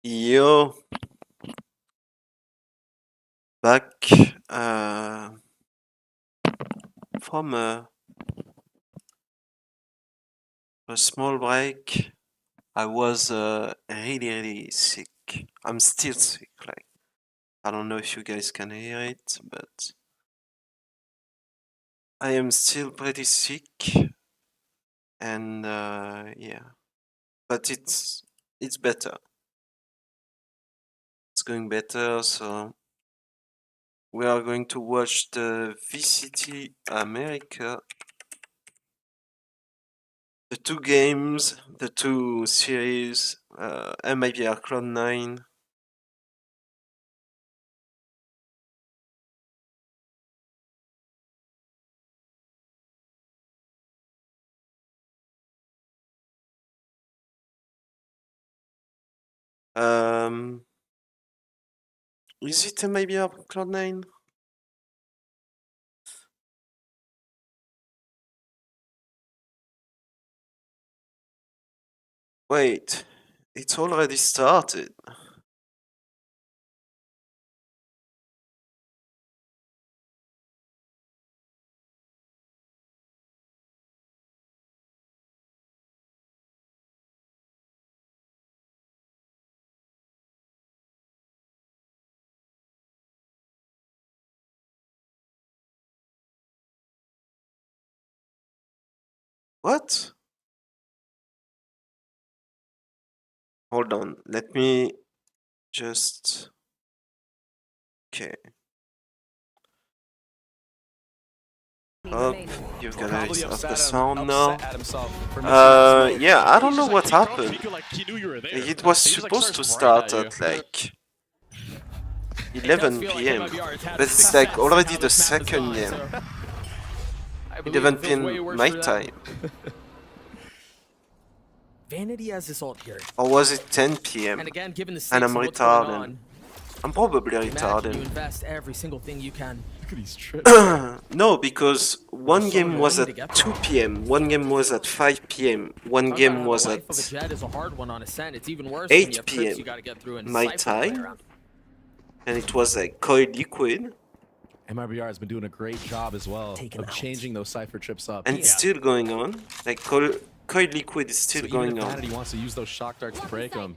Yo, back from a small break. I was really sick. I'm still sick. Like, I don't know if you guys can hear it, but I am still pretty sick. And yeah, but it's better. It's going better. So we are going to watch the VCT America. The two games, the two series, MIBR Cloud9. Is it MIBR Cloud9? Wait, it's already started. What? Hold on, let me just... Okay. Oh, you've got to restart the sound now. Yeah, I don't know what happened. It was supposed to start at like 11 p.m. But it's like already the second game. 11 p.m. my time. Vanity has this ult here. Or was it 10 p.m.? And again, given the And I'm retarded. I'm probably retarded. You invest every single thing you can. Look at these trips. No, because one game was at 2 p.m., one game was at 5 p.m., one game was at 8 p.m. my time, and it was like Coil Liquid. MIBR has been doing a great job as well of changing those Cypher trips up. And it's still going on. Like Coil Liquid is still going on. Vanity wants to use those shock darts to break them.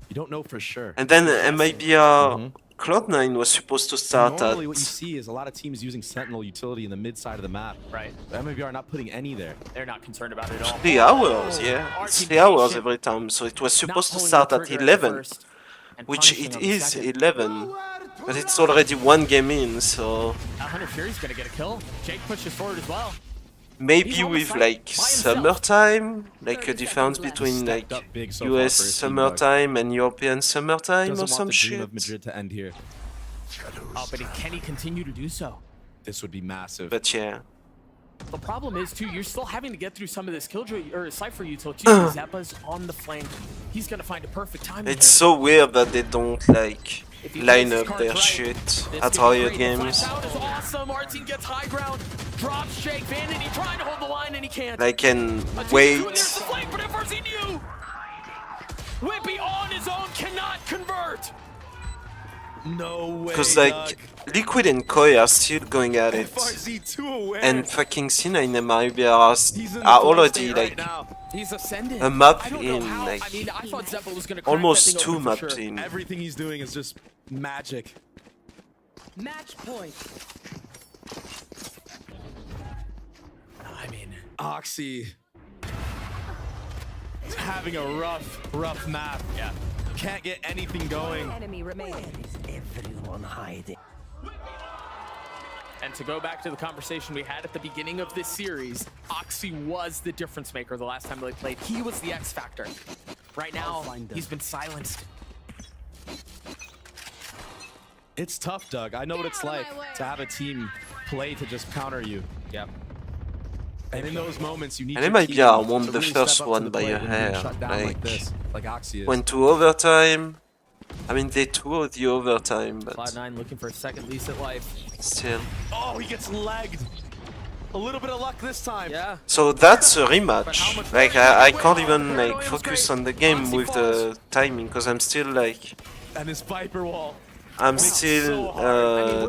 You don't know for sure. And then MIBR Cloud9 was supposed to start Normally at... what you see is a lot of teams using Sentinel utility in the mid side of the map. Right. But MIBR not putting any there. They're not concerned about it at all. 3 hours, yeah. It's 3 hours every time, so it was supposed to start at 11. Which it is 11, but it's already one game in, so... Hunter Fury's gonna get a kill. Jake pushes forward as well. Maybe with like summertime, like a difference between like US summertime and European summertime or some shit. Of Madrid to end here. Oh, but can he continue to do so? This would be massive. But yeah. The problem is too, you're still having to get through some of this Killjoy or Cypher utility. Zeppa's on the flank. He's gonna find a perfect time. It's so weird that they don't like line up their shit at Riot Games. Awesome. Our team gets high ground. Drops Shake. Vanity trying to hold the line and he can't. They can wait. Whippy on his own cannot convert. No way. Because like Liquid and Koi are still going at it, and fucking Cena and MIBR are already like a map in, like almost 2 maps in. Everything he's doing is just magic. Match point. I mean, Oxy is having a rough map. Yeah. Can't get anything going. Enemy remaining. Everyone hiding. And to go back to the conversation we had at the beginning of this series, Oxy was the difference maker the last time they played. He was the X factor. Right now, he's been silenced. It's tough, Doug. I know what it's like to have a team play to just counter you. Yep. And in those moments, you need And MIBR won the first one by a hair. Like Oxy is. Went to overtime. I mean, they toured the overtime, but Cloud9 looking for a second lease at life. still. Oh, he gets legged. A little bit of luck this time. Yeah. So that's a rematch. Like I can't even like focus on the game with the timing because I'm still like And this Viper wall. I'm still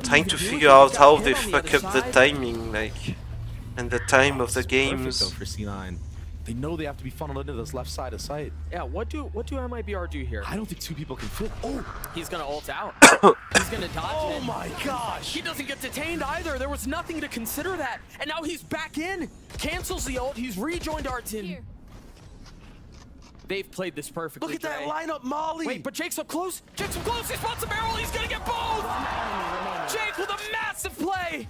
trying to figure out how they fuck up the timing, like, and the time of the games. Perfect, though, for C9. They know they have to be funneled into this left side of sight. Yeah, what do MIBR do here? I don't think two people can fit. Oh, He's gonna ult out. He's gonna dodge it. oh my gosh. He doesn't get detained either. There was nothing to consider that. And now he's back in. Cancels the ult. He's rejoined Artin. They've played this perfectly. Look at that Dre. lineup, Molly. Wait, but Jake's up close. Jake's up close. He spots a barrel. He's gonna get both. Jake with a massive play.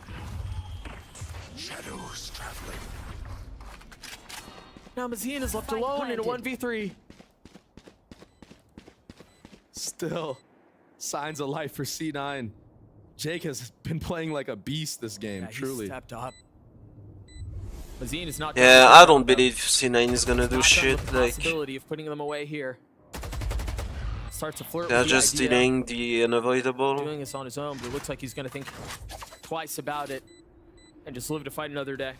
Shadows traveling. Now Mazine is left alone in a 1v3. Still, signs of life for C9. Jake has been playing like a beast this game, Yeah, truly. He stepped up. Mazine is not. Yeah, I don't believe C9 is gonna do Not done shit. with the Like possibility of putting them away here. Starts to flirt they're with the just idea. delaying the unavoidable. Doing this on his own, but it looks like he's gonna think twice about it and just live to fight another day.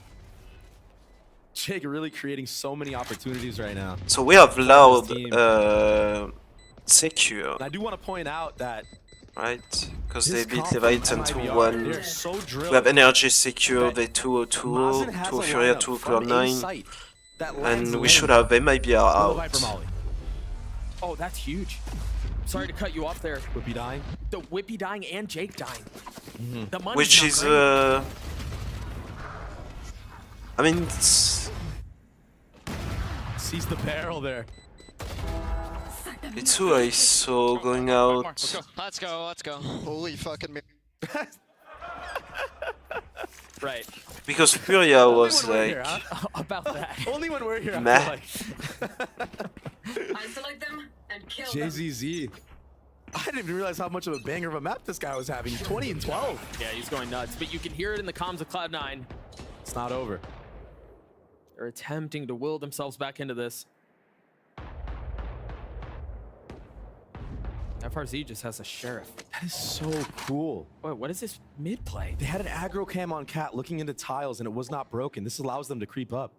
Jake really creating so many opportunities right now. So we have loud secure, And I do want to point out that right? Because they this beat comp from Leviathan MIBR, 2-1. they're so drilled We have energy secure, that they 2-0, Mazen has 2 a Furia, lineup 2 from Cloud9, inside that lands and we in should have MIBR with a out. Viper Molly. Oh, that's huge. Sorry to cut you off there. Whippy dying. The Whippy dying and Jake dying. The money's Which not is, great. I mean, it's Sees the barrel there. Itsua is so going out. Let's go, let's go. Holy fucking me. Right. Because Furia was Only when we're like, here, huh? About that. Only when we're here, I Meh. feel like. Isolate them and kill them. JZZ. I didn't even realize how much of a banger of a map this guy was having. 20 and 12. Yeah, he's going nuts. But you can hear it in the comms of Cloud9. It's not over. They're attempting to will themselves back into this. FRZ just has a sheriff. That is so cool. Wait, what is this mid play? They had an aggro cam on Cat looking into tiles and it was not broken. This allows them to creep up.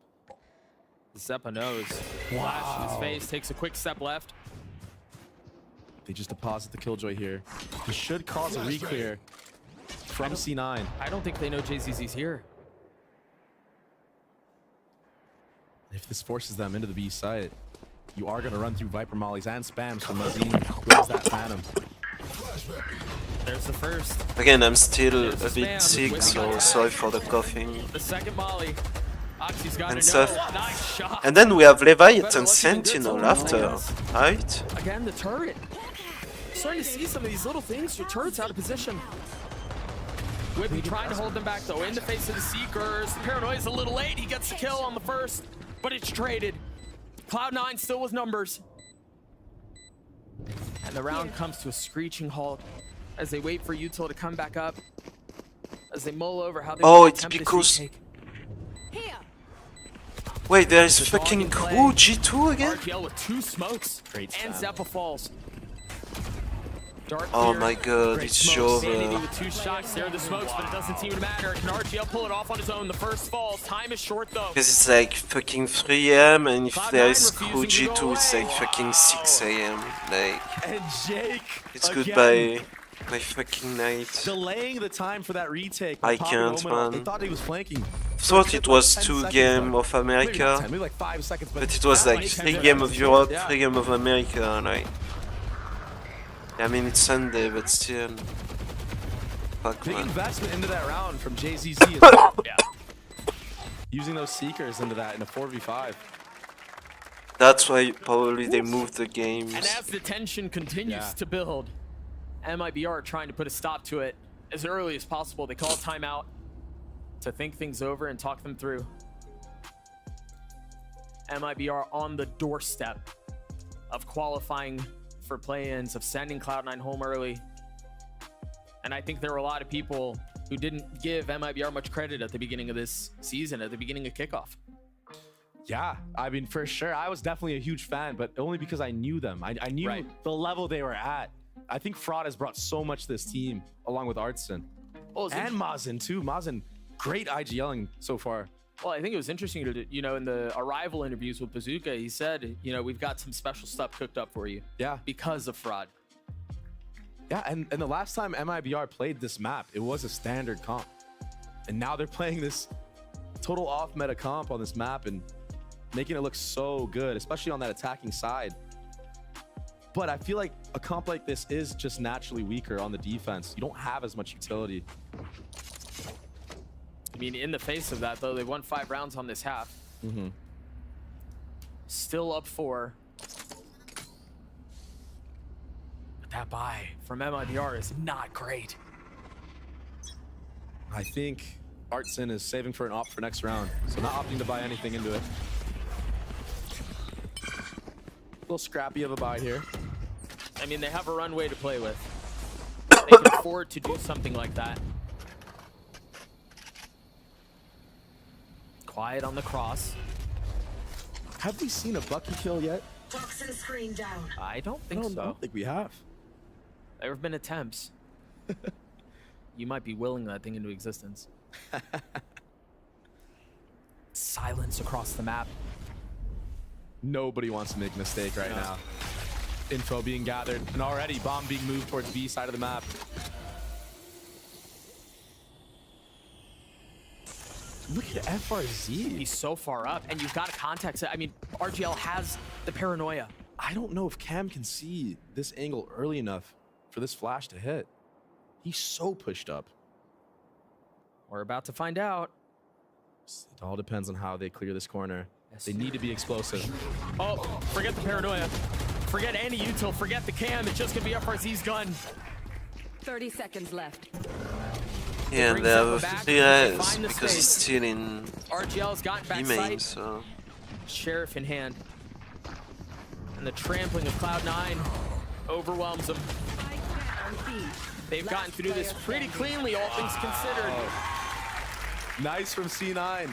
Zeppa knows. Flash in his face, takes a quick step left. They just deposit the Killjoy here. This should cause a re-clear from C9. I don't think they know JZZ's here. If this forces them into the B site, you are going to run through Viper Mollies and spams from Mazine, who has that Phantom. There's the first. again, I'm still There's a the bit spam sick, with so Viper. sorry for the coughing. The second volley. Oxy's got And it. stuff. Nice shot. And then we have Leviathan Better lucky than Sentinel good after, sometimes. right? Again, the turret. Starting to see some of these little things. Your turret's out of position. Whippy trying to hold them back, though. In the face of the Seekers. The Paranoia's a little late. He gets the kill on the first, but it's traded. Cloud9 still with numbers. And the round comes to a screeching halt as they wait for Util to come back up. As they mull over how they Oh, want it's to attempt because- this retake. Wait, there is The dog fucking in play. crew G2 again? RGL with 2 smokes. Great And spam. Zeppa falls. Dark Oh clear. my god, Great it's smoke. Sanity Jova. with 2 shots there in the smokes, but it doesn't seem to matter. Can RGL pull it off on his own? The first falls. Time is short though. Because it's like fucking 3 AM, and if Cloud9 there is crew refusing to go G2, it's like away. fucking 6 AM. Like, And Jake, it's again, goodbye. My fucking night. delaying the time for that retake. I by popping can't, Omen off. man. They thought he was flanking. Thought it was 10 2 seconds game left. of Maybe not America, 10, maybe like 5 seconds, but it was that like much 3 time. game of Europe, Yeah. 3 game of America, like. I mean, it's Sunday, but still. Fuck, Big man. investment into that round from JZZ. Yeah. Using those Seekers into that in a 4v5. That's why probably they moved the games. And as the tension continues Yeah. to build, MIBR trying to put a stop to it as early as possible. They call a timeout to think things over and talk them through. MIBR on the doorstep of qualifying for play-ins, of sending Cloud9 home early. And I think there were a lot of people who didn't give MIBR much credit at the beginning of this season, at the beginning of kickoff. Yeah, I mean, for sure. I was definitely a huge fan, but only because I knew them. I knew Right. the level they were at. I think Fraud has brought so much to this team, along with Artson. Oh, it's And Mazen, too. Mazen Great IGLing so far. Well, I think it was interesting to, you know, in the arrival interviews with Bazooka, he said, you know, we've got some special stuff cooked up for you. Yeah. Because of fraud. Yeah, and the last time MIBR played this map, it was a standard comp. And now they're playing this total off-meta comp on this map and making it look so good, especially on that attacking side. But I feel like a comp like this is just naturally weaker on the defense. You don't have as much utility. I mean, in the face of that, though, they won 5 rounds on this half. Mm-hmm. Still up 4. But that buy from MIBR is not great. I think Artson is saving for an op for next round, so not opting to buy anything into it. A little scrappy of a buy here. I mean, they have a runway to play with. They can afford to do something like that. Quiet on the cross. Have we seen a Bucky kill yet? Toxin screen down. I don't think I so. don't think we have. There have been attempts. You might be willing that thing into existence. Silence across the map. Nobody wants to make a mistake right now. Info being gathered, and already bomb being moved towards B side of the map. Look at FRZ. He's so far up, and you've got to context it. I mean, RGL has the paranoia. I don't know if Cam can see this angle early enough for this flash to hit. He's so pushed up. We're about to find out. It all depends on how they clear this corner. They need to be explosive. Oh, forget the paranoia. Forget any util. Forget the cam. It's just going to be FRZ's gun. 30 seconds left. Yeah, and they have a free res because he's still in RGL's got B main, backside. so... Sheriff in hand. And the trampling of Cloud9 overwhelms them. They've gotten through this pretty cleanly, all things considered. Nice from C9.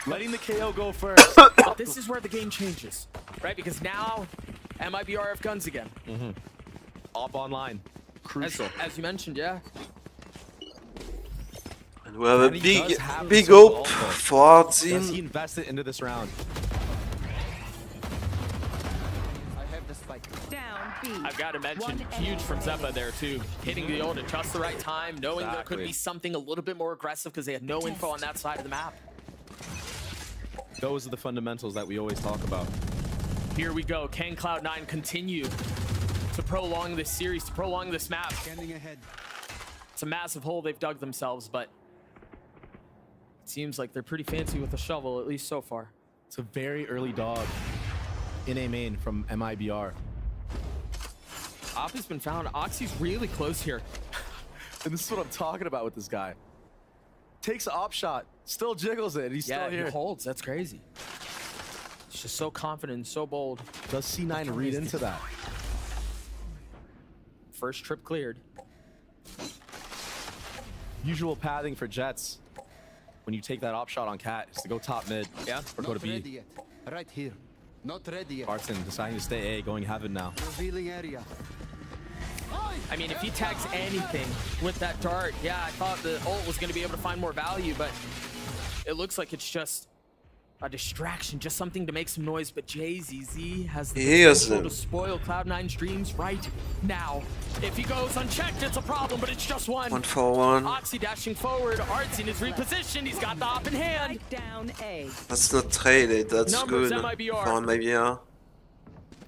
Letting the KO go first. But this is where the game changes, right? Because now MIBR have guns again. Mm-hmm. Op online. Crucial. As you mentioned, yeah. And we have a And he does big have big some hope also. for Does he Artsin. invest it into this round? Down B. I've got to mention, One huge from Zeppa there too. Hitting the ult at just the right time, knowing there could Exactly. be something a little bit more aggressive because they had no info on that side of the map. Those are the fundamentals that we always talk about. Here we go. Can Cloud9 continue to prolong this series, to prolong this map? Standing ahead. It's a massive hole they've dug themselves, but it seems like they're pretty fancy with a shovel, at least so far. It's a very early dog in A main from MIBR. Op has been found. Oxy's really close here. And this is what I'm talking about with this guy. Takes an op shot, still jiggles it, and he's Yeah, still here. he holds. That's crazy. He's just so confident and so bold. Does C9 read into that? First trip cleared. Usual pathing for Jets when you take that op shot on Cat is to go top mid. Yeah. Or go to Not ready B. yet. Right here. Not ready yet. Barton deciding to stay A, going heaven now. Revealing area. I mean, if he tags anything with that dart, yeah, I thought the ult was going to be able to find more value, but it looks like it's just a distraction, just something to make some noise. But JZZ has the potential to spoil Cloud9's dreams right now. If he goes unchecked, it's a problem, but it's just one. 1-for-1. Oxy dashing forward. Artsin is repositioned. He's got the op in hand. Right down A. That's not traded, that's Numbers, good MIBR. for MIBR.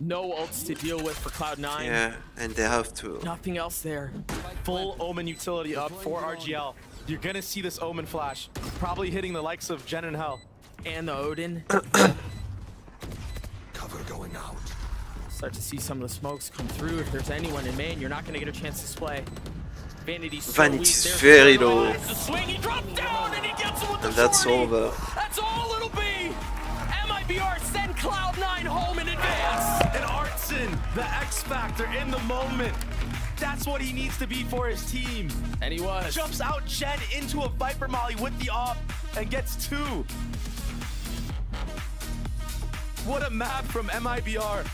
No ults to deal with for Cloud9. Yeah, and they have to. Nothing else there. Full Omen utility up for RGL. You're gonna see this Omen flash. Probably hitting the likes of Jen and Hell. And the Odin. Cover going out. Start to see some of the smokes come through. If there's anyone in main, you're not going to get a chance to display. Vanity's so Vanity's weak. There's very the low. The swing, he dropped down and he gets him with And the that's shorty. over. That's all it'll be. MIBR send Cloud9 home in advance. And Artson, the X factor in the moment. That's what he needs to be for his team. And he was. Jumps out Jen into a Viper Molly with the op and gets 2. What a map from MIBR.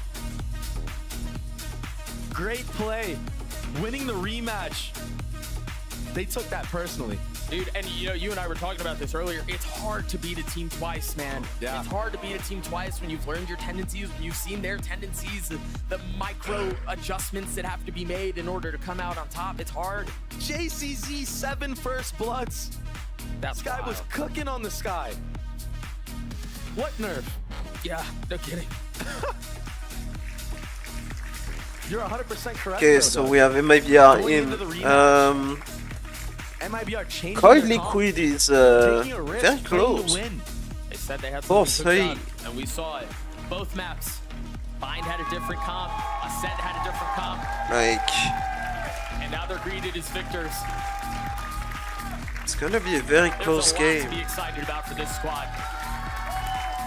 Great play. Winning the rematch. they took that personally. Dude, and you know, you and I were talking about this earlier. It's hard to beat a team twice, man. Yeah. It's hard to beat a team twice when you've learned your tendencies, when you've seen their tendencies, the micro adjustments that have to be made in order to come out on top. It's hard. JCZ 7 first bloods. That's This guy was wild. cooking on the sky. What nerf? Yeah, no kidding. You're 100% correct. Okay, though, so Doug. we have MIBR Going in. into the rematch. MIBR changing Koi their comp, Liquid is taking a risk, very playing to close. win. They said they had Oh, something cooked three. up, and we saw it. Both maps. Bind had a different comp. Ascent had a different comp. Like, And now they're greeted as victors. it's gonna be a very There's close a lot game. to be excited about for this squad.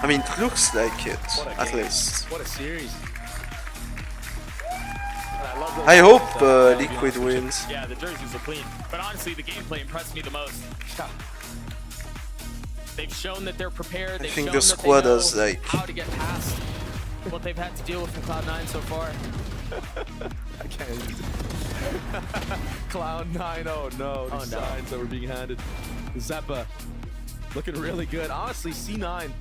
I mean, it looks like it, What a at game. least. What a series. And I love those I hope jerseys, I'll be Liquid honest with you. wins. Yeah, the jerseys are clean. But honestly, the gameplay impressed me the most. They've shown that they're prepared. They've think shown the that squad they know has, like- how to get past what they've had to deal with from Cloud9 so far. I can't even. Cloud9, oh no. The Oh, no. signs that were being handed. Zeppa looking really good. Honestly, C9.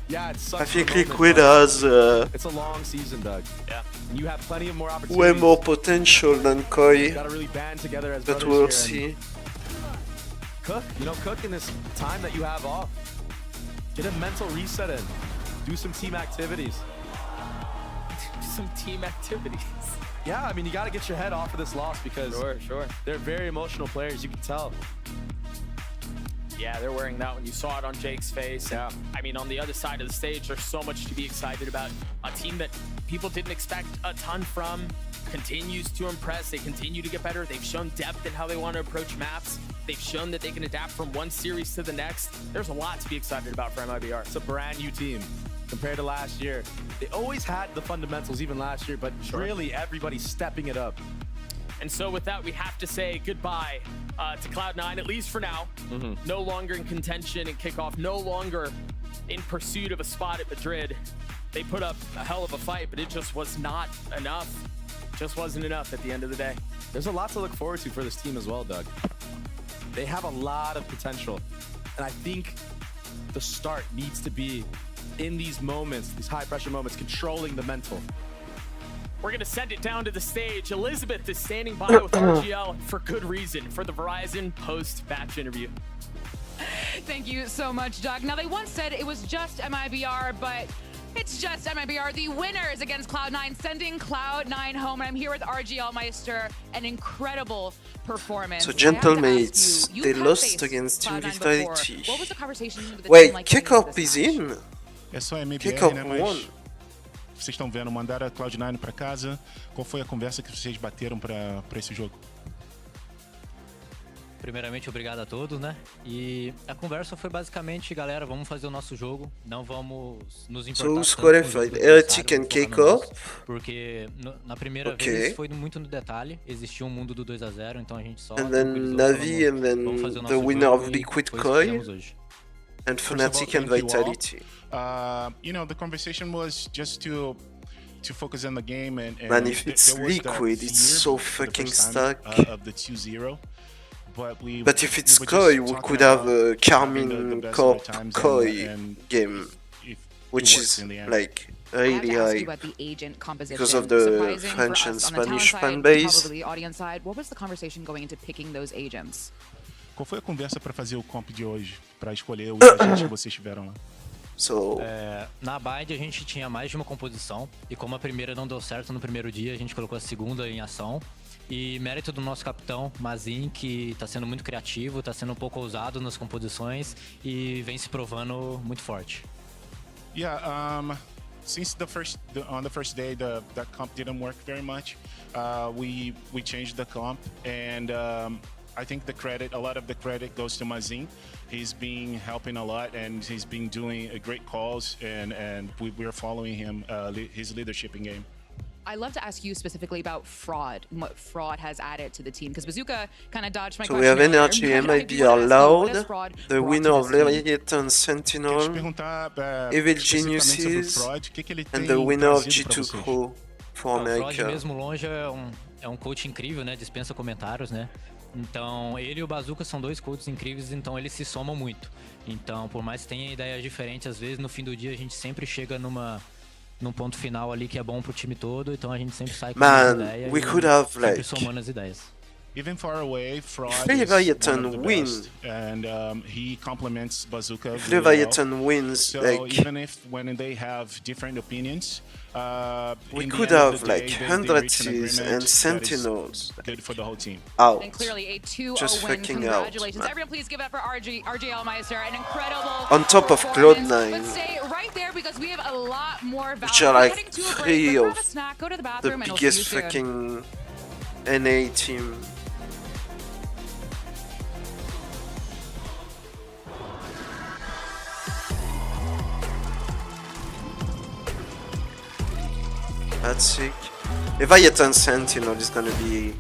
Yeah, it sucks. I think for the Liquid moment, has but it's a long season, Doug. Yeah. And you have plenty of more opportunities. way more potential than Koi, Gotta really band together as but brothers we'll here and see. Cook, cook in this time that you have off. Get a mental reset in. Do some team activities. Some team activities. Yeah, I mean, you got to get your head off of this loss because Sure. they're very emotional players. You can tell. Yeah, they're wearing that when you saw it on Jake's face. Yeah. I mean, on the other side of the stage, there's so much to be excited about. A team that people didn't expect a ton from continues to impress. They continue to get better. They've shown depth in how they want to approach maps. They've shown that they can adapt from one series to the next. There's a lot to be excited about for MIBR. It's a brand new team compared to last year. They always had the fundamentals even last year, but really everybody's stepping it up. And so with that, we have to say goodbye to Cloud9, at least for now. No longer in contention and kickoff, no longer in pursuit of a spot at Madrid. They put up a hell of a fight, but it just was not enough. Just wasn't enough at the end of the day. There's a lot to look forward to for this team as well, Doug. They have a lot of potential. And I think the start needs to be in these moments, these high pressure moments, controlling the mental. We're going to send it down to the stage. Elizabeth is standing by with RGL for good reason for the Verizon post-match interview. Thank you so much, Doug. Now, they once said it was just MIBR, but it's just MIBR, the winners against Cloud9, sending Cloud9 home. And I'm here with RGL Meister, an incredible performance. So, I have to ask gentlemates, you, they have lost faced against Team Cloud9 Vitality. before. What was the conversation with the Wait, team like going into Kickoff this is match? in? É só MBR, Kickoff né? won. Mas vocês estão vendo, mandaram a Cloud9 para casa. Qual foi a conversa que vocês bateram para esse jogo? Primeiramente, obrigado a todos, né? E a conversa foi basicamente, galera, vamos fazer o nosso jogo, não vamos nos importar So, tanto who's com o jogo qualified? do Heretic adversário, and vamos focar no Kickoff? nosso, porque na primeira Okay. vez foi muito no detalhe, existia um mundo do 2-0, então a gente só And then tranquilizou, Navi, falamos, and then vamos fazer o the nosso winner jogo of e Liquid foi isso que Koi, fizemos hoje. and Fnatic and thank you all. Vitality. The conversation was just to focus on the game and Man, if there it's was the Liquid, it's fear so for the fucking first time, stuck. Of the 2-0. But if it's we were just Koi, we talking could have about a having Carmine the best of Corp the times Koi and game, if it which works is in the end. like I have really to ask you high. about the agent composition. because of the Surprising French for and us on the talent Spanish side, fan base. Probably the audience side. What was the conversation going into picking those agents? Qual foi a conversa para fazer o comp de hoje, para escolher os agentes que vocês tiveram lá? So Na Bind a gente tinha mais de uma composição e como a primeira não deu certo no primeiro dia, a gente colocou a segunda em ação. E mérito do nosso capitão, Mazin, que está sendo muito criativo, está sendo um pouco ousado nas composições e vem se provando muito forte. Yeah, since on the first day the comp didn't work very much, we changed the comp, and I think a lot of the credit goes to Mazin. He's been helping a lot, and he's been doing great calls, and we're following him, his leadership in game. I'd love to ask you specifically about fraud and what fraud has added to the team, because Bazooka kind of dodged my So question. we have earlier, Energy, but I do MIB wanna are ask you, what has loud. fraud The brought winner to of this team? Leviathan Quero te Sentinel, perguntar Evil especificamente sobre o Geniuses, Fraud, o que ele tem and the winner of trazido pra G2 vocês? Crew for O Frog America. mesmo longe é um coach incrível, né? Dispensa comentários, né? Então, ele e o Bazooka são dois coaches incríveis, então eles se somam muito. Então, por mais que tenha ideias diferentes, às vezes no fim do dia a gente sempre chega num ponto final ali que é bom pro time todo, então a gente sempre sai com uma ideia we could have sempre like somando as ideias. Even far away, Fraud if is one Leviathan of the win, best, and he complements Bazooka if really well. Leviathan wins, So like even if when they have different opinions, we in the could end of have the day, like they 100 reach an Seas agreement and that is Sentinels good for the whole team. out. And clearly a 2-0 Just win. fucking out, Congratulations. man. Everyone please give it up for RJ Allmeister. An incredible On top of performance. Cloud9, But stay right there because we have a lot more value. which are We're like heading to a break, three but grab of a snack, go to the the bathroom, and we'll see you biggest soon. fucking NA team. That's sick. Leviathan Sentinel is gonna be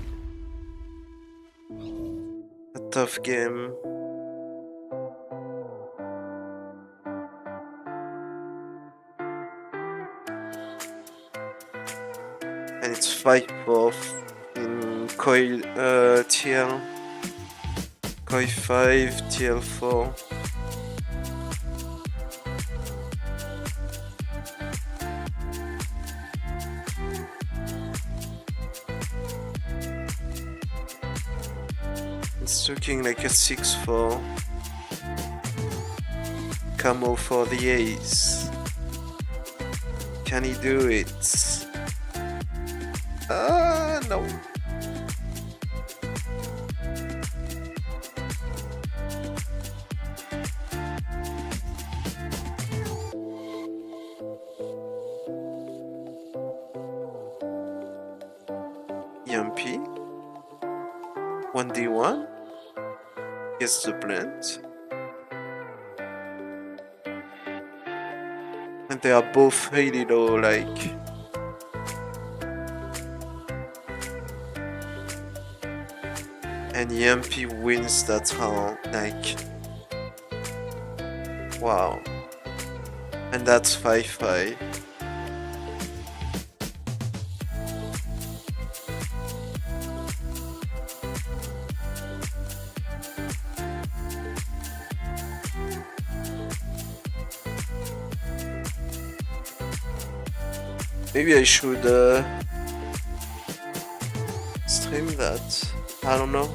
a tough game. And it's 5-4 in coil TL. Coil 5, TL4. It's looking like a 6-4. Camo for the ace. Can he do it? No. Yumpy. 1D1. Gets the plant. And they are both really low, like. And Yumpy wins that round, like. Wow. And that's 5-5. Maybe I should stream that. I don't know.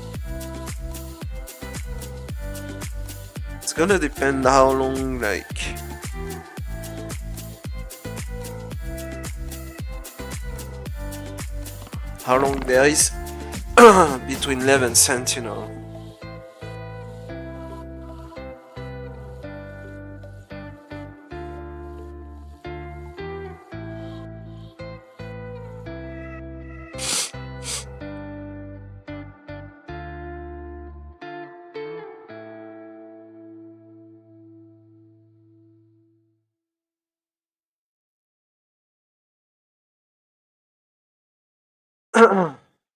It's gonna depend how long, like. How long there is between Lev and Sentinel.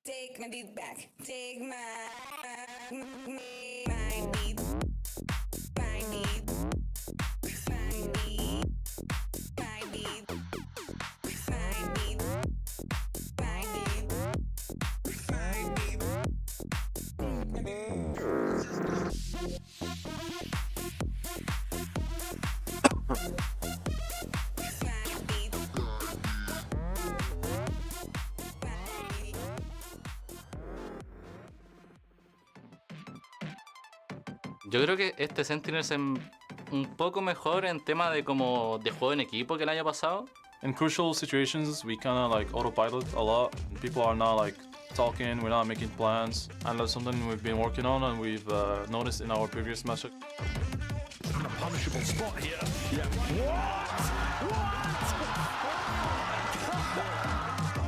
Take my beat back. Take my beat. My beat. My beat. My beat. My beat. My beat. My beat. Yo creo que este Sentinel es un poco mejor en tema de como de juego en equipo que el año pasado. In crucial situations, we kind of like autopilot a lot. People are not like talking, we're not making plans, and that's something we've been working on and we've noticed in our previous matchup. In a punishable spot here. Yeah.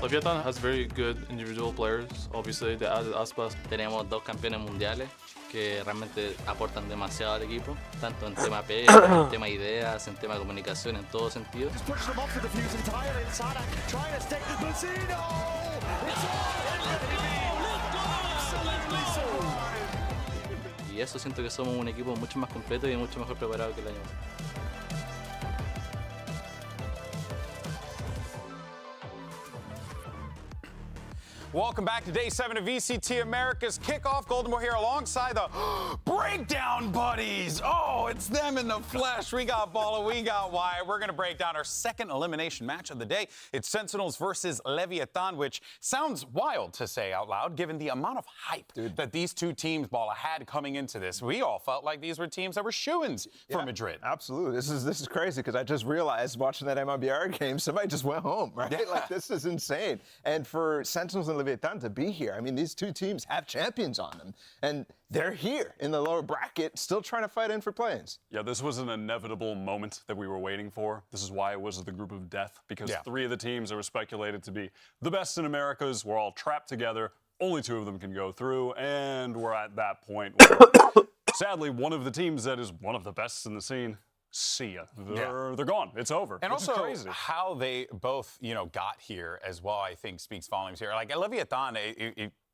Leviathan has very good individual players. Obviously, they added Aspas. Tenemos dos campeones mundiales que realmente aportan demasiado al equipo, tanto en tema pega, en tema ideas, en tema de comunicación, en todo sentido. Y eso siento que somos un equipo mucho más completo y mucho mejor preparado que el año pasado. Welcome back to day 7 of VCT America's Kickoff. Goldenmore here alongside the Breakdown Buddies. Oh, it's them in the flesh. We got Balla, we got Wyatt. We're going to break down our second elimination match of the day. It's Sentinels versus Leviathan, which sounds wild to say out loud, given the amount of hype that these two teams, Balla, had coming into this. We all felt like these were teams that were shoo-ins for Madrid. Absolutely. This is crazy because I just realized watching that MIBR game, somebody just went home, right? Yeah. Like, this is insane. And for Sentinels and Leviathan to be here, I mean, these two teams have champions on them, and they're here in the lower bracket, still trying to fight in for play-ins. Yeah, this was an inevitable moment that we were waiting for. This is why it was the group of death, because 3 of the teams that were speculated to be the best in Americas were all trapped together. Only 2 of them can go through, and we're at that point where, sadly, one of the teams that is one of the best in the scene, see ya. They're gone. It's over. And Which also, is crazy. how they both, got here as well, I think speaks volumes here. Like, Leviathan,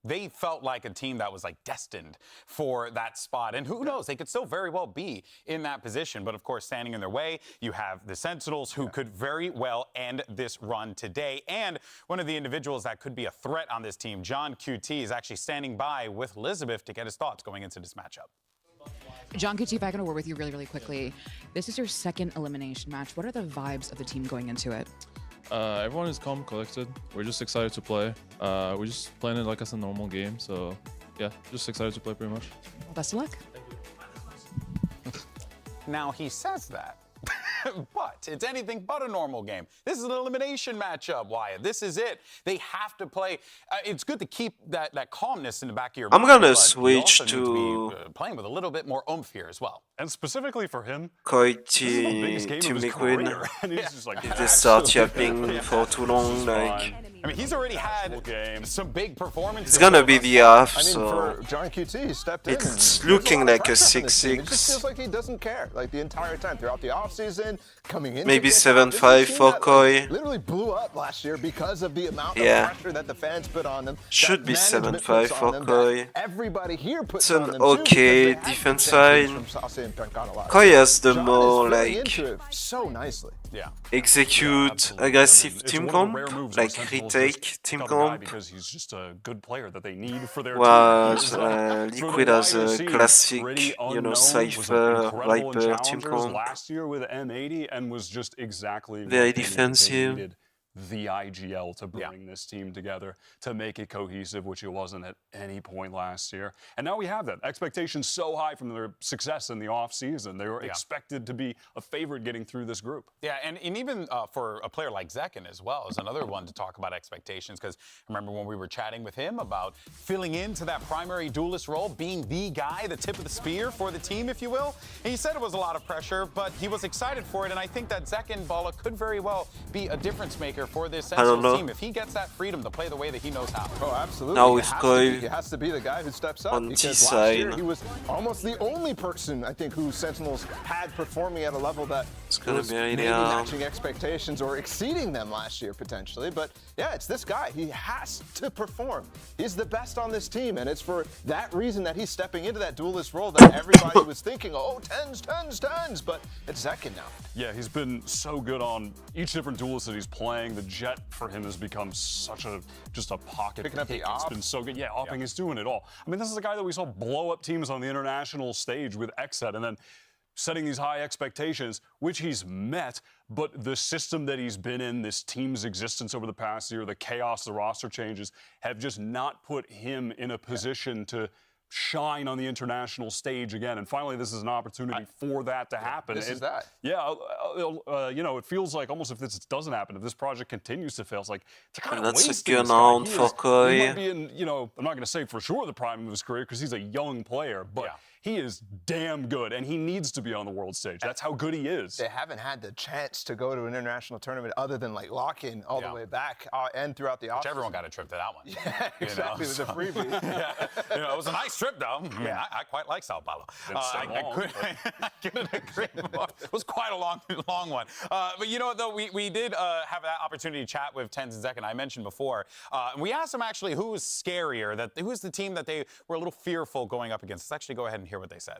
they felt like a team that was, like, destined for that spot. And who knows? They could still very well be in that position. But, of course, standing in their way, you have the Sentinels, who could very well end this run today. And one of the individuals that could be a threat on this team, John QT, is actually standing by with Elizabeth to get his thoughts going into this matchup. John QT, back in a word with you really quickly. This is your second elimination match. What are the vibes of the team going into it? Everyone is calm, collected. We're just excited to play. We're just playing it like it's a normal game. So, yeah, just excited to play pretty much. Well, best of luck. Now, he says that. But it's anything but a normal game. This is an elimination matchup, Wyatt. This is it. They have to play. It's good to keep that calmness in the back of your mind. I'm gonna but switch you also to need to be, playing with a little bit more oomph here as well. And specifically for him, Coity, Team Liquid. If they start yapping for too long, like... I mean, he's already had some big performances. It's gonna be the half, I mean, so... for John QT, he stepped in. It's and there's looking a lot of like a pressure on this team. 6-6. It just feels like he doesn't care, like the entire time throughout the offseason, coming in. Maybe 7-5 for Koi. Literally blew up last year because of the amount of pressure that the fans put on them. Should be 7-5 for Koi. Everybody here puts It's on an them okay too, because they defense had side. from Saucy and Pancana last Koi year. has the John more, is really like... into it so nicely. Execute aggressive team comp, like retake team comp. Because he's just a good player that they need for their team. Liquid has a classic, Cypher, Viper team comp. Last year with M80 and was just exactly very what they defensive. needed. The IGL to bring this team together, to make it cohesive, which it wasn't at any point last year. And now we have that. Expectations so high from their success in the offseason. They were expected to be a favorite getting through this group. Yeah, and even for a player like Zekin as well is another one to talk about expectations, because remember when we were chatting with him about filling into that primary duelist role, being the guy, the tip of the spear for the team, if you will. And he said it was a lot of pressure, but he was excited for it, and I think that Zekin, Balla, could very well be a difference maker for this Sentinels team if he gets that freedom to play the way that he knows how. Oh, absolutely. Now with Koi he has to be the guy who steps up. on Because last year he was almost the only person, I think, who Sentinels had performing at a level that was maybe matching expectations or exceeding them last year potentially. But yeah, it's this guy. He has to perform. He's the best on this team, and it's for that reason that he's stepping into that duelist role that everybody was thinking, oh, tens, but it's Zekin now. Yeah, he's been so good on each different duelist that he's playing. The Jet for him has become such just a pocket picking up the pick. op. It's been so good. Yeah, opping is doing it all. I mean, this is a guy that we saw blow up teams on the international stage with XSET and then setting these high expectations, which he's met, but the system that he's been in, this team's existence over the past year, the chaos, the roster changes, have just not put him in a position to shine on the international stage again. And finally, this is an opportunity for that to happen. This is that. Yeah, it feels like almost if this doesn't happen, if this project continues to fail, it's like, to kind of That's waste a good this guy. round for Koi. He might be in, I'm not going to say for sure the prime of his career because he's a young player, but he is damn good, and he needs to be on the world stage. That's how good he is. They haven't had the chance to go to an international tournament other than like lock-in all the way back and throughout the offseason. Everyone got a trip to that one. Yeah, exactly. It was a freebie. It was a nice trip, though. I mean, I quite like Sao Paulo. I couldn't agree more. It was quite a long one. But you know what, though? We did have that opportunity to chat with Tens and Zekin, I mentioned before. We asked them actually who was scarier, who was the team that they were a little fearful going up against. Let's actually go ahead and hear what they said.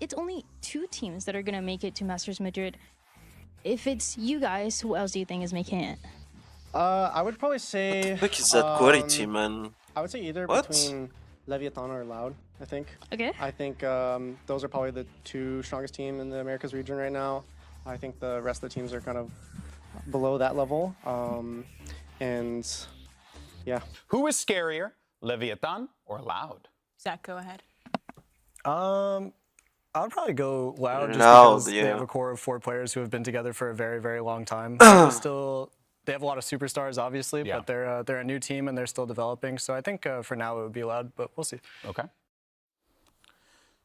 It's only 2 teams that are going to make it to Masters Madrid. If it's you guys, who else do you think is making it? I would probably say. What the fuck is that quality, man? I would say either What? between Leviathan or Loud, I think. Okay. I think those are probably the two strongest teams in the Americas region right now. I think the rest of the teams are kind of below that level. And yeah. Who is scarier, Leviathan or Loud? Zach, go ahead. I would probably go Loud just Loud, because yeah. they have a core of 4 players who have been together for a very, very long time. They have a lot of superstars, obviously, but they're a new team and they're still developing. So I think for now it would be Loud, but we'll see. Okay.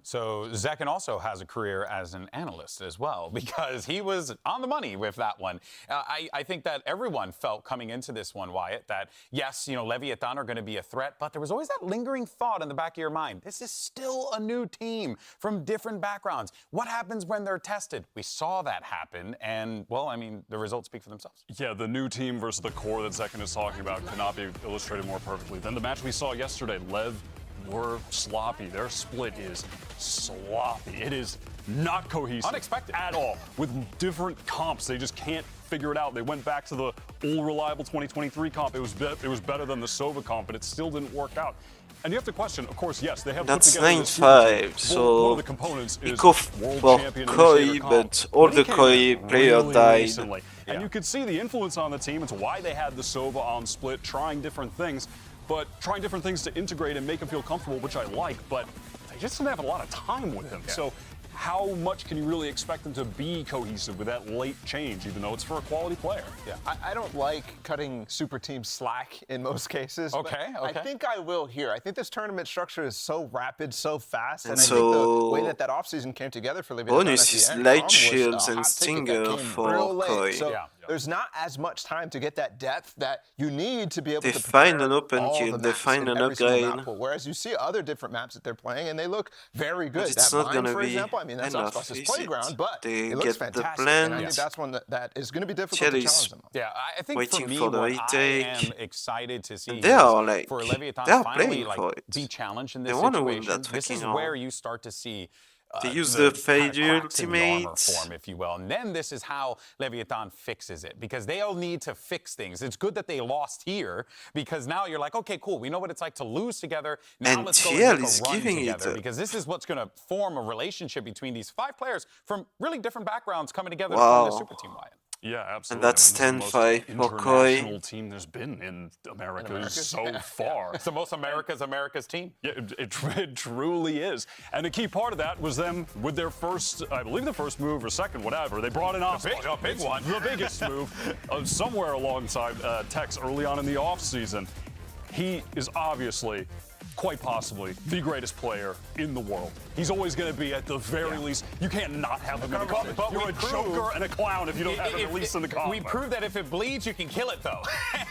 So Zekin also has a career as an analyst as well, because he was on the money with that one. I think that everyone felt coming into this one, Wyatt, that yes, Leviathan are going to be a threat, but there was always that lingering thought in the back of your mind. This is still a new team from different backgrounds. What happens when they're tested? We saw that happen, and, well, I mean, the results speak for themselves. Yeah, the new team versus the core that Zekin is talking about cannot be illustrated more perfectly than the match we saw yesterday. Lev were sloppy. Their split is sloppy. It is not cohesive. Unexpected. At all. With different comps, they just can't figure it out. They went back to the old reliable 2023 comp. It was better than the Sova comp, but it still didn't work out. And you have to question, of course, yes, they have That's put together this 9-5, team. so one of the components is world for champion Koi, initiator comp. but all the He came Koi back player really died. recently. And you could see the influence on the team. It's why they had the Sova on split, trying different things, but trying different things to integrate and make him feel comfortable, which I like, but they just didn't have a lot of time with him. So how much can you really expect them to be cohesive with that late change, even though it's for a quality player? Yeah, I don't like cutting super teams slack in most cases. Okay, but okay. I think I will here. I think this tournament structure is so rapid, so fast, and And I think the so way that offseason came together for Leviathan bonus is light shields and stinger for Koi. So there's not as much time to get that depth that you need to be able They to find prepare an open all kill, the they maps find in an every single upgrade. map pool. Whereas you see other different maps that they're playing, and they look very good. It's that not Mine, gonna for be example, I mean, that's enough, Xbox's is it? playground, but They it looks get the fantastic. plan. And I think that's one that is going to be difficult Chell to is challenge them on. Yeah, I think waiting for me, for the what retake. I am excited to see They are is like, for Leviathan they are finally playing for it. be challenged in They this wanna win situation. that This is fucking where round. you start to see They use the fade cracks in the armor ultimate. form, if you will. And then this is how Leviathan fixes it, because they'll need to fix things. It's good that they lost here, because now you're like, okay, cool, we know what it's like to lose together. Now And let's go TL and make is a run giving it together, up. because this is what's going to form a relationship between these 5 players from really different backgrounds coming together to form this Wow. super team, Wyatt. Yeah, absolutely. And that's I mean, this is the 10-5 most for Koi. international team there's been in America so far. It's the most America's team. Yeah, it truly is. And a key part of that was them with their first, I believe the first move or second, whatever. They brought in a big one. The biggest move somewhere alongside Tex early on in the offseason. He is obviously, quite possibly, the greatest player in the world. He's always going to be, at the very least, you can't not have him in the comp. But You're a joker and a clown if you don't have him at least in the comp. We proved that if it bleeds, you can kill it, though.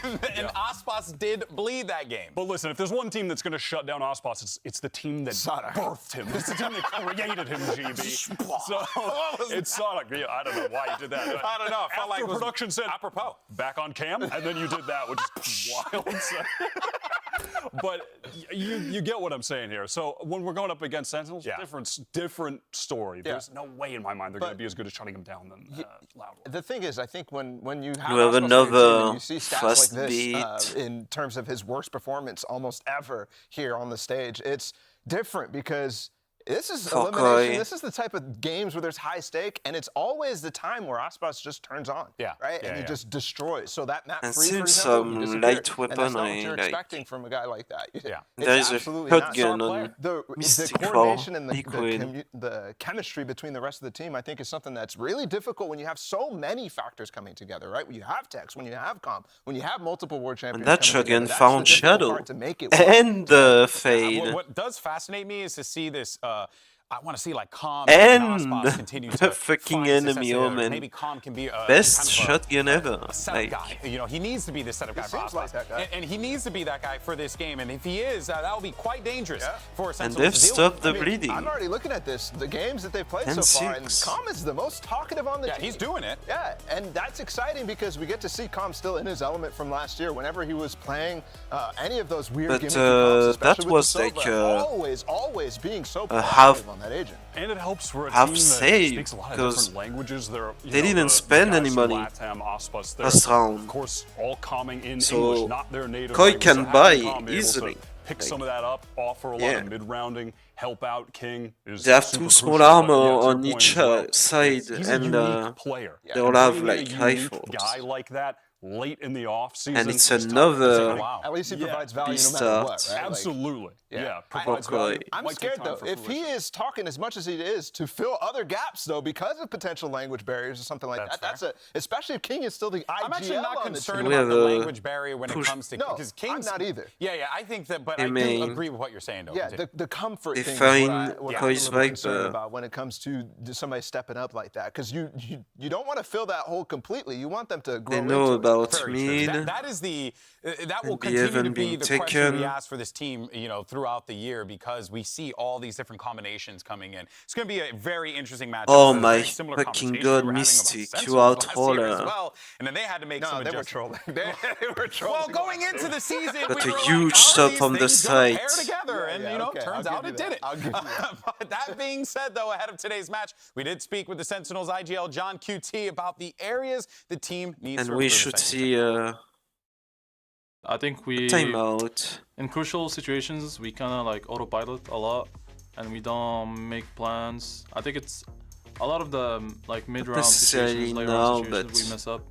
and Aspas did bleed that game. But listen, if there's one team that's going to shut down Aspas, it's the team that birthed him. It's the team that created him, GB. So it's Sonic. Yeah, I don't know why you did that. I don't know. I felt like it was production said, apropos. Back on cam, and then you did that, which is wild. But you get what I'm saying here. So when we're going up against Sentinels, different story. There's no way in my mind they're going to be as good at shutting them down than Loud. The thing is, I think when you have, You have Aspas on your team another and you see stats fast like this beat. in terms of his worst performance almost ever here on the stage, it's different because this is For elimination. Koi. This is the type of games where there's high stake, and it's always the time where Aspas just turns on, right? And he just destroys. So that map And 3, for since example, you some disappear. light And that's weapon, not what I you're like. expecting from a guy like that. It's There is a absolutely not. shotgun on The Mystic coordination and Liquid. the chemistry between the rest of the team, I think, is something that's really difficult when you have so many factors coming together, right? When you have Tex, when you have Comp, when you have multiple world champions. And that coming together, shotgun that's found the difficult Shadow. part to make it work. And the fade. What does fascinate me is to see this. I want to see like Calm And Aspas continue the to fucking find success enemy together. Omen. Maybe Calm can be a Best kind of shotgun ever. a setup Like, guy. You know, he needs to be the setup guy for seems like Aspas. that guy. And he needs to be that guy for this game. And if he is, that will be quite dangerous for and Sentinels they've to deal stopped with. the I mean, bleeding. I'm already looking at this, the games that they've played so far, and 10-6. Calm is the most talkative on the team. Yeah, he's doing it. Yeah, and that's exciting because we get to see Calm still in his element from last year. Whenever he was playing any of those weird But, gimmicky comps, that especially with was the like, Sova, always being so a proactive half on on that agent. And it helps for a Have team that saved, speaks a lot of because different languages. they didn't spend any money last round. Of course, all coming in So English, not their native Koi language. can So buy having Tom be able to easily. pick Like, some of that up, offer a lot yeah. of mid-rounding, help out King is They have super two small crucial. armor But yeah, to your on point each as well, side, he's and a unique player. they all have Bringing in like a high unique force. guy like that late in the off season. And it's is tough. another Wow. At least he provides value no beast matter what, art. right? Like, Absolutely. Yeah. I- Provides value. I'm Might take scared time though. for If he fruition. is talking as much as he is to fill other gaps though, because of potential language barriers or something like that, that's especially if King is still the IGL I'm actually not on the concerned team. about the language barrier when it comes to No, because King's I'm not either. Yeah, I think that, but I do agree with what you're saying, though. Yeah, the comfort They thing is find what I'm a Koi's little like concerned the- about when it comes to somebody stepping up like that, because you don't want to fill that hole completely. You want them to grow They know into about it. mid. That is the that will And they continue to haven't be been the question we taken. ask for this team, throughout the year, because we see all these different combinations coming in. It's going to be a very interesting matchup. Oh It's a my very similar fucking conversation god, we were having about Mystic, Sentinels you out last year as troller. well, and then they had to make some No, they were adjustments. trolling. They were trolling. Well, going into the season, But we a were huge like, how are shot these on the things gonna pair side. together? And okay, turns I'll out give it you did that. it. I'll give you that. But that being said, though, ahead of today's match, we did speak with the Sentinels IGL John QT about the areas the team needs And to we improve. should see I think we timeout. in crucial situations we kind of like autopilot a lot, and we don't make plans. I think it's a lot of the like mid-round necessarily situations, later now, round situations but- we mess up,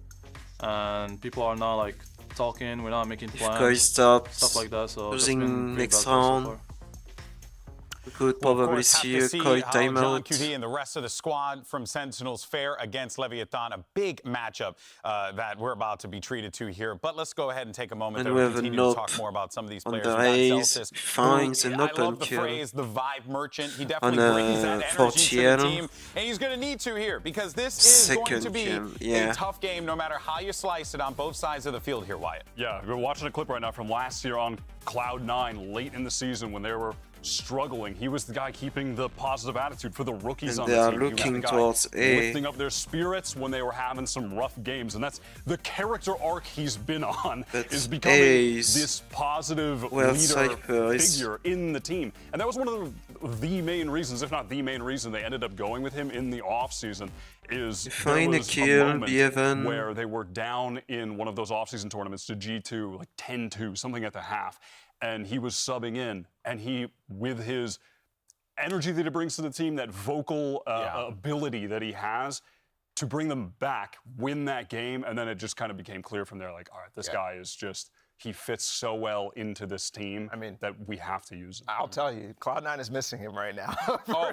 and people are not like talking. We're not making If plans. Koi stops stuff like that. So that's been losing pretty next bad so round, far. we could Well, of probably course, have see to a see Koi how John timeout. QT and the rest of the squad from Sentinels fare against Leviathan. A big matchup that we're about to be treated to here. But let's go ahead and take a moment And there we to have a continue to knock talk more about some of these on players. the We got raise, Celsius, finds who, an I open love the kill. phrase, the vibe merchant. He On definitely brings that energy to the 40L. team. And he's going to need to here, because this is going to Second be kill, yeah. a tough game no matter how you slice it on both sides of the field here, Wyatt. Yeah, we're watching a clip right now from last year on Cloud9 late in the season when they were struggling. He was the guy keeping the positive attitude for the rookies And on they the are team. He was looking the guy towards A. lifting up their spirits when they were having some rough games. And that's the character arc he's been on, But is becoming A's, this positive well, leader Cypher is- figure in the team. And that was one of the main reasons, if not the main reason, they ended up going with him in the offseason. Is there find a was kill, moment Bevan. where they were down in one of those offseason tournaments to G2, like 10-2, something at the half, and he was subbing in, and he, with his energy that he brings to the team, that vocal ability that he has, to bring them back, win that game, and then it just kind of became clear from there, like, all right, this guy is just, he fits so well into this team that we have to use him. I'll tell you, Cloud9 is missing him right now.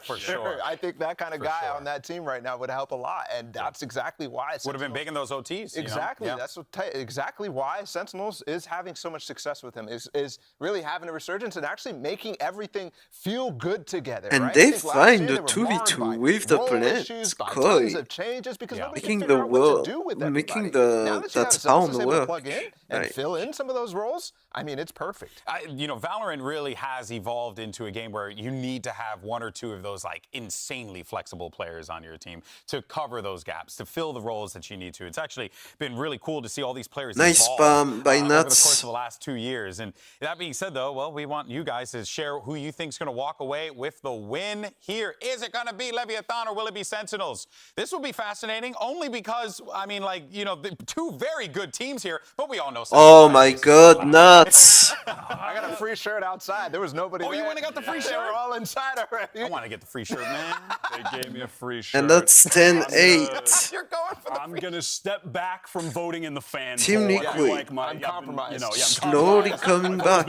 For sure. I think that kind of guy on that team right now would help a lot, and that's exactly why. Would have been big in those OTs. Exactly. You know? That's exactly why Sentinels is having so much success with him. Is really having a resurgence and actually making everything feel good together. And right? they I think last find year the they were marred 2v2 by with the role plants. issues, by Koi. tons of changes because nobody Making can the figure out what world, to do with making everybody. Now the that you have that Celsius town able to work. plug in and Right. fill in some of those roles, I mean, it's perfect. Valorant really has evolved into a game where you need to have one or two of those like insanely flexible players on your team to cover those gaps, to fill the roles that you need to. It's actually been really cool to see all these players Nice evolve spam by over the Nuts. course of the last 2 years. And that being said, though, well, we want you guys to share who you think is going to walk away with the win here. Is it going to be Leviathan or will it be Sentinels? This will be fascinating only because, I mean, like, the two very good teams here, but we all know Oh my god, Nuts! I got a free shirt outside. There was nobody there. You went and got the free shirt? They were all inside already. I want to get the free shirt, man. They gave me a free shirt. And that's 10-8. You're going for the I'm going to step back from voting in the fan Team poll. I feel Liquid. like I'm compromised. Slowly coming back.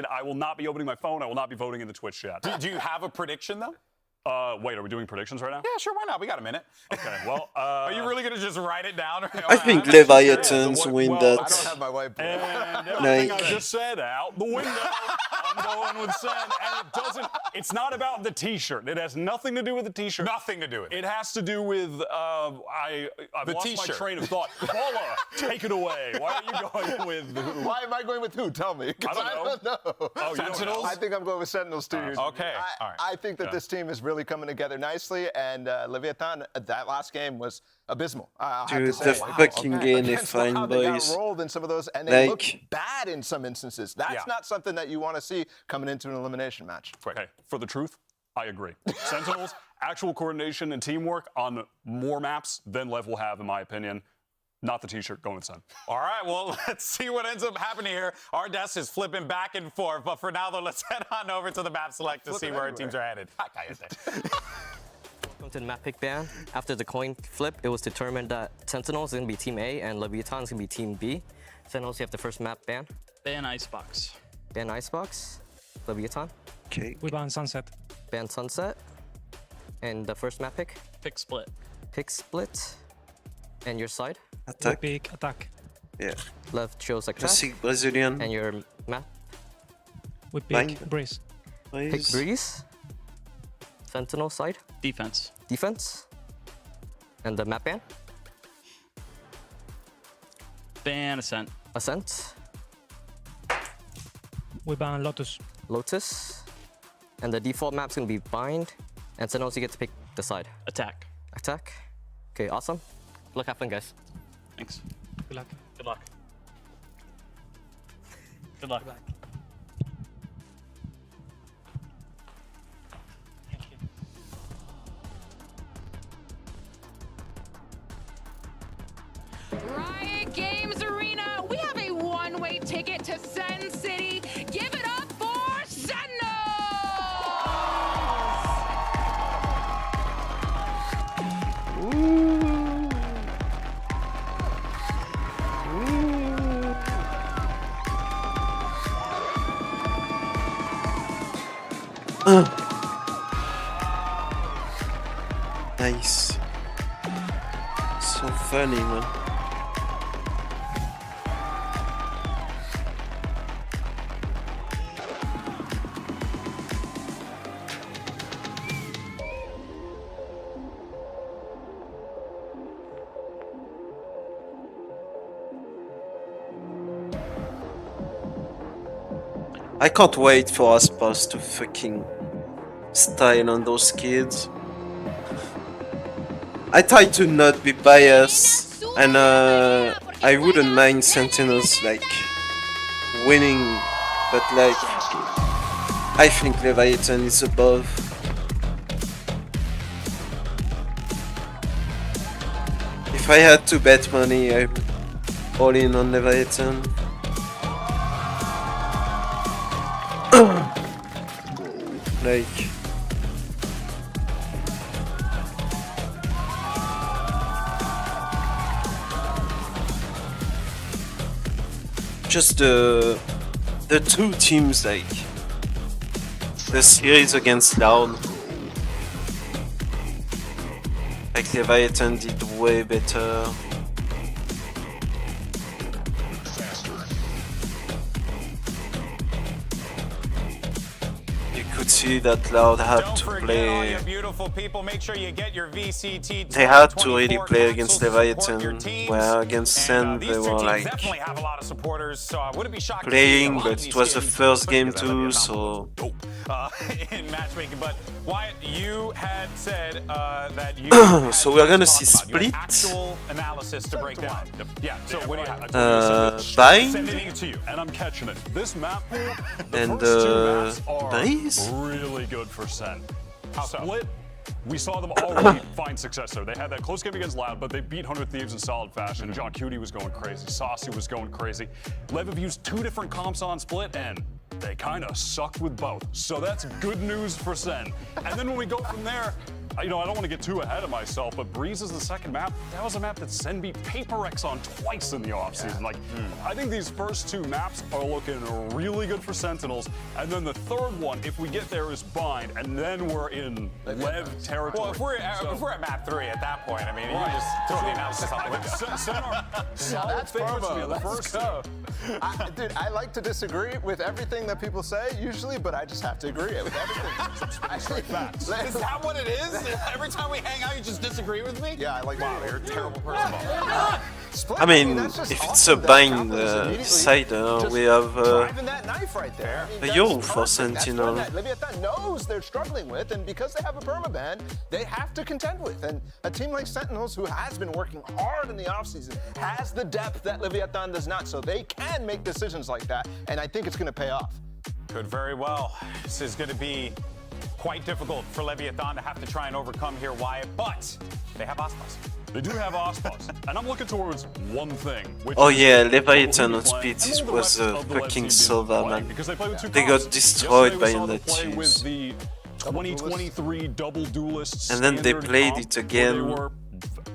I will not be opening my phone. I will not be voting in the Twitch chat. Do you have a prediction, though? Wait, are we doing predictions right now? Yeah, sure, why not? We got a minute. Okay, well... Are you really going to just write it down? I think Leviathans win I don't that. have my whiteboard. And everything Like- I just said out the window. I'm going with Sen, and it's not about the T-shirt. It has nothing to do with the T-shirt. Nothing to do with it. It has to do with, I've The lost T-shirt. my train of thought. Paula, take it away. Why are you going with who? Why am I going with who? Tell me. 'Cause I don't know. know. Oh, you don't know? I think I'm going with Sentinels too. Okay, all right. I think that this team is really coming together nicely, and Leviathan, that last game was abysmal. I'll have Dude, to say. the fucking game they Against find, how they got boys. rolled in some of those, and they Like- looked bad in some instances. That's not something that you want to see coming into an elimination match. Okay, for the truth, I agree. Sentinels, actual coordination and teamwork on more maps than Lev will have, in my opinion. Not the t-shirt, going with Sen. All right, well, let's see what ends up happening here. Our desk is flipping back and forth, but for now, though, let's head on over to the map select to see where our teams are headed. Hi, Kayate. Welcome to the map pick ban. After the coin flip, it was determined that Sentinels is going to be Team A and Leviathan is going to be Team B. Sentinels, you have the first map ban. Ban Icebox. Ban Icebox. Leviathan. Okay. We ban Sunset. Ban Sunset. And the first map pick? Pick Split. Pick Split. And your side? Attack. Pick Attack. Yeah. Left chose Attack. Classic Brazilian. And your map? We pick Breeze. Pick Breeze. Sentinel side? Defense. Defense. And the map ban? Ban Ascent. Ascent. We ban Lotus. Lotus. And the default map's gonna be Bind. And Sentinels, you get to pick the side. Attack. Attack. Okay, awesome. Good luck, have fun, guys. Thanks. Good luck. Good luck. Good luck. Riot Games Arena, we have a one-way ticket to Sen City. Give it up for Sentinels! Nice. So funny, man. I can't wait for us boss to fucking style on those kids. I try to not be biased, and I wouldn't mind Sentinels like winning, but like I think Leviathan is above. If I had to bet money, I'd all in on Leviathan. Like just the two teams, like the series against Loud, like Leviathan did way better. See that Loud had to play. They had to really play against Leviathan, where against Sen they were like playing, but it was the first game too, so. In matchmaking, but Wyatt, you had said that you so we're gonna see Split. Actual analysis to break down. Yeah. So what do you have? Bind. Sending it to you, and I'm catching it. This map pool, and Breeze, really good for Sen. Split, we saw them already find success there. They had that close game against Loud, but they beat 100 Thieves in solid fashion. John Cutie was going crazy. Saucy was going crazy. Lev have used 2 different comps on Split, and they kind of sucked with both. So that's good news for Sen. And then when we go from there, you know, I don't want to get too ahead of myself, but Breeze is the second map. That was a map that Sen beat PaperX on twice in the offseason. Like, I think these first 2 maps are looking really good for Sentinels. And then the third one, if we get there, is Bind, and then we're in Lev territory. Well, if we're at map 3 at that point, I mean, you just throw the analysis on the Sen are solid favorites to me in the first two. Dude, I like to disagree with everything that people say, usually, but I just have to agree with everything. Is that what it is? Every time we hang out, you just disagree with me? Yeah, I like wow, you're a terrible person. I mean, if it's a Bind side, we have a Yo for Sentinel. Leviathan knows they're struggling with, and because they have a permaban, they have to contend with. And a team like Sentinels, who has been working hard in the offseason, has the depth that Leviathan does not, so they can make decisions like that, and I think it's going to pay off. Could very well. This is going to be quite difficult for Leviathan to have to try and overcome here, Wyatt, but they have Aspas. They do have Aspas, and I'm looking towards one thing. Which Oh is yeah, Leviathan on speed was fucking silver, man. They got destroyed by Neptunes. The 2023 double duelists, and then they played it again.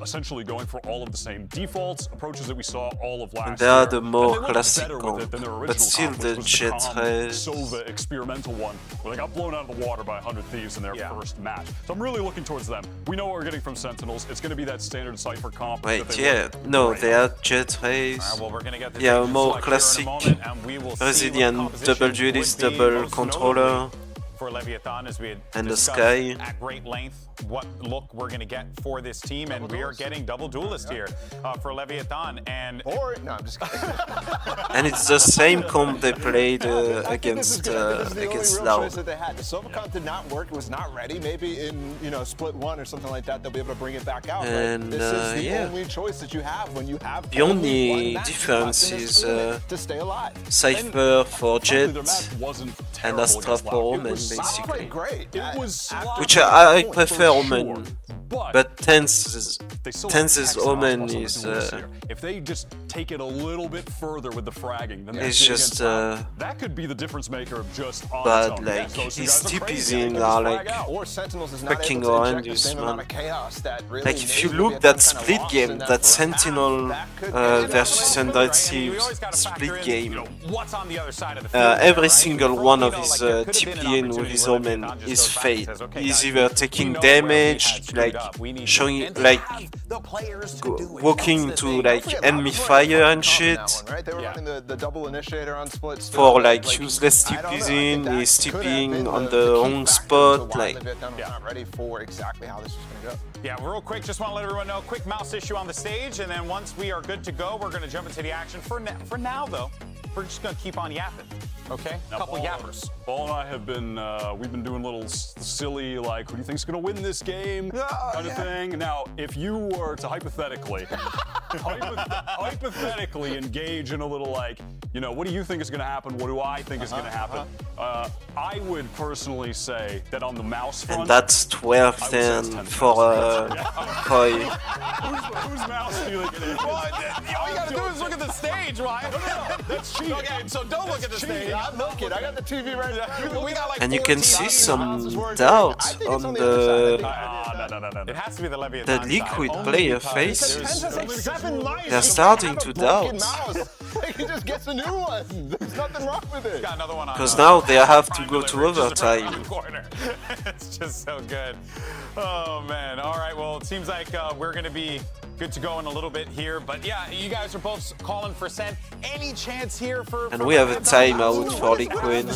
Essentially going for all of the same defaults, approaches that we saw all of last and they are the year. more And they classic better comp, with it than their but original still comp, the which was the Jet calm Rays. Sova experimental one, where they got blown out of the water by 100 Thieves in their first match. So I'm really looking towards them. We know what we're getting from Sentinels. It's going to be that standard Cypher comp. Wait, that they yeah, no, they are Jet Rays. Well, we're gonna get this Yeah, agent more select classic here in a moment, and we will see what the Brazilian composition double duelist, would be, double most controller. notably for Leviathan, as we had And the discussed Sky. at great length what look we're going to get for this team, and we are getting double duelist here for Leviathan. And no, I'm just kidding. And it's the same comp they played against This is the only real Lau. choice that they had. The Sova comp did not work. It was not ready. Maybe in split one or something like that, they'll be able to bring it back out. And, but this is the yeah. only choice that you have when you have The only one match difference left in this is tournament to stay alive. Cypher for Jet and terrible Astra against for Lau. It Omen, was basically. Great. It was Which I prefer Omen, but Tense's Omen is if they just take it a little bit further with the fragging, then it's just that could be the difference maker of just on bad. its own. Like Yes, those two his guys are crazy. TPs in They are just like frag out. Or Sentinels is not fucking able to inject the horrendous, same amount man. of chaos that really Like if you made look Leviathan that kinda split lost game, in that first half. Sentinel versus Thieves split game, what's on the other side of the field every single one of his TP in with his Omen is fade. He's either taking damage, like showing, like walking into like enemy fire and shit. Right? They were running the double initiator on split For like useless TPs in, he's TPing on the wrong spot, like. Leviathan was not ready for exactly how this was going to go. Yeah, real quick, just want to let everyone know, quick mouse issue on the stage, and then once we are good to go, we're going to jump into the action. For now, though, we're just going to keep on yapping, okay? Now, Couple Paul, yappers. Paul and I have been, we've been doing little silly, like, who do you think's going to win this game kind of thing. Now, if you were to hypothetically engage in a little, like, you know, what do you think is going to happen? What do I think is going to happen? I would personally say that on the mouse front, And that's 12-10 for Koi. Whose mouse do you think it is? All you got to do is look at the stage, Ryan. That's cheating. Okay, so don't look at the stage. I'm looking. I got the TV right now. We got like And you can 14 see hours some worth. doubt on the It has to be the Leviathan liquid side. player faces. They're starting to doubt. He just gets a new one. There's nothing wrong with it. Got another one on. Because now they have to go to overtime. Corner. It's just so good. Oh man. All right. Well, it seems like we're going to be good to go in a little bit here. But yeah, you guys are both calling for Sen. Any chance here for? And we have a timeout for Liquid.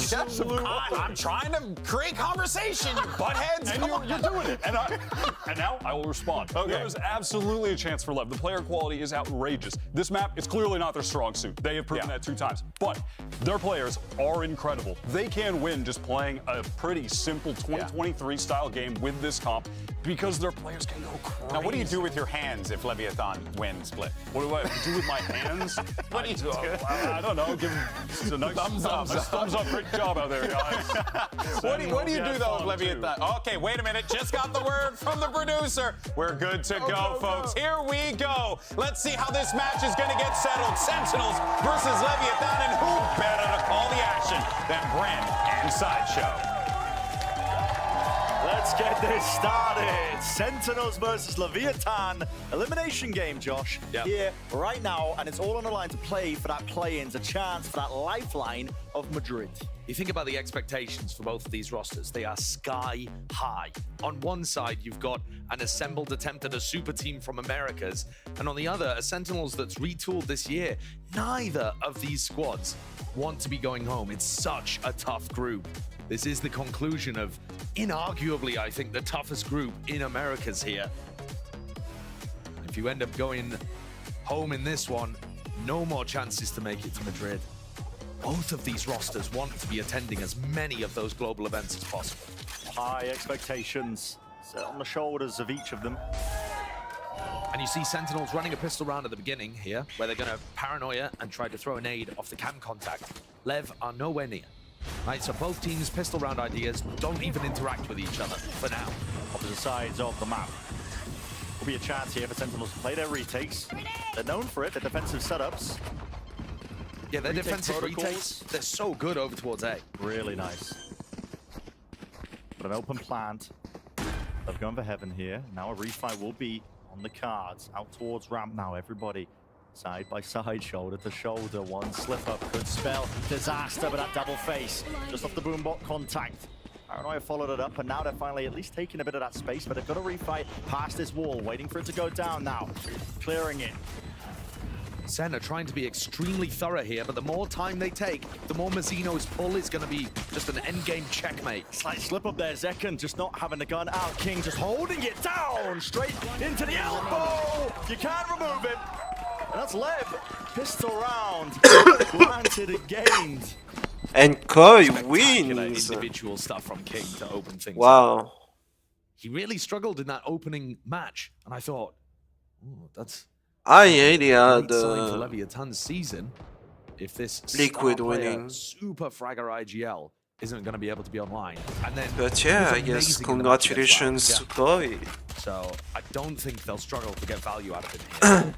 I'm trying to create conversation, you buttheads. And you're doing it. And now I will respond. Okay. There is absolutely a chance for Lev. The player quality is outrageous. This map is clearly not their strong suit. They have proven that 2 times. But their players are incredible. They can win just playing a pretty simple 2023 style game with this comp because their players can go crazy. Now, what do you do with your hands if Leviathan wins split? What do I do with my hands? What do you do? I don't know. Give them a nice thumbs up. Great job out there, guys. What do you do though, Leviathan? Okay, wait a minute. Just got the word from the producer. We're good to go, folks. Here we go. Let's see how this match is going to get settled. Sentinels versus Leviathan, and who better to call the action than Brent and Sideshow? Let's get this started. Sentinels versus Leviathan. Elimination game, Josh. Here, right now, and it's all on the line to play for that play-in, a chance for that lifeline of Madrid. You think about the expectations for both of these rosters, they are sky high. On one side, you've got an assembled attempt at a super team from Americas, and on the other, a Sentinels that's retooled this year. Neither of these squads want to be going home. It's such a tough group. This is the conclusion of, inarguably, I think, the toughest group in Americas here. If you end up going home in this one, no more chances to make it to Madrid. Both of these rosters want to be attending as many of those global events as possible. High expectations set on the shoulders of each of them. And you see Sentinels running a pistol round at the beginning here, where they're going to paranoia and try to throw a nade off the cam contact. Lev are nowhere near. Right, so both teams' pistol round ideas don't even interact with each other for now. Opposite sides of the map. Will be a chance here for Sentinels to play their retakes. They're known for it, their defensive setups. Yeah, their defensive retakes, they're so good over towards A. Really nice. But an open plant. They've gone for heaven here. Now a refi will be on the cards. Out towards ramp now, everybody. Side by side, shoulder to shoulder. One slip up could spell disaster, but that double face just off the boombot contact. Paranoia followed it up, and now they're finally at least taking a bit of that space, but they've got to refight past this wall, waiting for it to go down now. Clearing it. Senna trying to be extremely thorough here, but the more time they take, the more Mazzino's pull is going to be just an endgame checkmate. Slight slip up there, Zekken just not having the gun out. King just holding it down, straight into the elbow. You can't remove it. And that's Lev. Pistol round. Planted and gained. And Koi wins. Individual stuff from King to open things. Wow. He really struggled in that opening match, and I thought, ooh, that's I idea great sign for the Leviathan's season. If this Liquid star player, winning. super fragger IGL isn't going to be able to be online, and then But yeah, I he was guess amazing in the match against congratulations Wild. to Koi. So I don't think they'll struggle to get value out of it here.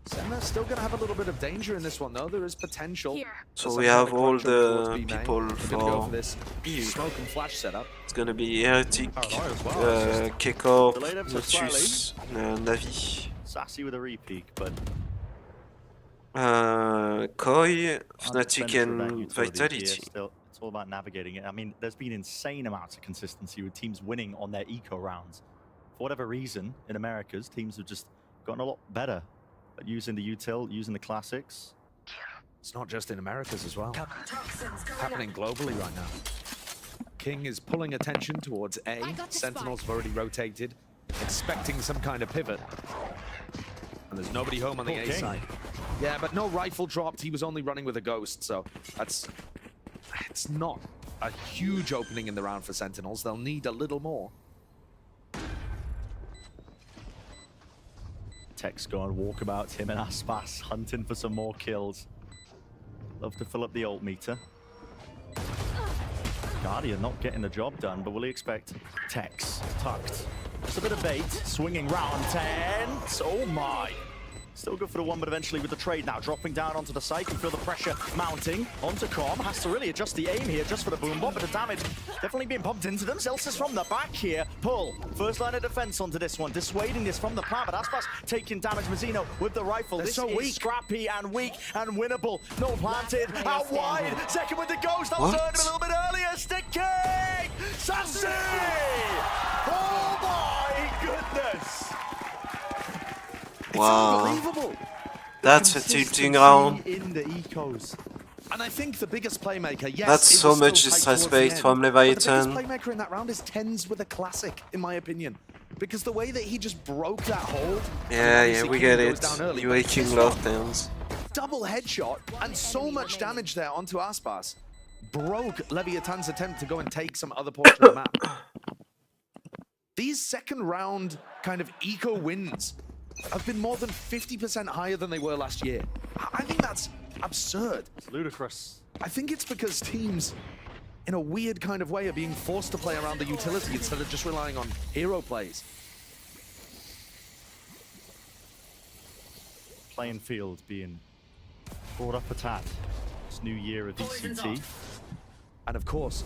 Senna's still going to have a little bit of danger in this one, though. There is potential. So we have all the B-main. people We're gonna go for for this B. smoke and flash setup. It's gonna be Heretic, Kickoff, Notus, Navi, Sassy with a repeak, but Koi, Fnatic unexpensive that and utility Vitality. here. Still, it's all about navigating it. I mean, there's been insane amounts of consistency with teams winning on their eco rounds. For whatever reason, in Americas, teams have just gotten a lot better at using the util, using the classics. It's not just in Americas as well. Happening globally right now. King is pulling attention towards A. Sentinels have already rotated, expecting some kind of pivot. And there's nobody home on the A side. Yeah, but no rifle dropped. He was only running with a ghost, so it's not a huge opening in the round for Sentinels. They'll need a little more. Tech's going walkabouts, him and Aspas hunting for some more kills. Love to fill up the ult meter. Guardian not getting the job done, but will he expect Tex tucked? Just a bit of bait, swinging round 10. Oh my. Still good for the one, but eventually with the trade now, dropping down onto the site. You feel the pressure mounting onto Com. Has to really adjust the aim here just for the boom bomb, but the damage definitely being pumped into them. Celsius from the back here. Pull. First line of defense onto this one. Dissuading this from the plant, but Aspas taking damage. Mazzino with the rifle. They're This so is weak. scrappy and weak and winnable. No planted. Out wide. Second with the ghost. I'll turn him a little bit earlier. Stick kick. Sassy! Oh my goodness! Wow. Unbelievable. That's a tilting round. In the ecos. And I think the biggest playmaker, yes, That's it so was still much tight disrespect towards the from end, but the Leviathan. biggest playmaker in that round is TenZ with a classic, in my opinion. Because the way that he just broke that hold. Yeah, we get it. Early, You aching love things. double headshot and so much damage there onto Aspas. Broke Leviathan's attempt to go and take some other portion of the map. These second round kind of eco wins have been more than 50% higher than they were last year. I think that's absurd. It's ludicrous. I think it's because teams, in a weird kind of way, are being forced to play around the utility instead of just relying on hero plays. Playing field being brought up a tad. This new year of VCT. And of course,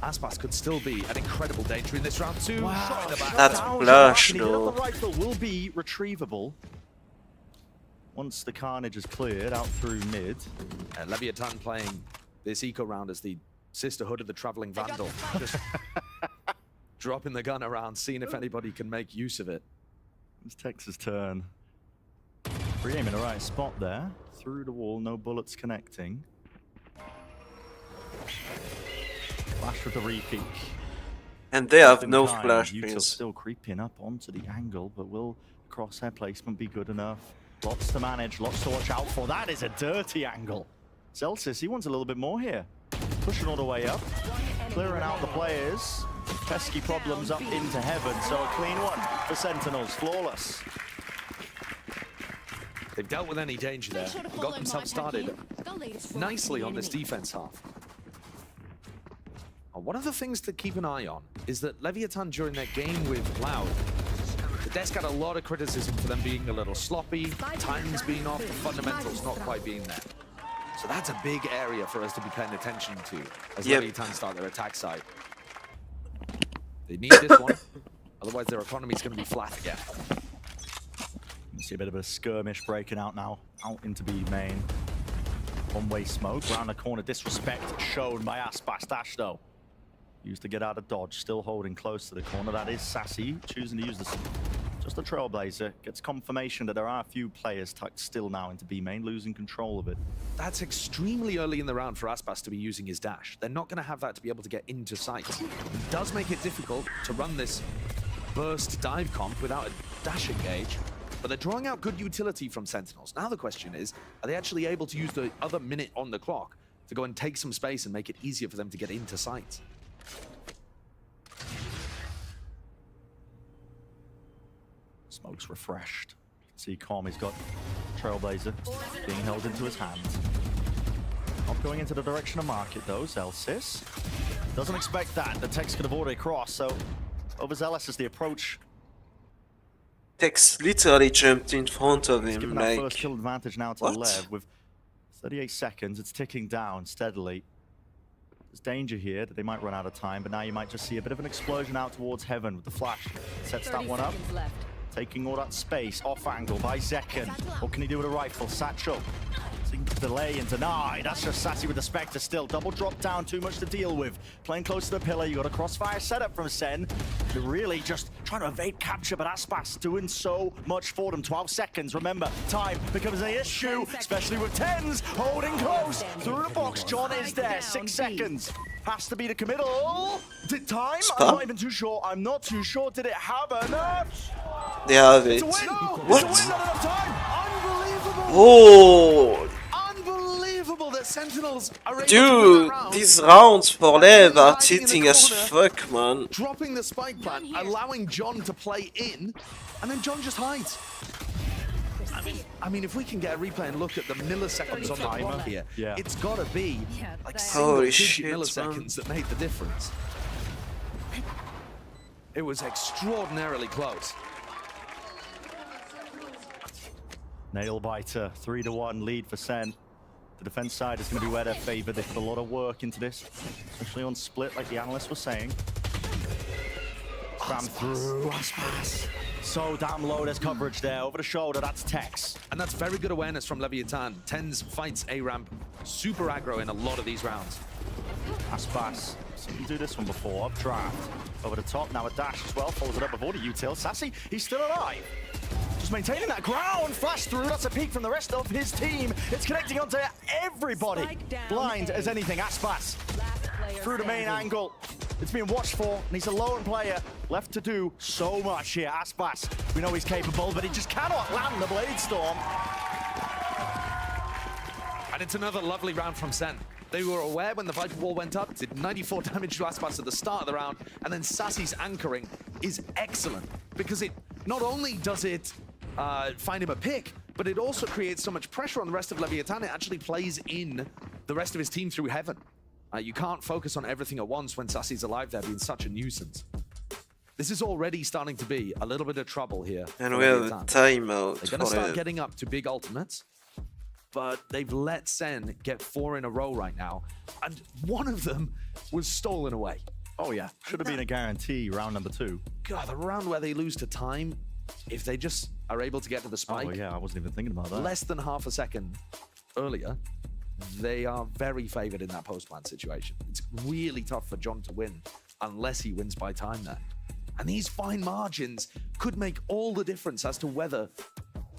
Aspas could still be an incredible danger in this round too. Wow. That's blush, The though. rifle will be retrievable once the carnage is cleared out through mid. Leviathan playing this eco round as the Sisterhood of the Traveling Vandal. Just dropping the gun around, seeing if anybody can make use of it. It's Tex's turn. Free aim in the right spot there. Through the wall, no bullets connecting. Flash with the repeat. And they have Just in no time. flash Util's pins. still creeping up onto the angle, but will crosshair placement be good enough? Lots to manage, lots to watch out for. That is a dirty angle. Celsius, he wants a little bit more here. Pushing all the way up, clearing out the players. Pesky problems up into heaven, so a clean one for Sentinels, flawless. They've dealt with any danger there, got themselves started nicely on this defense half. One of the things to keep an eye on is that Leviathan during their game with Cloud, the desk had a lot of criticism for them being a little sloppy, timings being off, the fundamentals not quite being there. So that's a big area for us to be paying attention to as Leviathan start their attack side. They need this one, otherwise their economy is going to be flat again. You see a bit of a skirmish breaking out now, out into B main. One-way smoke, round the corner, disrespect shown by Aspas. Dash though, used to get out of dodge, still holding close to the corner. That is Sassy, choosing to use this. Just a Trailblazer, gets confirmation that there are a few players tucked still now into B main, losing control of it. That's extremely early in the round for Aspas to be using his dash. They're not going to have that to be able to get into sight. It does make it difficult to run this burst dive comp without a dash engage, but they're drawing out good utility from Sentinels. Now the question is, are they actually able to use the other minute on the clock to go and take some space and make it easier for them to get into sight? Smoke's refreshed. See Kami's got Trailblazer being held into his hands. Not going into the direction of market though, Zelsis. Doesn't expect that. The Tex could have already crossed, so overzealous is the approach. Tex literally jumped in front of him. Given that first kill advantage now to Lev with 38 seconds. It's ticking down steadily. There's danger here that they might run out of time, but now you might just see a bit of an explosion out towards heaven with the flash. Sets that one up. Taking all that space off angle by Zekken. What can he do with a rifle? Satchel. Delay and deny. That's just Sassy with the Spectre still. Double drop down, too much to deal with. Playing close to the pillar, you got a crossfire setup from Sen. They're really just trying to evade capture, but Aspas doing so much for them. 12 seconds, remember, time becomes an issue, especially with Tens holding close. Through the box, John is there. 6 seconds. Has to be the committal. Did time? I'm not even too sure. I'm not too sure. Did it have enough? They have it. What? Unbelievable! Oh! Unbelievable that Sentinels are able Dude, to these rounds for Lev are cheating as fuck, man. Dropping the spike plant, allowing John to play in, and then John just hides. I mean, if we can get a replay and look at the milliseconds on the clock here, it's got to be like single-digit milliseconds that made the difference. It was extraordinarily close. Nailbiter, 3-1 lead for Sen. The defense side is going to be where they're favored. They put a lot of work into this, especially on split, like the analyst was saying. Cram through, Aspas. So damn low, there's coverage there. Over the shoulder, that's Tex. And that's very good awareness from Leviathan. Tens fights A-Ramp super aggro in a lot of these rounds. Aspas, seen him do this one before. Updraft. Over the top, now a dash as well. Follows it up before the util. Sassy, he's still alive. Just maintaining that ground. Flash through, that's a peek from the rest of his team. It's connecting onto everybody. Blind as anything, Aspas. Through the main angle. It's being watched for, and he's a lone player. Left to do so much here. Aspas, we know he's capable, but he just cannot land the Blade Storm. And it's another lovely round from Sen. They were aware when the Viper Wall went up, did 94 damage to Aspas at the start of the round, and then Sassy's anchoring is excellent, because it not only does it find him a pick, but it also creates so much pressure on the rest of Leviathan, it actually plays in the rest of his team through heaven. You can't focus on everything at once when Sassy's alive there being such a nuisance. This is already starting to be a little bit of trouble here. And we have a timeout. They're going to start getting up to big ultimates, but they've let Sen get 4 in a row right now, and one of them was stolen away. Oh yeah, should have been a guarantee round number 2. God, the round where they lose to time, if they just are able to get to the spike. Oh yeah, I wasn't even thinking about that. Less than half a second earlier, they are very favored in that post-plant situation. It's really tough for John to win unless he wins by time there. And these fine margins could make all the difference as to whether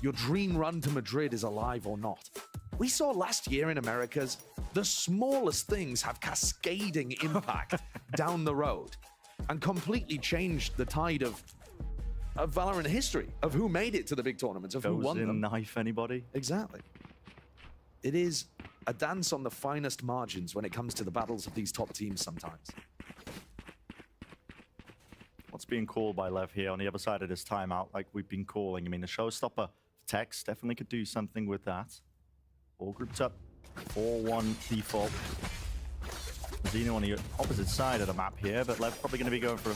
your dream run to Madrid is alive or not. We saw last year in Americas, the smallest things have cascading impact down the road and completely changed the tide of Valorant history, of who made it to the big tournaments, of who won them. Knife anybody? Exactly. It is a dance on the finest margins when it comes to the battles of these top teams sometimes. What's being called by Lev here on the other side of this timeout, like we've been calling? I mean, the showstopper Tex definitely could do something with that. All grouped up, 4-1 default. Zeno on the opposite side of the map here, but Lev probably going to be going for a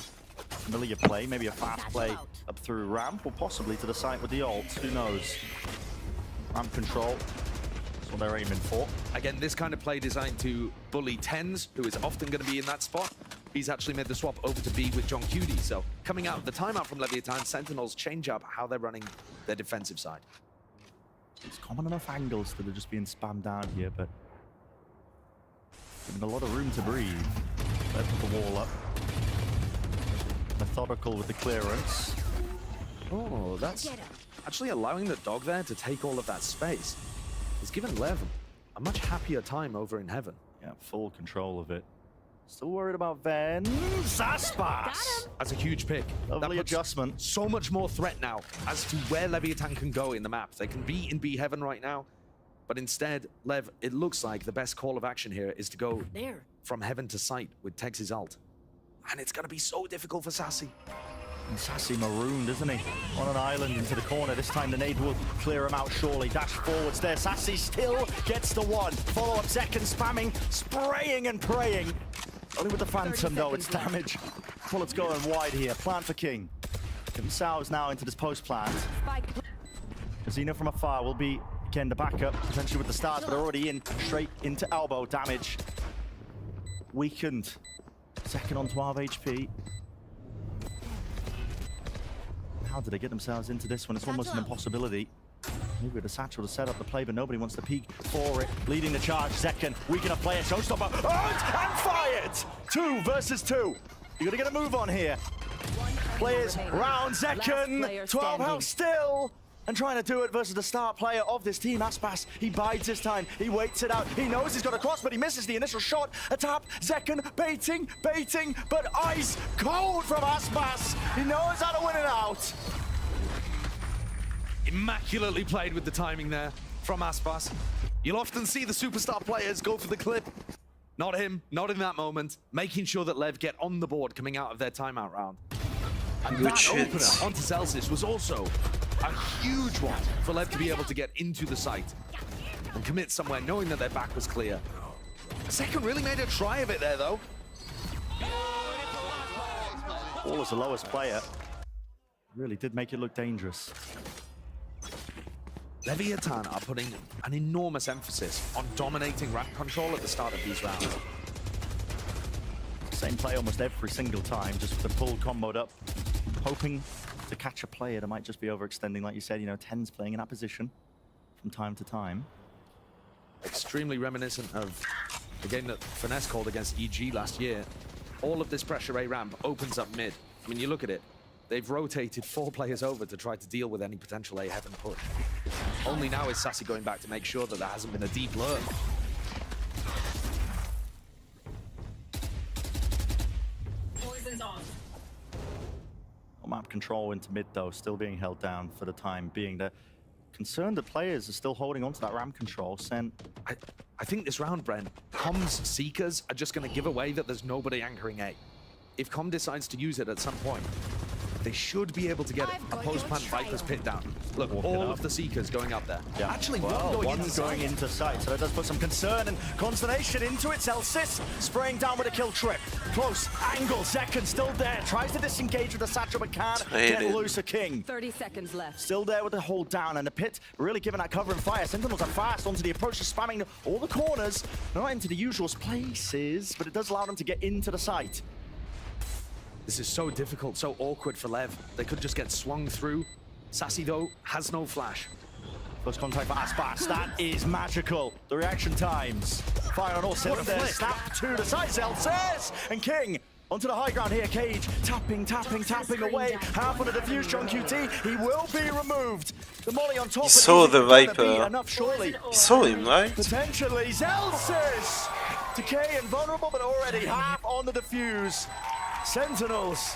familiar play, maybe a fast play up through ramp, or possibly to the site with the ult. Who knows? Ramp control. That's what they're aiming for. Again, this kind of play designed to bully Tens, who is often going to be in that spot. He's actually made the swap over to B with John Cutie. So coming out of the timeout from Leviathan, Sentinels change up how they're running their defensive side. It's common enough angles that are just being spammed down here, but given a lot of room to breathe. They put the wall up. Methodical with the clearance. Oh, that's actually allowing the dog there to take all of that space. It's given Lev a much happier time over in Heaven. Yeah, full control of it. Still worried about Ven. Aspas! That's a huge pick. Lovely adjustment. So much more threat now as to where Leviathan can go in the map. They can be in B Heaven right now, but instead, Lev, it looks like the best call of action here is to go from Heaven to site with Tex's ult. And it's going to be so difficult for Sassy. And Sassy marooned, isn't he? On an island into the corner. This time the nade will clear him out surely. Dash forwards there. Sassy still gets the one. Follow up second, spamming, spraying and praying. Only with the Phantom though, it's damage. Bullets going wide here. Plant for King. Themselves now into this post plant. Casino from afar will be, again, the backup, potentially with the stars, but already in, straight into elbow damage. Weakened. Second on 12 HP. How did they get themselves into this one? It's almost an impossibility. Maybe with a satchel to set up the play, but nobody wants to peek for it. Leading the charge, Zekken. Weaken a player, showstopper. And fired! 2 versus 2. You gotta get a move on here. Players round Zekken. 12 health still. And trying to do it versus the star player of this team, Aspas. He bides this time. He waits it out. He knows he's got a cross, but he misses the initial shot. A tap. Zekken baiting, but ice cold from Aspas. He knows how to win it out. Immaculately played with the timing there from Aspas. You'll often see the superstar players go for the clip. Not him, not in that moment. Making sure that Lev get on the board coming out of their timeout round. And that opener onto Celsius was also a huge one for Lev to be able to get into the site and commit somewhere knowing that their back was clear. Second really made a try of it there though. All as the lowest player. Really did make it look dangerous. Leviathan are putting an enormous emphasis on dominating ramp control at the start of these rounds. Same play almost every single time, just with the full comboed up. Hoping to catch a player that might just be overextending, like you said, you know, Tens playing in that position from time to time. Extremely reminiscent of the game that Finesse called against EG last year. All of this pressure A ramp opens up mid. I mean, you look at it, they've rotated 4 players over to try to deal with any potential A Heaven push. Only now is Sassy going back to make sure that there hasn't been a deep lurk. Poison's on. Map control into mid though, still being held down for the time being. They're concerned that players are still holding on to that ramp control. I think this round, Brent, Com's Seekers are just going to give away that there's nobody anchoring A. If Com decides to use it at some point, they should be able to get a post-plant Viper's pit down. Look, all of the Seekers going up there. Yeah. Actually, well, one going into sight, so that does put some concern and consternation into it. Celsius spraying down with a kill trip. Close angle, Zekken still there. Tries to disengage with the satchel, but can't get loose a King. 30 seconds left. Still there with the hold down, and the pit really giving that cover and fire. Sentinels are fast onto the approach, spamming all the corners. Not into the usual places, but it does allow them to get into the site. This is so difficult, so awkward for Lev. They could just get swung through. Sassy, though, has no flash. First contact for Aspas. That is magical. The reaction times. Fire on all cylinders. Snap to the side. Celsius and King onto the high ground here. Cage tapping away. Half on the diffuse. John QT. He will be removed. The molly on top. He saw the Viper. Enough, surely. He saw him, right? Potentially. Celsius. Decay and vulnerable, but already half on the diffuse. Sentinels,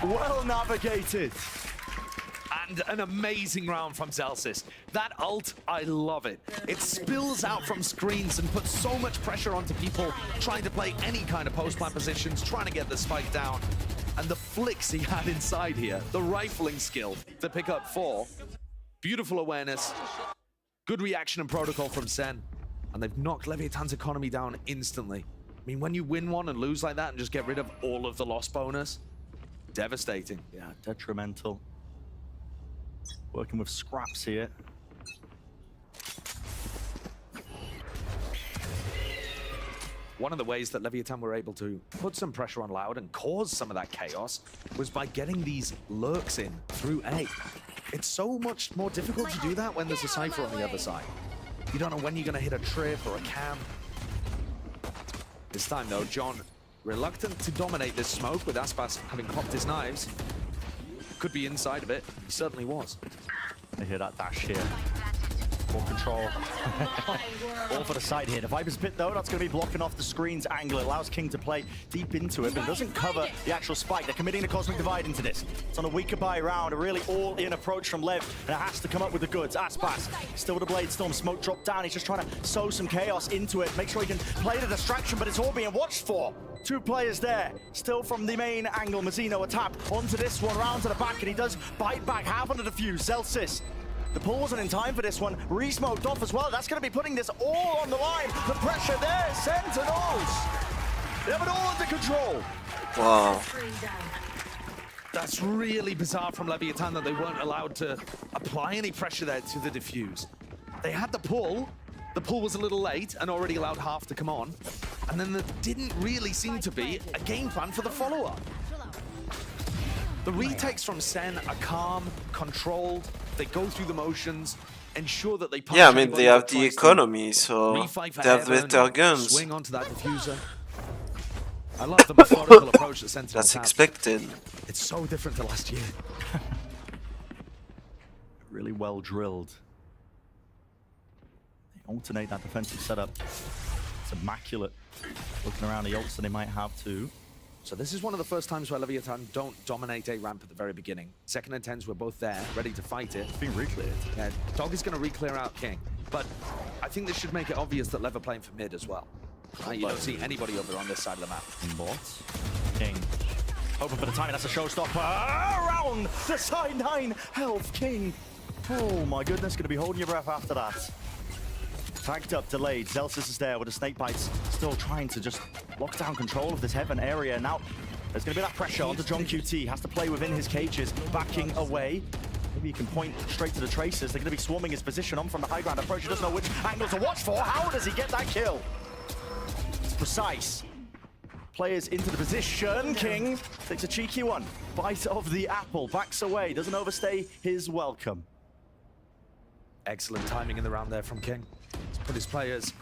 well navigated. And an amazing round from Celsius. That ult, I love it. It spills out from screens and puts so much pressure onto people trying to play any kind of post-plant positions, trying to get the spike down. And the flicks he had inside here, the rifling skill to pick up 4. Beautiful awareness, good reaction and protocol from Sen. And they've knocked Leviathan's economy down instantly. mean, when you win one and lose like that and just get rid of all of the loss bonus, devastating. Yeah, detrimental. Working with scraps here. One of the ways that Leviathan were able to put some pressure on Loud and cause some of that chaos was by getting these lurks in through A. It's so much more difficult to do that when there's a Cypher on the other side. You don't know when you're going to hit a trip or a cam. This time, though, John reluctant to dominate this smoke with Aspas having popped his knives. Could be inside of it. He certainly was. I hear that dash here. More control. All for the side here. The Viper's Pit, though, that's going to be blocking off the screen's angle. It allows King to play deep into it, but it doesn't cover the actual spike. They're committing the Cosmic Divide into this. It's on a weaker buy round, a really all-in approach from Lev, and it has to come up with the goods. Aspas, still with the Blade Storm. Smoke dropped down. He's just trying to sow some chaos into it, make sure he can play the distraction, but it's all being watched for. 2 players there, still from the main angle. Mazzino a tap onto this one, round to the back, and he does bite back, half on the defuse. Zelsis, the pull wasn't in time for this one. Re-smoked off as well. That's going to be putting this all on the line. The pressure there, Sentinels. They have it all under control. Wow. That's really bizarre from Leviathan that they weren't allowed to apply any pressure there to the defuse. They had the pull. The pull was a little late and already allowed half to come on. And then there didn't really seem to be a game plan for the follow-up. The retakes from Sen are calm, controlled. They go through the motions, ensure that they punch. Yeah, I mean, they have the economy, so they have better guns. Swing onto that diffuser. I love the methodical approach that Sentinel That's expected. It's so different to last year. Really well drilled. They alternate that defensive setup. It's immaculate. Looking around the ults that they might have too. So this is one of the first times where Leviathan don't dominate A ramp at the very beginning. Second and 10s were both there, ready to fight it. It's been re-cleared. Yeah, Dog is going to re-clear out King. But I think this should make it obvious that Lev are playing for mid as well. You don't see anybody over on this side of the map. Bots. King. Hoping for the timing, that's a showstopper. Around the side 9 health, King. Oh my goodness, going to be holding your breath after that. Tagged up, delayed. Zelsis is there with the snake bites, still trying to just lock down control of this heaven area. Now, there's going to be that pressure onto John QT. Has to play within his cages, backing away. Maybe he can point straight to the traces. They're going to be swarming his position on from the high ground approach. He doesn't know which angle to watch for. How does he get that kill? It's precise. Players into the position. King takes a cheeky one. Bite of the apple, backs away, doesn't overstay his welcome. Excellent timing in the round there from King. He's put his players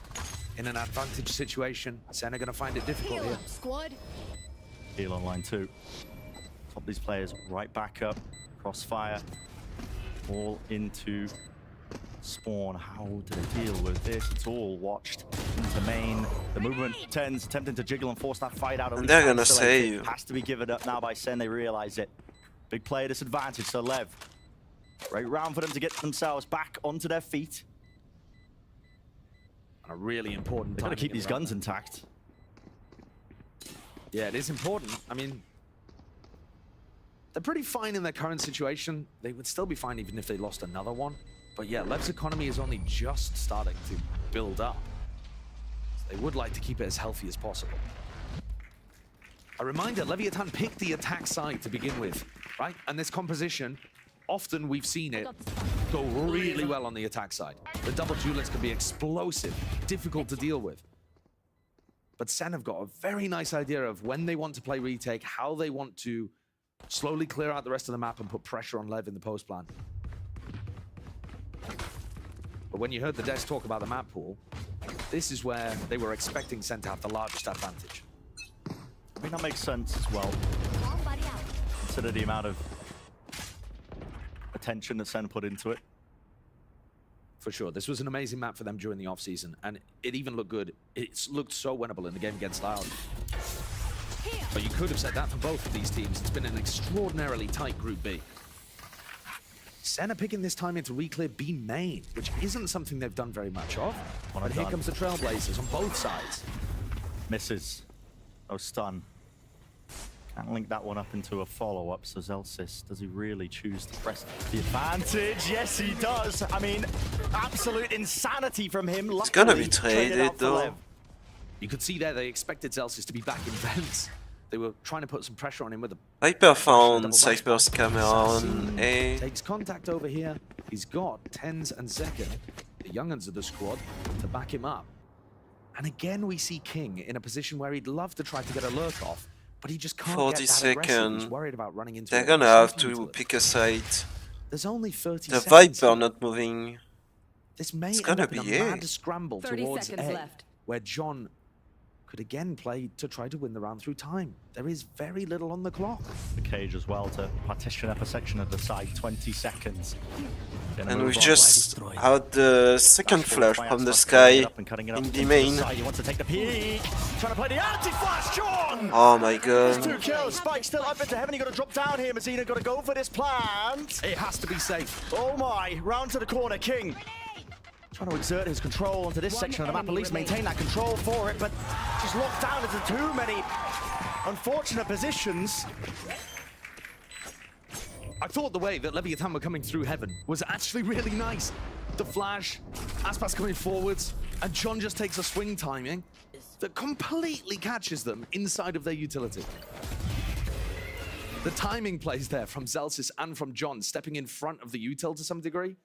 in an advantage situation. Sen are going to find it difficult here. Squad. Heal on line 2. Top these players right back up. Crossfire. All into spawn. How do they deal with this? It's all watched into main. The movement tends, attempting to jiggle and force that fight out. And they're going to save. Has to be given up now by Sen. They realize it. Big player disadvantage. So Lev. Great round for them to get themselves back onto their feet. A really important. They've got to keep these guns intact. Yeah, it is important. I mean, they're pretty fine in their current situation. They would still be fine even if they lost another one. But yeah, Lev's economy is only just starting to build up. So they would like to keep it as healthy as possible. A reminder, Leviathan picked the attack side to begin with, right? And this composition, often we've seen it go really well on the attack side. The double duelets can be explosive, difficult to deal with. But Sen have got a very nice idea of when they want to play retake, how they want to slowly clear out the rest of the map and put pressure on Lev in the post plan. But when you heard the devs talk about the map pool, this is where they were expecting Sen to have the largest advantage. I think that makes sense as well. Consider the amount of attention that Sen put into it. For sure. This was an amazing map for them during the offseason, and it even looked good. It looked so winnable in the game against Loud. But you could have said that for both of these teams. It's been an extraordinarily tight Group B. Sen are picking this time into re-clear B main, which isn't something they've done very much of. But here comes the Trailblazers on both sides. Misses. Oh, stun. Can't link that one up into a follow-up, so Zelsis, does he really choose to press the advantage? Yes, he does. I mean, absolute insanity from him. It's gonna be traded, though. You could see there they expected Zelsis to be back in vents. They were trying to put some pressure on him with a Hyper found Cypher's camera on A. Takes contact over here. He's got Tens and Zekken, the young'uns of the squad, to back him up. And again, we see King in a position where he'd love to try to get a lurk off, but he just can't 40 get that aggressive. He's seconds. worried about running into They're a gonna have shooting to utility. pick a side. There's only 30 The seconds. Viper not moving. This may It's end gonna up in be a A. mad scramble 30 towards seconds A, left. where John could again play to try to win the round through time. There is very little on the clock. The cage as well to partition up a section of the side, 20 seconds. And we just had the second flash from the sky in the main. He wants to take the peek. Trying to play the anti-flash, John! Oh my There's 2 god. kills. Spike still up into heaven. You got to drop down here. Mazina got to go for this plant. It has to be safe. Oh my, round to the corner, King. Trying to exert his control onto this section of the map, at least maintain that control for it, but just locked down into too many unfortunate positions. I thought the way that Leviathan were coming through heaven was actually really nice. The flash, Aspas coming forwards, and John just takes a swing timing that completely catches them inside of their utility. The timing plays there from Zelsis and from John, stepping in front of the util to some degree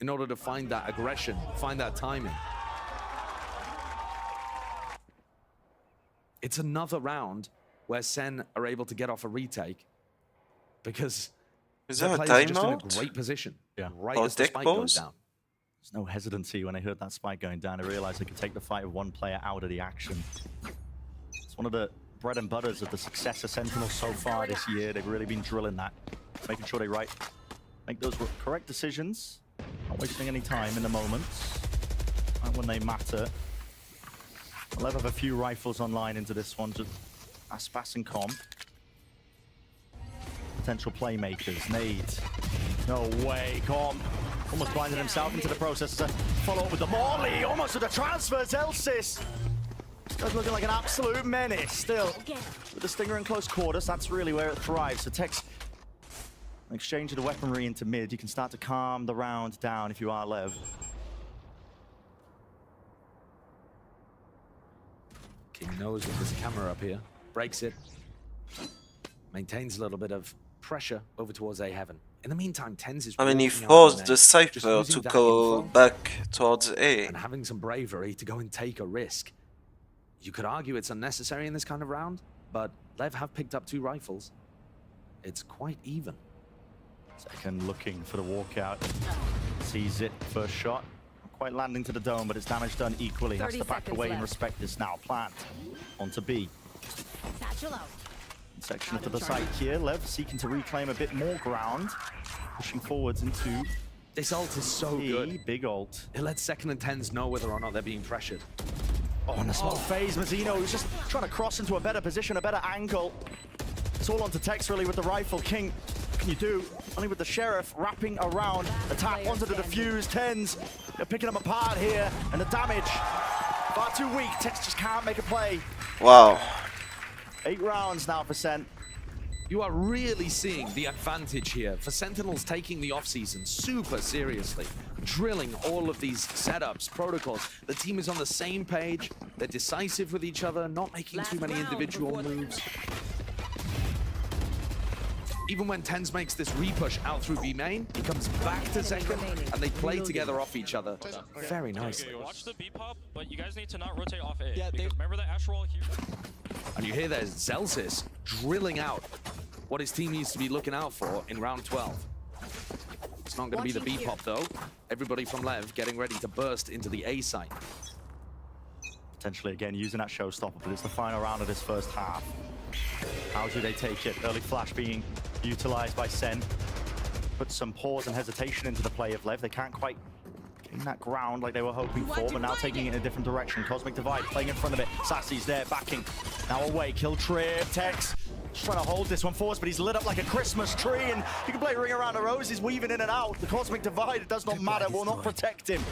in order to find that aggression, find that timing. It's another round where Sen are able to get off a retake because Is their there a players are just in a timeout? great position. Yeah. Right Or as the deck spike pause? goes down. There's no hesitancy when they heard that spike going down. They realized they could take the fight of one player out of the action. It's one of the bread and butters of the success of Sentinel so far this year. They've really been drilling that, making sure they make those correct decisions, not wasting any time in the moments, and when they matter. We'll have a few rifles online into this one, just Aspas and Com. Potential playmakers, nades. No way, Com. Almost blinded himself into the process as a follow-up with the Morley, almost with the transfer, Zelsis. Guy's looking like an absolute menace still. With the Stinger in close quarters, that's really where it thrives. So Tex, an exchange of the weaponry into mid, you can start to calm the round down if you are Lev. King knows that there's a camera up here, breaks it, maintains a little bit of pressure over towards A heaven. In the meantime, Tens is I mean, he walking out forced on the A, Cypher just using to that go info back towards A. and having some bravery to go and take a risk. You could argue it's unnecessary in this kind of round, but Lev have picked up 2 rifles. It's quite even. Second looking for the walkout. Sees it, first shot. Not quite landing to the dome, but it's damage done equally. Has 30 to back seconds away and left. respect this now. Plant onto B. Satchel out. Section to the side here. Lev seeking to reclaim a bit more ground. Pushing forwards into This ult is so B. good. Big ult. It lets second and Tens know whether or not they're being pressured. Oh, and a small phase. Mazzino, who's just trying to cross into a better position, a better angle. It's all onto Tex really with the rifle. King, what can you do? Only with the Sheriff wrapping around. Attack onto the defuse. Tens, they're picking them apart here. And the damage, far too weak. Tex just can't make a play. Wow. 8 rounds now for Sen. You are really seeing the advantage here for Sentinels taking the offseason super seriously, drilling all of these setups, protocols. The team is on the same page, they're decisive with each other, not making too many individual moves. Even when Tens makes this repush out through B main, he comes back to Zekken, and they play together off each other very nicely. Watch the B pop, but you guys need to not rotate off A. Because remember the Astral here? And you hear there's Zelsis drilling out what his team needs to be looking out for in round 12. It's not going to be the B pop though. Everybody from Lev getting ready to burst into the A site. Potentially again using that showstopper, but it's the final round of this first half. How do they take it? Early flash being utilized by Sen. Put some pause and hesitation into the play of Lev. They can't quite gain that ground like they were hoping for, but now taking it in a different direction. Cosmic Divide playing in front of it. Sassy's there, backing. Now away, kill trip, Tex. Just trying to hold this one for us, but he's lit up like a Christmas tree, and you can play Ring Around the Roses, weaving in and out. The Cosmic Divide, it does not matter, will not protect him.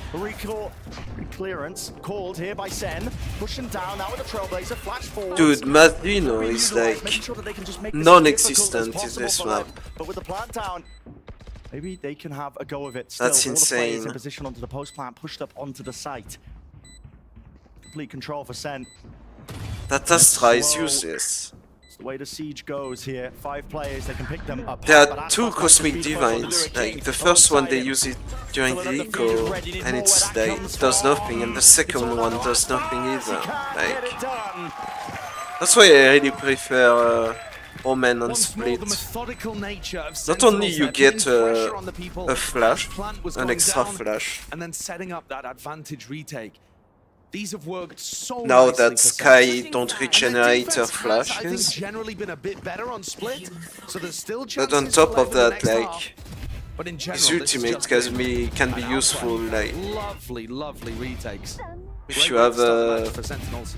Clearance called here by Sen, pushing down now with the Trailblazer, flash forward. Dude, Mazzino is like non-existent in this map. But with the plant down, maybe they can have a go of it. Still, That's all the players insane. in position onto the post plant, pushed up onto the site. complete control for Sen. That Astra is useless. It's the way the siege goes here. 5 players, they can pick them up. There are 2 Cosmic Divines. Like, the first one they use it during the eco, and it's like, does nothing, and the second one does nothing either. Like, that's why I really prefer Omen on Split. Not only you get a flash, an extra flash. And then setting up that advantage retake. These have worked so Now nicely that for Sky Sentinels. don't regenerate her I think flashes. generally been a bit better on Split, so there's still But on chances top for of Lev in the that, next like, half. But in general, his this has ultimate just been can be an useful, outright like, lovely retakes. if you have for Sentinels.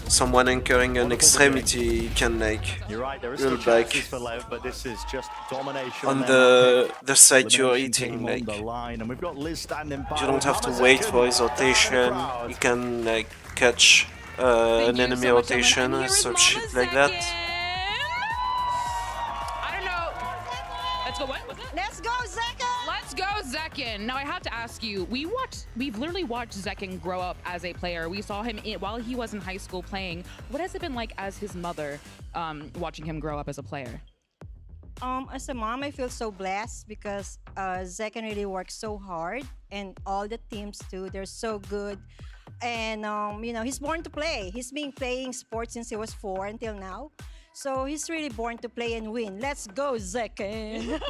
someone anchoring an extremity, you can like You're right, there is roll still back chances for Lev, but this is just domination. on there. the side you're Elimination eating. game Like, on the line, and we've got Liz standing by. you don't have to wait for his rotation. You can like catch an enemy rotation or some shit like that. I don't know. Let's go. What? What's that? Let's go, Zekin. Let's go, Zekin. Now I have to ask you. We've literally watched Zekin grow up as a player. We saw him while he was in high school playing. What has it been like as his mother, watching him grow up as a player? As a mom, I feel so blessed because Zekin really works so hard, and all the teams too. They're so good, and you know, he's born to play. He's been playing sports since he was 4 until now, so he's really born to play and win. Let's go, Zekin!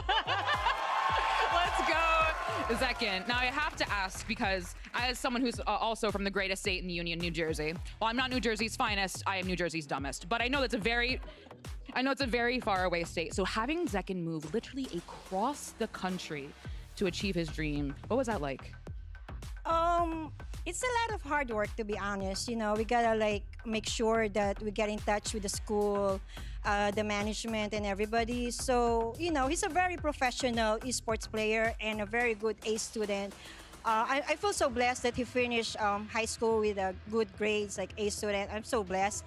Let's go, Zekin. Now I have to ask, because as someone who's also from the greatest state in the Union, New Jersey. Well, I'm not New Jersey's finest. I am New Jersey's dumbest. But I know it's a very far away state. So having Zekin move literally across the country to achieve his dream, what was that like? It's a lot of hard work, to be honest. You know, we gotta like make sure that we get in touch with the school, the management, and everybody. So, you know, he's a very professional esports player and a very good A student. I feel so blessed that he finished high school with good grades, like A student. I'm so blessed.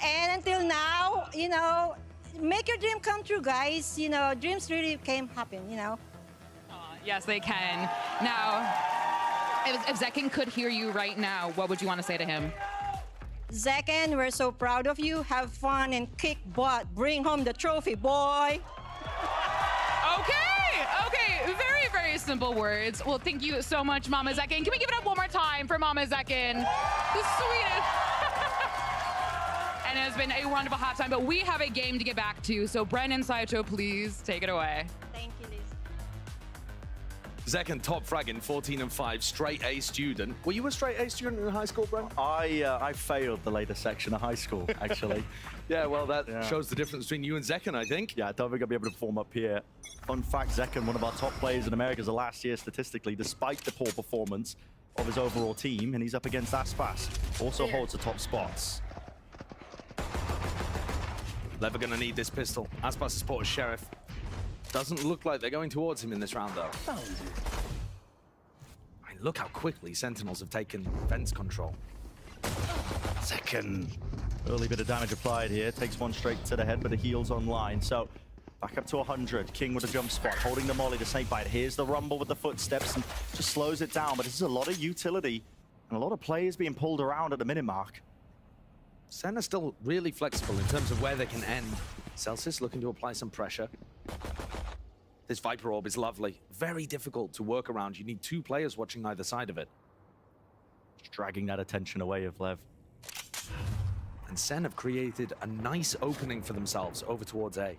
And until now, you know, make your dream come true, guys. You know, dreams really can happen, you know. Yes, they can. Now, if Zekin could hear you right now, what would you want to say to him? Zekin, we're so proud of you. Have fun and kick butt. Bring home the trophy, boy. Okay, very, very simple words. Well, thank you so much, Mama Zekin. Can we give it up one more time for Mama Zekin? The sweetest. And it has been a wonderful halftime, but we have a game to get back to. So Brennan Saito, please take it away. Thank you, Liz. Zekin top fragging, 14-5, straight A student. Were you a straight A student in high school, Bren? I failed the later section of high school, actually. Yeah, well, that shows the difference between you and Zekin, I think. Yeah, I don't think I'll be able to perform up here. Fun fact, Zekin, one of our top players in America last year statistically, despite the poor performance of his overall team, and he's up against Aspas. Also holds the top spots. Lev are going to need this pistol. Aspas supports Sheriff. Doesn't look like they're going towards him in this round, though. I mean, look how quickly Sentinels have taken fence control. Zekin. Early bit of damage applied here. Takes one straight to the head, but the heal's online. So back up to 100. King with a jump spot, holding the molly, the snake bite. Here's the rumble with the footsteps and just slows it down. But this is a lot of utility and a lot of players being pulled around at the minute mark. Sen are still really flexible in terms of where they can end. Celsius looking to apply some pressure. This Viper Orb is lovely. Very difficult to work around. You need 2 players watching either side of it. Just dragging that attention away of Lev. And Sen have created a nice opening for themselves over towards A.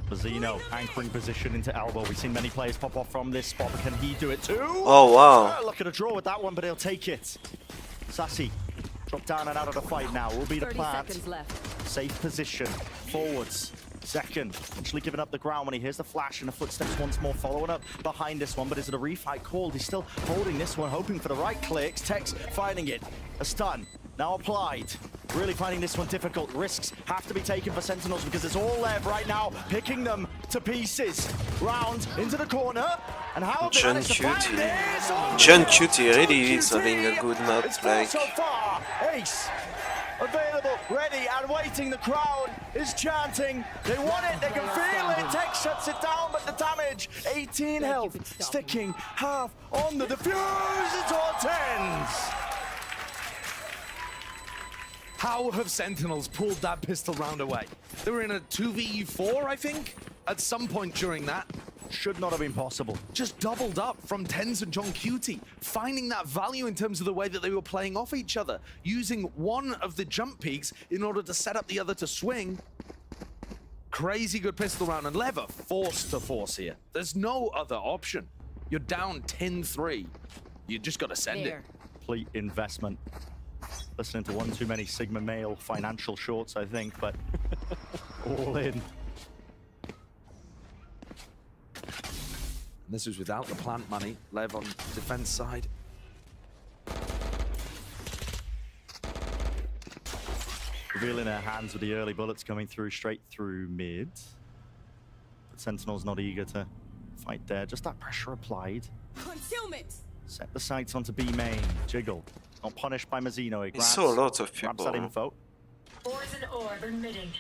Bazino anchoring position into elbow. We've seen many players pop off from this spot, but can he do it too? Oh, wow. Look at a draw with that one, but he'll take it. Sassy, drop down and out of the fight now. Will be the plant. 30 seconds left. Safe position, forwards. Zekin actually giving up the ground when he hears the flash and the footsteps once more, following up behind this one. But is it a refight called? He's still holding this one, hoping for the right clicks. Tex finding it. A stun now applied. Really finding this one difficult. Risks have to be taken for Sentinels because it's all Lev right now, picking them to pieces. Round into the corner. And how have they managed to find this? John Cutie really is having a good map. Like, so far, Ace available, ready, and waiting. The crowd is chanting. They want it, they can feel it. Tex shuts it down, but the damage, 18 health, sticking half on the defuse. It's all 10s. How have Sentinels pulled that pistol round away? They were in a 2v4, I think, at some point during that. Should not have been possible. Just doubled up from Tens and John Cutie, finding that value in terms of the way that they were playing off each other, using one of the jump peaks in order to set up the other to swing. Crazy good pistol round, and Lever forced to force here. There's no other option. You're down 10-3. You just got to send it. Complete investment. Listening to one too many Sigma male financial shorts, I think, but all in. And this was without the plant money. Lev on defense side. Revealing their hands with the early bullets coming through straight through mid. But Sentinel's not eager to fight there. Just that pressure applied. Concealment. Set the sights onto B main. Jiggle. Not punished by Mazzino. He saw a lot of people. Grabs that info. Poison orb emitting.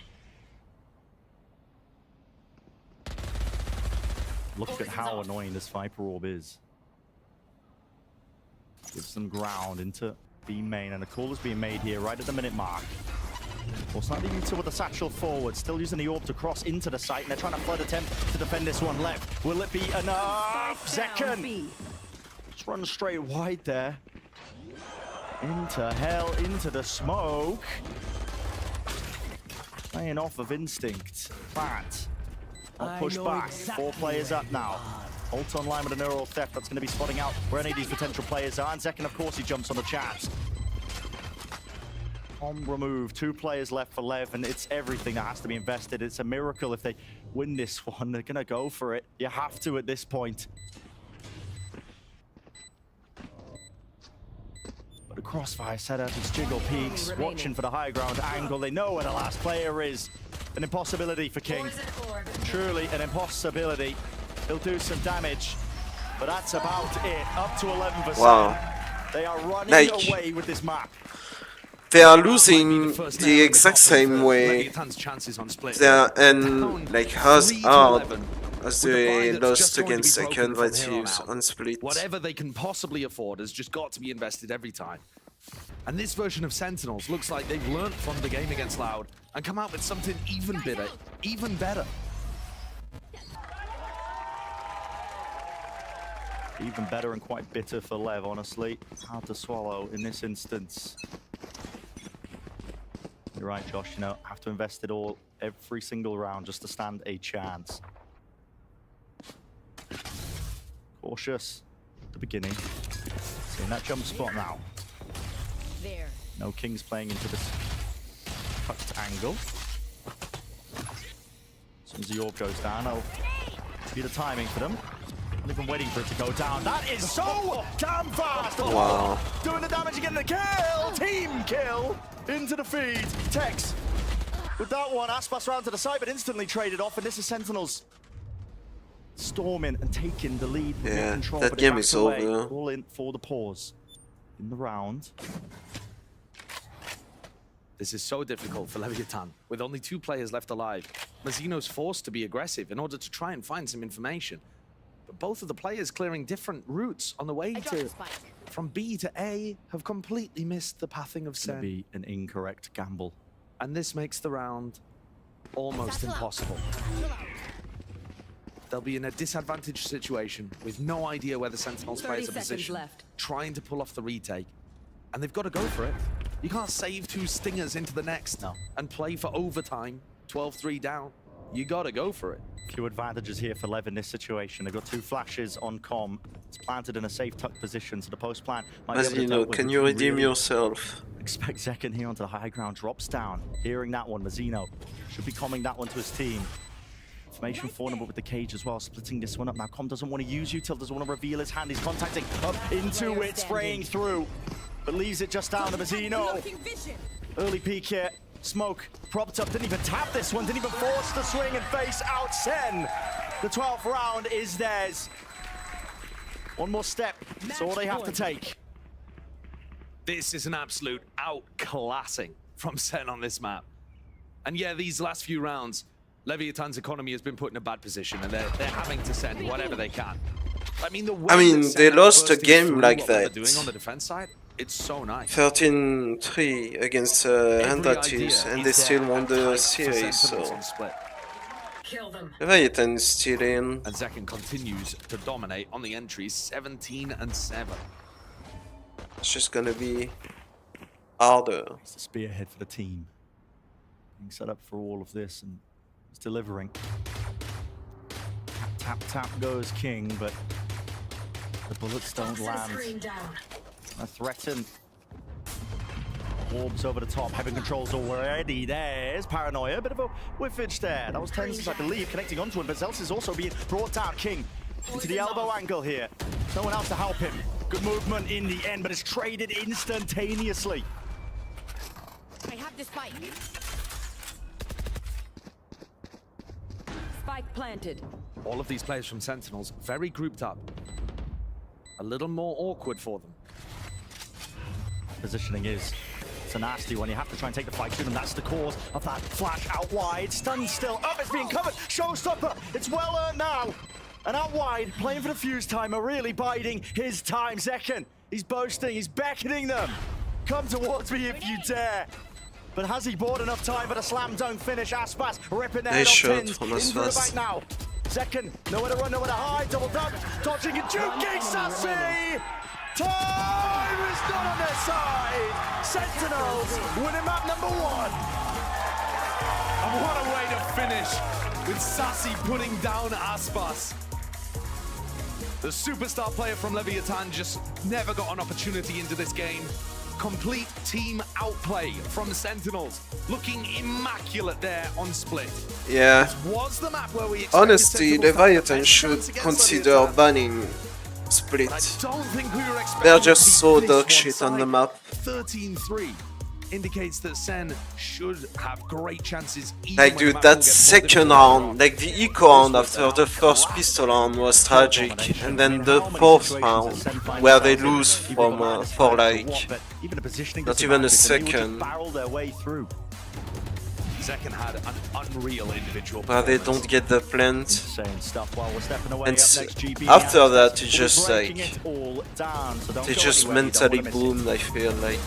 Look at how annoying this Viper Orb is. Gives some ground into B main, and a call is being made here right at the minute mark. Well, slightly Utah with the satchel forward, still using the orb to cross into the site, and they're trying to flood attempt to defend this one left. Will it be enough? Zekken! Just run straight wide there. Into hell, into the smoke. Playing off of instinct. Plant. Not push back. Exactly 4 players up now. Ult online with a neural theft. That's going to be spotting out where any of these potential players are. And Zekken, of course, he jumps on the chat. Removed. 2 players left for Lev, and it's everything that has to be invested. It's a miracle if they win this one. They're going to go for it. You have to at this point. But the crossfire setup is Jiggle peaks, watching for the high ground angle. They know where the last player is. An impossibility for King. Truly an impossibility. He'll do some damage, but that's about it. Up to 11%. Wow. They are running away with this map. They are losing the exact same way. They are and like as hard as they lost against second Vitius on Split. Whatever they can possibly afford has just got to be invested every time. And this version of Sentinels looks like they've learned from the game against Loud and come out with something even better. Even better and quite bitter for Lev, honestly. Hard to swallow in this instance. You're right, Josh, you know, have to invest it all every single round just to stand a chance. Cautious at the beginning. Seeing that jump spot now. There. No Kings playing into this tucked angle. As soon as the orb goes down, I'll be the timing for them. They've been waiting for it to go down. That is so damn fast! Wow. Doing the damage again, the kill! Team kill! Into the feed. Tex with that one. Aspas round to the side, but instantly traded off, and this is Sentinels storming and taking the lead. Yeah, control, that game is over. All in for the pause in the round. This is so difficult for Leviathan. With only 2 players left alive, Mazzino's forced to be aggressive in order to try and find some information. But both of the players clearing different routes on the way from B to A have completely missed the pathing of Sen. Be an incorrect gamble. And this makes the round almost impossible. They'll be in a disadvantaged situation with no idea where the Sentinels players are positioned, trying to pull off the retake. And they've got to go for it. You can't save 2 stingers into the next and play for overtime, 12-3 down. You got to go for it. Few advantages here for Lev in this situation. They've got 2 flashes on com. It's planted in a safe tuck position, so the post plant might As you know, can you redeem yourself? Expect Zekken here onto the high ground, drops down. Hearing that one, Mazzino should be calming that one to his team. Information for number with the cage as well, splitting this one up. Now Com doesn't want to use Util, doesn't want to reveal his hand. He's contacting up into it, spraying through, but leaves it just down to Mazzino. Early peek here. Smoke propped up, didn't even tap this one, didn't even force the swing and face out Sen. The 12th round is theirs. One more step, that's all they have to take. This is an absolute outclassing from Sen on this map. And yeah, these last few rounds, Leviathan's economy has been put in a bad position, and they're having to send whatever they can. I mean, they lost a game like that. Doing on the defense side, It's so nice. 13-3 against Honda teams, and they still won the series, so Leviathan is still in. And Zekken continues to dominate on the entries, 17-7. It's just gonna be harder. It's the spearhead for the team. Being set up for all of this, and he's delivering. Tap, tap goes King, but the bullets don't land. A threaten. Orbs over the top, Heaven controls already. There's Paranoia, bit of a whiffage there. That was Tenses, I believe, connecting onto him, but Zelts is also being brought down. King into the elbow angle here. No one else to help him. Good movement in the end, but it's traded instantaneously. I have the spike. Spike planted. All of these players from Sentinels very grouped up. A little more awkward for them. Positioning is it's a nasty one. You have to try and take the fight to them. That's the cause of that flash out wide. Stunned still up. It's being covered. Showstopper. It's well earned now. And out wide, playing for the fuse timer, really biding his time. Zekken, he's boasting. He's beckoning them. Come towards me if you dare. But has he bought enough time for the slam dunk finish? Aspas ripping their head off pins into the back now. Zekken, nowhere to run, nowhere to hide. Double dunk, dodging and juking. Sassy! Time is not on their side. Sentinels winning map number 1. And what a way to finish with Sassy putting down Aspas. The superstar player from Leviathan just never got an opportunity into this game. Complete team outplay from Sentinels, looking immaculate there on Split. Yeah. Was the map where we Honestly, Leviathan should consider banning Split. They're just so dog shit on the map. 13-3 indicates that Sen should have great chances. Like, dude, that second round, like the eco round after the first pistol round was tragic, and then the fourth round, where they lose from for like not even a second. Zekken had an unreal individual. Where they don't get the plant, and after that, it's just like they just mentally boomed. I feel like.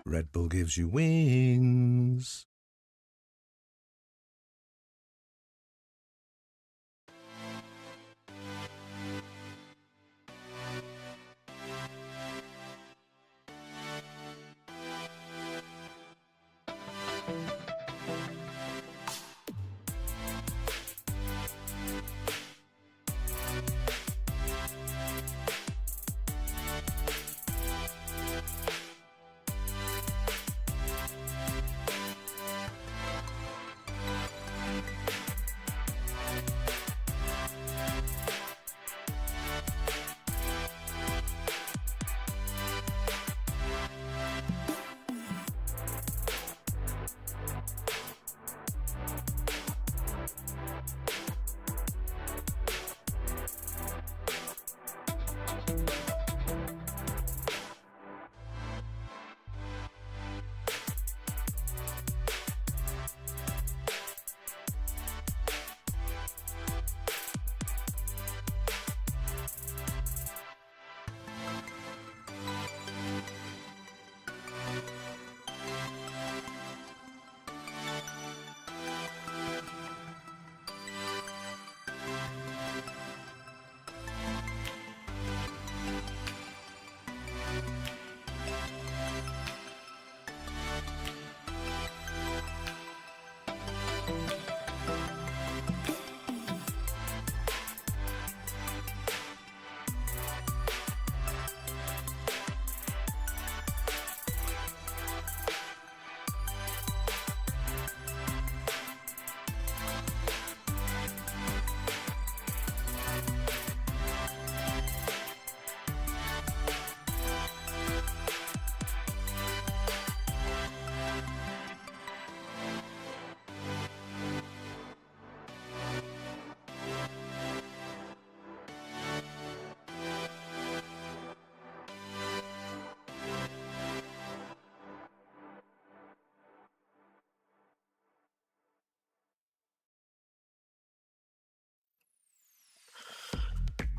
Red Bull gives you wings.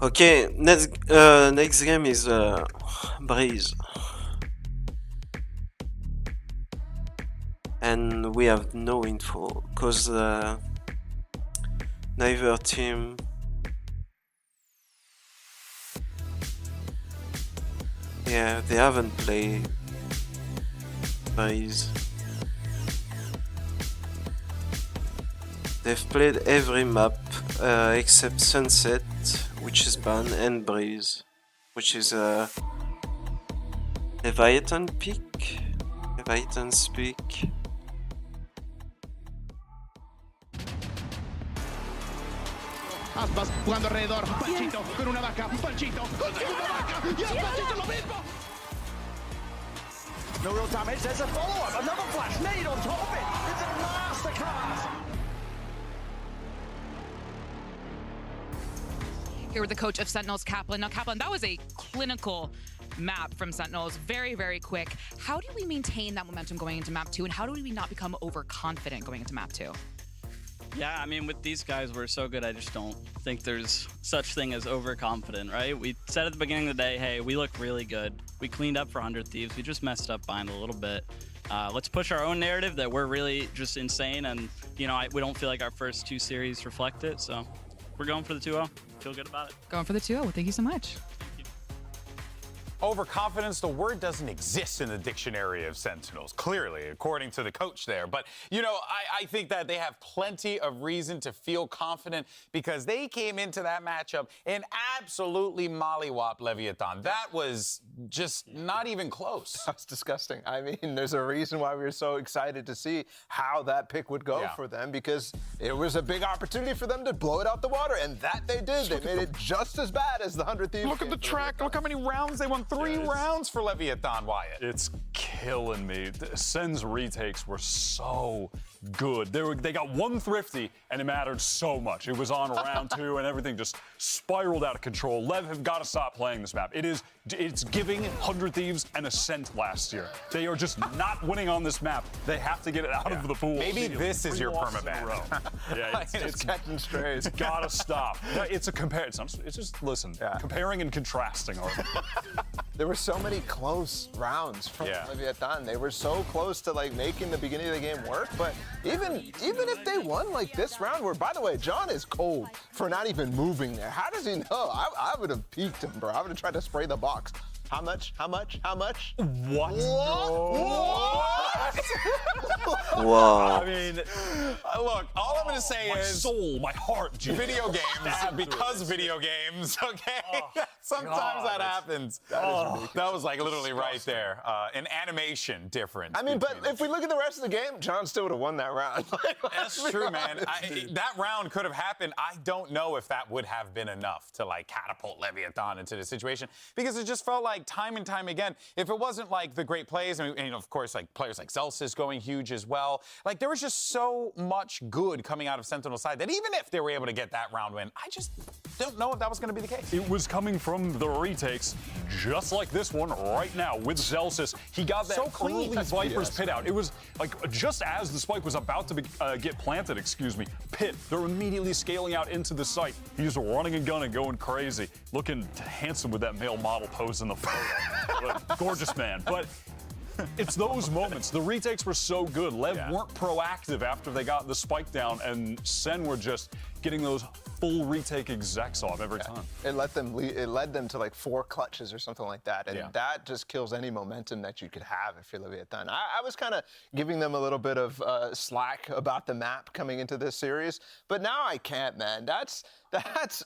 Okay, next game is Breeze. And we have no info, because neither team... Yeah, they haven't played Breeze. They've played every map except Sunset, which is banned, and Breeze, which is Leviathan Peak? Leviathan's Peak. Aspas jugando alrededor, Panchito con una vaca, Panchito con segunda vaca, y Panchito lo mismo. No real damage, there's a follow-up, another flash, nade on top of it, it's a masterclass. Here with the coach of Sentinels, Kaplan. Now, Kaplan, that was a clinical map from Sentinels, very, very quick. How do we maintain that momentum going into map 2, and how do we not become overconfident going into map 2? Yeah, I mean, with these guys, we're so good, I just don't think there's such thing as overconfident, right? We said at the beginning of the day, hey, we look really good. We cleaned up for 100 Thieves. We just messed up behind a little bit. Let's push our own narrative that we're really just insane, and, you know, we don't feel like our first 2 series reflect it, so we're going for the 2-0. Feel good about it. Going for the 2-0. Well, thank you so much. Overconfidence, the word doesn't exist in the dictionary of Sentinels, clearly, according to the coach there. But, you know, I think that they have plenty of reason to feel confident because they came into that matchup and absolutely mollywopped Leviathan. That was just not even close. That's disgusting. I mean, there's a reason why we were so excited to see how that pick would go for them, because it was a big opportunity for them to blow it out the water, and that they did. They made it just as bad as the 100 Thieves. Look at the track. Look how many rounds they won. 3 rounds for Leviathan, Wyatt. It's killing me. Sen's retakes were so good. They got one thrifty, and it mattered so much. It was on round 2, and everything just spiraled out of control. Lev have got to stop playing this map. It's giving 100 Thieves an Ascent last year. They are just not winning on this map. They have to get it out of the pool. Maybe this is your permaban. Yeah, it's catching strays. It's got to stop. It's a comparison. It's just, listen, comparing and contrasting. There were so many close rounds from Leviathan. They were so close to like making the beginning of the game work, but even if they won like this round, where, by the way, John is cold for not even moving there. How does he know? I would have peeked him, bro. I would have tried to spray the box. How much? How much? How much? What? Wow. I mean, look, all I'm going to say my is... soul, my heart. Video games, because video games, okay? Sometimes that happens. That was like literally right there. An animation difference. I mean, but if we look at the rest of the game, John still would have won that round. That's true, man. That round could have happened. I don't know if that would have been enough to like catapult Leviathan into the situation, because it just felt like time and time again, if it wasn't like the great plays, and of course like players like Celsius going huge as well, like there was just so much good coming out of Sentinel's side that even if they were able to get that round win, I just don't know if that was going to be the case. It was coming from the retakes, just like this one right now with Celsius. He got that So clean. early Viper's pit out. It was like just as the spike was about to get planted, pit, they're immediately scaling out into the site. He's running and gunning, going crazy, looking handsome with that male model pose in the photo. Gorgeous man. But it's those moments. The retakes were so good. Lev weren't proactive after they got the spike down, and Sen were just getting those full retake execs off every time. It led them to like 4 clutches or something like that, and that just kills any momentum that you could have if you're Leviathan. I was kind of giving them a little bit of slack about the map coming into this series, but now I can't, man. That's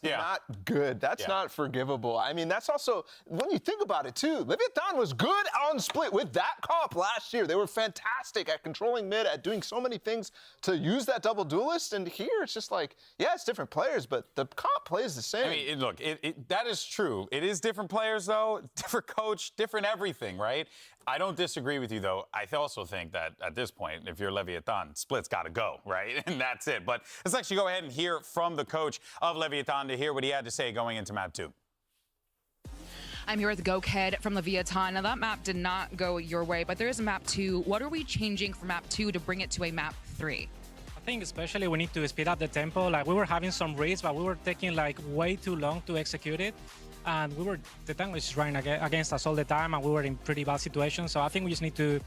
not good. That's not forgivable. I mean, that's also, when you think about it too, Leviathan was good on split with that comp last year. They were fantastic at controlling mid, at doing so many things to use that double duelist, and here it's just like, yeah, it's different players, but the comp plays the same. I mean, look, that is true. It is different players, though, different coach, different everything, right? I don't disagree with you, though. I also think that at this point, if you're Leviathan, split's got to go, right? And that's it. But let's actually go ahead and hear from the coach of Leviathan to hear what he had to say going into map 2. I'm here with Gokhead from Leviathan. Now, that map did not go your way, but there is a map 2. What are we changing for map 2 to bring it to a map 3? I think especially we need to speed up the tempo. Like we were having some reads, but we were taking like way too long to execute it. And the tank was just running against us all the time, and we were in pretty bad situations. So I think we just need to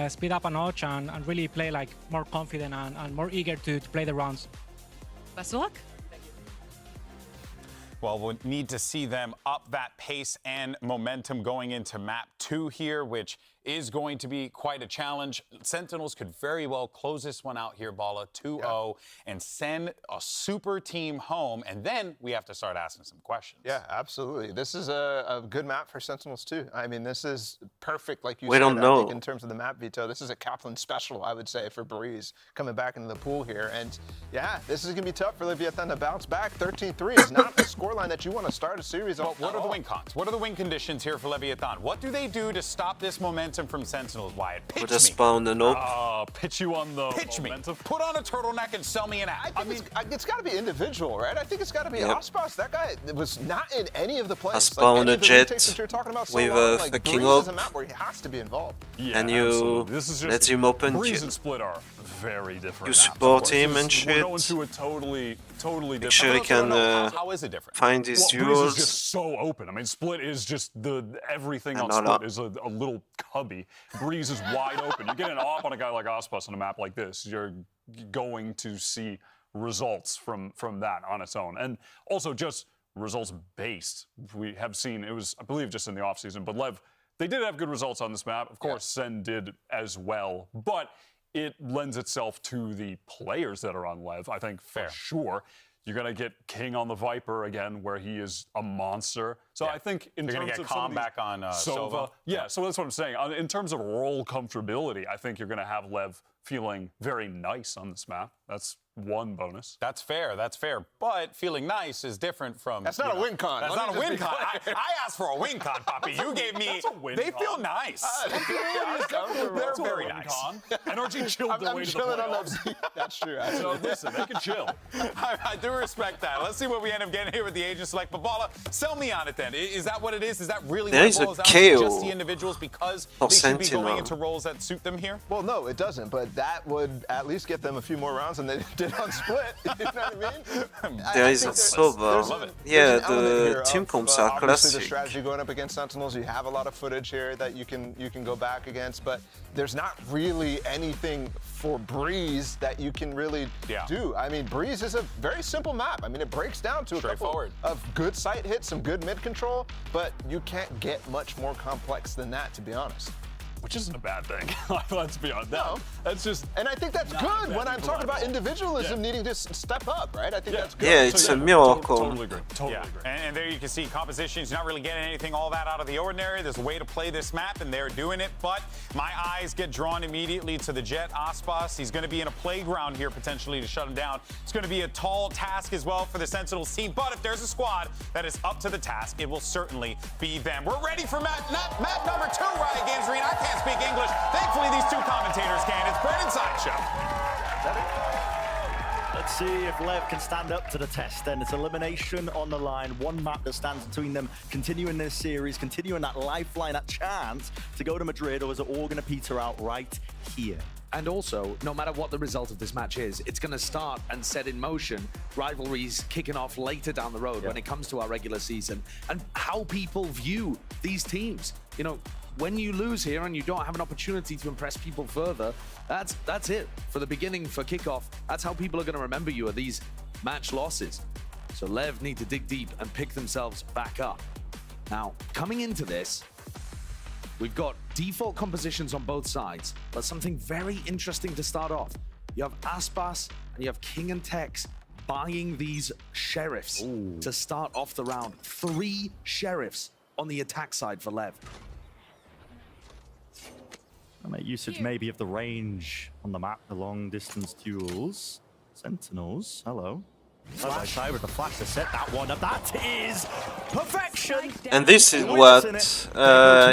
speed up a notch and really play like more confident and more eager to play the rounds. Best of luck. Well, we'll need to see them up that pace and momentum going into map 2 here, which is going to be quite a challenge. Sentinels could very well close this one out here, Bala, 2-0, and send a super team home, and then we have to start asking some questions. Yeah, absolutely. This is a good map for Sentinels, too. I mean, this is perfect, like you We said, don't I know. think, in terms of the map, Vito. This is a Kaplan special, I would say, for Breeze coming back into the pool here. And, yeah, this is going to be tough for Leviathan to bounce back. 13-3 is not the scoreline that you want to start a series on. But what are the win cons? What are the win conditions here for Leviathan? What do they do to stop this momentum from Sentinels, Wyatt? Pitch Put me. a spawn and up. Pitch you on the Pitch momentum. me. Put on a turtleneck and sell me an app. I mean, it's got to be individual, right? I think it's got to be Aspas. That guy was not in any of the plays. Aspas on a jet that you're talking about so with long, a like, fucking Breeze up. is a map where he has to be involved. Yeah, And you absolutely. This is just let him open Breeze kill. and Split are very different. You maps, of support course. him This and is- shit. We're going to a totally Make different. sure he can How is it different? find his Well, Breeze is duels. just so open. I mean, Split is just everything on Another. Split is a little cubby. Breeze is wide open. You get an op on a guy like Aspas on a map like this, you're going to see results from that on its own. And also just results based. We have seen, it was, I believe, just in the offseason, but Lev, they did have good results on this map. Of course, Sen did as well, but it lends itself to the players that are on Lev, I think, for sure. You're going to get King on the Viper again, where he is a monster. So I think in You're terms gonna get of some Khan of these- back on Sova. Yeah, so that's what I'm saying. In terms of role comfortability, I think you're going to have Lev feeling very nice on this map. That's one bonus. That's fair. But feeling nice is different from. That's not a win con. That's Let not me a just win be con. clear. I asked for a win con, Poppy. You gave me. That's a win They con. feel nice. They're very nice. NRG chilled their I'm way to the chilling on playoffs. that. That's true. So listen, they can chill. I do respect that. Let's see what we end up getting here with the agent select. But Bala, sell me on it then. Is that what it is? Is that really There what is it a boils down to? KO Just the individuals because of they should be Sentinel. going into roles that suit them here? Well, no, it doesn't. But that would at least get them a few more rounds than they did on Split. You know what I mean? There is a Sova. Yeah, the team comps are obviously the classic. strategy going up against Sentinels. You have a lot of footage here that you can go back against, but there's not really anything for Breeze that you can really do. I mean, Breeze is a very simple map. I mean, it breaks down to a couple of good sight hits, some good mid control, but you can't get much more complex than that, to be honest. Which isn't a bad thing. Let's be honest. That's just. And I think that's good when I'm talking about individualism needing to step up, right? I think that's good. Yeah, it's a miracle. Totally agree. Totally agree. And there you can see compositions, not really getting anything all that out of the ordinary. There's a way to play this map, and they're doing it. But my eyes get drawn immediately to the Jet Aspas. He's going to be in a playground here potentially to shut him down. It's going to be a tall task as well for the Sentinels team. But if there's a squad that is up to the task, it will certainly be them. We're ready for map number 2, Riot Games Arena. I can't speak English. Thankfully, these two commentators can. It's Brennan Sideshow. Let's see if Lev can stand up to the test then. It's elimination on the line. One map that stands between them, continuing this series, continuing that lifeline, that chance to go to Madrid, or is it all going to peter out right here? And also, no matter what the result of this match is, it's going to start and set in motion rivalries kicking off later down the road when it comes to our regular season and how people view these teams. You know, when you lose here and you don't have an opportunity to impress people further, that's it. For the beginning, for kickoff, that's how people are going to remember you, are these match losses. So Lev need to dig deep and pick themselves back up. Now, coming into this, we've got default compositions on both sides, but something very interesting to start off. You have Aspas and you have King and Tex buying these sheriffs to start off the round. 3 sheriffs on the attack side for Lev. And make usage maybe of the range on the map, the long distance duels. Sentinels, hello. Side by side with the flash to set that one up. That is perfection! And this is what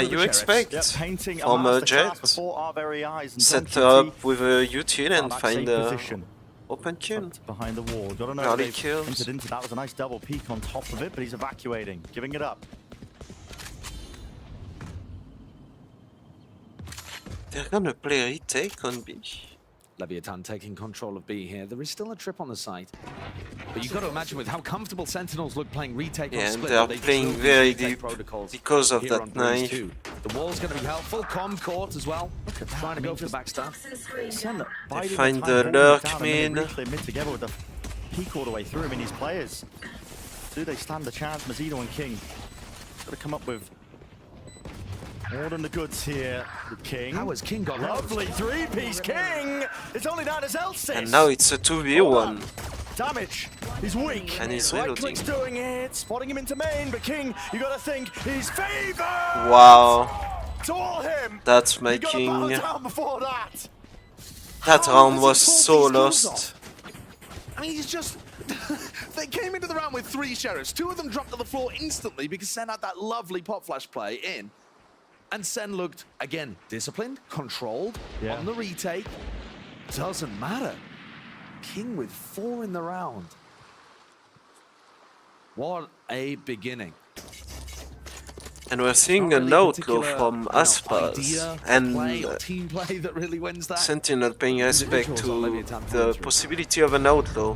you expect from a Jet. Set up with a util and find a open kill. Behind the wall. Don't know Early if they've kills. entered into that. Was a nice double peek on top of it, but he's evacuating, giving it up. They're gonna play retake on B. Leviathan taking control of B here. There is still a trip on the site. But you've got to imagine with how comfortable Sentinels look playing retake on and split. they are playing very deep because of that knife. The wall's going to be helpful. Com caught as well. Trying to go for the backstab. They find the lurk mid. Mid together with the peek all the way through. I mean, these players, do they stand a chance? Mazzino and King got to come up with more than the goods here with King. How has King got lovely three-piece King? It's only down as Elsis. And now it's a 2v1. Damage. He's weak. And he's right reloading. click's doing it, spotting him into main, but King, you gotta think he's favored. Wow. It's all him. That's You gotta making bow down before that. that round was so lost. I mean, he's just... They came into the round with 3 sheriffs. 2 of them dropped to the floor instantly because Sen had that lovely pop flash play in. And Sen looked, again, disciplined, controlled, on the retake. Doesn't matter. King with 4 in the round. What a beginning. And we're seeing an outlaw from Aspas and team play that really wins that. Sentinel paying respect to the possibility of an outlaw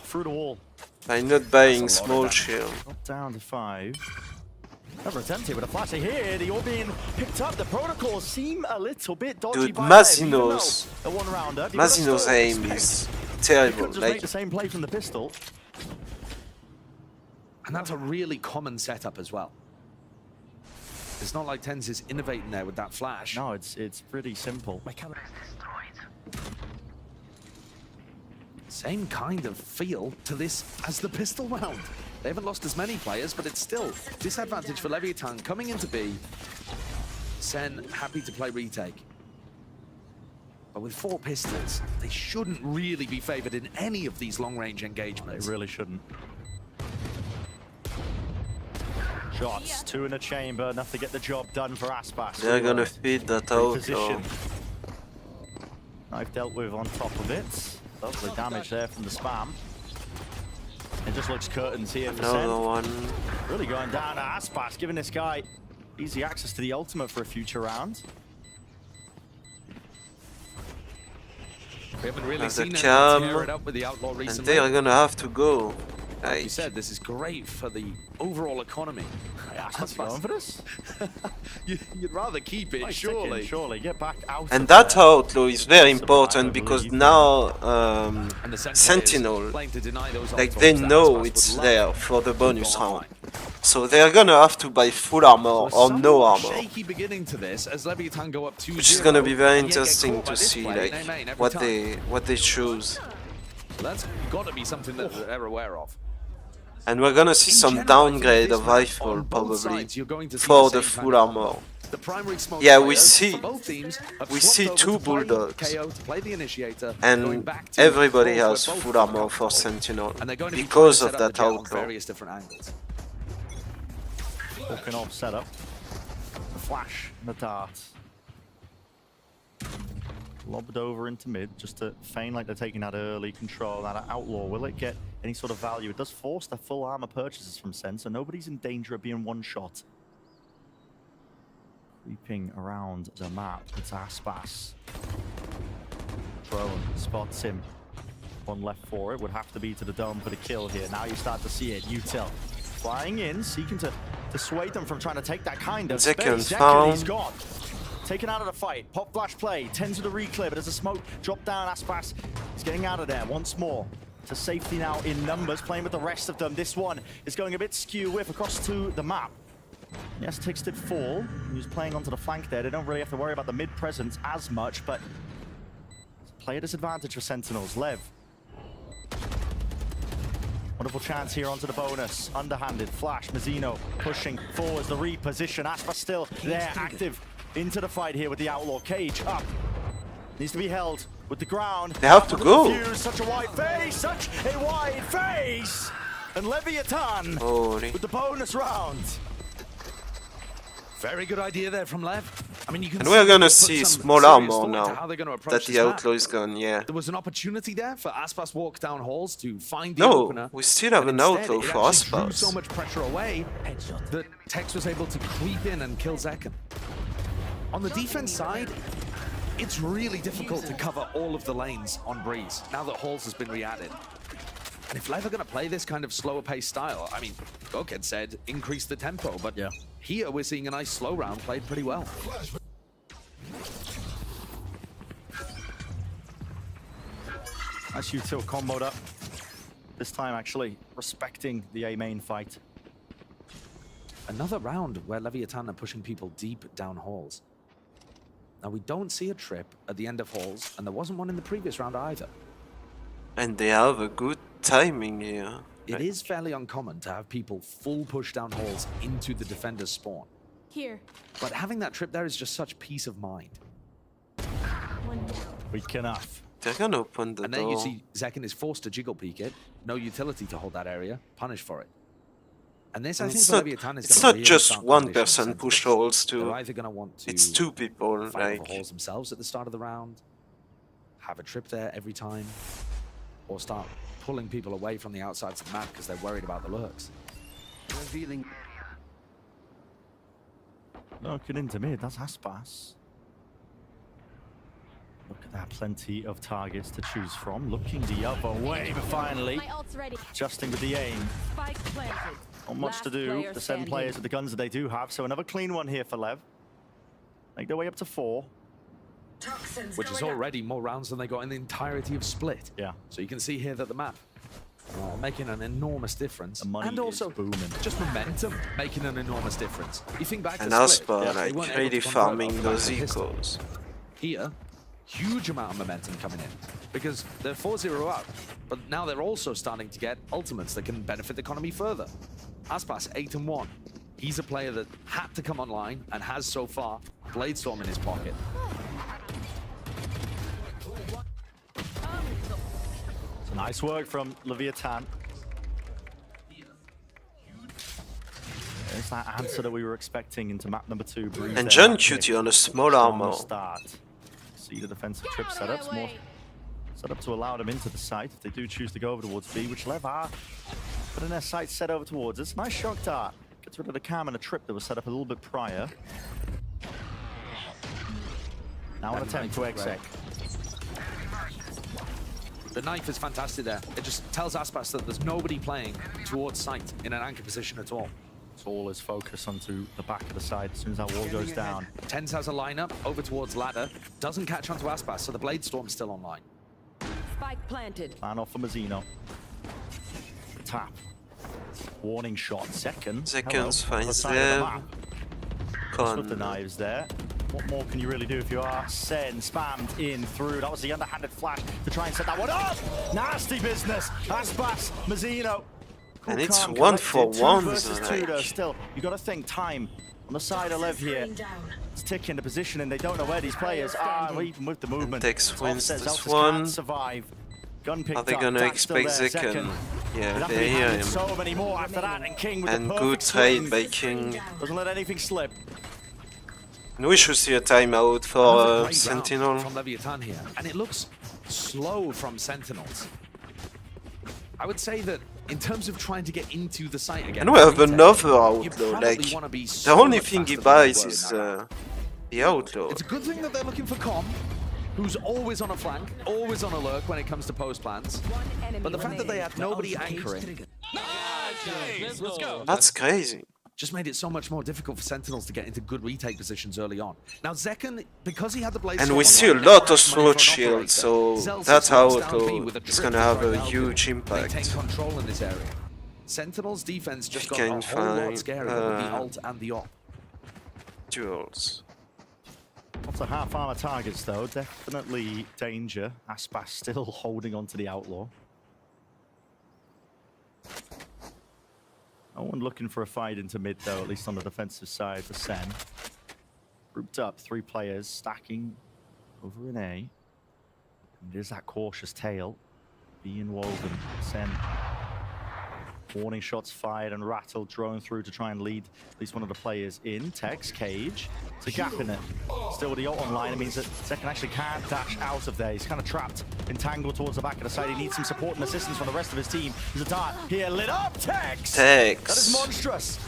Through the wall. by not buying small shield. Down to 5. Never attempted with a flash here. The all being picked up. The protocols seem a little bit dodgy. Dude, by Mazino's a one-rounder. Mazino's aim is terrible. Just Like make the same play from the pistol. And that's a really common setup as well. It's not like Tens is innovating there with that flash. No, it's pretty simple. My camera is destroyed. Same kind of feel to this as the pistol round. They haven't lost as many players, but it's still disadvantage for Leviathan coming into B. Sen happy to play retake. But with 4 pistols, they shouldn't really be favored in any of these long-range engagements. They really shouldn't. Shots, 2 in a chamber, enough to get the job done for Aspas. they're gonna feed that outlaw. Knife dealt with on top of it. Lovely damage there from the spam. It just looks curtains here for Sen. Another one. Really going down to Aspas, giving this guy easy access to the ultimate for a future round. We haven't really As a seen cam, anyone tear it up with the outlaw and recently. they are gonna have to go. Like you said, this is great for the overall economy. Aspas going for this? You'd rather keep it, surely. Surely, get back out. And that outlaw is very important because now Sentinel, like they know it's there for the bonus round. So they're gonna have to buy full armor or no armor. Shaky beginning to this as Leviathan go up 2-0. Which is gonna be very interesting to see like what they choose. That's got to be something that they're aware of. And we're gonna see some downgrade of rifle probably for the full armor. Yeah, we see 2 bulldogs, and everybody has full armor for Sentinel because of that outlaw. Hooking off setup. The flash, the dart. Lobbed over into mid, just to feign like they're taking that early control. That outlaw, will it get any sort of value? It does force the full armor purchases from Sen, so nobody's in danger of being one shot. Creeping around the map, it's Aspas. Drone spots him. 1 left for it, would have to be to the dome for the kill here. Now you start to see it, Util. Flying in, seeking to dissuade them from trying to take that kind of space. Second, he's gone. Taken out of the fight. Pop flash play. Tends to the reclear, but as the smoke drop down, Aspas is getting out of there once more. To safety now in numbers, playing with the rest of them. This one is going a bit skew whiff across to the map. Yes, Tix did fall. He was playing onto the flank there. They don't really have to worry about the mid presence as much, but player disadvantage for Sentinels. Lev. Wonderful chance here onto the bonus. Underhanded. Flash. Mazzino pushing forwards. The reposition. Aspas still there, active. Into the fight here with the outlaw. Cage up. Needs to be held with the ground. They have to go. Such a wide face. Such a wide face. And Leviathan with the bonus round. Very good idea there from Lev. I mean, you can And we're gonna see small armor now that the outlaw is gone, yeah. There was an opportunity there for Aspas walk down halls to find the opener. No, we still have an outlaw for Aspas. Drew so much pressure away that Tex was able to creep in and kill Zekken. On the defense side, it's really difficult to cover all of the lanes on Breeze now that Halls has been re-added. And if Lev are going to play this kind of slower pace style, I mean, Goked said increase the tempo, but here we're seeing a nice slow round played pretty well. Nice util comboed up. This time actually respecting the A main fight. Another round where Leviathan are pushing people deep down Halls. Now we don't see a trip at the end of Halls, and there wasn't one in the previous round either. And they have a good timing here. It is fairly uncommon to have people full push down Halls into the defender's spawn. Here. But having that trip there is just such peace of mind. Weak enough. They're gonna open the door. And then you see Zekken is forced to jiggle peek it. No utility to hold that area. Punish for it. And this, I think, for Leviathan is it's going not to just one person push Halls too. They're either going to want to it's two people, fight for Halls themselves at the start of the round, have a trip there every time, or start pulling people away from the outsides of the map because they're worried about the lurks. Revealing. Looking into mid, that's Aspas. Look at that, plenty of targets to choose from. Looking the other way, but finally adjusting with the aim. Not much to do. The 7 players with the guns that they do have, so another clean one here for Lev. Make their way up to 4. Which is already more rounds than they got in the entirety of Split. Yeah. So you can see here that the map making an enormous difference. The money and also is booming. Just momentum making an enormous difference. You think back and to Split, Aspa like really farming those ecos. Here, huge amount of momentum coming in because they're 4-0 up, but now they're also starting to get ultimates that can benefit the economy further. Aspas 8-1. He's a player that had to come online and has so far. Bladestorm in his pocket. So nice work from Leviathan. There's that answer that we were expecting into map number 2. And John Cutie on a small armor. Start. See the defensive trip setups more set up to allow them into the site if they do choose to go over towards B, which Lev are putting their sights set over towards us. Nice shock dart. Gets rid of the cam and a trip that was set up a little bit prior. Now an attempt to exec. The knife is fantastic there. It just tells Aspas that there's nobody playing towards site in an anchor position at all. It's all his focus onto the back of the side as soon as that wall goes down. Tens has a lineup over towards ladder. Doesn't catch onto Aspas, so the Bladestorm's still online. Spike planted. Plan off for Mazzino. Tap. Warning shot. Seconds finds them. With the knives there. What more can you really do if you are send spammed in through? That was the underhanded flash to try and set that one up. Nasty business. Aspas, Mazzino. And it's 1-for-1. 2 versus 2 though, still. You got to think time on the side of Lev here. It's ticking the position and they don't know where these players are. Even with the movement. Tex wins this one. Survive. Gun picked Are they gonna expect Zekken? Yeah, they hear him. So many more after that, and King with and the good trade by King. Doesn't let anything slip. And we should see a timeout for Sentinel. From Leviathan here, and it looks slow from Sentinels. I would say that in terms of trying to get into the site again. And we have another outlaw. Like the only thing he buys is the outlaw. It's a good thing that they're looking for Com, who's always on a flank, always on a lurk when it comes to post plans. But the fact that they have nobody anchoring. Let's go. That's crazy. Just made it so much more difficult for Sentinels to get into good retake positions early on. Now Zekken, because he had the Blade, and we see a lot of slot shields, so that's how it's gonna have a huge impact. Maintain control in this area. Sentinels defense just got a whole lot scarier with the ult and the op. Duels. Lots of half armor targets though, definitely danger. Aspas still holding on to the outlaw. No one looking for a fight into mid though, at least on the defensive side for Sen. Grouped up, 3 players stacking over in A. And there's that cautious tail being woven. Sen. Warning shots fired and rattled, drone through to try and lead at least one of the players in. Tex, Cage, it's a gap in it. Still with the ult online, it means that Zekken actually can't dash out of there. He's kind of trapped, entangled towards the back of the side. He needs some support and assistance from the rest of his team. There's a dart here, lit up, Tex! Tex! That is monstrous.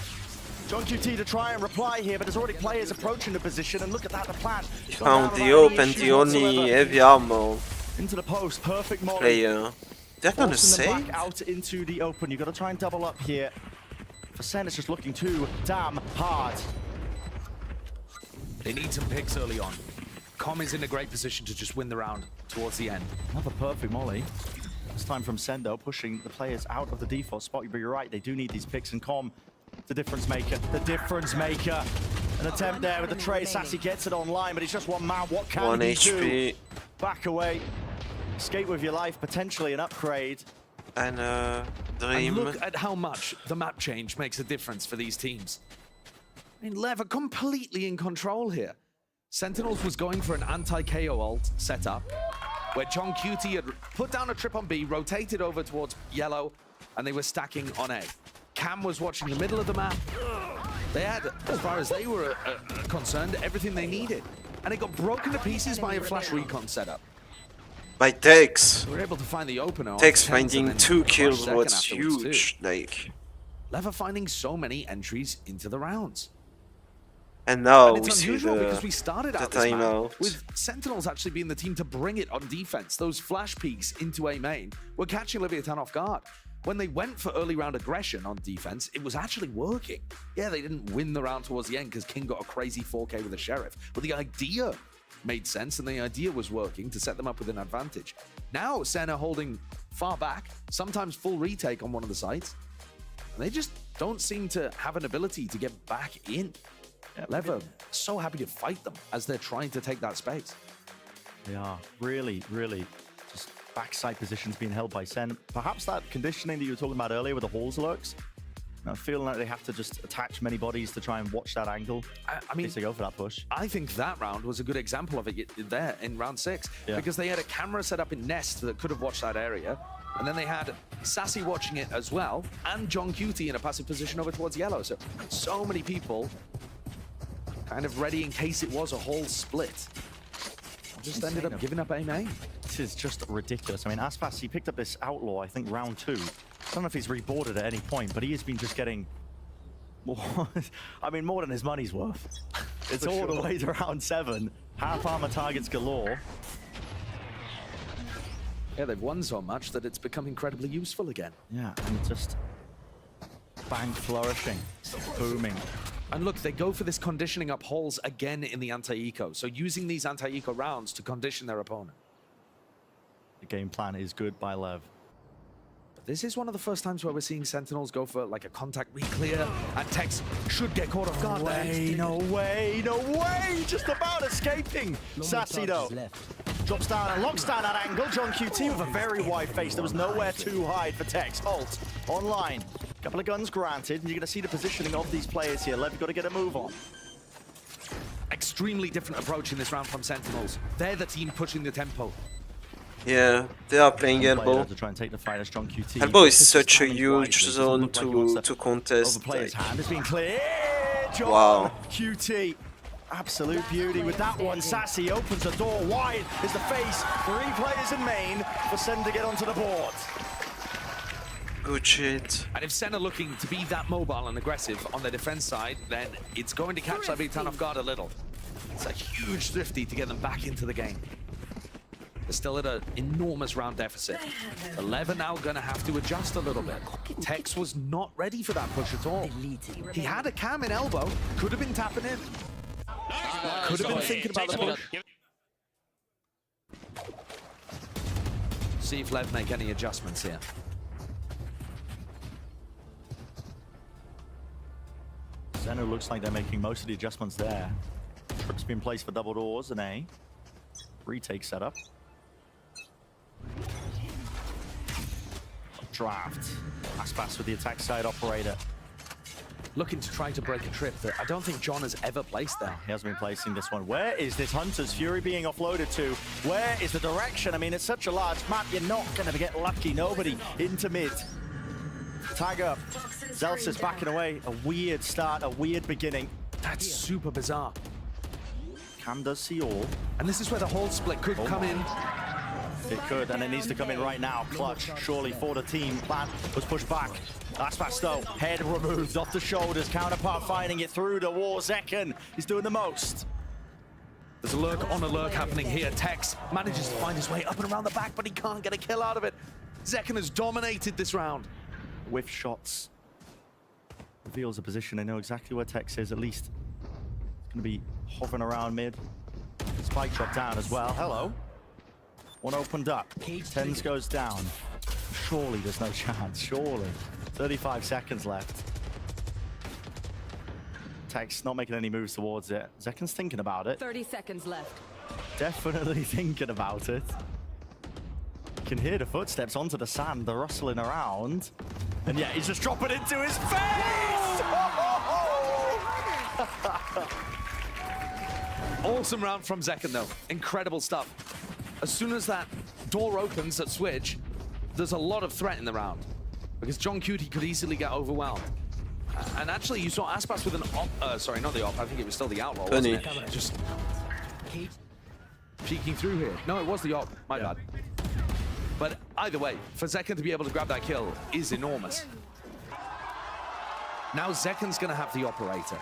John QT to try and reply here, but there's already players approaching the position, and look at that, the plan. He found the open, the only heavy ammo into the post, perfect molly. player. They're gonna save? Back out into the open. You've got to try and double up here. For Sen, it's just looking too damn hard. They need some picks early on. Com is in a great position to just win the round towards the end. Another perfect molly. This time from Sendo, pushing the players out of the default spot. But you're right, they do need these picks, and Com, the difference maker. The difference maker. An attempt there with the trade. Sassy gets it online, but he's just one man. What can he do? Back away. Escape with your life, potentially an upgrade. And And look at how much the map change makes a difference for these teams. I mean, Lev are completely in control here. Sentinels was going for an anti-KO ult setup, where John QT had put down a trip on B, rotated over towards yellow, and they were stacking on A. Cam was watching the middle of the map. They had, as far as they were concerned, everything they needed. And it got broken to pieces by a flash recon setup. By Tex. We were able to find the opener. Tex finding 2 kills was huge. Like. Lev finding so many entries into the rounds. And now it's we see unusual the because we started out this map with Sentinels actually being the team to bring it on defense. Those flash peeks into A main were catching Leviathan off guard. When they went for early round aggression on defense, it was actually working. Yeah, they didn't win the round towards the end because King got a crazy 4K with the Sheriff, but the idea made sense and the idea was working to set them up with an advantage. Now Senna holding far back, sometimes full retake on one of the sites, and they just don't seem to have an ability to get back in. Lever so happy to fight them as they're trying to take that space. They are really, really just backside positions being held by Sen. Perhaps that conditioning that you were talking about earlier with the halls lurks. I'm feeling like they have to just attach many bodies to try and watch that angle. I mean, to go for that push. I think that round was a good example of it there in round 6 because they had a camera set up in Nest that could have watched that area. And then they had Sassy watching it as well, and John QT in a passive position over towards yellow. So many people kind of ready in case it was a whole split. Just ended up giving up A main. This is just ridiculous. I mean, Aspas, he picked up this Outlaw, I think, round 2. I don't know if he's reboarded at any point, but he has been just getting more, I mean, more than his money's worth. It's all the way to round 7. Half armor targets galore. Yeah, they've won so much that it's become incredibly useful again. Yeah, and just bang flourishing, booming. And look, they go for this conditioning up holes again in the anti-eco. So using these anti-eco rounds to condition their opponent. The game plan is good by Lev. But this is one of the first times where we're seeing Sentinels go for like a contact re-clear, and Tex should get caught off guard there. No way, no way! Just about escaping. Sassy though. Drops down and locks down that angle. John QT with a very wide face. There was nowhere to hide for Tex. Ult online. Couple of guns granted, and you're going to see the positioning of these players here. Lev, you've got to get a move on. Extremely different approach in this round from Sentinels. They're the team pushing the tempo. Yeah, they are playing elbow. To try and take the fight as John QT. Elbow is such a huge zone to contest. The player's hand has been cleared. Wow. QT. Absolute beauty with that one. Sassy opens the door wide. Is the face. 3 players in main for Sen to get onto the board. Good shit. And if Sen are looking to be that mobile and aggressive on their defense side, then it's going to catch Leviathan off guard a little. It's a huge thrifty to get them back into the game. They're still at an enormous round deficit. 11 now going to have to adjust a little bit. Tex was not ready for that push at all. He had a cam in elbow, could have been tapping in. Could have been thinking about the push. See if Lev make any adjustments here. Zeno looks like they're making most of the adjustments there. Trip's been placed for double doors and A. Retake setup. Draft. Aspas with the attack side operator. Looking to try to break a trip that I don't think John has ever placed there. He hasn't been placing this one. Where is this Hunter's Fury being offloaded to? Where is the direction? I mean, it's such a large map. You're not going to get lucky. Nobody into mid. Tag up. Zelsa's backing away. A weird start, a weird beginning. That's super bizarre. Cam does see all. And this is where the whole split could come in. It could, and it needs to come in right now. Clutch, surely for the team. Plan was pushed back. Aspas though, head removed off the shoulders. Counterpart finding it through the wall. Zekken is doing the most. There's a lurk on a lurk happening here. Tex manages to find his way up and around the back, but he can't get a kill out of it. Zekken has dominated this round. Whiff shots. Reveals a position. They know exactly where Tex is, at least. It's going to be hovering around mid. Spike drop down as well. Hello. One opened up. Tens goes down. Surely there's no chance. Surely. 35 seconds left. Tex not making any moves towards it. Zekken's thinking about it. 30 seconds left. Definitely thinking about it. You can hear the footsteps onto the sand. They're rustling around. And yeah, he's just dropping into his face! Awesome round from Zekken though. Incredible stuff. As soon as that door opens at Switch, there's a lot of threat in the round. Because John Cutie could easily get overwhelmed. And actually, you saw Aspas with an op, sorry, not the op, I think it was still the outlaw, wasn't it? Just peeking through here. No, it was the op, my bad. But either way, for Zekken to be able to grab that kill is enormous. Now Zekken's gonna have the operator.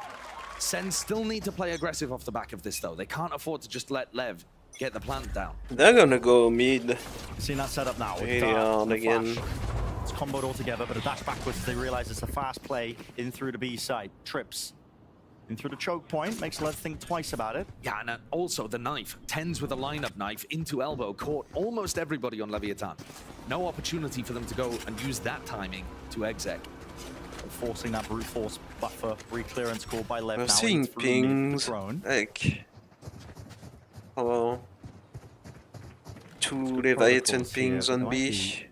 Sen still need to play aggressive off the back of this though. They can't afford to just let Lev get the plant down. They're gonna go mid. Seeing that setup now. On again. It's comboed all together, but a dash backwards as they realize it's a fast play in through the B side. Trips in through the choke point, makes Lev think twice about it. Yeah, and also the knife. Tens with a lineup knife into elbow caught almost everybody on Leviathan. No opportunity for them to go and use that timing to exec. Forcing that brute force buffer, re-clearance called by Lev. I'm seeing pings, like, hello, 2 Leviathan pings on B.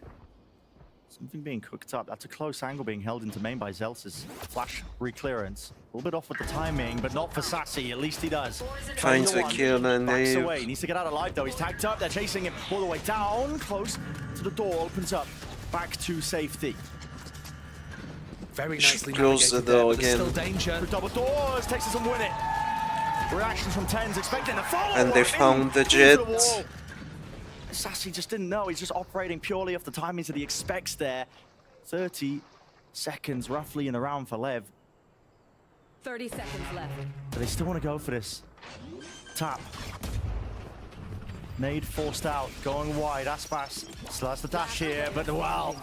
Something being cooked up. That's a close angle being held into main by Zelsis. Flash re-clearance. A little bit off with the timing, but not for Sassy. At least he does. Finds the kill and backs away. Needs to get out alive though. He's tagged up. They're chasing him all the way down. Close to the door. Opens up. Back to safety. Very nicely close the door again. Still danger. The double doors. Takes us and win it. Reactions from Tens. Expecting a follow. And they found the jet. Sassy just didn't know. He's just operating purely off the timings that he expects there. 30 seconds roughly in the round for Lev. 30 seconds left. But they still want to go for this. Tap. Nade forced out, going wide. Aspas still has the dash here, but well,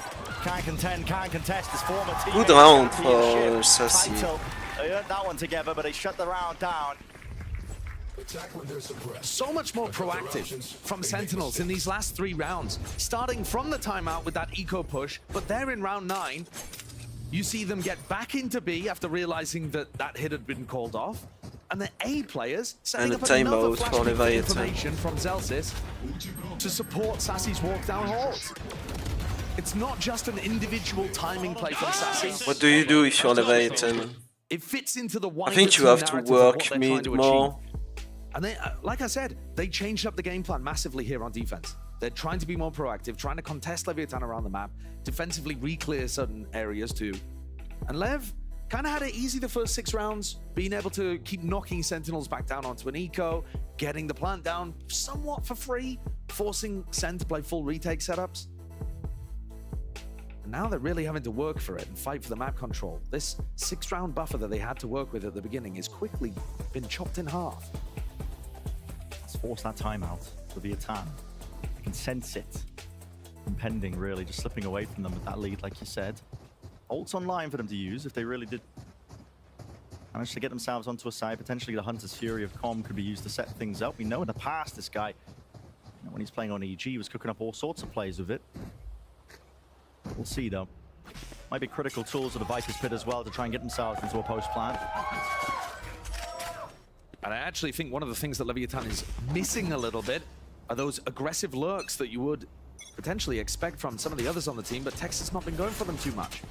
can't contend, can't contest his former teammate. Good round for Sassy. They earned that one together, but they shut the round down. So much more proactive from Sentinels in these last 3 rounds. Starting from the timeout with that eco push, but there in round 9, you see them get back into B after realizing that that hit had been called off. And the A players setting up another flashback information from Zelsis to support Sassy's walk down halt. It's not just an individual timing play from Sassy. What do you do if you're Leviathan? It fits into the I think you have to work mid more. And they, like I said, they changed up the game plan massively here on defense. They're trying to be more proactive, trying to contest Leviathan around the map, defensively re-clear certain areas too. And Lev kind of had it easy the first 6 rounds, being able to keep knocking Sentinels back down onto an eco, getting the plant down somewhat for free, forcing Sen to play full retake setups. And now they're really having to work for it and fight for the map control. This 6-round buffer that they had to work with at the beginning is quickly been chopped in half. Let's force that timeout for Vietnam. I can sense it impending, really, just slipping away from them with that lead, like you said. Ults online for them to use if they really did manage to get themselves onto a side. Potentially the Hunter's Fury of Com could be used to set things up. We know in the past this guy, when he's playing on EG, he was cooking up all sorts of plays with it. We'll see though. Might be critical tools of the Viper's Pit as well to try and get themselves into a post plant. And I actually think one of the things that Leviathan is missing a little bit are those aggressive lurks that you would potentially expect from some of the others on the team, but Tex has not been going for them too much.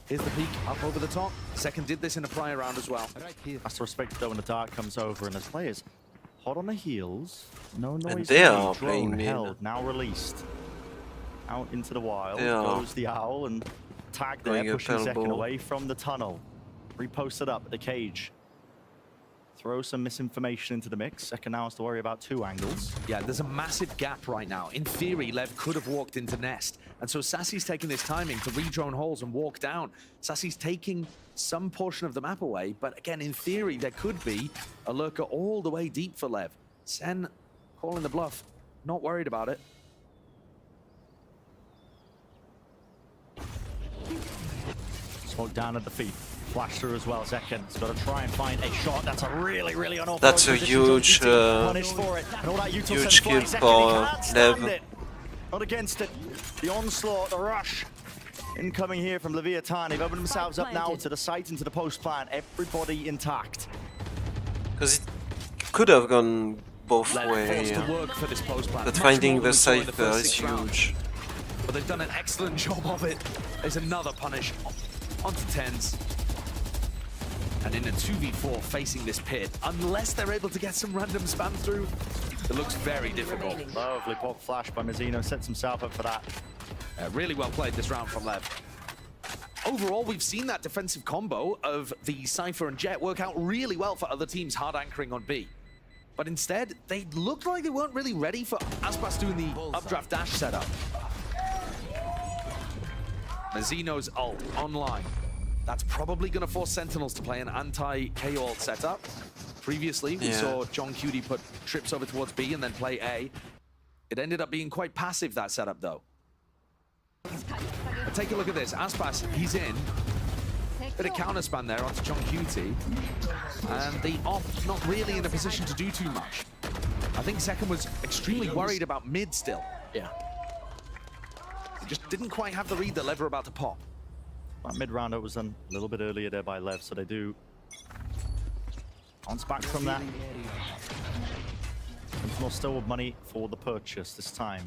Here's the peek up over the top. Second did this in a prior round as well. Has to respect though when the dark comes over and there's players hot on the heels. No noise. And they are playing mid. Held, now released. Out into the wild goes the owl and tag there, pushing Second away from the tunnel. Reposted up at the cage. throw some misinformation into the mix. Second now has to worry about 2 angles. Yeah, there's a massive gap right now. In theory, Lev could have walked into Nest. And so Sassy's taking this timing to re-drone holes and walk down. Sassy's taking some portion of the map away, but again, in theory, there could be a lurker all the way deep for Lev. Sen calling the bluff, not worried about it. Smoke down at the feet. Flash through as well. Zeken's got to try and find a shot. That's a really unorthodox. That's a huge, huge kill for Lev. Not against it. The onslaught, the rush. Incoming here from Leviathan. They've opened themselves up now to the site and to the post plant. Everybody intact. Because it could have gone both ways. But finding the cipher is huge. But they've done an excellent job of it. There's another punish onto 10s. And in a 2v4 facing this pit, unless they're able to get some random spam through, it looks very difficult. Lovely pop flash by Mazzino, sets himself up for that. Really well played this round from Lev. Overall, we've seen that defensive combo of the Cypher and Jet work out really well for other teams hard anchoring on B. But instead, they looked like they weren't really ready for Aspas doing the updraft dash setup. Mazzino's ult online. That's probably going to force Sentinels to play an anti-KO ult setup. Previously, we saw John Cutie put trips over towards B and then play A. It ended up being quite passive, that setup, though. But take a look at this. Aspas, he's in. Bit of counterspan there onto John Cutie. And the off not really in a position to do too much. I think Second was extremely worried about mid still. Yeah. He just didn't quite have the read that Lev were about to pop. That mid-rounder was done a little bit earlier there by Lev, so they do bounce back from that. Sentinel still with money for the purchase this time.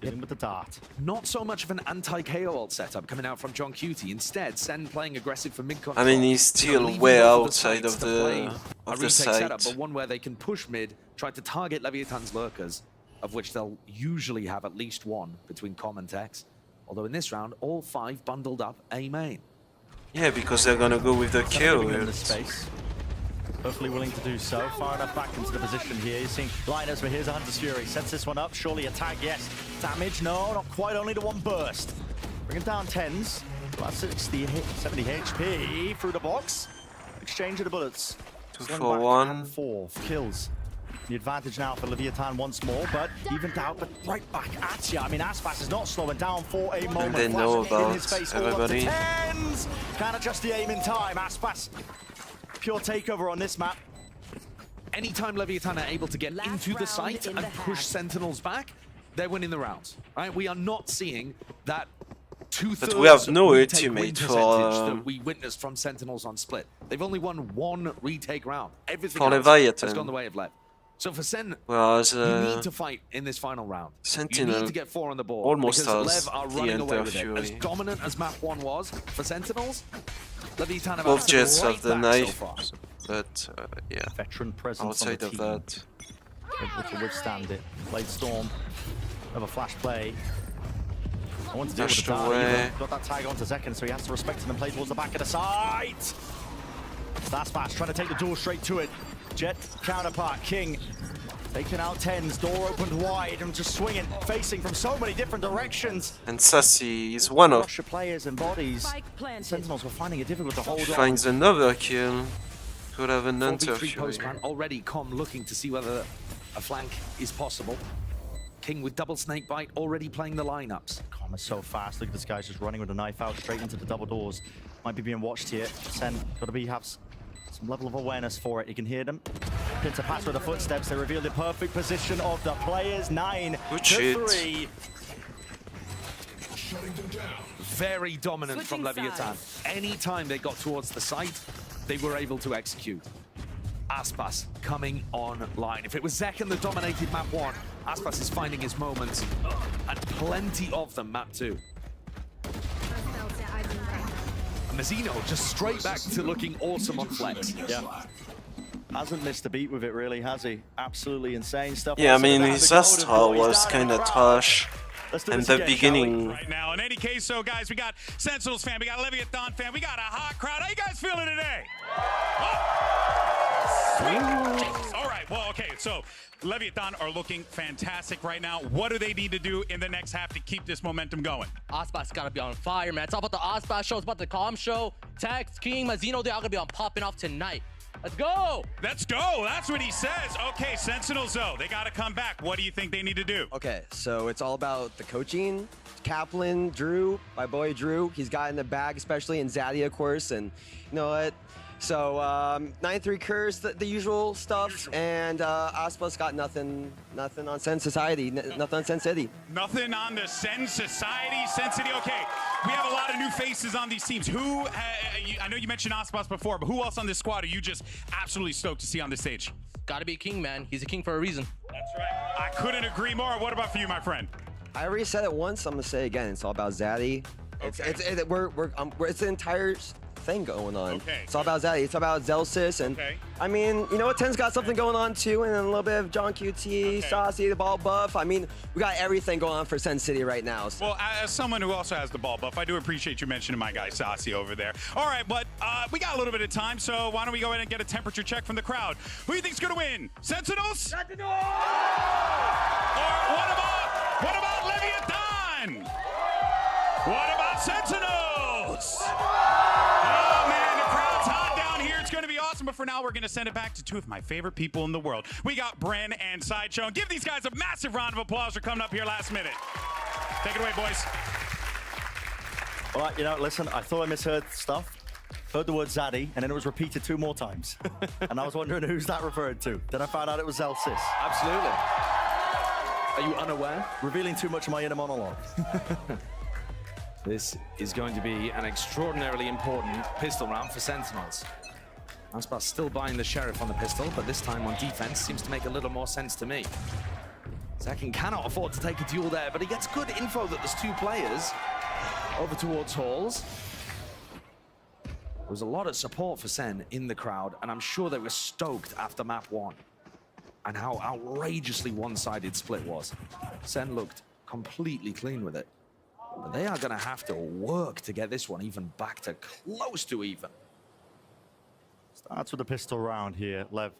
Dealing with the dart. Not so much of an anti-KO ult setup coming out from John Cutie. Instead, Sen playing aggressive for mid-control. I mean, he's still way outside of the site. Setup, but one where they can push mid, try to target Leviathan's lurkers, of which they'll usually have at least one between Com and Tex. Although in this round, all 5 bundled up A main. Yeah, because they're gonna go with the kill. In the space. Perfectly willing to do so. Far enough back into the position here. You're seeing liners, but here's a Hunter's Fury. Sets this one up. Surely a tag, yes. Damage, no, not quite. Only the one burst. Bringing down 10s. About 60, 70 HP through the box. Exchange of the bullets. 2 for 1. 4 kills. The advantage now for Leviathan once more, but evened out, but right back at you. I mean, Aspas is not slowing down for a moment. And they know about everybody. Can't adjust the aim in time. Aspas, pure takeover on this map. Anytime Leviathan are able to get into the site and push Sentinels back, they're winning the rounds. Right? We are not seeing that 2/3 but we have no ultimate for that we witnessed from Sentinels on Split. They've only won 1 retake round. Everything for else has gone the way of Lev. So for Sen, whereas, you need to fight in this final round. Sentinel you need to get 4 on the board. almost because has Lev are the running away Enter with Fury. it. As dominant as map 1 was for Sentinels, Leviathan have both Jets right have the back knife, so far. but yeah, veteran presence outside on the of team. that. Able to withstand it. Blade Storm, another flash play. I want to deal with the dart. Got that tag onto Zekken, so he has to respect it and play towards the back of the site. Aspas trying to take the door straight to it. Jet counterpart, King. Taking out 10s, door opened wide and just swinging, facing from so many different directions. And Sassy is one of Russia players and bodies. Sentinels were finding it difficult to hold on. Finds another kill. Could have an Enter Fury. Already Com looking to see whether a flank is possible. King with double snake bite already playing the lineups. Com is so fast. Look at this guy just running with a knife out straight into the double doors. Might be being watched here. Sen got to have some level of awareness for it. You can hear them. Pinter pass with the footsteps. They reveal the perfect position of the players. 9-3. Very dominant from Leviathan. Anytime they got towards the site, they were able to execute. Aspas coming online. If it was Zekken that dominated map 1, Aspas is finding his moments, and plenty of them map 2. And Mazzino just straight back to looking awesome on flex. Yeah. Hasn't missed a beat with it, really, has he? Absolutely insane stuff. Yeah, I mean, his Astra was kind of trash. And the beginning. Right now, in any case, so guys, we got Sentinels fan, we got Leviathan fan, we got a hot crowd. How you guys feeling today? Oh. Jesus. All right, well, okay, so Leviathan are looking fantastic right now. What do they need to do in the next half to keep this momentum going? Osbot's got to be on fire, man. It's all about the Osbot show. It's about the Calm show. Tex, King, Mazzino, they're all going to be on popping off tonight. Let's go. Let's go. That's what he says. Okay, Sentinels, though, they got to come back. What do you think they need to do? Okay, so it's all about the coaching. Kaplan, Drew, my boy Drew, he's got in the bag, especially in Zaddy, of course. And you know what? So 9-3 curse, the usual stuff, and Osbot's got nothing on Sen Society, nothing on Sen City. Nothing on the Sen Society, Sen City. Okay, we have a lot of new faces on these teams. Who, I know you mentioned Osbot before, but who else on this squad are you just absolutely stoked to see on the stage? Got to be King, man. He's a king for a reason. That's right. I couldn't agree more. What about for you, my friend? I already said it once. I'm gonna say it again. It's all about Zaddy. Okay. It's the entire thing going on. Okay. It's all about Zaddy. It's about Zelsis, and I mean, you know what? Ten's got something going on too, and a little bit of John QT, Saucy, the ball buff. I mean, we got everything going on for Sen City right now. So. Well, as someone who also has the ball buff, I do appreciate you mentioning my guy Saucy over there. All right, but we got a little bit of time, so why don't we go ahead and get a temperature check from the crowd? Who do you think's gonna win? Sentinels? Sentinels! Or what about Leviathan? What about Sentinels? Oh man, the crowd's hot down here. It's going to be awesome, but for now, we're going to send it back to two of my favorite people in the world. We got Bren and Sideshow. And give these guys a massive round of applause for coming up here last minute. Take it away, boys. All right, you know, listen, I thought I misheard stuff. Heard the word Zaddy, and then it was repeated 2 more times. And I was wondering who's that referred to. Then I found out it was Zelsis. Absolutely. Are you unaware? Revealing too much of my inner monologue. This is going to be an extraordinarily important pistol round for Sentinels. Osbot's still buying the Sheriff on the pistol, but this time on defense seems to make a little more sense to me. Zekin cannot afford to take a duel there, but he gets good info that there's 2 players over towards Halls. There was a lot of support for Sen in the crowd, and I'm sure they were stoked after map 1 and how outrageously one-sided split was. Sen looked completely clean with it. But they are going to have to work to get this one even back to close to even. Starts with a pistol round here. Lev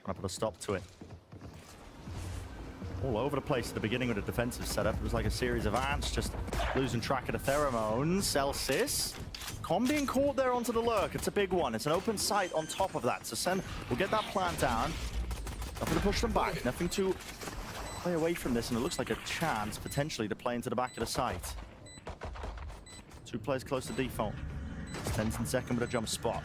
trying to put a stop to it. All over the place at the beginning of the defensive setup. It was like a series of ants just losing track of the pheromones. Celsius. Com being caught there onto the lurk. It's a big one. It's an open sight on top of that. So Sen will get that plant down. Nothing to push them back. Nothing to play away from this, and it looks like a chance potentially to play into the back of the site. 2 players close to default. Ten's in second with a jump spot.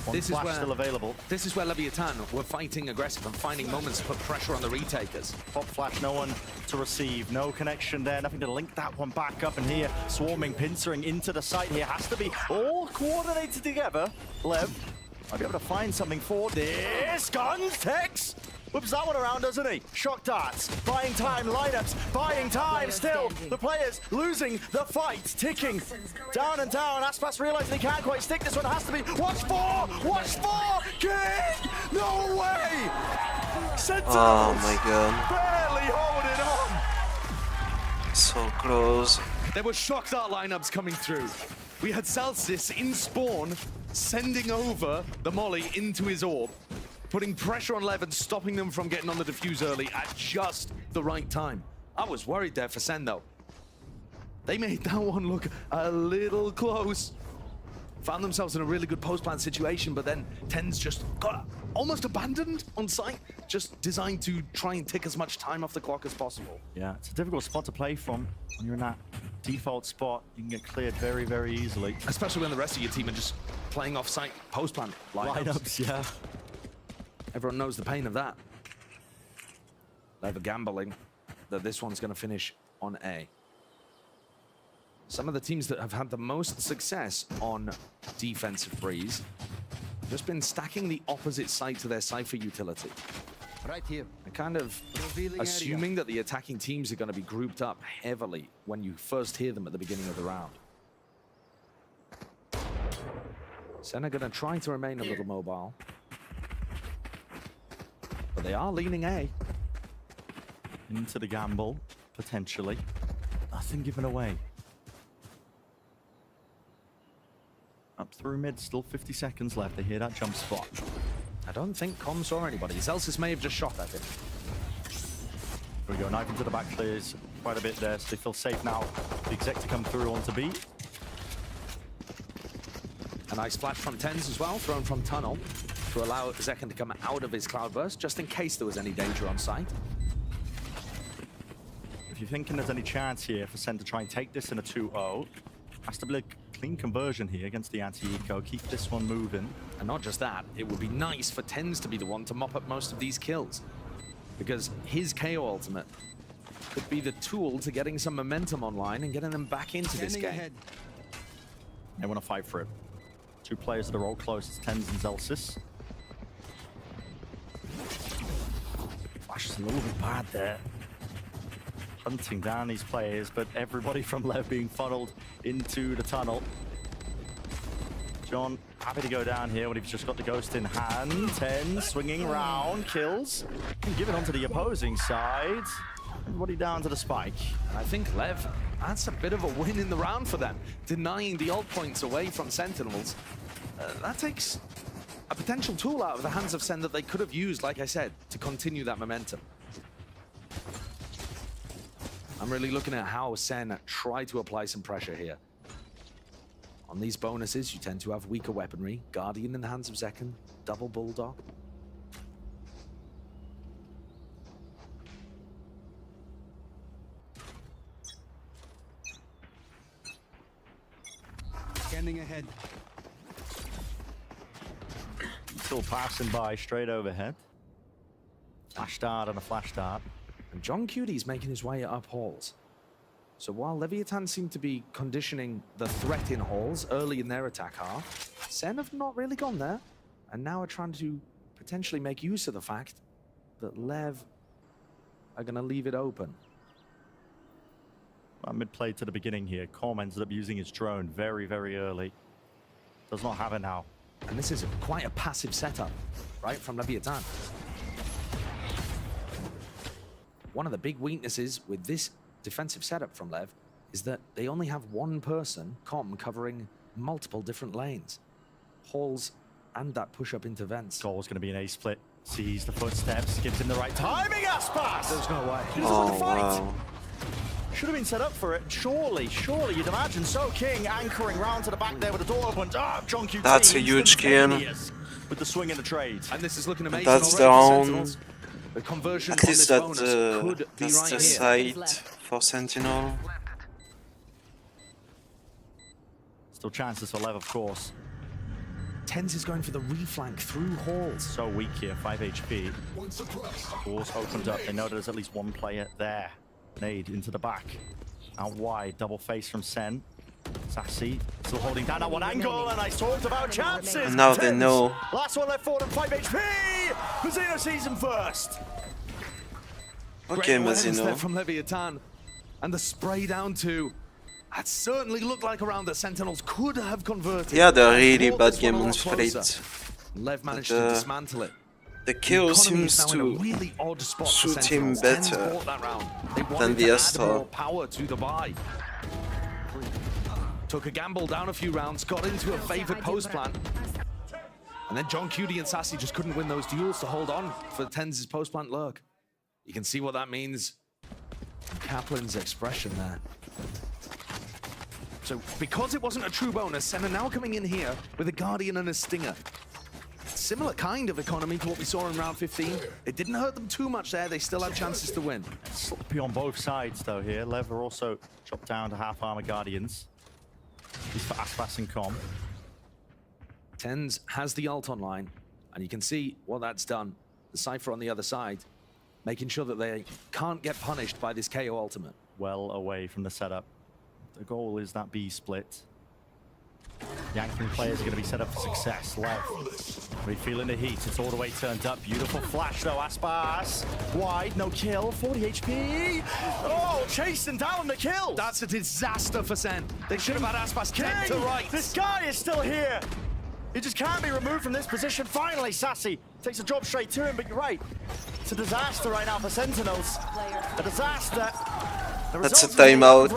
One flash still available. This is where Leviathan were fighting aggressive and finding moments to put pressure on the retakers. Pop flash, no one to receive. No connection there. Nothing to link that one back up. And here, swarming, pincering into the site here. Has to be all coordinated together. Lev might be able to find something for this. Guns, Tex! Whips that one around, doesn't he? Shock darts, buying time, lineups, buying time still. The players losing the fight, ticking down and down. Aspas realizing he can't quite stick this one. It has to be. Watch for King! No way! Sentinels oh my god. Barely holding on. So close. There were shock dart lineups coming through. We had Celsius in spawn, sending over the molly into his orb, putting pressure on Lev and stopping them from getting on the defuse early at just the right time. I was worried there for Sen, though. They made that one look a little close. Found themselves in a really good post-plant situation, but then Ten's just got almost abandoned on site, just designed to try and tick as much time off the clock as possible. Yeah, it's a difficult spot to play from. When you're in that default spot, you can get cleared very, very easily. Especially when the rest of your team are just playing off-site post-plant lineups. Yeah. Everyone knows the pain of that. They're gambling that this one's going to finish on A. Some of the teams that have had the most success on defensive freeze have just been stacking the opposite side to their Cypher utility. Right here. And kind of assuming that the attacking teams are going to be grouped up heavily when you first hear them at the beginning of the round. Sen are going to try to remain a little mobile. But they are leaning A. Into the gamble, potentially. Nothing given away. Up through mid, still 50 seconds left. They hear that jump spot. I don't think Com saw anybody. Zelsis may have just shot at him. Here we go, knife into the back, clears quite a bit there, so they feel safe now. The exec to come through onto B. A nice flash from Tens as well, thrown from tunnel, to allow Zekken to come out of his cloudburst, just in case there was any danger on site. If you're thinking there's any chance here for Sen to try and take this in a 2-0, has to be a clean conversion here against the anti-eco. Keep this one moving. And not just that, it would be nice for Tens to be the one to mop up most of these kills, because his KO ultimate could be the tool to getting some momentum online and getting them back into this game. They want to fight for it. Two players that are all close. It's Tens and Zelsis. Flash is a little bit bad there. Hunting down these players, but everybody from Lev being funneled into the tunnel. John happy to go down here when he's just got the ghost in hand. 10 swinging round, kills. And give it onto the opposing side. Everybody down to the spike. I think Lev, that's a bit of a win in the round for them. Denying the ult points away from Sentinels. That takes a potential tool out of the hands of Sen that they could have used, like I said, to continue that momentum. I'm really looking at how Sen try to apply some pressure here. On these bonuses, you tend to have weaker weaponry. Guardian in the hands of Zekken, double Bulldog. Scanning ahead. Still passing by straight overhead. Flash dart and a flash dart. And John Cudie's making his way up halls. So while Leviathan seemed to be conditioning the threat in halls early in their attack half, Sen have not really gone there, and now are trying to potentially make use of the fact that Lev are going to leave it open. Mid-play to the beginning here. Com ended up using his drone very, very early. Does not have it now. And this is quite a passive setup, right, from Leviathan. One of the big weaknesses with this defensive setup from Lev is that they only have one person, Com, covering multiple different lanes. Halls and that push-up into vents. Goal's going to be an A-split. Sees the footsteps, gives him the right timing, Aspas! There's no way. Oh, wow. Should have been set up for it. Surely you'd imagine. So King anchoring round to the back there with the door open. Ah, John QT. That's a huge kill. With the swing and the trade. And this is looking amazing. That's the own. The conversion At least on this bonus could be that's right the here. site for Sentinel. Still chances for Lev, of course. Tens is going for the reflank through halls. So weak here, 5 HP. Doors opened up. They know there's at least one player there. Nade into the back. Out wide, double face from Sen. Sassy still holding down that one angle, and I talked about chances. And now they know. Last one left forward on 5 HP. Mazzino sees him first. Okay, Great awareness Mazzino. there from Leviathan. And the spray down to... That certainly looked like around the Sentinels could have converted. Yeah, they're really Brought bad this game one a on lot closer. Split. Lev managed to dismantle it. The kill Economy is seems now in a to really odd spot for suit him Sentinels. Tens better bought that round. They than wanted the to add Astra. more power to the buy. Took a gamble down a few rounds, got into a favored post plant. And then John Cutie and Sassy just couldn't win those duels to hold on for Tens' post plant lurk. You can see what that means. Kaplan's expression there. So because it wasn't a true bonus, Sen are now coming in here with a Guardian and a Stinger. Similar kind of economy to what we saw in round 15. It didn't hurt them too much there. They still had chances to win. Sloppy on both sides though here. Lev are also chopped down to half armor Guardians. He's for Aspas and Com. Tens has the ult online, and you can see what that's done. The Cypher on the other side, making sure that they can't get punished by this KO ultimate. Well away from the setup. The goal is that B split. Yanking players are going to be set up for success. Lev, we feeling the heat. It's all the way turned up. Beautiful flash though, Aspas. Wide, no kill, 40 HP. Oh, chasing down the kill. That's a disaster for Sen. They should have had Aspas dead to right. This guy is still here. He just can't be removed from this position. Finally, Sassy takes a drop straight to him, but you're right. It's a disaster right now for Sentinels. A disaster. That's a timeout.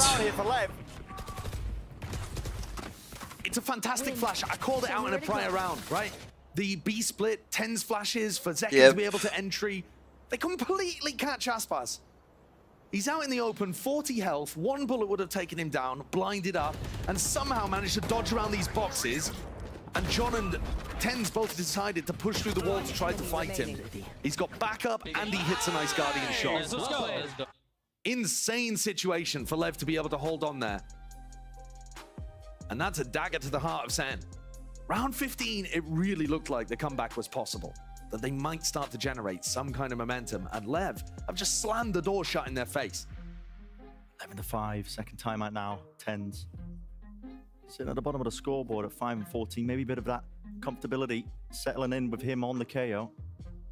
It's a fantastic flash. I called it out in a prior round, right? The B split, TenZ flashes for Zekken to be able to entry. They completely catch Aspas. He's out in the open, 40 health, 1 bullet would have taken him down, blinded up, and somehow managed to dodge around these boxes. And John and TenZ both decided to push through the wall to try to fight him. He's got backup and he hits a nice Guardian shot. Let's go. Insane situation for Lev to be able to hold on there. And that's a dagger to the heart of Sen. Round 15, it really looked like the comeback was possible, that they might start to generate some kind of momentum, and Lev have just slammed the door shut in their face. 11-5, second timeout now, TenZ. Sitting at the bottom of the scoreboard at 5 and 14, maybe a bit of that comfortability settling in with him on the KO.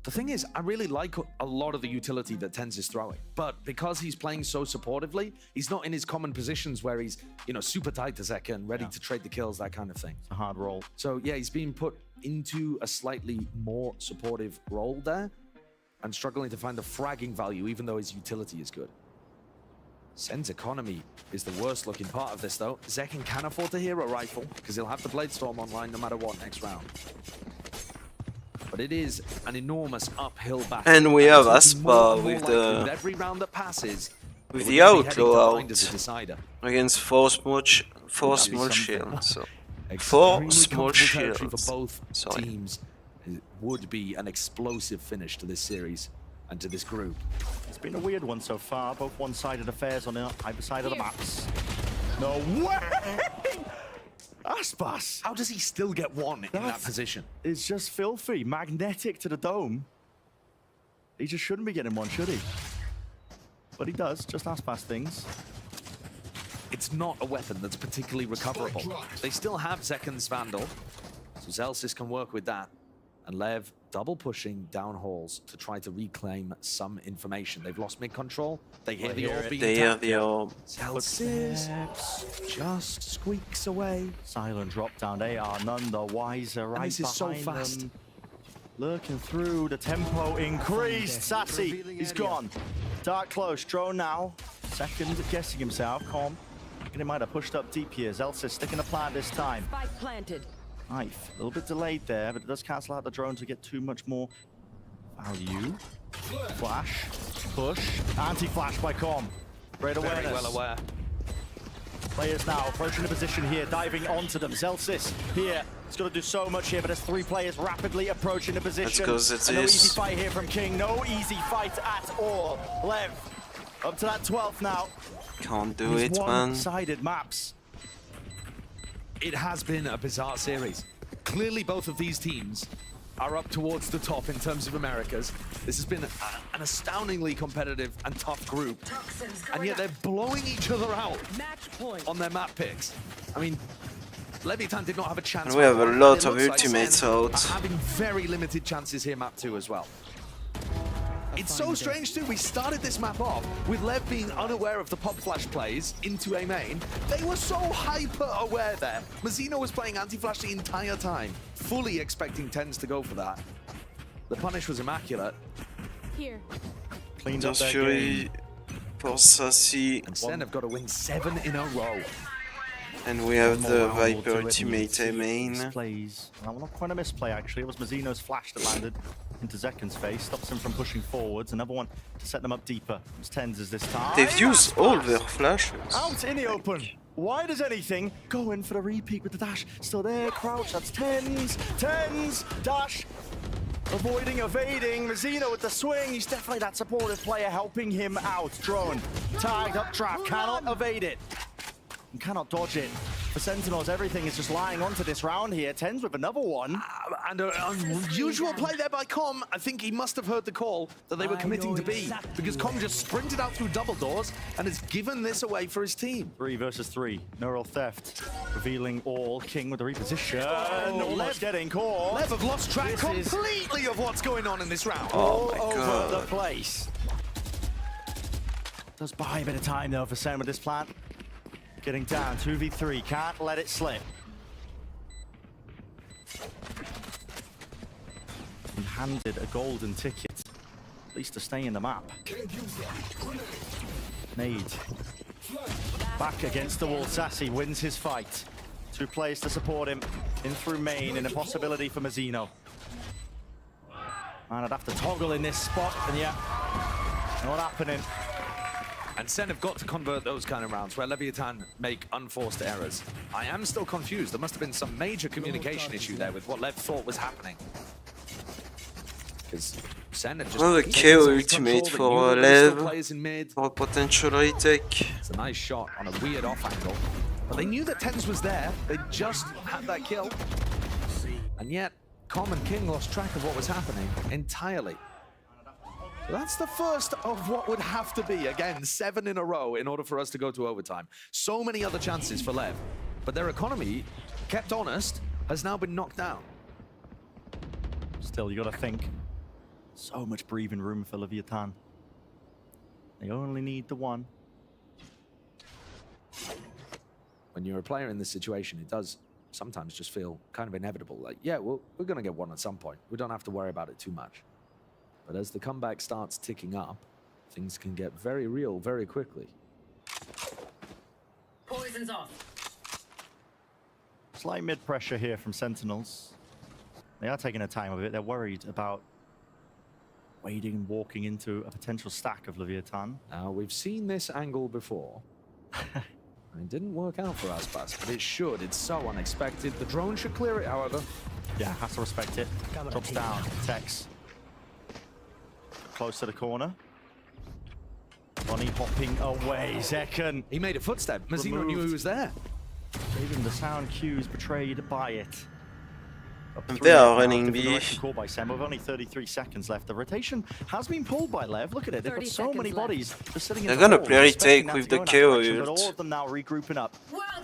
The thing is, I really like a lot of the utility that TenZ is throwing, but because he's playing so supportively, he's not in his common positions where he's, you know, super tight to Zekken, ready to trade the kills, that kind of thing. It's a hard role. So yeah, he's being put into a slightly more supportive role there and struggling to find the fragging value, even though his utility is good. Sen's economy is the worst looking part of this though. Zekken can afford to hear a rifle because he'll have the Bladestorm online no matter what next round. But it is an enormous uphill battle. And we have Aspa with the every round that passes, with the outlaw out against 4 small shields. So 4 small shields for both teams. It would be an explosive finish to this series and to this group. It's been a weird one so far. Both one-sided affairs on either side of the maps. No way! Aspas! How does he still get one in that position? It's just filthy. Magnetic to the dome. He just shouldn't be getting one, should he? But he does. Just Aspas things. It's not a weapon that's particularly recoverable. They still have Zekken's Vandal, so Zellsis can work with that. And Lev double pushing down halls to try to reclaim some information. They've lost mid control. They hear the orb being tapped. Zellsis just squeaks away. Silent drop down. They are none the wiser. Right, this is so fast. Them. Lurking through, the tempo increased. Sassy, he's gone. Dark close, drone now. Second guessing himself, calm. He might have pushed up deep here. Zellsis sticking the plant this time. Spike planted. Knife, a little bit delayed there, but it does cancel out the drone to get too much more value. Flash, push, anti-flash by Com. Great awareness. Very well aware. Players now approaching the position here, diving onto them. Zellsis here. He's got to do so much here, but there's 3 players rapidly approaching the position. That's because no easy fight here from King. No easy fight at all. Lev up to that 12th now. Can't do it, man. One-sided maps. It has been a bizarre series. Clearly both of these teams are up towards the top in terms of Americas. This has been an astoundingly competitive and tough group. And yet they're blowing each other out on their map picks. I mean, Leviathan did not have a chance. And we have a lot of ultimates out. Having very limited chances here, map 2 as well. It's so strange too, we started this map off with Lev being unaware of the pop flash plays into a main. They were so hyper aware there. Mazzino was playing anti-flash the entire time, fully expecting TenZ to go for that. The punish was immaculate. Here. Cleaned up their Fury game. for Sassy. And Sen have got to win 7 in a row. And we have the Viper ultimate main. Plays. Well, not quite a misplay actually. It was Mazzino's flash that landed into Zekken's face, stops him from pushing forwards. Another one to set them up deeper. It's TenZ's this time. They've used all their flashes. Out in the open. Wide as anything. Go in for the repeat with the dash. Still there. Crouch. That's TenZ. Dash. Avoiding, evading. Mazzino with the swing. He's definitely that supportive player helping him out. Drone. Tagged up trap. Cannot evade it. And cannot dodge it. For Sentinels, everything is just lying onto this round here. TenZ with another one. And an unusual play there by Com. I think he must have heard the call that they were committing to B, because Com just sprinted out through double doors and has given this away for his team. 3 versus 3. Neural theft. Revealing all. King with the reposition. Almost getting caught. Lev have lost track completely of what's going on in this round. All over the place. Does buy a bit of time though for Sen with this plant. Getting down, 2v3, can't let it slip. And handed a golden ticket, at least to stay in the map. Nade. Back against the wall, Sassy wins his fight. 2 players to support him, in through main, and a possibility for Mazzino. And I'd have to toggle in this spot, and yeah, not happening. And Sen have got to convert those kind of rounds where Leviathan make unforced errors. I am still confused. There must have been some major communication issue there with what Lev thought was happening. Because Sen had just... Another kill ultimate for Lev, for a potential retake. It's a nice shot on a weird off angle. But they knew that Tens was there. They just had that kill. And yet, Com and King lost track of what was happening entirely. So that's the first of what would have to be, again, 7 in a row in order for us to go to overtime. So many other chances for Lev. But their economy, kept honest, has now been knocked down. Still, you got to think. So much breathing room for Leviathan. They only need the one. When you're a player in this situation, it does sometimes just feel kind of inevitable. Like, yeah, we're going to get one at some point. We don't have to worry about it too much. But as the comeback starts ticking up, things can get very real very quickly. Poison's off. Slight mid-pressure here from Sentinels. They are taking a time of it. They're worried about wading and walking into a potential stack of Leviathan. Now, we've seen this angle before. It didn't work out for Aspas, but it should. It's so unexpected. The drone should clear it, however. Yeah, has to respect it. Drops down, protects. Close to the corner. Bonnie hopping away. Zekken. He made a footstep. Mazzino knew he was there. Gave him the sound cues betrayed by it. They are running B. Call by Sam with only 33 seconds left. The rotation has been pulled by Lev. Look at it. They've got so many bodies just sitting in They're the gonna hole, play expecting retake that with to the go in that KO direction, but ult. all of them now regrouping up,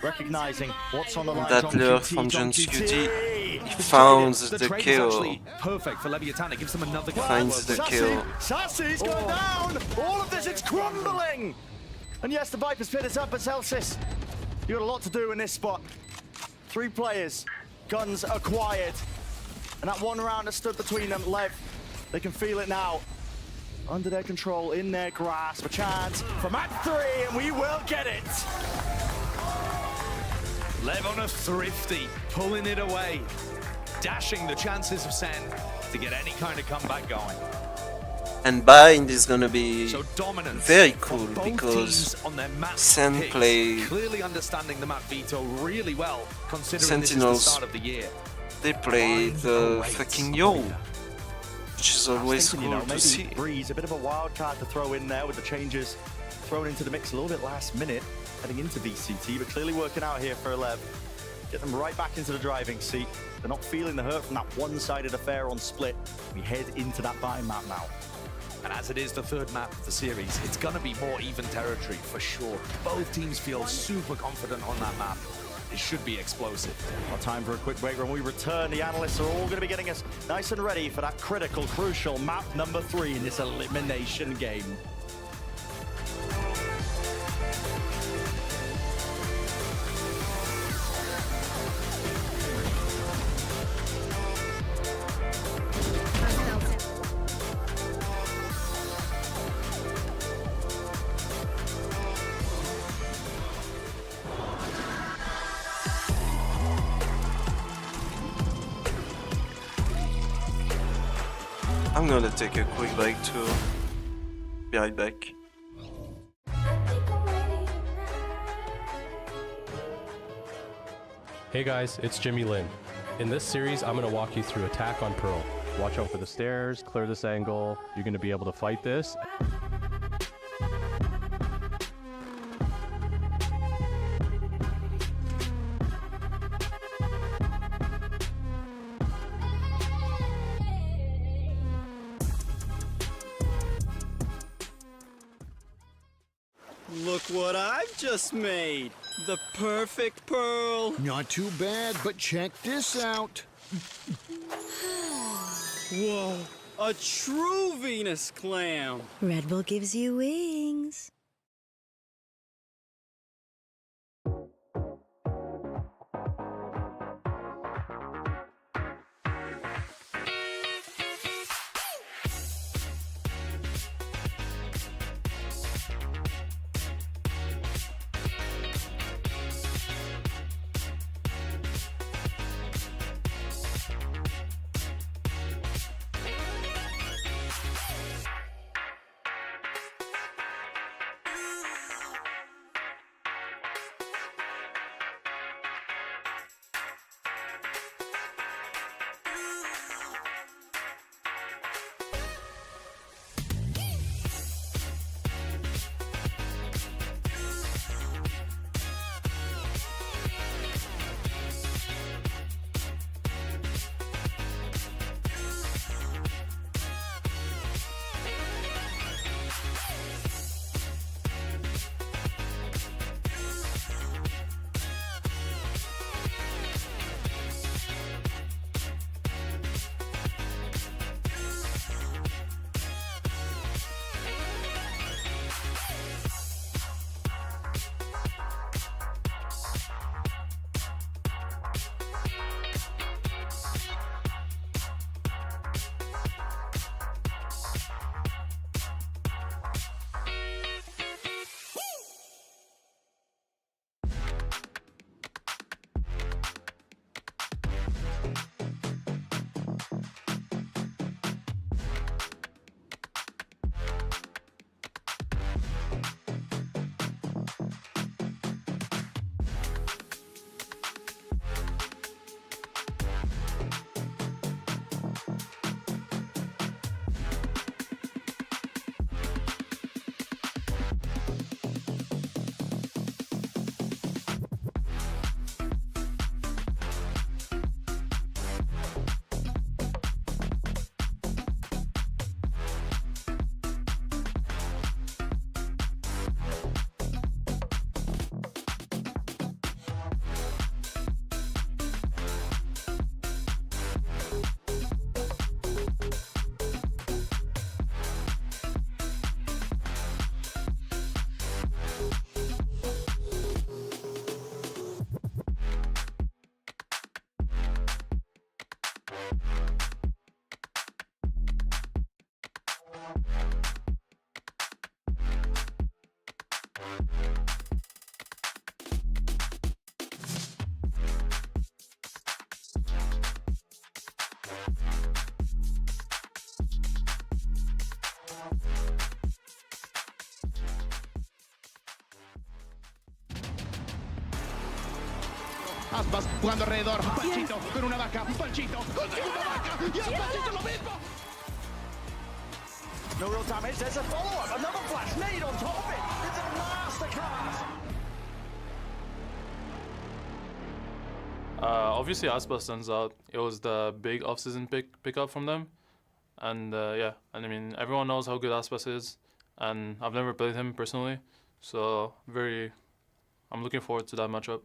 recognizing what's on the line. That lure from John QT. He found the kill. Perfect for Leviathan. It gives them another Finds the kill. Sassy's gone down. All of this is crumbling. And yes, the Viper's pit is up, but Celsius, you got a lot to do in this spot. 3 players, guns acquired. And that one round that stood between them, Lev, they can feel it now. Under their control, in their grasp, a chance for match 3, and we will get it. Lev on a thrifty, pulling it away, dashing the chances of Sen to get any kind of comeback going. And Bind is gonna be so very cool because Sen play clearly understanding the map veto really well, considering Sentinels. this is the start of the year. They play the fucking Yo, which is always Thinking, cool you know, to see. maybe Breeze, a bit of a wild card to throw in there with the changes thrown into the mix a little bit last minute, heading into VCT, but clearly working out here for Lev. Get them right back into the driving seat. They're not feeling the hurt from that one-sided affair on Split. We head into that buy map now. And as it is the 3rd map of the series, it's going to be more even territory for sure. Both teams feel super confident on that map. It should be explosive. Well, time for a quick break. When we return, the analysts are all going to be getting us nice and ready for that critical, crucial map number 3 in this elimination game. I'm gonna take a quick break too. Be right back. Hey guys, it's Jimmy Lin. In this series, I'm going to walk you through Attack on Pearl. Watch out for the stairs, clear this angle. You're going to be able to fight this. Look what I've just made. The perfect pearl. Not too bad, but check this out. Whoa, a true Venus clam. Red Bull gives you wings. Aspas jugando alrededor. Panchito con una vaca. Panchito con segunda vaca. Y Panchito lo mismo. No real damage. There's a follow-up. Another flash. Nade on top of it. It's a masterclass. Obviously, Aspas stands out. It was the big off-season pickup from them. And yeah, and I mean, everyone knows how good Aspas is. And I've never played him personally. So I'm looking forward to that matchup.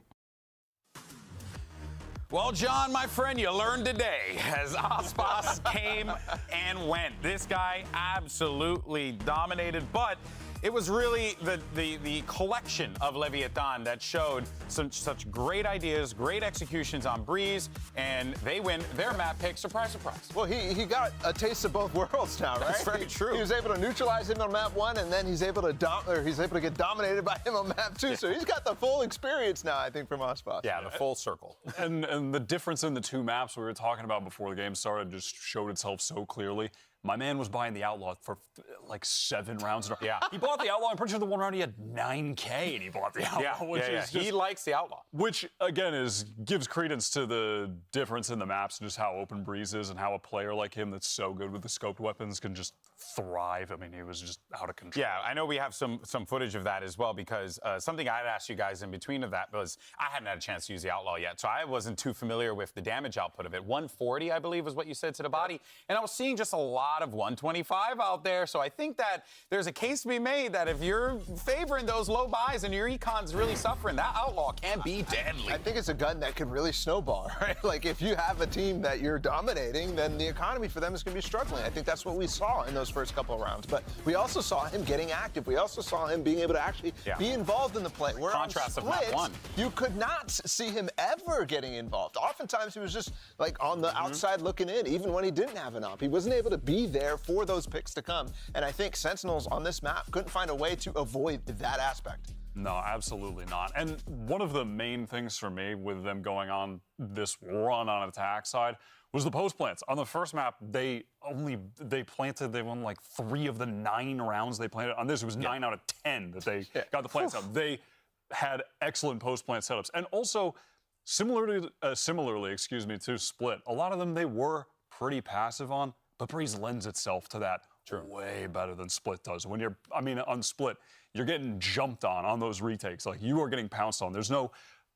Well, John, my friend, you learned today as Aspas came and went. This guy absolutely dominated, but it was really the collection of Leviathan that showed such great ideas, great executions on Breeze, and they win their map pick. Surprise, surprise. Well, he got a taste of both worlds now, right? That's very true. He was able to neutralize him on map 1, and then he's able to get dominated by him on map 2. So he's got the full experience now, I think, from Aspas. Yeah, the full circle. And the difference in the two maps we were talking about before the game started just showed itself so clearly. My man was buying the Outlaw for like 7 rounds. Yeah. He bought the Outlaw. I'm pretty sure the one round he had 9K and he bought the Outlaw. Yeah, he likes the Outlaw. Which, again, gives credence to the difference in the maps and just how open Breeze is and how a player like him that's so good with the scoped weapons can just thrive. I mean, he was just out of control. Yeah, I know we have some footage of that as well because something I'd asked you guys in between of that was I hadn't had a chance to use the Outlaw yet, so I wasn't too familiar with the damage output of it. 140, I believe, was what you said to the body, and I was seeing just a lot of 125 out there, so I think that there's a case to be made that if you're favoring those low buys and your econ's really suffering, that Outlaw can be deadly. I think it's a gun that can really snowball, right? Like, if you have a team that you're dominating, then the economy for them is going to be struggling. I think that's what we saw in those first couple of rounds. But we also saw him getting active. We also saw him being able to actually be involved in the play. Where contrast on of map Split, 1. You could not see him ever getting involved. Oftentimes, he was just, like, on the outside looking in, even when he didn't have an op. He wasn't able to be there for those picks to come. And I think Sentinels on this map couldn't find a way to avoid that aspect. No, absolutely not. And one of the main things for me with them going on this run on attack side was the post plants. On the first map, they won like 3 of the 9 rounds they planted. On this, it was 9 out of 10 that they got the plants out. They had excellent post plant setups. And also, similarly, to Split, a lot of them they were pretty passive on, but Breeze lends itself to that way better than Split does. On Split, you're getting jumped on those retakes. Like, you are getting pounced on. There's no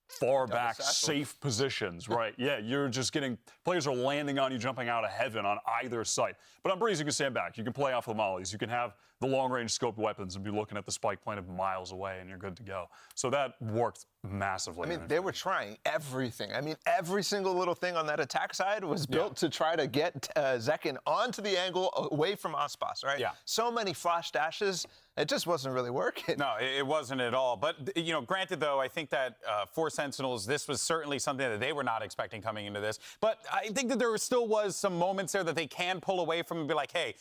far back, safe positions, right? Yeah, you're just getting, players are landing on you, jumping out of heaven on either side. But on Breeze, you can stand back. You can play off the mollies. You can have the long-range scoped weapons and be looking at the spike planted miles away, and you're good to go. So that worked massively. I mean, they were trying everything. I mean, every single little thing on that attack side was built to try to get Zekin onto the angle away from Aspas, right? Yeah. So many flash dashes. It just wasn't really working. No, it wasn't at all. But, granted, though, I think that for Sentinels, this was certainly something that they were not expecting coming into this. But I think that there still was some moments there that they can pull away from and be like, hey,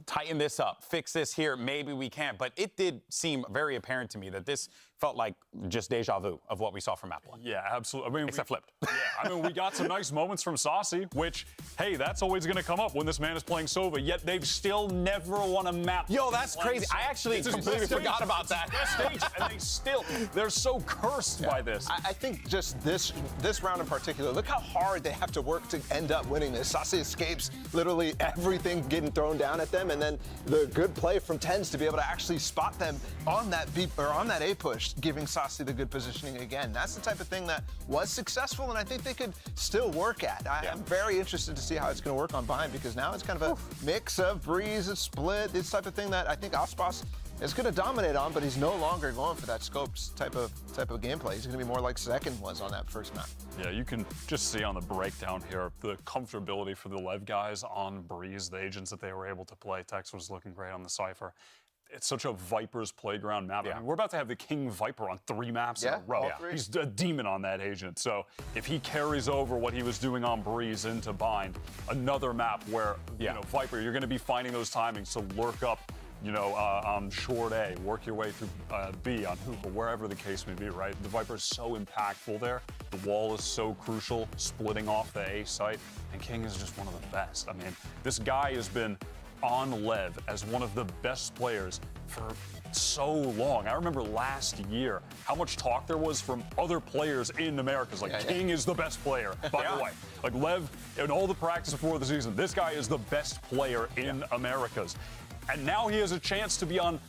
tighten this up, fix this here, maybe we can. But it did seem very apparent to me that this felt like just deja vu of what we saw from map 1. Yeah, absolutely. Except flipped. Yeah, we got some nice moments from Saucy, which, hey, that's always going to come up when this man is playing Sova, yet they've still never won a map. Yo, that's crazy. I actually completely forgot about that. Stage, and they're so cursed by this. I think just this round in particular, look how hard they have to work to end up winning this. Saucy escapes literally everything getting thrown down at them, and then the good play from Tens to be able to actually spot them on that A push, giving Saucy the good positioning again. That's the type of thing that was successful, and I think they could still work at. I'm very interested to see how it's going to work on Bind, because now it's kind of a mix of Breeze and Split, this type of thing that I think Aspas is going to dominate on, but he's no longer going for that scoped type of gameplay. He's going to be more like Second was on that first map. Yeah, you can just see on the breakdown here the comfortability for the Lev guys on Breeze, the agents that they were able to play. Tex was looking great on the Cypher. It's such a Viper's playground map. I mean, we're about to have the King Viper on 3 maps in a row. He's a demon on that agent. So if he carries over what he was doing on Breeze into Bind, another map where, Viper, you're going to be finding those timings to lurk up, on short A, work your way through B on Hoop, or wherever the case may be, right? The Viper is so impactful there. The wall is so crucial, splitting off the A site, and King is just one of the best. I mean, this guy has been on Lev as one of the best players for so long. I remember last year how much talk there was from other players in Americas. Like, King is the best player, by the way. Like, Lev, in all the practice before the season, this guy is the best player in Americas. And now he has a chance to be on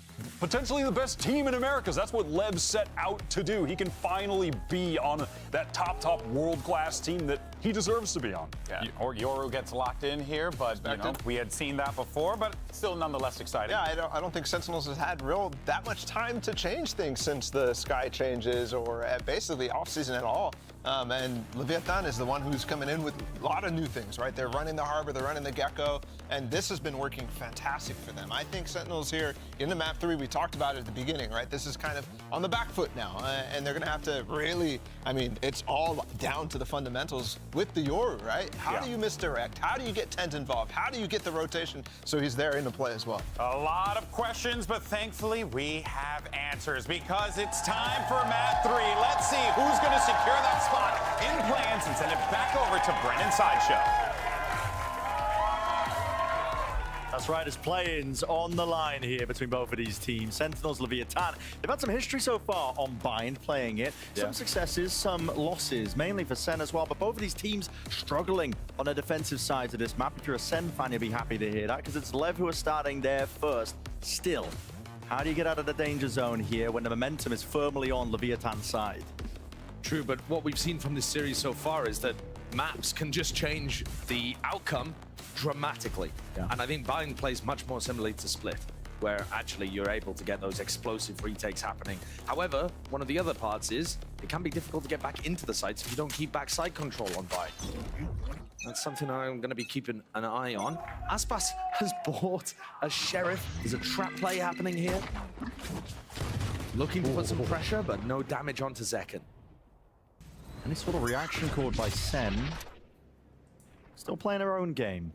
potentially the best team in Americas. That's what Lev set out to do. He can finally be on that top world-class team that he deserves to be on. Yeah. Or Yoru gets locked in here, but you know, we had seen that before, but still nonetheless exciting. Yeah, I don't think Sentinels has had that much time to change things since the Sky changes or basically off-season at all. And Leviathan is the one who's coming in with a lot of new things, right? They're running the Harbor, they're running the Gecko, and this has been working fantastic for them. I think Sentinels here in the map 3, we talked about it at the beginning, right? This is kind of on the back foot now, and they're going to have to really, I mean, it's all down to the fundamentals with the Yoru, right? How do you misdirect? How do you get Tent involved? How do you get the rotation so he's there in the play as well? A lot of questions, but thankfully we have answers because it's time for map 3. Let's see who's going to secure that spot in plans and send it back over to Brennan Sideshow. That's right, it's play-ins on the line here between both of these teams. Sentinels, Leviathan. They've had some history so far on Bind playing it. Some successes, some losses, mainly for Sen as well. But both of these teams struggling on the defensive sides of this map. If you're a Sen fan, you'll be happy to hear that because it's Lev who are starting there first. Still, how do you get out of the danger zone here when the momentum is firmly on Leviathan's side? True, but what we've seen from this series so far is that maps can just change the outcome dramatically. And I think Bind plays much more similarly to Split, where actually you're able to get those explosive retakes happening. However, one of the other parts is it can be difficult to get back into the sites if you don't keep backside control on Bind. That's something I'm going to be keeping an eye on. Aspas has bought a Sheriff. There's a trap play happening here. Looking to put some pressure, but no damage onto Zekken. Any sort of reaction called by Sen. Still playing their own game.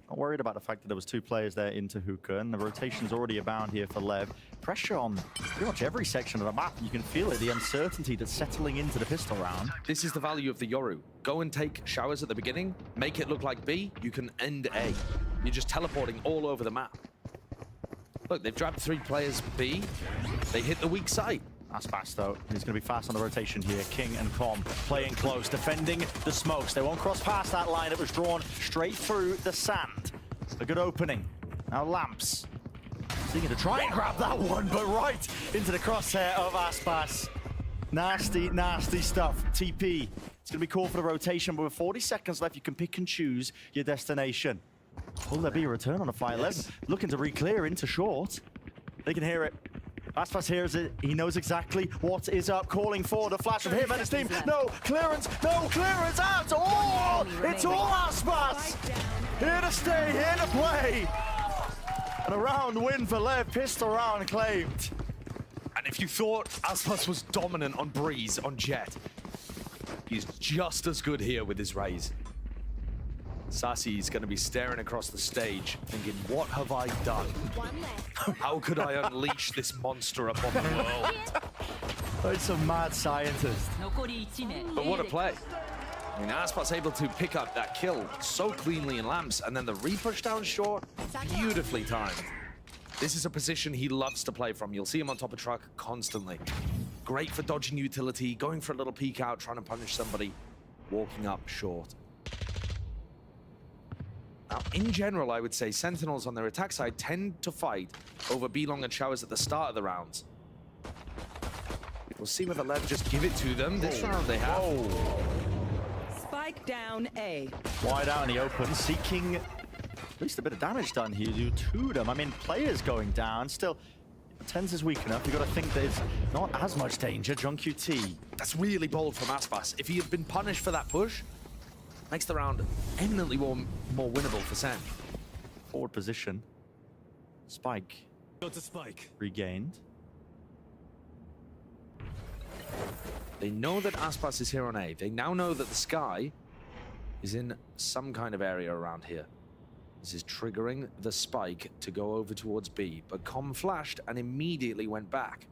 Not worried about the fact that there was 2 players there into Hookah, and the rotation's already abound here for Lev. Pressure on pretty much every section of the map. You can feel it, the uncertainty that's settling into the pistol round. This is the value of the Yoru. Go and take showers at the beginning, make it look like B, you can end A. You're just teleporting all over the map. Look, they've grabbed 3 players B. They hit the weak site. Aspas, though, he's going to be fast on the rotation here. King and Com playing close, defending the smokes. They won't cross past that line. It was drawn straight through the sand. A good opening. Now Lamps seeking to try and grab that one, but right into the crosshair of Aspas. Nasty, nasty stuff. TP. It's going to be called for the rotation, but with 40 seconds left, you can pick and choose your destination. Will there be a return on a fire? Yes. Looking to re-clear into short. They can hear it. Aspas hears it. He knows exactly what is up. Calling for the flash of him and his team. No clearance out. Oh, it's all Aspas. Here to stay, here to play. And a round win for Lev. Pistol round claimed. And if you thought Aspas was dominant on Breeze, on Jet, he's just as good here with his Raze. Sassy's going to be staring across the stage, thinking, what have I done? How could I unleash this monster upon the world? Oh, it's a mad scientist. But what a play. I mean, Aspas able to pick up that kill so cleanly in Lamps, and then the re-push down short, beautifully timed. This is a position he loves to play from. You'll see him on top of truck constantly. Great for dodging utility, going for a little peek out, trying to punish somebody, walking up short. Now, in general, I would say Sentinels on their attack side tend to fight over B-Long and Showers at the start of the rounds. We'll see whether Lev just give it to them. This round they have. Spike down A. Wide out in the open, seeking at least a bit of damage done here to them. I mean, players going down. Still, Tens is weak enough. You've got to think there's not as much danger. John QT. That's really bold from Aspas. If he had been punished for that push, makes the round eminently more winnable for Sen. Forward position. Spike. Go to Spike. Regained. They know that Aspas is here on A. They now know that the Sky is in some kind of area around here. This is triggering the Spike to go over towards B, but Com flashed and immediately went back.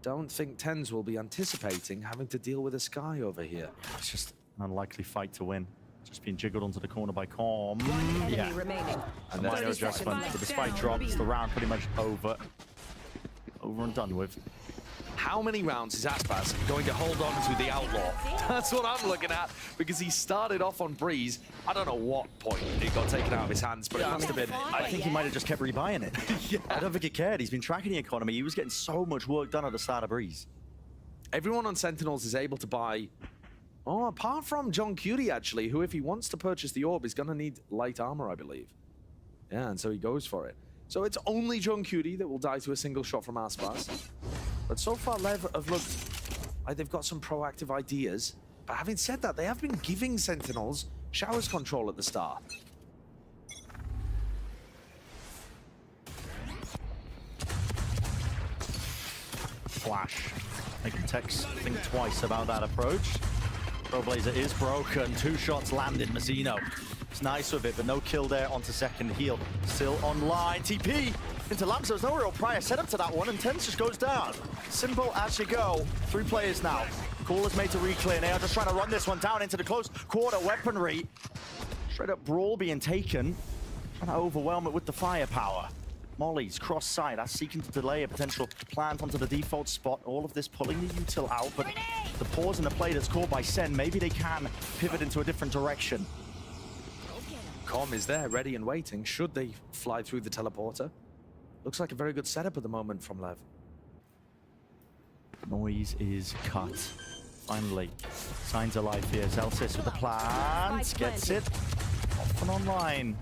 Don't think Tens will be anticipating having to deal with a Sky over here. It's just an unlikely fight to win. Just being jiggled onto the corner by Com. Yeah. Remaining. And there's no adjustment. But the spike drops, the round pretty much over and done with. How many rounds is Aspas going to hold on to the Outlaw? That's what I'm looking at, because he started off on Breeze. I don't know what point it got taken out of his hands, but it must have been. I think he might have just kept rebuying it. Yeah. I don't think he cared. He's been tracking the economy. He was getting so much work done at the start of Breeze. Everyone on Sentinels is able to buy, apart from John Cutie, actually, who, if he wants to purchase the orb, is going to need light armor, I believe. Yeah, and so he goes for it. So it's only John Cutie that will die to a single shot from Aspas. But so far, Lev have looked like they've got some proactive ideas. But having said that, they have been giving Sentinels showers control at the start. Flash. Making Tex think twice about that approach. Trailblazer is broken. 2 shots landed. Mazzino is nice with it, but no kill there onto second. Heal still online. TP into Lamps. There's no real prior setup to that one, and Tens just goes down. Simple as you go. 3 players now. Call is made to reclear. They are just trying to run this one down into the close quarter weaponry. Straight up brawl being taken. Trying to overwhelm it with the firepower. Molly's cross side, that's seeking to delay a potential plant onto the default spot. All of this pulling the util out, but the pause in the play that's caught by Sen, maybe they can pivot into a different direction. Com is there, ready and waiting. Should they fly through the teleporter? Looks like a very good setup at the moment from Lev. Noise is cut. Finally, signs of life here. Zelsis with the plant, gets it. Off and online.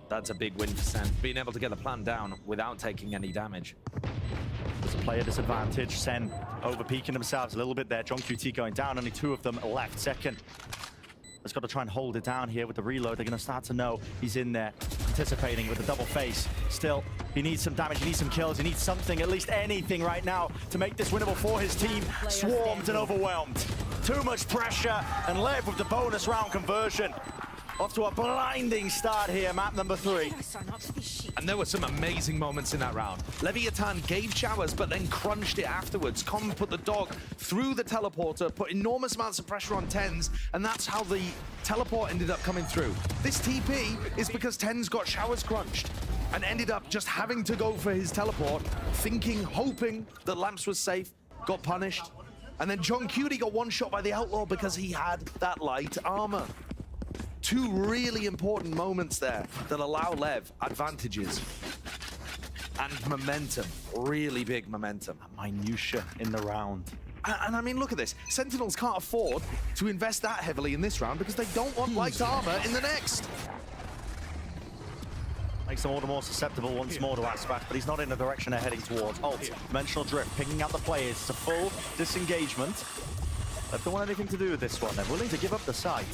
That's a big win for Sen, being able to get the plan down without taking any damage. There's a player disadvantage. Sen over-peaking themselves a little bit there. John QT going down, only 2 of them left. Second has got to try and hold it down here with the reload. They're going to start to know he's in there, anticipating with the double face. Still, he needs some damage, he needs some kills, he needs something, at least anything right now to make this winnable for his team. Swarmed and overwhelmed. Too much pressure, and Lev with the bonus round conversion. Off to a blinding start here, map number 3. And there were some amazing moments in that round. Leviathan gave showers, but then crunched it afterwards. Com put the dog through the teleporter, put enormous amounts of pressure on Tens, and that's how the teleport ended up coming through. This TP is because Tens got showers crunched and ended up just having to go for his teleport, thinking, hoping that Lamps was safe, got punished. And then John Cutie got one shot by the Outlaw because he had that light armor. 2 really important moments there that allow Lev advantages and momentum, really big momentum. Minutia in the round. And I mean, look at this. Sentinels can't afford to invest that heavily in this round because they don't want light armor in the next. Makes them all the more susceptible once more to Aspas, but he's not in the direction they're heading towards. Ult, dimensional drift, picking out the players. It's a full disengagement. They don't want anything to do with this one. They're willing to give up the site.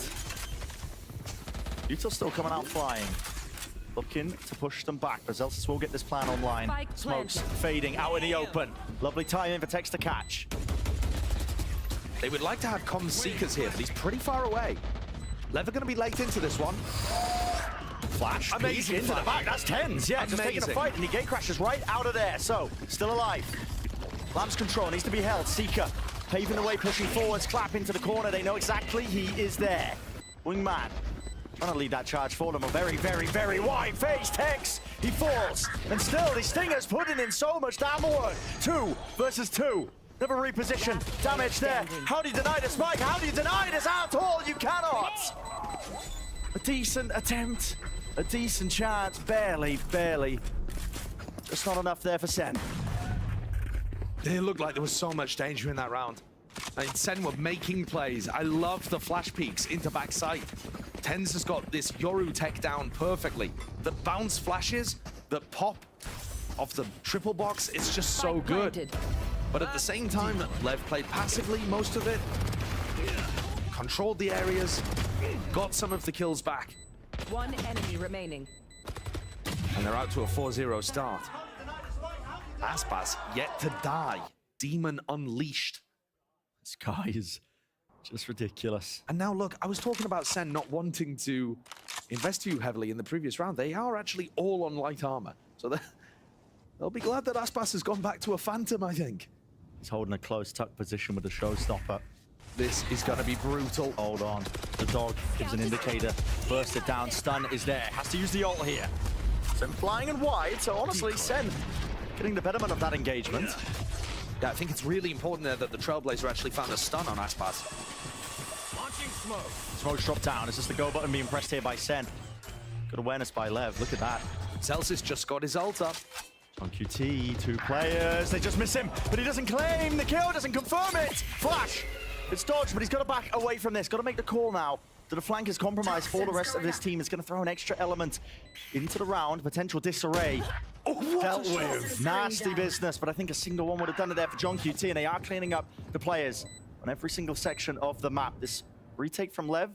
Util still coming out flying. Looking to push them back, but Zelsis will get this plan online. Smokes fading out in the open. Lovely timing for Tex to catch. They would like to have Com's Seekers here, but he's pretty far away. Lev are going to be late into this one. Flash, amazing into the back, that's Tens. Yeah, just taking a fight, and the gate crashes right out of there. So, still alive. Lamps control needs to be held. Seeker paving the way, pushing forwards, clap into the corner. They know exactly he is there. Wingman trying to lead that charge for them. A very, very, very wide face. Tex, he falls. And still, the Stingers putting in so much damn work. 2 versus 2. Never reposition. Damage there. How do you deny the spike? How do you deny this at all? You cannot. A decent attempt. A decent chance. Barely, barely. Just not enough there for Sen. They looked like there was so much danger in that round. I mean, Sen were making plays. I love the flash peeks into backside. Tens has got this Yoru tech down perfectly. The bounce flashes that pop off the triple box, it's just so good. But at the same time, Lev played passively most of it. Controlled the areas, got some of the kills back. 1 enemy remaining. And they're out to a 4-0 start. Aspas yet to die. Demon unleashed. This guy is just ridiculous. And now look, I was talking about Sen not wanting to invest too heavily in the previous round. They are actually all on light armor. So they'll be glad that Aspas has gone back to a Phantom, I think. He's holding a close tuck position with the showstopper. This is going to be brutal. Hold on. The dog gives an indicator. Burst it down. Stun is there. Has to use the ult here. Sen flying and wide. So honestly, Sen getting the betterment of that engagement. Yeah, I think it's really important there that the Trailblazer actually found a stun on Aspas. Smoke's dropped down. It's just the go button being pressed here by Sen. Good awareness by Lev. Look at that. Celsius just got his ult up. On QT, 2 players. They just miss him, but he doesn't claim the kill, doesn't confirm it. Flash. It's dodged, but he's got to back away from this. Got to make the call now. That the flank is compromised for the rest of this team. Is going to throw an extra element into the round. Potential disarray. Dealt with. Nasty business, but I think a single one would have done it there for John QT, and they are cleaning up the players on every single section of the map. This retake from Lev,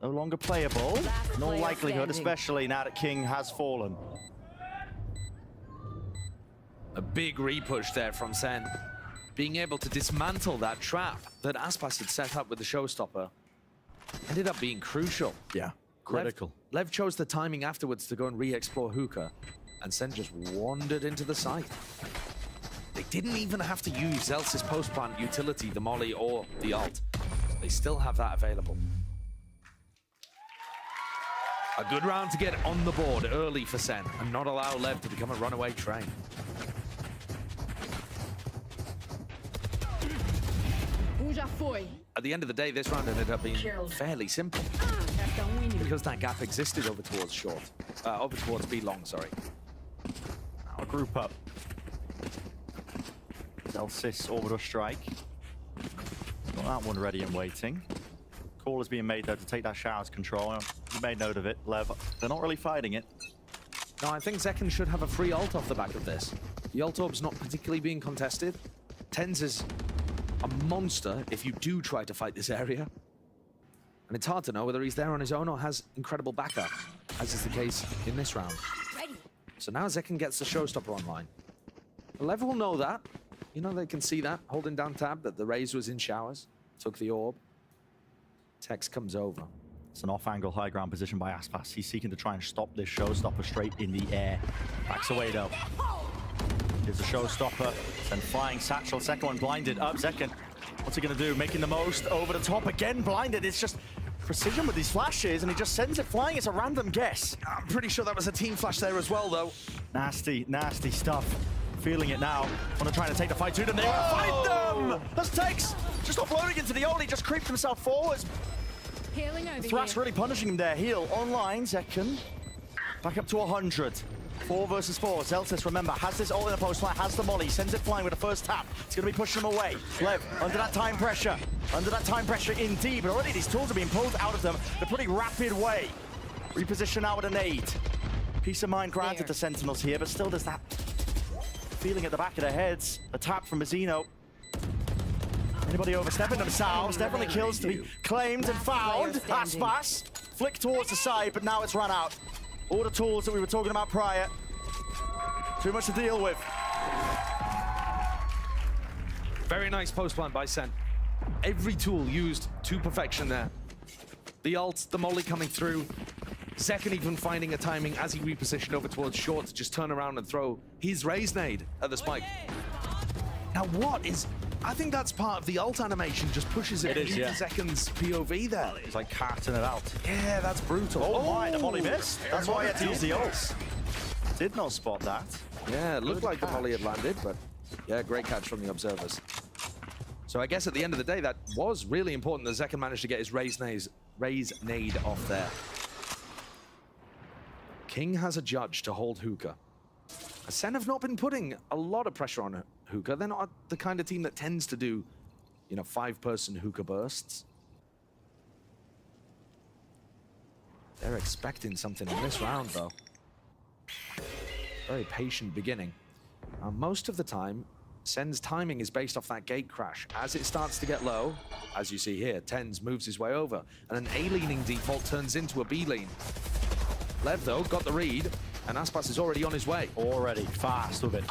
no longer playable. No likelihood, especially now that King has fallen. A big repush there from Sen. Being able to dismantle that trap that Aspas had set up with the showstopper ended up being crucial. Yeah, critical. Lev chose the timing afterwards to go and re-explore hookah, and Sen just wandered into the site. They didn't even have to use Zelsis post-plant utility, the molly or the ult. They still have that available. A good round to get on the board early for Sen and not allow Lev to become a runaway train. At the end of the day, this round ended up being fairly simple because that gap existed over towards short, over towards B long, sorry. Now a group up. Zelsis orbital strike. Got that one ready and waiting. Call is being made though to take that shower's control. You made note of it, Lev. They're not really fighting it. No, I think Zekken should have a free ult off the back of this. The ult orb's not particularly being contested. Tens is a monster if you do try to fight this area. And it's hard to know whether he's there on his own or has incredible backup, as is the case in this round. So now Zekken gets the showstopper online. Lev will know that. You know, they can see that, holding down tab, that the Raze was in showers, took the orb. Tex comes over. It's an off-angle high ground position by Aspas. He's seeking to try and stop this showstopper straight in the air. Backs away though. Here's a showstopper. Then flying satchel. Second one blinded up. Zekken. What's he going to do? Making the most over the top. Again blinded. It's just precision with these flashes, and he just sends it flying. It's a random guess. I'm pretty sure that was a team flash there as well, though. Nasty, nasty stuff. Feeling it now. Want to try to take the fight to them. They want to fight them! That's Tex. Just offloading into the ult. He just creeped himself forwards. Thrash really punishing him there. Heal online. Zekken. Back up to 100. 4 versus 4. Zelsis, remember, has this ult in the post flat, has the molly, sends it flying with the first tap. It's going to be pushing him away. Lev, under that time pressure. Under that time pressure indeed, but already these tools are being pulled out of them in a pretty rapid way. Reposition now with a nade. Peace of mind granted to Sentinels here, but still there's that feeling at the back of their heads. A tap from Mazzino. Anybody overstepping themselves? Definitely kills to be claimed and found. Aspas, flick towards the side, but now it's run out. All the tools that we were talking about prior. Too much to deal with. Very nice post plant by Sen. Every tool used to perfection there. The ult, the molly coming through. Zekken even finding a timing as he repositioned over towards short to just turn around and throw his Raze nade at the spike. Now what is... I think that's part of the ult animation, just pushes it into Zekken's POV there. It's like carting it out. Yeah, that's brutal. Oh my, the molly missed. That's why he had to use the ult. Did not spot that. Yeah, it looked like the molly had landed, but yeah, great catch from the observers. So I guess at the end of the day, that was really important that Zekken managed to get his Raze nade off there. King has a judge to hold hookah. Sen have not been putting a lot of pressure on hookah. They're not the kind of team that tends to do, you know, 5-person hookah bursts. They're expecting something in this round, though. Very patient beginning. Most of the time, Sen's timing is based off that gate crash. As it starts to get low, as you see here, Tens moves his way over, and an A-leaning default turns into a B-lean. Lev, though, got the read, and Aspas is already on his way. Already fast with it.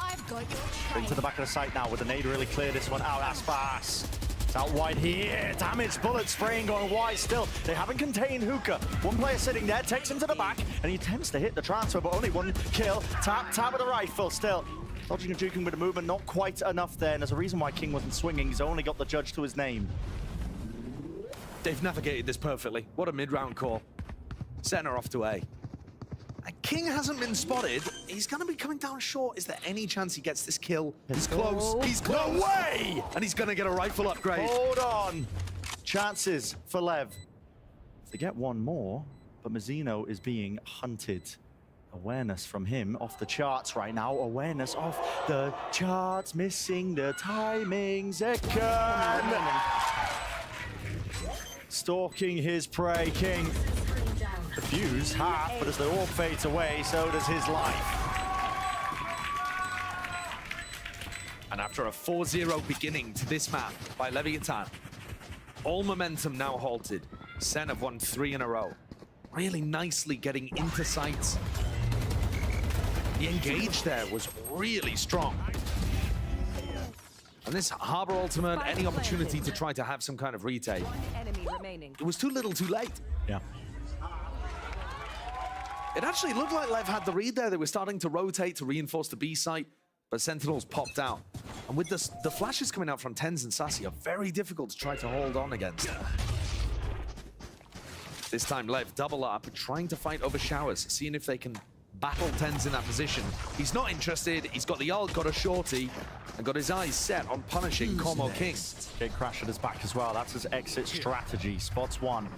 Into the back of the site now with the nade really clear this one out. Aspas. It's out wide here. Damage, bullet spraying going wide still. They haven't contained hookah. One player sitting there, takes him to the back, and he attempts to hit the transfer, but only one kill. Tap with the rifle still. Dodging and juking with the movement, not quite enough there, and there's a reason why King wasn't swinging. He's only got the judge to his name. They've navigated this perfectly. What a mid-round call. Center off to A. And King hasn't been spotted. He's going to be coming down short. Is there any chance he gets this kill? He's close. He's close. No way! And he's going to get a rifle upgrade. Hold on. Chances for Lev. They get one more, but Mazzino is being hunted. Awareness from him off the charts right now. Awareness off the charts, missing the timing. Zekan stalking his prey, King. The fuse half, but as the orb fades away, so does his life. And after a 4-0 beginning to this map by Leviathan, all momentum now halted. Sen have won 3 in a row. Really nicely getting into sights. The engage there was really strong. And this Harbor ultimate, any opportunity to try to have some kind of retake. Enemy remaining. It was too little too late. Yeah. It actually looked like Lev had the read there. They were starting to rotate to reinforce the B site, but Sentinels popped out. And with the flashes coming out from Tens and Sassy are very difficult to try to hold on against. This time Lev double up, trying to fight over showers, seeing if they can battle Tens in that position. He's not interested. He's got the ult, got a shorty, and got his eyes set on punishing Com or King. Big crash at his back as well. That's his exit strategy. Spots one.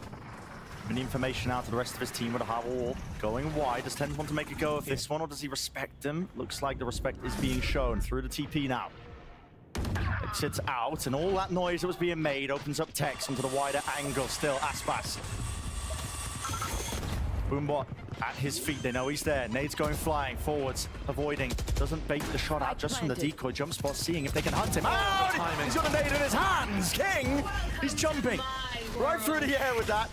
Giving the information out to the rest of his team with a hard wall. Going wide. Does Tens want to make a go of this one, or does he respect them? Looks like the respect is being shown through the TP now. Exits out, and all that noise that was being made opens up Tex into the wider angle. Still, Aspas. Boombot at his feet. They know he's there. Nade's going flying forwards, avoiding. Doesn't bait the shot out just from the decoy jump spot, seeing if they can hunt him. Oh, he's got a nade in his hands. King, he's jumping right through the air with that.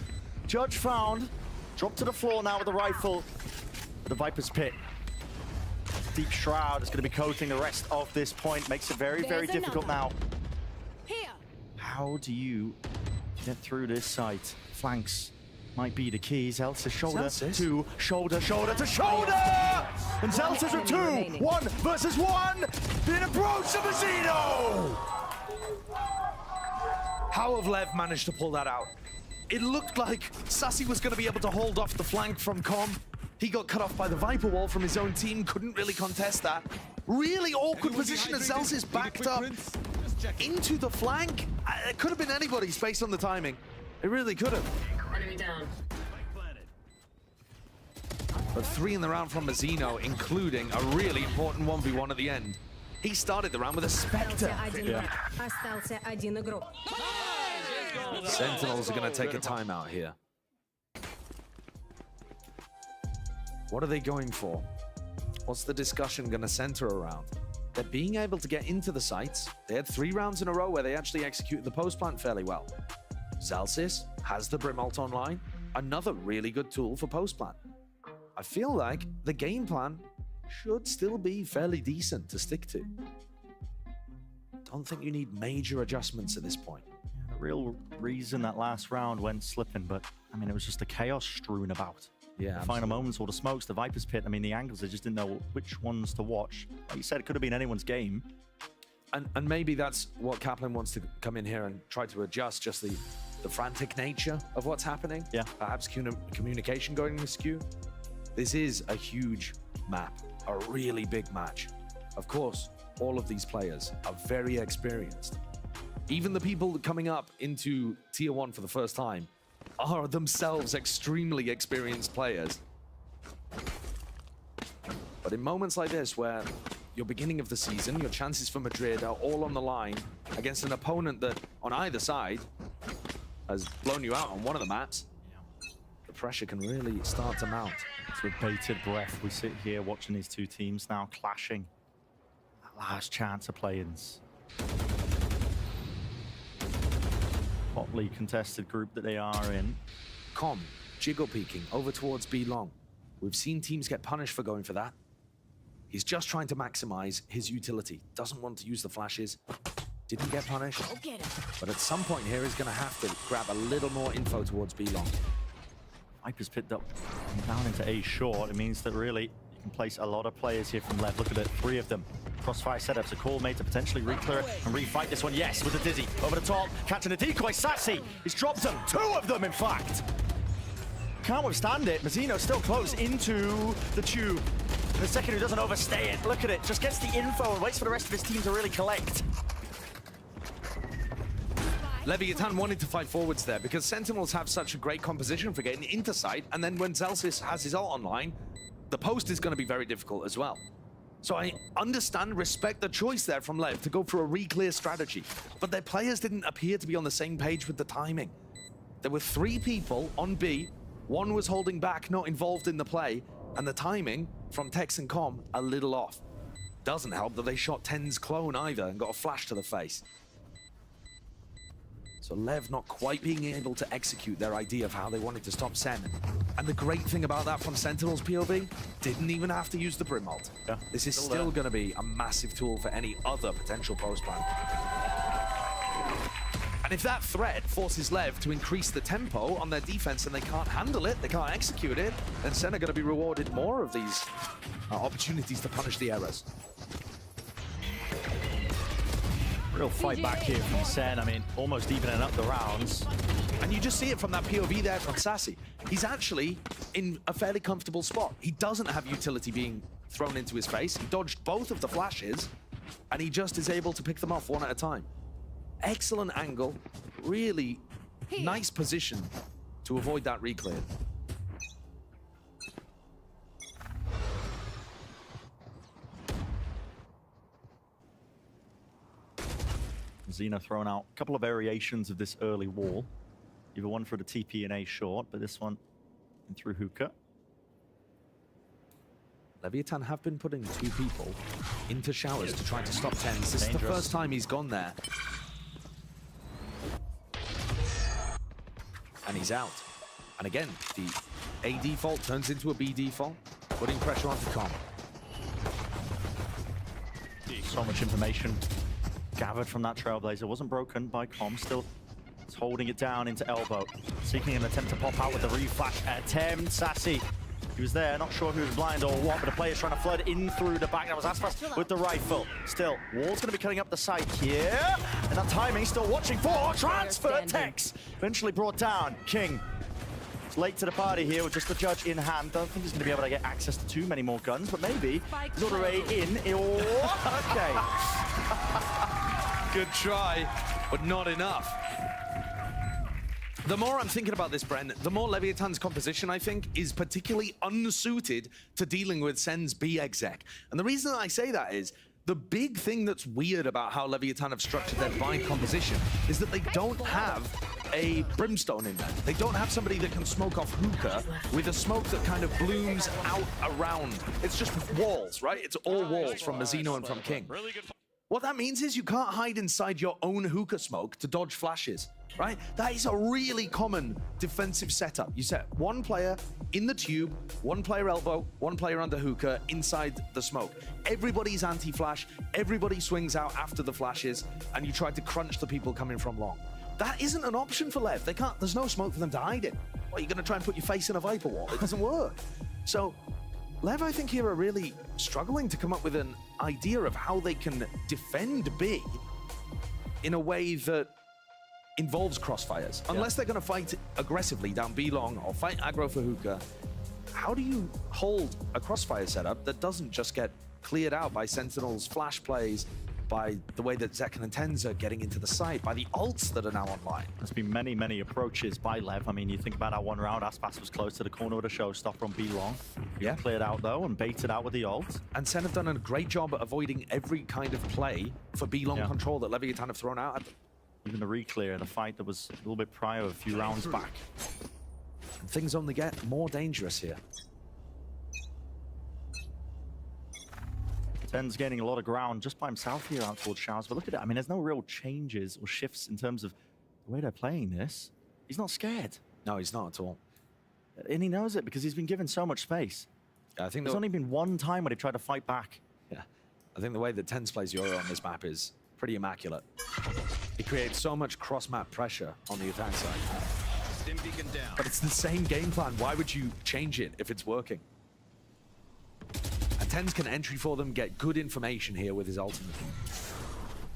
Judge found. Dropped to the floor now with the rifle. The Viper's Pit. Deep Shroud is going to be coating the rest of this point. Makes it very, very difficult now. How do you get through this site? Flanks might be the keys. Zelsa's shoulder to shoulder, shoulder to shoulder! And Zelsa's with 2! 1 versus 1! Being approached to Mazzino! How have Lev managed to pull that out? It looked like Sassy was going to be able to hold off the flank from Com. He got cut off by the Viper wall from his own team, couldn't really contest that. Really awkward position as Zelsa's backed up into the flank. It could have been anybody's based on the timing. It really could have. Enemy down. But 3 in the round from Mazzino, including a really important 1v1 at the end. He started the round with a Spectre. Sentinels are going to take a timeout here. What are they going for? What's the discussion going to center around? They're being able to get into the sites. They had 3 rounds in a row where they actually executed the post plant fairly well. Zalsis has the Brim ult online, another really good tool for post plant. I feel like the game plan should still be fairly decent to stick to. Don't think you need major adjustments at this point. The real reason that last round went slipping, but I mean, it was just the chaos strewn about. Yeah, the final moments, all the smokes, the Viper's Pit. I mean, the angles, they just didn't know which ones to watch. Like you said, it could have been anyone's game. And maybe that's what Kaplan wants to come in here and try to adjust, just the frantic nature of what's happening. Yeah. Perhaps communication going askew. This is a huge map, a really big match. Of course, all of these players are very experienced. Even the people coming up into Tier 1 for the first time are themselves extremely experienced players. But in moments like this, where your beginning of the season, your chances for Madrid are all on the line against an opponent that, on either side, has blown you out on one of the maps, the pressure can really start to mount. It's with bated breath. We sit here watching these two teams now clashing. That last chance of play-ins. Hotly contested group that they are in. Com, jiggle peeking over towards B long. We've seen teams get punished for going for that. He's just trying to maximize his utility. Doesn't want to use the flashes. Didn't get punished. But at some point here, he's going to have to grab a little more info towards B long. Viper's picked up down into A short. It means that really you can place a lot of players here from left. Look at it, 3 of them. Crossfire setups, a call made to potentially re-clear and refight this one. Yes, with the Dizzy over the top, catching a decoy. Sassy, he's dropped them, 2 of them in fact. Can't withstand it. Mazzino still close into the tube. The second who doesn't overstay it, look at it, just gets the info and waits for the rest of his team to really collect. Leviathan wanted to fight forwards there because Sentinels have such a great composition for getting into sight, and then when Zelsis has his ult online, the post is going to be very difficult as well. So I understand, respect the choice there from Lev to go for a re-clear strategy, but their players didn't appear to be on the same page with the timing. There were 3 people on B, 1 was holding back, not involved in the play, and the timing from Tex and Com a little off. Doesn't help that they shot 10's clone either and got a flash to the face. So Lev not quite being able to execute their idea of how they wanted to stop Sen. And the great thing about that from Sentinel's POV, didn't even have to use the Brim ult. Yeah, this is still going to be a massive tool for any other potential post plan. And if that threat forces Lev to increase the tempo on their defense and they can't handle it, they can't execute it, then Sen are going to be rewarded more of these opportunities to punish the errors. Real fight back here from Sen. I mean, almost evening up the rounds. And you just see it from that POV there from Sassy. He's actually in a fairly comfortable spot. He doesn't have utility being thrown into his face. He dodged both of the flashes, and he just is able to pick them off one at a time. Excellent angle, really nice position to avoid that re-clear. Xena throwing out a couple of variations of this early wall. Either one for the TP and A short, but this one through hookah. Leviathan have been putting 2 people into showers to try to stop 10s. This is the first time he's gone there. And he's out. And again, the A default turns into a B default, putting pressure onto Com. So much information gathered from that Trailblazer. Wasn't broken by Com, still is holding it down into elbow. Seeking an attempt to pop out with the reflash attempt. Sassy, he was there, not sure who was blind or what, but the player's trying to flood in through the back. That was Aspas with the rifle. Still, Wall's gonna be cutting up the site here. And that timing, still watching for transfer. Tex eventually brought down. King is late to the party here with just the judge in hand. Don't think he's gonna be able to get access to too many more guns, but maybe Zordare in. Okay. Good try, but not enough. The more I'm thinking about this, Bren, the more Leviathan's composition, I think, is particularly unsuited to dealing with Sen's B exec. And the reason I say that is, the big thing that's weird about how Leviathan have structured their bind composition is that they don't have a brimstone in there. They don't have somebody that can smoke off hookah with a smoke that kind of blooms out around. It's just walls, right? It's all walls from Mazzino and from King. What that means is you can't hide inside your own hookah smoke to dodge flashes, right? That is a really common defensive setup. You set 1 player in the tube, 1 player elbow, 1 player under hookah inside the smoke. Everybody's anti-flash, everybody swings out after the flashes, and you try to crunch the people coming from long. That isn't an option for Lev. They can't, there's no smoke for them to hide in. Well, you're gonna try and put your face in a Viper wall. It doesn't work. So Lev, I think, here are really struggling to come up with an idea of how they can defend B in a way that involves crossfires. Unless they're going to fight aggressively down B long or fight aggro for hookah, how do you hold a crossfire setup that doesn't just get cleared out by Sentinel's flash plays, by the way that Zekken and Tens are getting into the site, by the ults that are now online? There's been many, many approaches by Lev. I mean, you think about that one round, Aspas was close to the corner of the showstopper on B long. Yeah. Cleared out though and baited out with the ult. And Sen have done a great job at avoiding every kind of play for B long control that Leviathan have thrown out at them. Even the re-clear, the fight that was a little bit prior, a few rounds back. And things only get more dangerous here. Ten's gaining a lot of ground just by himself here out towards Showers. But look at it. I mean, there's no real changes or shifts in terms of the way they're playing this. He's not scared. No, he's not at all. And he knows it because he's been given so much space. Yeah, I think there's only been 1 time where they tried to fight back. Yeah, I think the way that Tens plays Euro on this map is pretty immaculate. It creates so much cross-map pressure on the attack side. But it's the same game plan. Why would you change it if it's working? TenZ can entry for them, get good information here with his ultimate.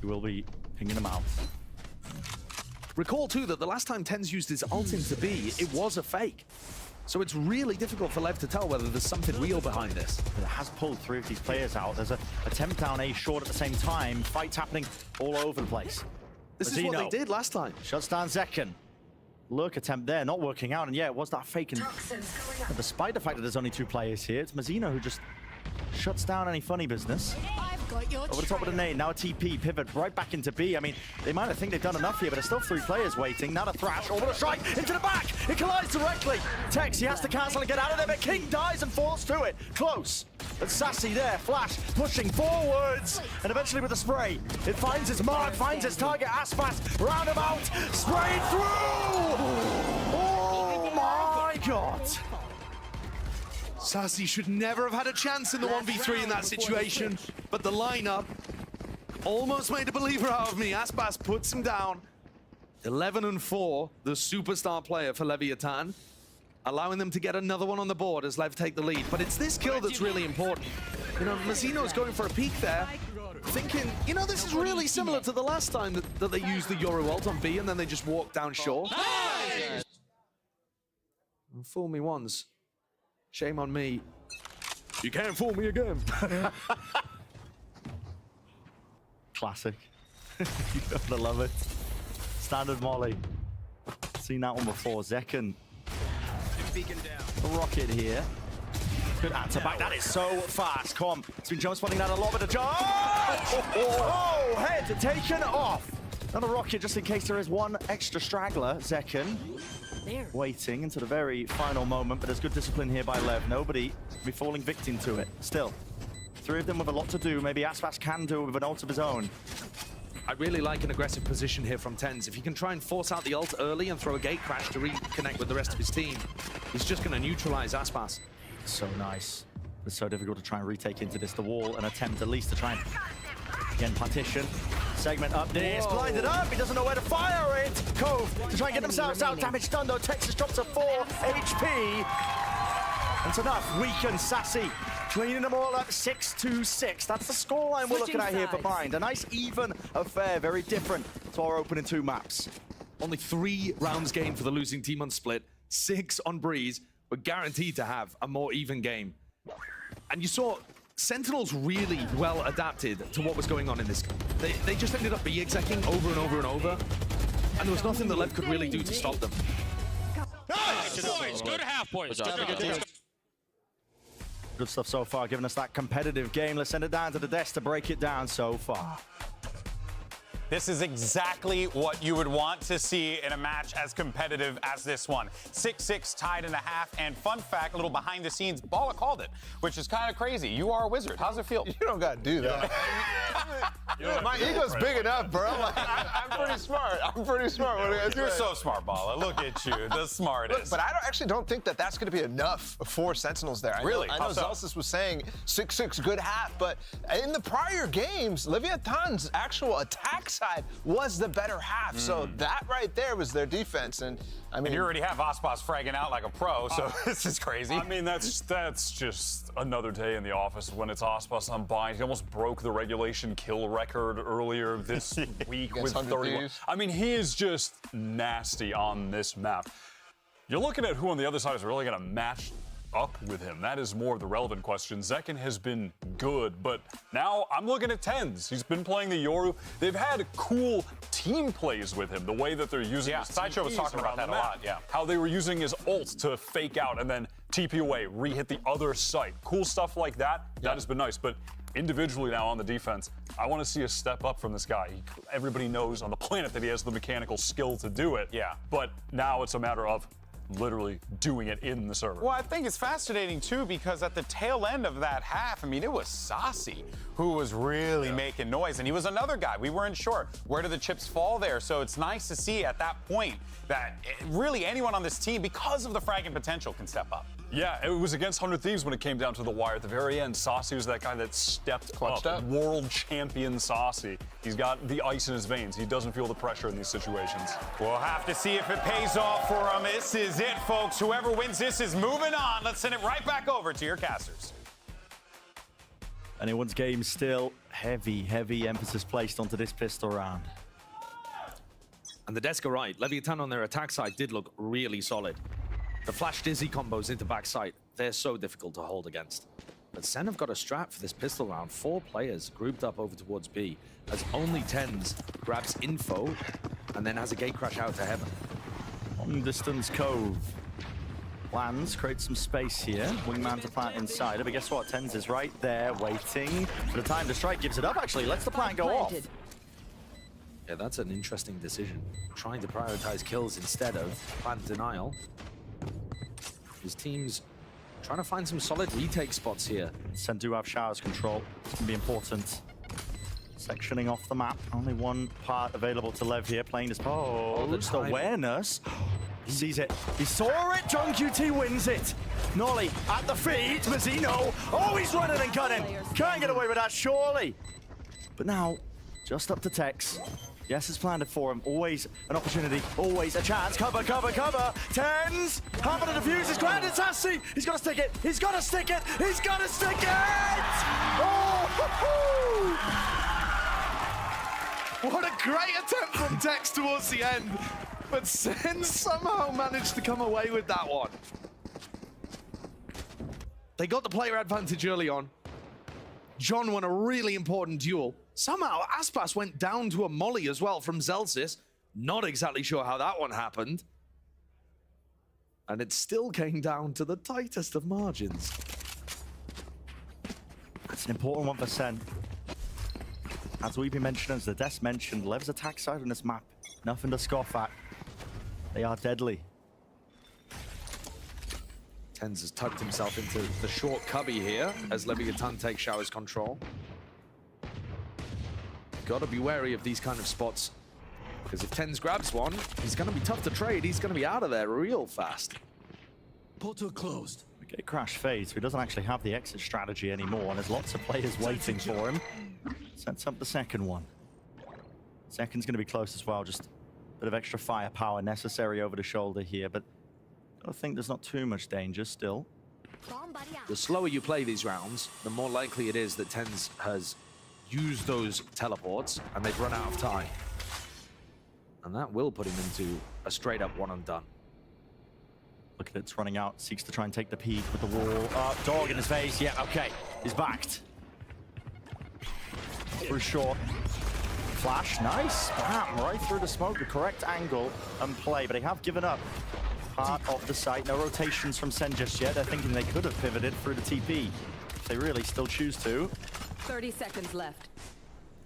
He will be pinging them out. Recall too that the last time TenZ used his ult into B, it was a fake. So it's really difficult for Lev to tell whether there's something real behind this. It has pulled 3 of these players out. There's a attempt down A short at the same time. Fights happening all over the place. This is what they did last time. Shuts down Zekken. Lurk attempt there, not working out. And yeah, it was that fake. And despite the fact that there's only 2 players here, it's Mazzino who just shuts down any funny business. Over the top of the nade, now a TP, pivot right back into B. I mean, they might have think they've done enough here, but there's still 3 players waiting. Now the Thrash, over the strike, into the back! It collides directly! Tex, he has to cancel and get out of there, but King dies and falls to it. Close. But Sassy there, Flash, pushing forwards, and eventually with the spray, it finds its mark, finds its target, Aspas, roundabout, sprayed through! Oh my god! Sassy should never have had a chance in the 1v3 in that situation, but the lineup almost made a believer out of me. Aspas puts him down. 11-4, the superstar player for Leviathan, allowing them to get another one on the board as Lev take the lead. But it's this kill that's really important. You know, Mazzino's going for a peek there, thinking, you know, this is really similar to the last time that they used the Yoru ult on B and then they just walked down shore. Fool me once. Shame on me. You can't fool me again. Classic. You gotta love it. Standard Molly. Seen that one before. Zekken. A rocket here. Good answer back. That is so fast. Come. It's been jump spotting that a lot, but a jump. Oh, head taken off. Another rocket just in case there is one extra straggler. Zekken waiting into the very final moment, but there's good discipline here by Lev. Nobody will be falling victim to it. Still, 3 of them with a lot to do. Maybe Aspas can do it with an ult of his own. I really like an aggressive position here from TenZ. If he can try and force out the ult early and throw a gate crash to reconnect with the rest of his team, he's just going to neutralize Aspas. So nice. It's so difficult to try and retake into this. The wall, an attempt at least to try and, again, partition. Segment up there, it's blinded up, he doesn't know where to fire it. Cove to try and get themselves out, damage done though, Texas drops to 4 HP. That's enough, weaken Sassy, cleaning them all up, 6-6. That's the scoreline we're looking at here for Mind. A nice even affair, very different to our opening 2 maps. Only 3 rounds gained for the losing team on Split, 6 on Breeze. We're guaranteed to have a more even game. And you saw Sentinels really well adapted to what was going on in this. They just ended up B-execing over and over and over, and there was nothing that Lev could really do to stop them. Nice points, good half points. Good stuff so far, giving us that competitive game. Let's send it down to the desk to break it down so far. This is exactly what you would want to see in a match as competitive as this one. 6-6 tied in a half, and fun fact, a little behind the scenes, Balla called it, which is kind of crazy. You are a wizard. How's it feel? You don't got to do that. My ego's big enough, bro. I'm pretty smart. You're so smart, Balla. Look at you, the smartest. Look, but I actually don't think that that's going to be enough for Sentinels there. Really? I know Zelsis was saying 6-6 good half, but in the prior games, Leviathan's actual attack side was the better half. So that right there was their defense. And I mean, and you already have Aspas fragging out like a pro, so this is crazy. I mean, that's just another day in the office when it's Aspas on Bind. He almost broke the regulation kill record earlier this week with 31. I mean, he is just nasty on this map. You're looking at who on the other side is really going to match up with him. That is more of the relevant question. Zekken has been good, but now I'm looking at TenZ. He's been playing the Yoru. They've had cool team plays with him, the way that they're using his Sideshow was talking about that a lot, yeah. How they were using his ult to fake out and then TP away, re-hit the other site. Cool stuff like that. That has been nice, but individually now on the defense, I want to see a step up from this guy. Everybody knows on the planet that he has the mechanical skill to do it. Yeah. But now it's a matter of literally doing it in the server. Well, I think it's fascinating too because at the tail end of that half, I mean, it was Sassy who was really making noise, and he was another guy. We weren't sure where do the chips fall there, so it's nice to see at that point that really anyone on this team, because of the fragging potential, can step up. Yeah, it was against 100 Thieves when it came down to the wire. At the very end, Sassy was that guy that stepped up. World champion Sassy. He's got the ice in his veins. He doesn't feel the pressure in these situations. We'll have to see if it pays off for him. This is it, folks. Whoever wins this is moving on. Let's send it right back over to your casters. Anyone's game still heavy emphasis placed onto this pistol round. And the desk are right. Leviathan on their attack side did look really solid. The flash dizzy combos into backside, they're so difficult to hold against. But Sen have got a strat for this pistol round. 4 players grouped up over towards B, as only Tens grabs info and then has a gate crash out to heaven. Long distance Cove. Lands, creates some space here. Wingman to plant inside it, but guess what? Tens is right there, waiting for the time to strike. Gives it up, actually. Lets the plant go off. Yeah, that's an interesting decision. Trying to prioritize kills instead of plant denial. His team's trying to find some solid retake spots here. Sen do have showers control. It's going to be important. Sectioning off the map. Only one part available to Lev here, playing this. Oh, just awareness. He sees it. He saw it. John QT wins it. Nolly at the feet. Mazzino. Oh, he's running and cutting. Can't get away with that, surely. But now, just up to Tex. Yes, it's planned for him. Always an opportunity. Always a chance. Cover, cover, cover. Tens. Happen to defuse. He's grounded. Sassy. He's got to stick it. He's got to stick it. He's got to stick it. Oh, what a great attempt from Tex towards the end. But Sen somehow managed to come away with that one. They got the player advantage early on. John won a really important duel. Somehow, Aspas went down to a molly as well from Zelsis. Not exactly sure how that one happened. And it still came down to the tightest of margins. That's an important one for Sen. As we've been mentioning, as the desk mentioned, Lev's attack side on this map, nothing to scoff at. They are deadly. Tens has tucked himself into the short cubby here as Leviathan takes showers control. Gotta be wary of these kind of spots, because if Tens grabs one, he's gonna be tough to trade. He's gonna be out of there real fast. Portal closed. Okay, Crash fades, so he doesn't actually have the exit strategy anymore, and there's lots of players waiting for him. Sets up the second one. Second's gonna be close as well, just a bit of extra firepower necessary over the shoulder here, but I think there's not too much danger still. The slower you play these rounds, the more likely it is that Tens has used those teleports and they've run out of time. And that will put him into a straight up one and done. Look at it, it's running out, seeks to try and take the peak with the wall. Dog in his face, yeah, okay, he's backed. Through short. Flash, nice, bam, right through the smoke, the correct angle and play, but they have given up part of the site. No rotations from Sen just yet. They're thinking they could have pivoted through the TP if they really still choose to. 30 seconds left.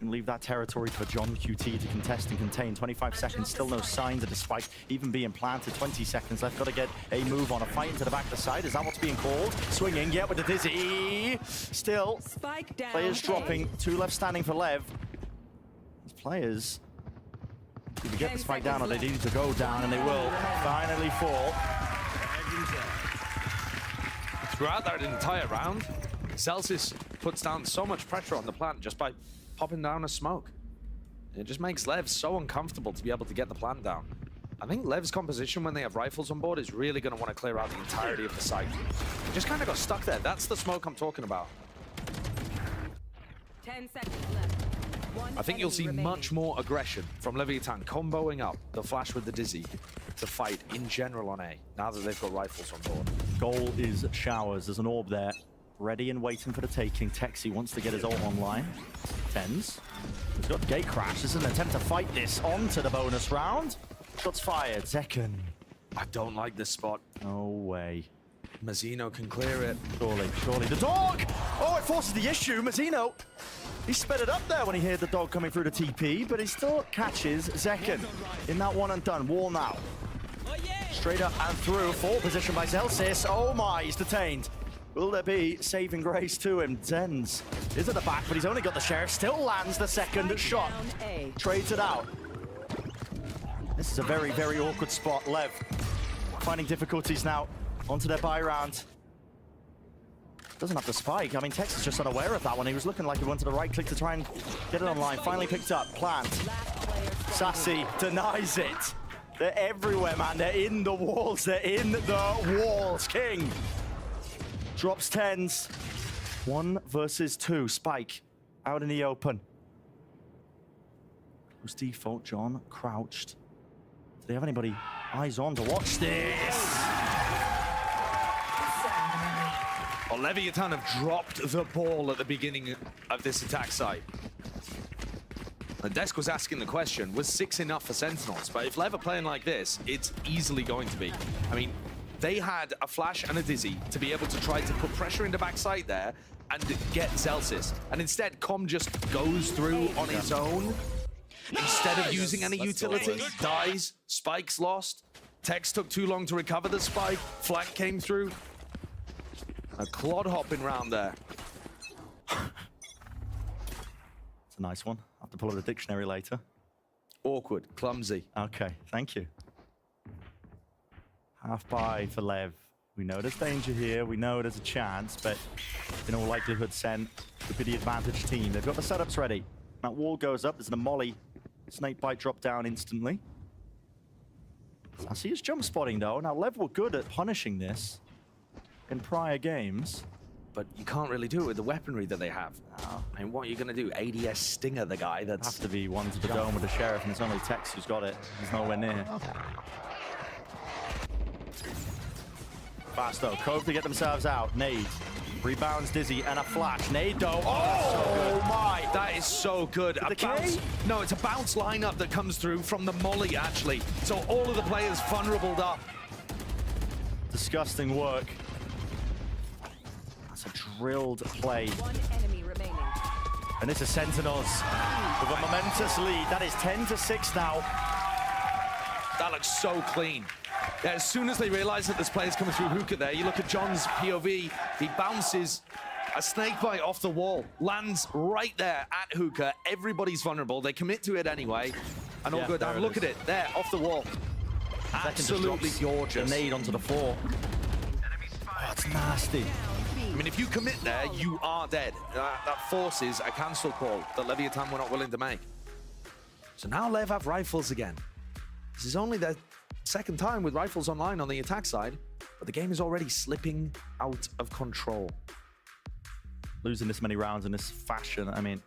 And leave that territory for John QT to contest and contain. 25 seconds, still no signs of the spike even being planted. 20 seconds left, got to get a move on. A fight into the back of the side. Is that what's being called? Swinging, yeah, with the dizzy. Still, spike down. Players dropping. 2 left standing for Lev. These players need to get the spike down, or they need to go down, and they will finally fall. Throughout that entire round, Celsius puts down so much pressure on the plant just by popping down a smoke. It just makes Lev so uncomfortable to be able to get the plant down. I think Lev's composition when they have rifles on board is really going to want to clear out the entirety of the site. He just kind of got stuck there. That's the smoke I'm talking about. 10 seconds left. I think you'll see much more aggression from Leviathan comboing up the flash with the dizzy to fight in general on A, now that they've got rifles on board. Goal is showers. There's an orb there. Ready and waiting for the taking. Texi wants to get his ult online. Tens. He's got gate crash. This is an attempt to fight this onto the bonus round. Shots fired. Zekken. I don't like this spot. No way. Mazzino can clear it. Surely, surely. The dog! Oh, it forces the issue. Mazzino. He sped it up there when he heard the dog coming through the TP, but he still catches Zekken in that one and done. Wall now. Straight up and through. Full position by Zelsis. Oh my, he's detained. Will there be saving grace to him? Zenz is at the back, but he's only got the sheriff. Still lands the second shot. Trades it out. This is a very, very awkward spot. Lev finding difficulties now onto their buy round. Doesn't have the spike. I mean, Tex is just unaware of that one. He was looking like he wanted to right click to try and get it online. Finally picked up. Plant. Sassy denies it. They're everywhere, man. They're in the walls. They're in the walls. King drops Tens. 1 versus 2. Spike out in the open. Who's default? John crouched. Do they have anybody eyes on to watch this? Well, Leviathan have dropped the ball at the beginning of this attack site. The desk was asking the question, was 6 enough for Sentinels? But if Lev are playing like this, it's easily going to be. I mean, they had a Flash and a Dizzy to be able to try to put pressure in the backside there and get Celsius. And instead, Com just goes through on his own. Instead of using any utility, dies, Spike's lost. Tex took too long to recover the Spike. Flank came through. A clod hopping round there. It's a nice one. I'll have to pull up the dictionary later. Awkward, clumsy. Okay, thank you. Half buy for Lev. We know there's danger here. We know there's a chance, but in all likelihood, Sen would be the advantage team. They've got the setups ready. That wall goes up. There's an Molly. Snake Bite drop down instantly. I see his jump spotting, though. Now, Lev were good at punishing this in prior games. But you can't really do it with the weaponry that they have. I mean, what are you going to do? ADS Stinger, the guy that's... Have to be one to the dome with the Sheriff, and it's only Tex who's got it. He's nowhere near. Fast, though. Cove to get themselves out. Nade. Rebounds Dizzy, and a flash. Nade, though. Oh, my! That is so good. A bounce. No, it's a bounce lineup that comes through from the Molly, actually. So all of the players vulnerabled up. Disgusting work. That's a drilled play. One enemy remaining. And this is Sentinels with a momentous lead. That is 10-6 now. That looks so clean. Yeah, as soon as they realize that there's players coming through hookah there, you look at John's POV, he bounces a snake bite off the wall, lands right there at hookah. Everybody's vulnerable. They commit to it anyway, and all good. And look at it, there, off the wall. Absolutely gorgeous. The nade onto the floor. Oh, it's nasty. I mean, if you commit there, you are dead. That forces a cancel call that Leviathan were not willing to make. So now Lev have rifles again. This is only their second time with rifles online on the attack side, but the game is already slipping out of control. Losing this many rounds in this fashion, I mean,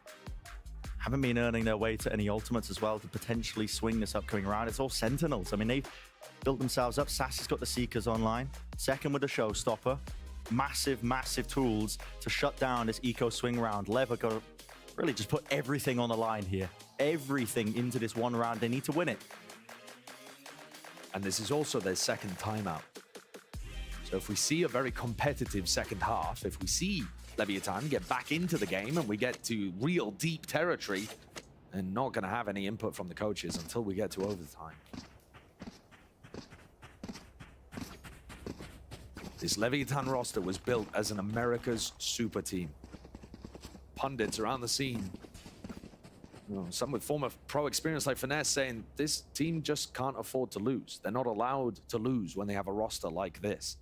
haven't been earning their way to any ultimates as well to potentially swing this upcoming round. It's all Sentinels. I mean, they've built themselves up. Sassy's got the Seekers online. Second with the Showstopper. Massive, massive tools to shut down this eco swing round. Lev are got to really just put everything on the line here. Everything into this one round. They need to win it. And this is also their second timeout. So if we see a very competitive second half, if we see Leviathan get back into the game and we get to real deep territory, they're not going to have any input from the coaches until we get to overtime. This Leviathan roster was built as an America's super team. Pundits around the scene, some with former pro experience like Finesse saying this team just can't afford to lose. They're not allowed to lose when they have a roster like this.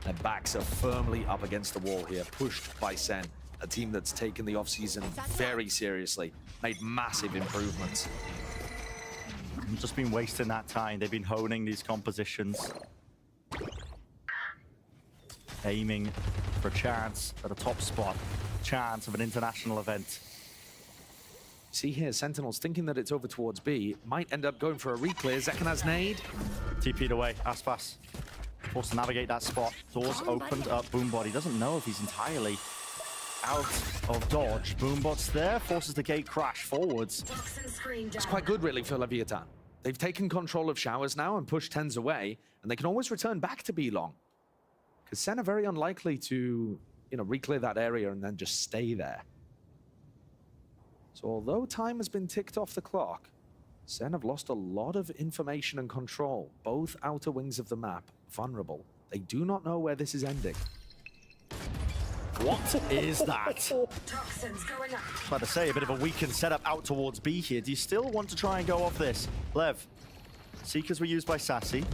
Their backs are firmly up against the wall here, pushed by Sen, a team that's taken the offseason very seriously, made massive improvements. They've just been wasting that time. They've been honing these compositions. Aiming for a chance at a top spot. Chance of an international event. See here, Sentinels thinking that it's over towards B, might end up going for a reclear. Zekan has nade. TP'd away, Aspas. Forced to navigate that spot. Doors opened up. Boombot, he doesn't know if he's entirely out of dodge. Boombot's there, forces the gate crash forwards. It's quite good really for Leviathan. They've taken control of showers now and pushed tens away, and they can always return back to B long. Because Sen are very unlikely to, reclear that area and then just stay there. So although time has been ticked off the clock, Sen have lost a lot of information and control. Both outer wings of the map vulnerable. They do not know where this is ending. What is that? Trying to say, a bit of a weakened setup out towards B here. Do you still want to try and go off this? Lev, Seekers were used by Sassy.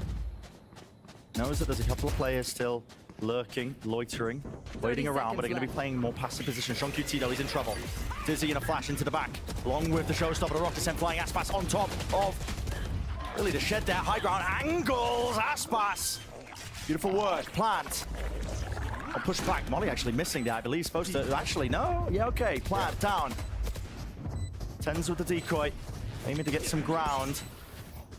Knows that there's a couple of players still lurking, loitering, waiting around, but are going to be playing more passive position. Sean QT, though, he's in trouble. Dizzy in a flash into the back, along with the Showstopper, the Rocket sent flying Aspas on top of, really to shed that high ground. Angles, Aspas. Beautiful work, plant. Oh, push back. Molly actually missing there, I believe. Supposed to... Actually, no. Yeah, okay. Plant down. Tens with the decoy. Aiming to get some ground.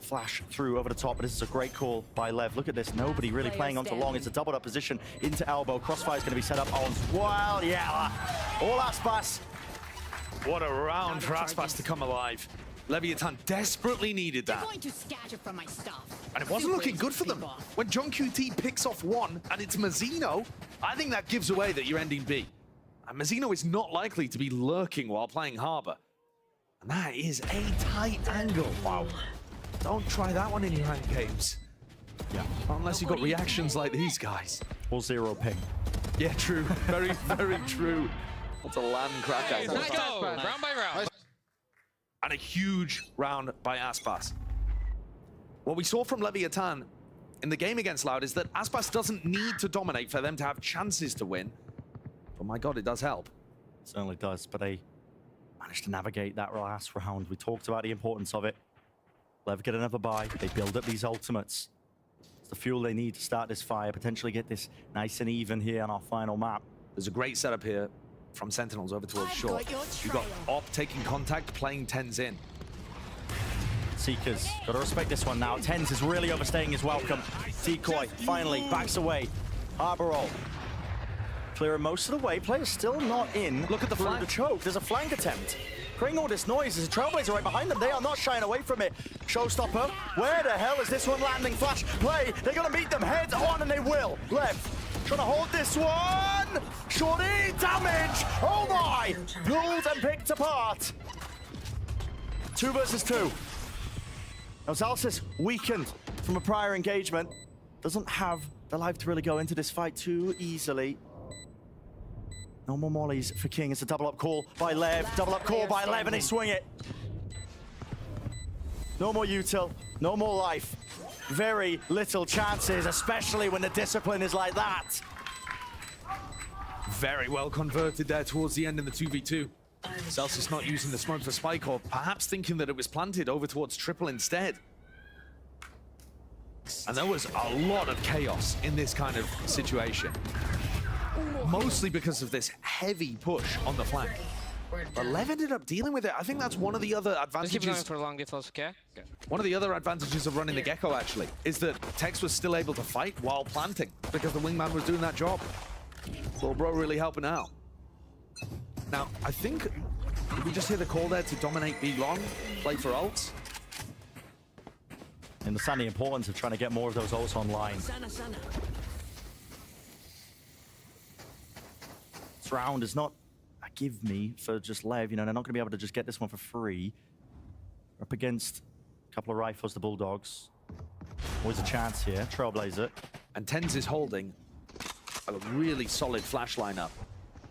Flash through over the top, but this is a great call by Lev. Look at this. Nobody really playing onto long. It's a doubled up position into elbow. Crossfire is going to be set up on Wild. Yeah. All Aspas. What a round for Aspas to come alive. Leviathan desperately needed that. Going to scatter from my stuff. And it wasn't looking good for them. When John QT picks off one and it's Mazzino, I think that gives away that you're ending B. And Mazzino is not likely to be lurking while playing Harbor. And that is a tight angle. Wow. Don't try that one in your ranked games. Yeah. Not unless you've got reactions like these guys. Or 0 ping. Yeah, true. Very, very true. That's a land crack. Let's go. Round by round. And a huge round by Aspas. What we saw from Leviathan in the game against Loud is that Aspas doesn't need to dominate for them to have chances to win. But my God, it does help. It certainly does, but they managed to navigate that last round. We talked about the importance of it. Lev get another buy. They build up these ultimates. It's the fuel they need to start this fire, potentially get this nice and even here on our final map. There's a great setup here from Sentinels over towards short. You've got Op taking contact, playing Tens in. Seekers, gotta respect this one now. Tens is really overstaying his welcome. Decoy finally backs away. Harbor roll. Clearing most of the way. Players still not in. Look at the flank. The choke. There's a flank attempt. Creating all this noise. There's a Trailblazer right behind them. They are not shying away from it. Showstopper. Where the hell is this one landing? Flash play. They're gonna meet them heads on, and they will. Left. Trying to hold this one. Shorty damage. Oh my! Pulled and picked apart. 2 versus 2. Now Zalsis weakened from a prior engagement. Doesn't have the life to really go into this fight too easily. No more mollies for King. It's a double up call by Lev. Double up call by Lev, and they swing it. No more util. No more life. Very little chances, especially when the discipline is like that. Very well converted there towards the end in the 2v2. Celsius not using the smoke for spike, or perhaps thinking that it was planted over towards triple instead. And there was a lot of chaos in this kind of situation. Mostly because of this heavy push on the flank. But Lev ended up dealing with it. I think that's one of the other advantages. Just keep going for long details, okay? One of the other advantages of running the Gecko, actually, is that Tex was still able to fight while planting because the wingman was doing that job. Little bro really helping out. Now, I think, did we just hear the call there to dominate B long, play for ults? Understand the importance of trying to get more of those ults online. This round is not a give me for just Lev. You know, they're not going to be able to just get this one for free. Up against a couple of rifles, the Bulldogs. Always a chance here. Trailblazer. And Tens is holding a really solid flash lineup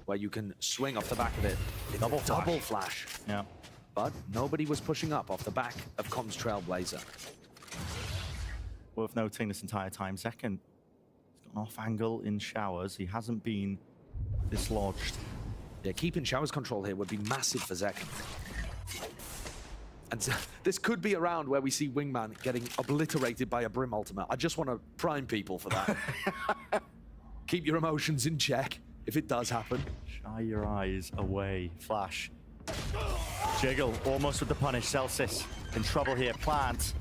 where you can swing off the back of it. Double flash. Yeah. But nobody was pushing up off the back of Com's Trailblazer. Worth noting this entire time. Second, he's got an off angle in showers. He hasn't been dislodged. Yeah, keeping showers control here would be massive for Zekken. And this could be a round where we see Wingman getting obliterated by a Brim ultimate. I just want to prime people for that. Keep your emotions in check if it does happen. Shy your eyes away. Flash. Jiggle almost with the punish. Celsius in trouble here. Plant.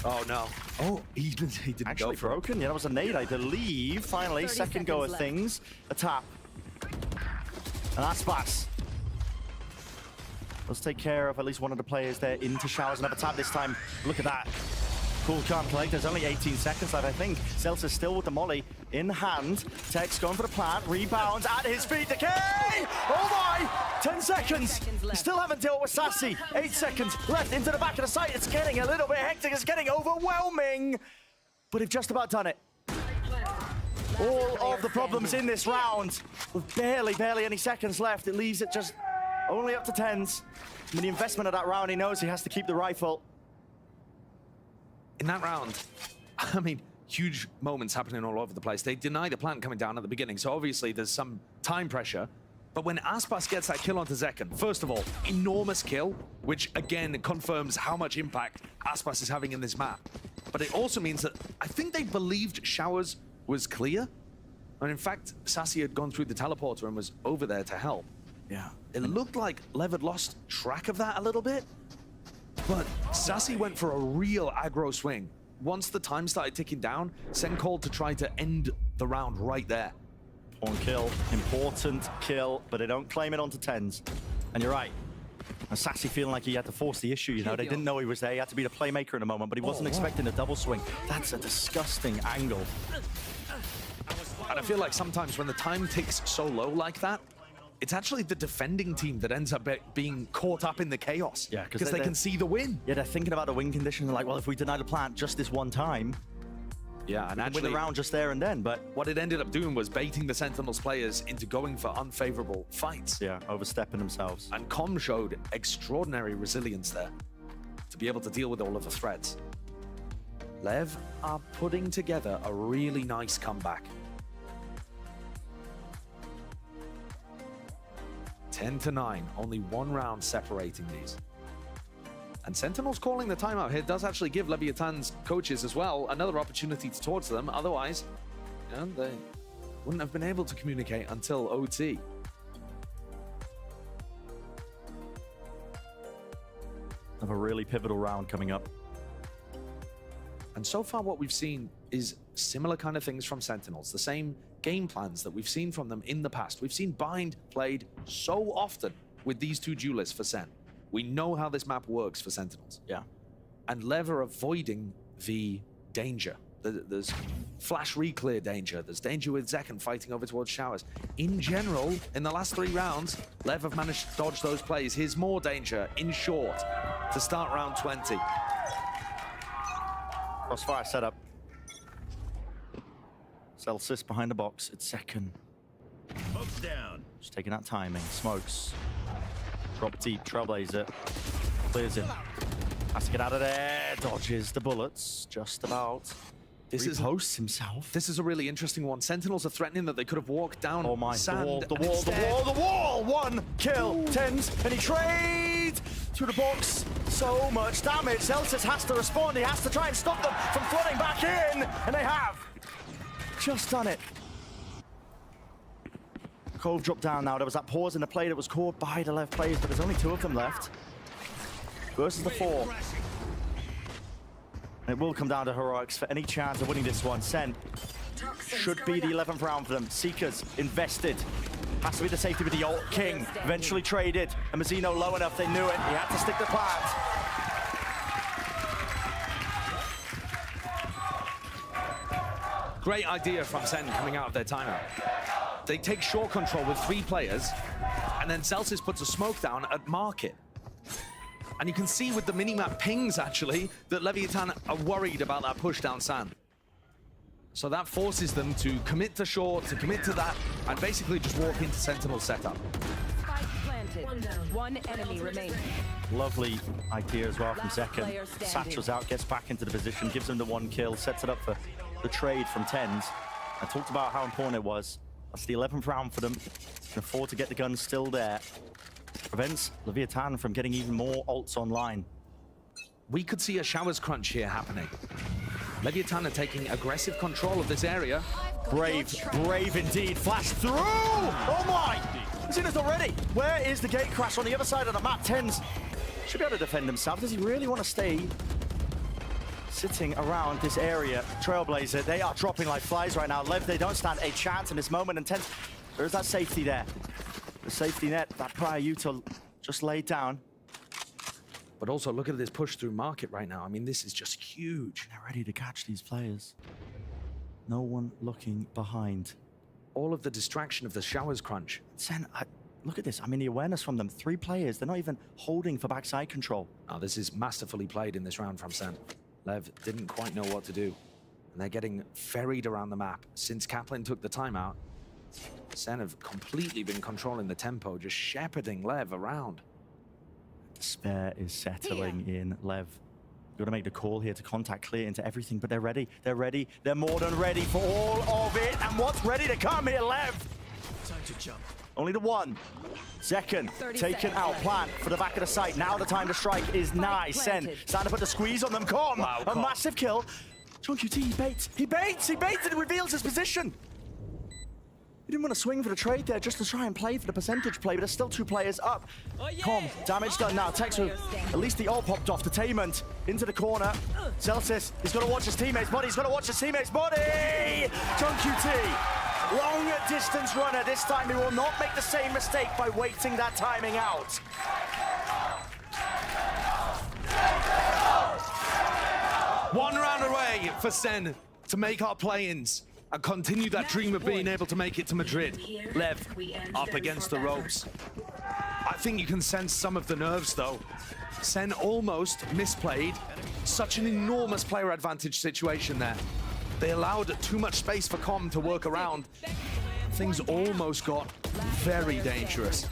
Oh no. Oh, he didn't actually go broken. Yeah, that was a nade, I believe. Finally, second go of things. A tap. And that's Bass. Let's take care of at least one of the players there into showers. Another tap this time. Look at that. Cool, can't play. There's only 18 seconds left, I think. Celsius still with the molly in hand. Tex going for the plant. Rebounds at his feet. Decay! Oh my! 10 seconds. Still haven't dealt with Sassy. 8 seconds left into the back of the site. It's getting a little bit hectic. It's getting overwhelming. But they've just about done it. All of the problems in this round. With barely any seconds left. It leaves it just only up to 10s. With the investment of that round, he knows he has to keep the rifle. In that round, I mean, huge moments happening all over the place. They deny the plant coming down at the beginning, so obviously there's some time pressure. But when Aspas gets that kill onto Zekken, first of all, enormous kill, which again confirms how much impact Aspas is having in this map. But it also means that I think they believed Showers was clear, And in fact, Sassy had gone through the teleporter and was over there to help. Yeah. It looked like Lev had lost track of that a little bit, but Sassy went for a real aggro swing. Once the time started ticking down, Sen called to try to end the round right there. Pawn kill, important kill, but they don't claim it onto tens. And you're right. And Sassy feeling like he had to force the issue, you know. They didn't know he was there. He had to be the playmaker in a moment, but he wasn't expecting a double swing. That's a disgusting angle. And I feel like sometimes when the time ticks so low like that, it's actually the defending team that ends up being caught up in the chaos. Yeah, because they can see the win. Yeah, they're thinking about the win condition. They're like, well, if we deny the plant just this one time, yeah, and actually win the round just there and then. But what it ended up doing was baiting the Sentinels players into going for unfavorable fights. Yeah, overstepping themselves. And Com showed extraordinary resilience there to be able to deal with all of the threats. Lev are putting together a really nice comeback. 10-9, only one round separating these. And Sentinels calling the timeout here does actually give Leviathan's coaches as well another opportunity to talk to them. Otherwise, you know, they wouldn't have been able to communicate until OT. Have a really pivotal round coming up. And so far what we've seen is similar kind of things from Sentinels, the same game plans that we've seen from them in the past. We've seen Bind played so often with these two duelists for Sen. We know how this map works for Sentinels. Yeah. And Lev are avoiding the danger. There's flash reclear danger. There's danger with Zekken fighting over towards showers. In general, in the last 3 rounds, Lev have managed to dodge those plays. Here's more danger in short to start round 20. Crossfire setup. Celsius behind the box. It's Zekken. Smokes down. Just taking that timing. Smokes. Drop deep. Trailblazer. Clears it. Has to get out of there. Dodges the bullets. Just about. Reposts himself. This is a really interesting one. Sentinels are threatening that they could have walked down sand. The wall. One kill. Tens. And he trades through the box. So much damage. Celsius has to respond. He has to try and stop them from flooding back in. And they have. Just done it. Cove dropped down now. There was that pause in the play that was caught by the left players, but there's only 2 of them left. Versus the 4. And it will come down to heroics for any chance of winning this one. Sen should be the 11th round for them. Seekers invested. Has to be the safety with the ult. King eventually traded. And Mazzino low enough, they knew it. He had to stick the plant. Great idea from Sen coming out of their timeout. They take short control with 3 players, and then Celsius puts a smoke down at market. And you can see with the minimap pings, actually, that Leviathan are worried about that push down sand. So that forces them to commit to short, to commit to that, and basically just walk into Sentinel setup. Spike planted. One enemy remaining. Lovely idea as well from Zekken. Satchel's out, gets back into the position, gives him the 1 kill, sets it up for the trade from Tens. I talked about how important it was. That's the 11th round for them. Can afford to get the gun still there. Prevents Leviathan from getting even more ults online. We could see a showers crunch here happening. Leviathan are taking aggressive control of this area. Brave indeed. Flash through! Oh my! He's in us already. Where is the gate crash on the other side of the map? Tens should be able to defend himself. Does he really want to stay sitting around this area? Trailblazer, they are dropping like flies right now. Lev, they don't stand a chance in this moment. And Tens, there is that safety there. The safety net that prior Utah just laid down. But also look at this push through market right now. I mean, this is just huge. They're ready to catch these players. No one looking behind. All of the distraction of the showers crunch. Sen, look at this. I mean, the awareness from them. 3 players. They're not even holding for backside control. Now, this is masterfully played in this round from Sen. Lev didn't quite know what to do. And they're getting ferried around the map. Since Kaplan took the timeout, Sen have completely been controlling the tempo, just shepherding Lev around. Despair is settling in. Lev, you've got to make the call here to contact clear into everything, but they're ready. They're ready. They're more than ready for all of it. And what's ready to come here, Lev? Time to jump. Only the 1. Zekken taken out. Plant for the back of the site. Now the time to strike is nigh. Sen starting to put the squeeze on them. A massive kill. John QT, he baits. He baits. He reveals his position. didn't want to swing for the trade there just to try and play for the percentage play, but there's still 2 players up. Com, damage done now. Tex with at least the ult popped off. Detainment into the corner. Celsius, he's got to watch his teammates' body. He's got to watch his teammates' body. John QT, long distance runner. This time he will not make the same mistake by waiting that timing out. One round away for Sen to make our play-ins and continue that dream of being able to make it to Madrid. Lev up against the ropes. I think you can sense some of the nerves though. Sen almost misplayed. Such an enormous player advantage situation there. They allowed too much space for Com to work around. Things almost got very dangerous.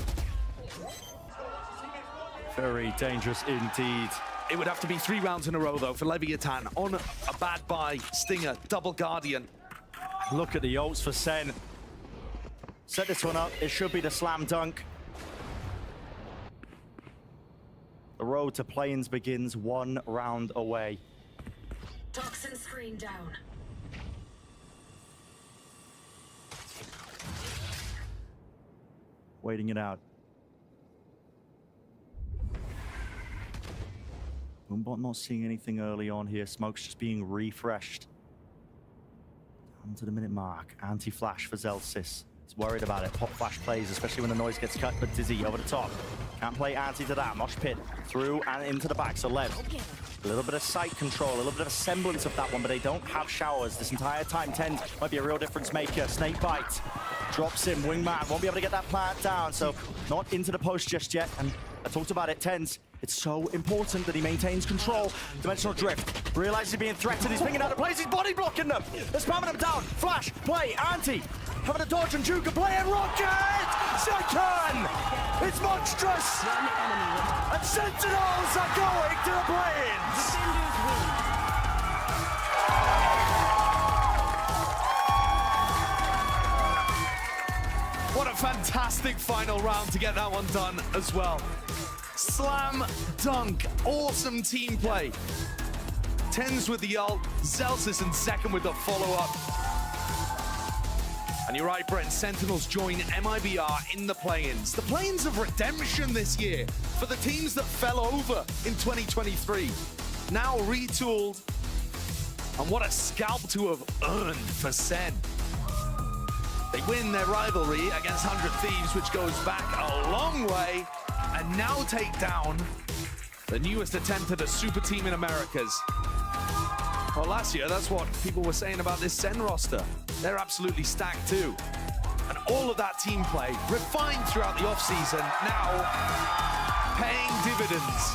Very dangerous indeed. It would have to be 3 rounds in a row though for Leviathan on a bad buy. Stinger, double Guardian. Look at the ults for Sen. Set this one up. It should be the slam dunk. The road to play-ins begins 1 round away. Toxin screen down. Waiting it out. Boombot not seeing anything early on here. Smoke's just being refreshed. Down to the minute mark. Anti-flash for Zelsis. He's worried about it. Pop flash plays, especially when the noise gets cut, but Dizzy over the top. Can't play anti to that. Mosh pit through and into the back. So Lev, a little bit of sight control, a little bit of a semblance of that one, but they don't have showers this entire time. TenZ might be a real difference maker. Snake bite. Drops him. Wingman won't be able to get that plant down, so not into the post just yet. And I talked about it, TenZ. It's so important that he maintains control. Dimensional drift. Realizes he's being threatened. He's pinging out the plays. He's body blocking them. They're spamming them down. Flash, play, anti. Having a dodge and juke, play and rocket! Second! It's monstrous! And Sentinels are going to the play-ins! What a fantastic final round to get that one done as well. Slam dunk, awesome team play. TenZ with the ult, Zelsis in second with the follow-up. And you're right, Brent, Sentinels join MIBR in the play-ins. The play-ins of redemption this year for the teams that fell over in 2023. Now retooled, and what a scalp to have earned for Sen. They win their rivalry against 100 Thieves, which goes back a long way, and now take down the newest attempt at a super team in Americas. Well, last year, that's what people were saying about this Sen roster. They're absolutely stacked too. And all of that team play, refined throughout the offseason, now paying dividends.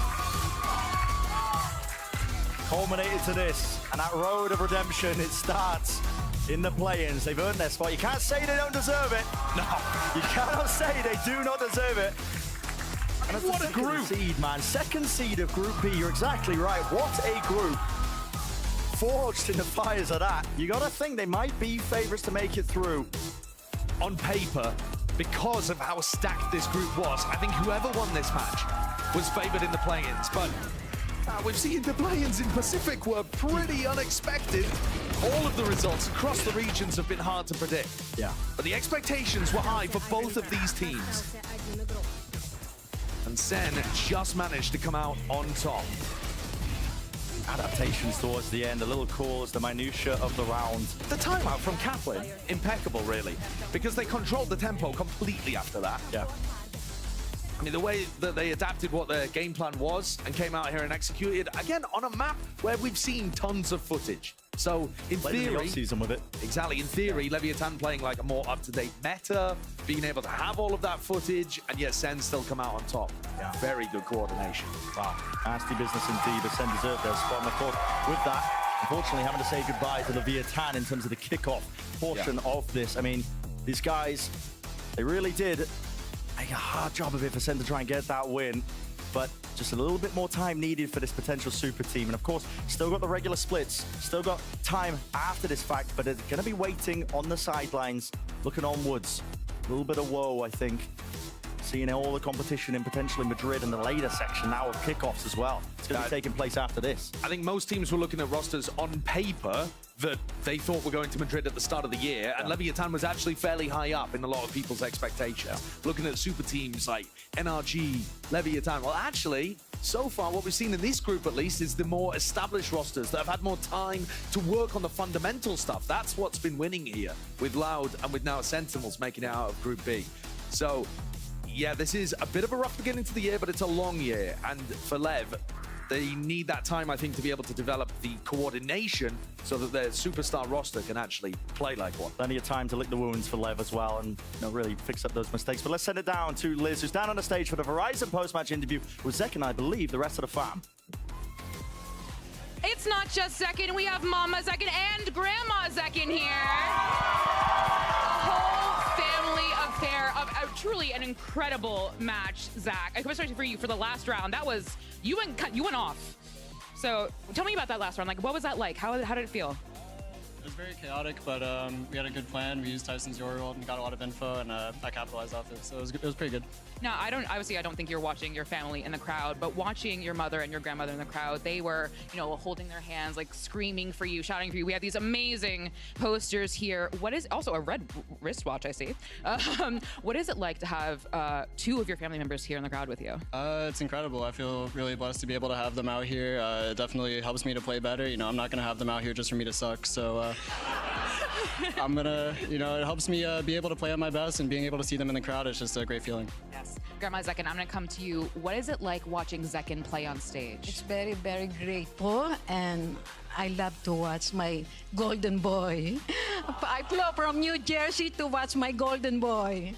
Culminated to this, and that road of redemption, it starts in the play-ins. They've earned their spot. You can't say they don't deserve it. No. You cannot say they do not deserve it. And what a group seed, man. Second seed of Group B. You're exactly right. What a group. Forged in the fires of that. You gotta think they might be favorites to make it through. On paper, because of how stacked this group was, I think whoever won this match was favored in the play-ins. But we've seen the play-ins in Pacific were pretty unexpected. All of the results across the regions have been hard to predict. Yeah. But the expectations were high for both of these teams. And Sen just managed to come out on top. Adaptations towards the end, a little calls, the minutiae of the round. The timeout from Kaplan, impeccable really, because they controlled the tempo completely after that. Yeah. I mean, the way that they adapted what their game plan was and came out here and executed, again, on a map where we've seen tons of footage. So, in theory, season with it. Exactly, in theory, Leviathan playing like a more up-to-date meta, being able to have all of that footage, and yet Sen still come out on top. Yeah. Very good coordination. Wow, nasty business indeed, but Sen deserved their spot. And of course, with that, unfortunately, having to say goodbye to Leviathan in terms of the kickoff portion of this. I mean, these guys, they really did make a hard job of it for Sen to try and get that win, but just a little bit more time needed for this potential super team. And of course, still got the regular splits, still got time after this fact, but they're going to be waiting on the sidelines, looking onwards. A little bit of woe, I think. seeing all the competition in potentially Madrid in the later section now of kickoffs as well. It's going to be taking place after this. I think most teams were looking at rosters on paper that they thought were going to Madrid at the start of the year, and Leviathan was actually fairly high up in a lot of people's expectations. Looking at super teams like NRG, Leviathan, well, actually, so far, what we've seen in this group, at least, is the more established rosters that have had more time to work on the fundamental stuff. That's what's been winning here, with Loud and with now Sentinels making it out of Group B. So, yeah, this is a bit of a rough beginning to the year, but it's a long year. And for Lev, they need that time, I think, to be able to develop the coordination so that their superstar roster can actually play like one. Plenty of time to lick the wounds for Lev as well and really fix up those mistakes. But let's send it down to Liz, who's down on the stage for the Verizon post-match interview with Zek and I believe the rest of the fam. It's not just Zekin, we have Mama Zekin and Grandma Zekin here. A whole family affair of truly an incredible match, Zach. Especially for you for the last round. That was, you went off. So tell me about that last round. Like, what was that like? How did it feel? It was very chaotic, but we had a good plan. We used Tyson's Your World and got a lot of info, and I capitalized off it. So it was pretty good. Now, I don't think you're watching your family in the crowd, but watching your mother and your grandmother in the crowd, they were, holding their hands, like screaming for you, shouting for you. We have these amazing posters here. What is also a red wristwatch, I see. What is it like to have two of your family members here in the crowd with you? It's incredible. I feel really blessed to be able to have them out here. It definitely helps me to play better. I'm not going to have them out here just for me to suck. So I'm going to, it helps me be able to play at my best, and being able to see them in the crowd is just a great feeling. Yes. Grandma Zekin, I'm going to come to you. What is it like watching Zekin play on stage? It's very, very grateful, and I love to watch my golden boy. I flew from New Jersey to watch my golden boy.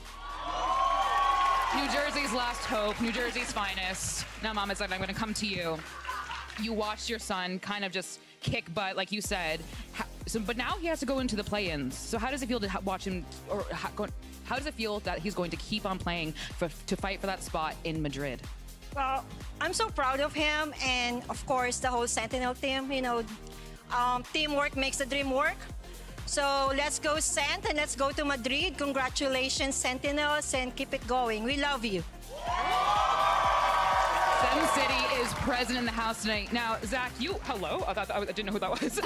New Jersey's last hope, New Jersey's finest. Now, Mama Zekin, I'm going to come to you. You watched your son kind of just kick butt, like you said. But now he has to go into the play-ins. So how does it feel to watch him, or how does it feel that he's going to keep on playing to fight for that spot in Madrid? Well, I'm so proud of him, and of course the whole Sentinel team. Teamwork makes the dream work. So let's go Sent, and let's go to Madrid. Congratulations, Sentinels, and keep it going. We love you. Sen City is present in the house tonight. Now, Zach, hello? I didn't know who that was.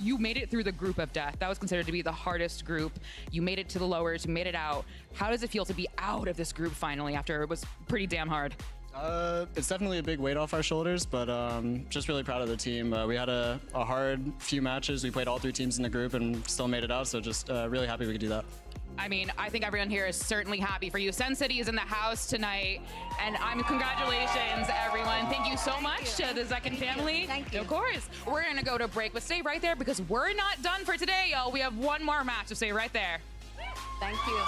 You made it through the group of death. That was considered to be the hardest group. You made it to the lowers, you made it out. How does it feel to be out of this group finally after it was pretty damn hard? It's definitely a big weight off our shoulders, but just really proud of the team. We had a hard few matches. We played all three teams in the group and still made it out, so just really happy we could do that. I mean, I think everyone here is certainly happy for you. Sen City is in the house tonight, and congratulations, everyone. Thank you so much to the Zekin family. Thank you. Of course. We're going to go to break, but stay right there because we're not done for today, y'all. We have one more match, so stay right there. Thank you.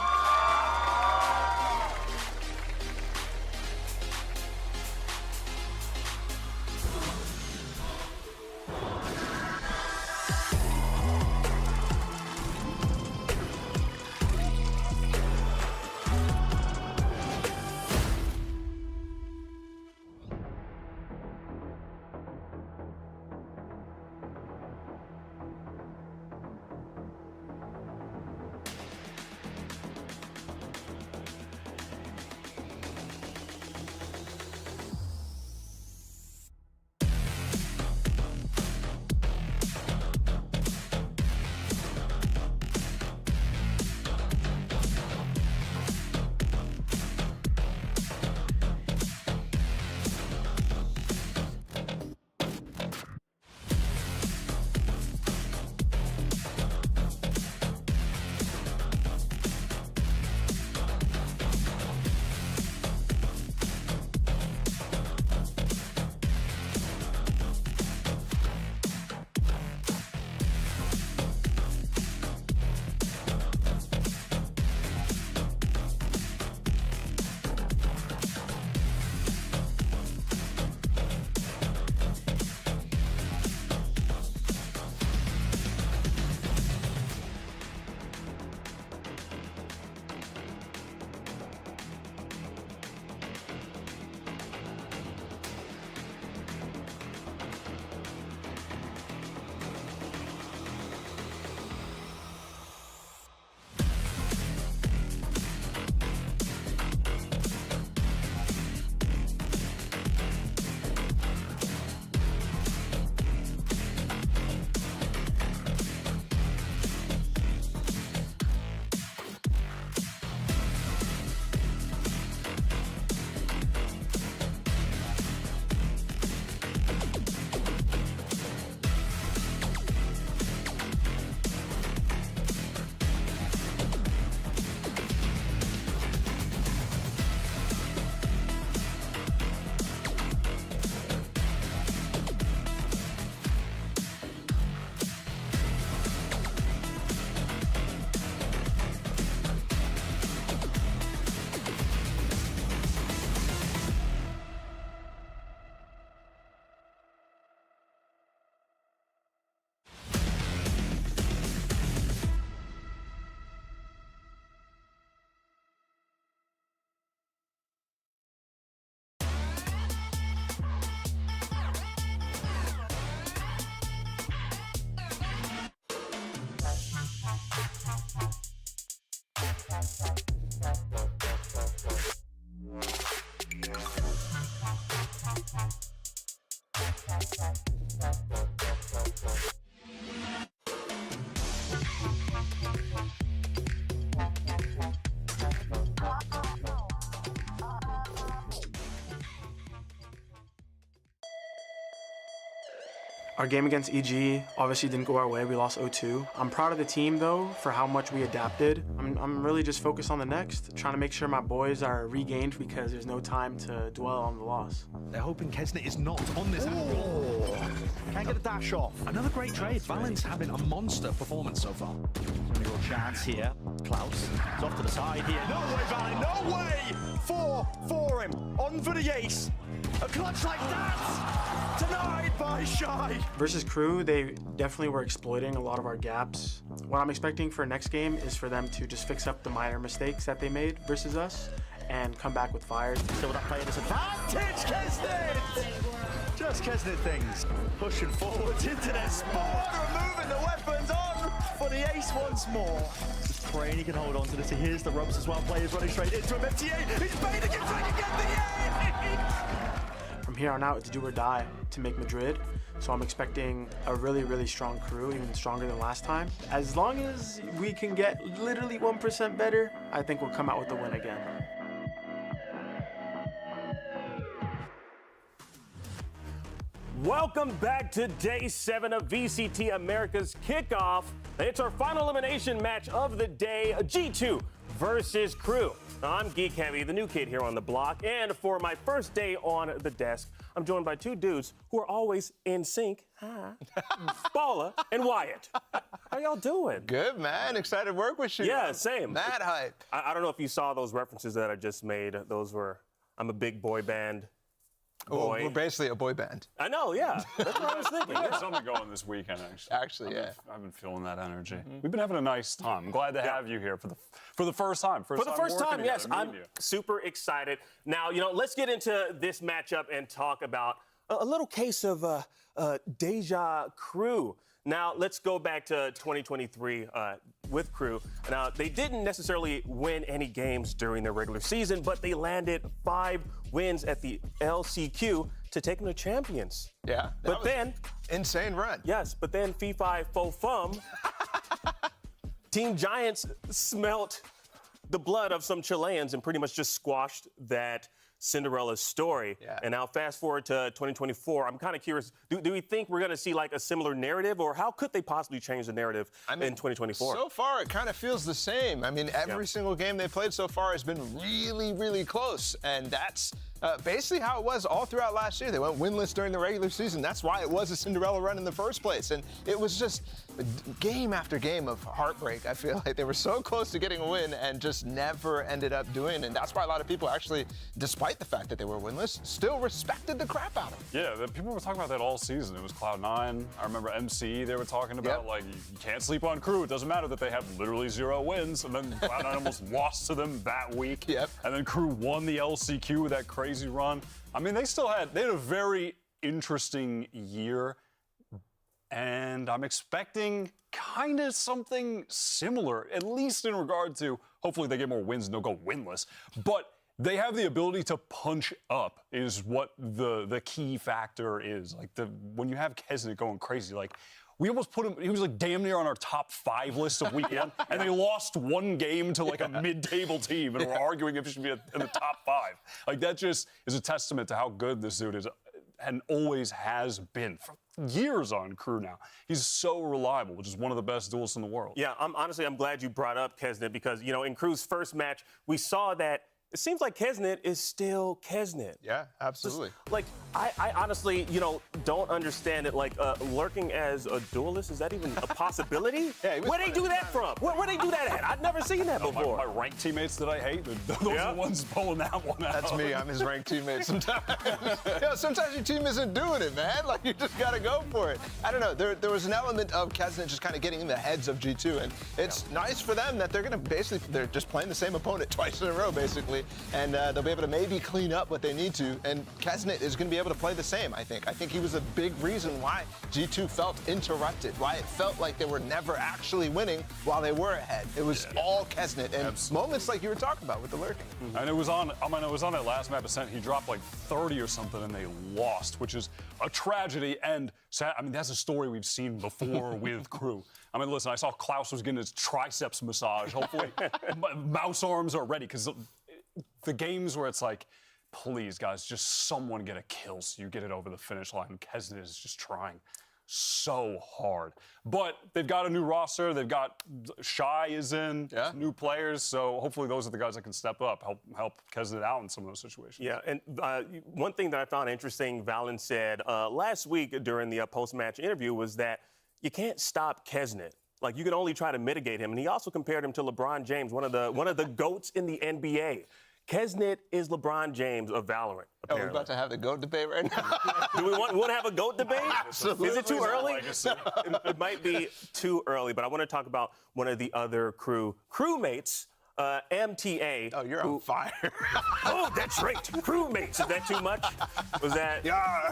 Our game against EG obviously didn't go our way. We lost 0-2. I'm proud of the team, though, for how much we adapted. I'm really just focused on the next, trying to make sure my boys are regained because there's no time to dwell on the loss. They're hoping Kesnet is not on this angle. Can't get a dash off. Another great trade. Valens having a monster performance so far. Real chance here. Klaus is off to the side here. No way, Valen, no way! 4 for him. On for the ace. A clutch like that! Denied by Shy. Versus Crew, they definitely were exploiting a lot of our gaps. What I'm expecting for next game is for them to just fix up the minor mistakes that they made versus us and come back with fire. Still that player disadvantage, Kesnet! Just Kesnet things. Pushing forwards into their spawn, removing the weapons on for the ace once more. Just praying he can hold on to this. He hears the ropes as well. Players running straight into him. MTA, he's baiting it, trying to get the A! From here on out, it's do or die to make Madrid. So I'm expecting a really, really strong Crew, even stronger than last time. As long as we can get literally 1% better, I think we'll come out with the win again. Welcome back to Day 7 of VCT America's Kickoff. It's our final elimination match of the day, G2 versus Crew. I'm Geek Heavy, the new kid here on the block, and for my first day on the desk, I'm joined by two dudes who are always in sync. Hi. Paula and Wyatt. How y'all doing? Good, man. Excited to work with you. Yeah, same. Mad hype. I don't know if you saw those references that I just made. Those were, I'm a big boy band. Oh, we're basically a boy band. I know, yeah. That's what I was thinking. We had something going this weekend, actually. Yeah. I've been feeling that energy. We've been having a nice time. I'm glad to have you here for the first time. For the first time, yes. I'm meeting you. super excited. Now, let's get into this matchup and talk about a little case of deja Crew. Now, let's go back to 2023 with Crew. Now, they didn't necessarily win any games during their regular season, but they landed 5 wins at the LCQ to take them to champions. Yeah, but then insane run. Yes, but then Fee-Fi Fo-Fum, Team Giants smelt the blood of some Chileans and pretty much just squashed that Cinderella story. Yeah. And now fast forward to 2024, I'm kind of curious, do we think we're going to see like a similar narrative, or how could they possibly change the narrative in 2024? So far, it kind of feels the same. I mean, every single game they played so far has been really, really close. And that's basically how it was all throughout last year. They went winless during the regular season. That's why it was a Cinderella run in the first place. And it was just game after game of heartbreak. I feel like they were so close to getting a win and just never ended up doing. And that's why a lot of people actually, despite the fact that they were winless, still respected the crap out of them. Yeah, people were talking about that all season. It was Cloud9. I remember MC, they were talking about, like, you can't sleep on Crew. It doesn't matter that they have literally 0 wins. And then Cloud9 almost lost to them that week. Yep. And then Crew won the LCQ with that crazy run. I mean, they had a very interesting year. And I'm expecting kind of something similar, at least in regard to, hopefully they get more wins and they'll go winless. But they have the ability to punch up is what the key factor is. Like, when you have Kesnet going crazy, like, we almost put him, he was like damn near on our top 5 list of week 1, and they lost 1 game to like a mid-table team, and we're arguing if he should be in the top 5. Like, that just is a testament to how good this dude is and always has been for years on Crew now. He's so reliable, which is one of the best duelists in the world. Yeah, I'm glad you brought up Kesnet because, in Crew's first match, we saw that it seems like Kesnet is still Kesnet. Yeah, absolutely. Like, I honestly, don't understand it. Like, lurking as a duelist, is that even a possibility? Yeah, where'd they do that from? Where'd they do that at? I've never seen that before. My ranked teammates that I hate, those are the ones pulling that one out. That's me. I'm his ranked teammate sometimes. Sometimes your team isn't doing it, man. Like, you just got to go for it. I don't know. There was an element of Kesnet just kind of getting in the heads of G2, and it's nice for them that they're going to they're just playing the same opponent twice in a row, basically. And they'll be able to maybe clean up what they need to. And Kesnet is going to be able to play the same, I think. I think he was a big reason why G2 felt interrupted, why it felt like they were never actually winning while they were ahead. It was all Kesnet. And moments like you were talking about with the lurking. And it was on that last map Ascent, he dropped like 30 or something and they lost, which is a tragedy. And that's a story we've seen before with Crew. I mean, listen, I saw Klaus was getting his triceps massage. Hopefully, mouse arms are ready, because the games where it's like, please, guys, just someone get a kill so you get it over the finish line. Kesnet is just trying so hard. But they've got a new roster. They've got Shy is in, new players. So hopefully those are the guys that can step up, help Kesnet out in some of those situations. Yeah, and one thing that I found interesting, Valen said last week during the post-match interview was that you can't stop Kesnet. Like, you can only try to mitigate him. And he also compared him to LeBron James, one of the GOATs in the NBA. Kesnet is LeBron James of Valorant, apparently. Oh, we're about to have the GOAT debate right now? Do we want to have a GOAT debate? Absolutely. Is it too early? It might be too early, but I want to talk about one of the other crewmates, MTA. Oh, you're on fire. Oh, that's right. Crewmates. Is that too much? Was that? Yeah.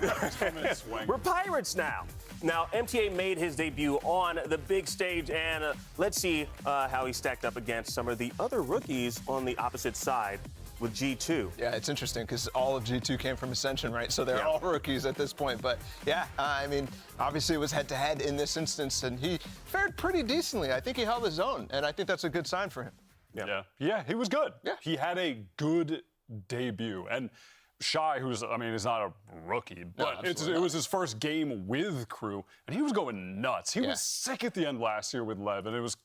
We're pirates now. Now, MTA made his debut on the big stage, and let's see how he stacked up against some of the other rookies on the opposite side with G2. Yeah, it's interesting because all of G2 came from Ascension, right? So they're all rookies at this point. But yeah, I mean, obviously it was head-to-head in this instance, and he fared pretty decently. I think he held his own, and I think that's a good sign for him. Yeah, he was good. Yeah. He had a good debut. And Shy, who's, I mean, he's not a rookie, but it was his first game with Crew, and he was going nuts. He was sick at the end last year with Lev, and it was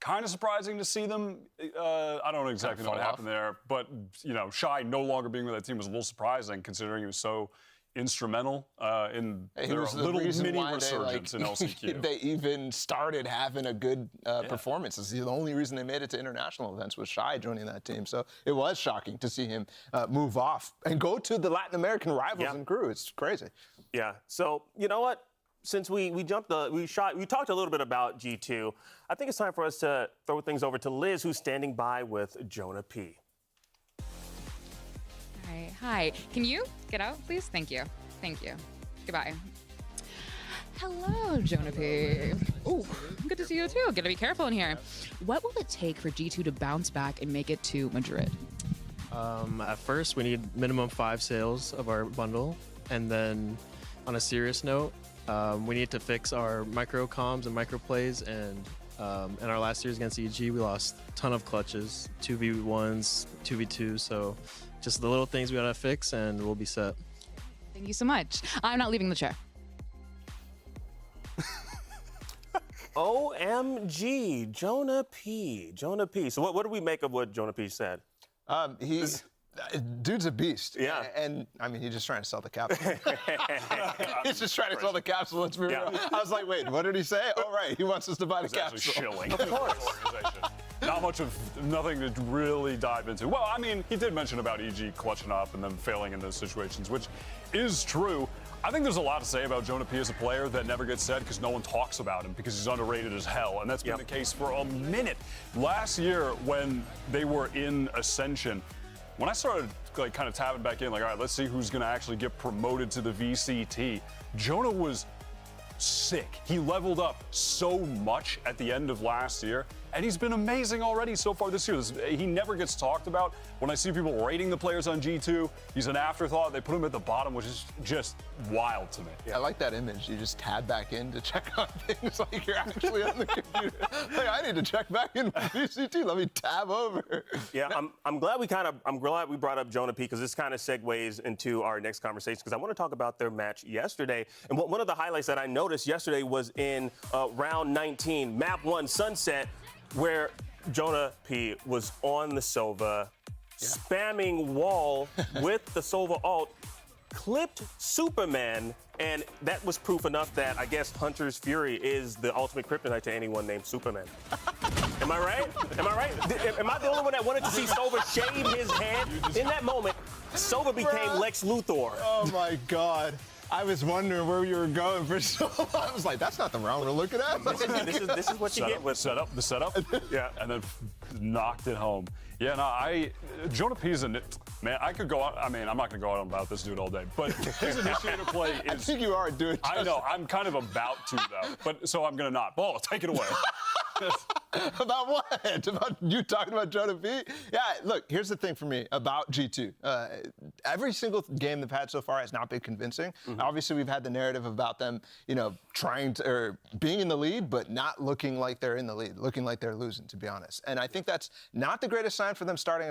kind of surprising to see them. I don't exactly know what happened there, but, you know, Shy no longer being with that team was a little surprising, considering he was so instrumental in their little mini resurgence in LCQ. They even started having a good performance. This is the only reason they made it to international events was Shy joining that team. So it was shocking to see him move off and go to the Latin American rivals and Crew. It's crazy. Yeah. So you know what? Since we talked a little bit about G2. I think it's time for us to throw things over to Liz, who's standing by with Jonah P. Hi. Can you get out, please? Thank you. Thank you. Goodbye. Hello, Jonah P. Ooh, good to see you too. Gotta be careful in here. What will it take for G2 to bounce back and make it to Madrid? At first, we need minimum 5 sales of our bundle. And then on a serious note, we need to fix our micro comms and micro plays. And in our last series against EG, we lost a ton of clutches, 2v1s, 2v2s. So just the little things we gotta fix and we'll be set. Thank you so much. I'm not leaving the chair. OMG, Jonah P. Jonah P. So what do we make of what Jonah P said? Dude's a beast. Yeah. And, I mean, he's just trying to sell the capsule. He's just trying to sell the capsule. Let's be real. I was like, wait, what did he say? Oh, right, he wants us to buy the capsule. Shilling. Of course. Nothing to really dive into. Well, I mean, he did mention about EG clutching up and then failing in those situations, which is true. I think there's a lot to say about Jonah P as a player that never gets said because no one talks about him because he's underrated as hell, and that's been the case for a minute. Last year, when they were in Ascension, when I started like kind of tapping back in, like, all right, let's see who's going to actually get promoted to the VCT, Jonah was sick. He leveled up so much at the end of last year, and he's been amazing already so far this year. He never gets talked about. When I see people rating the players on G2, he's an afterthought. They put him at the bottom, which is just wild to me. I like that image. You just tab back in to check on things like you're actually on the computer. Hey, I need to check back in with VCT. Let me tab over. Yeah, I'm glad we brought up Jonah P because this kind of segues into our next conversation because I want to talk about their match yesterday. And one of the highlights that I noticed yesterday was in round 19, map 1 Sunset, where Jonah P was on the Sova, spamming wall with the Sova ult, clipped Superman, and that was proof enough that I guess Hunter's Fury is the ultimate kryptonite to anyone named Superman. Am I right? Am I right? Am I the only one that wanted to see Sova shave his head? In that moment, Sova became Lex Luthor. Oh my God. I was wondering where you were going for so long. I was like, that's not the round we're looking at. This is what you get with the setup. Yeah, and then knocked it home. Yeah, no, Jonah P is man. I could go on. I mean, I'm not going to go on about this dude all day, but his initiative play is. I think you are, dude. I know. I'm kind of about to though, but so I'm going to not. Ball, take it away. About what? About you talking about Jonah B? Yeah, look, here's the thing for me about G2. Every single game they've had so far has not been convincing. Obviously, we've had the narrative about them, trying to, or being in the lead, but not looking like they're in the lead, looking like they're losing, to be honest. And I think that's not the greatest sign for them starting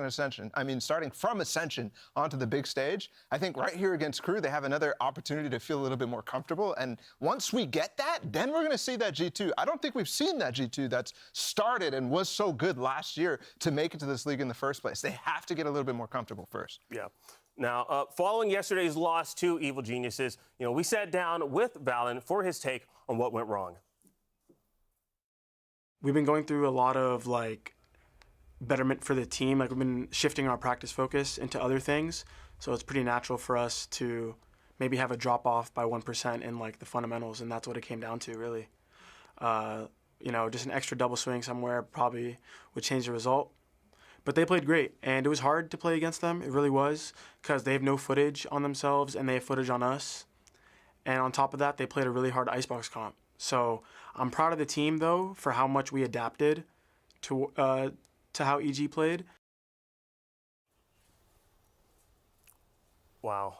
from Ascension onto the big stage. I think right here against Crew, they have another opportunity to feel a little bit more comfortable. And once we get that, then we're going to see that G2. I don't think we've seen that G2 that's started and was so good last year to make it to this league in the first place. They have to get a little bit more comfortable first. Yeah. Now, following yesterday's loss to Evil Geniuses, we sat down with Valen for his take on what went wrong. We've been going through a lot of betterment for the team. We've been shifting our practice focus into other things. So it's pretty natural for us to maybe have a drop off by 1% in the fundamentals, and that's what it came down to, really. Just an extra double swing somewhere probably would change the result. But they played great, and it was hard to play against them. It really was, because they have no footage on themselves, and they have footage on us. And on top of that, they played a really hard icebox comp. So I'm proud of the team, though, for how much we adapted to how EG played. Wow.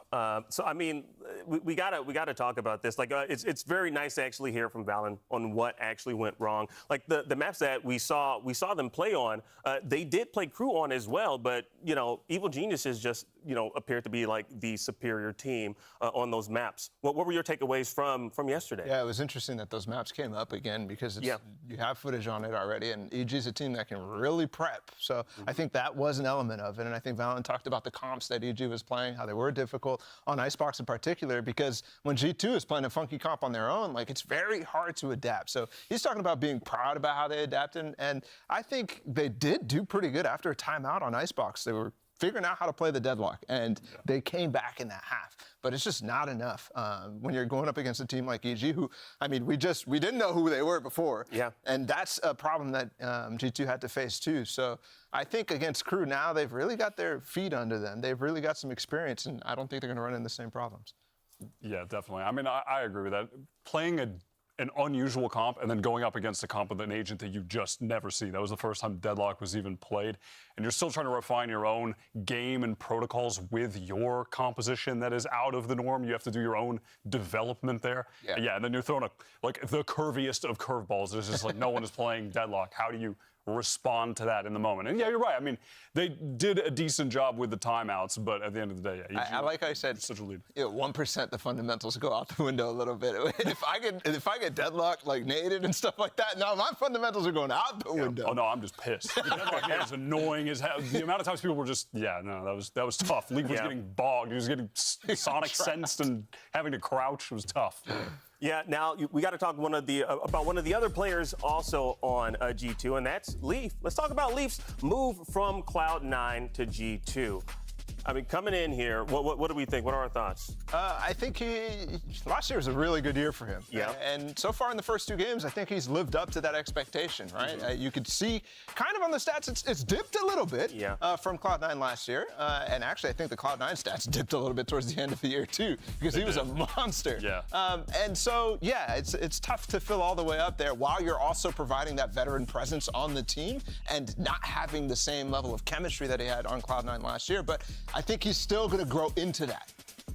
We gotta talk about this. It's very nice to actually hear from Valen on what actually went wrong. The maps that we saw them play on, they did play Crew on as well. But Evil Geniuses just appeared to be the superior team on those maps. What were your takeaways from yesterday? Yeah, it was interesting that those maps came up again because you have footage on it already, and EG's a team that can really prep. So I think that was an element of it, and I think Valen talked about the comps that EG was playing, how they were difficult on Icebox in particular, because when G2 is playing a funky comp on their own, it's very hard to adapt. So he's talking about being proud about how they adapted, and I think they did do pretty good after a timeout on Icebox. They were figuring out how to play the deadlock, and they came back in that half. But it's just not enough when you're going up against a team like EG, who, we didn't know who they were before. Yeah. And that's a problem that G2 had to face too. So I think against Crew now, they've really got their feet under them. They've really got some experience, and I don't think they're going to run into the same problems. Yeah, definitely. I agree with that. Playing an unusual comp and then going up against a comp with an agent that you just never see. That was the first time Deadlock was even played. And you're still trying to refine your own game and protocols with your composition that is out of the norm. You have to do your own development there. Yeah, and then you're throwing the curviest of curveballs. It's just no one is playing Deadlock. How do you respond to that in the moment? And yeah, you're right. They did a decent job with the timeouts, but at the end of the day, like I said, such a lead. 1% the fundamentals go out the window a little bit. If I get Deadlock naded and stuff like that, no, my fundamentals are going out the window. Oh no, I'm just pissed. Deadlock nade is annoying as hell. The amount of times people were just, that was tough. League was getting bogged. He was getting sonic sensed and having to crouch. It was tough. Yeah, now we got to talk about one of the other players also on G2, and that's Leaf. Let's talk about Leaf's move from Cloud9 to G2. Coming in here, what do we think? What are our thoughts? I think last year was a really good year for him. Yeah. And so far in the first two games, I think he's lived up to that expectation, right? You could see kind of on the stats, it's dipped a little bit from Cloud9 last year. And actually, I think the Cloud9 stats dipped a little bit towards the end of the year, too, because he was a monster. Yeah. And so, it's tough to fill all the way up there while you're also providing that veteran presence on the team and not having the same level of chemistry that he had on Cloud9 last year. But I think he's still going to grow into that.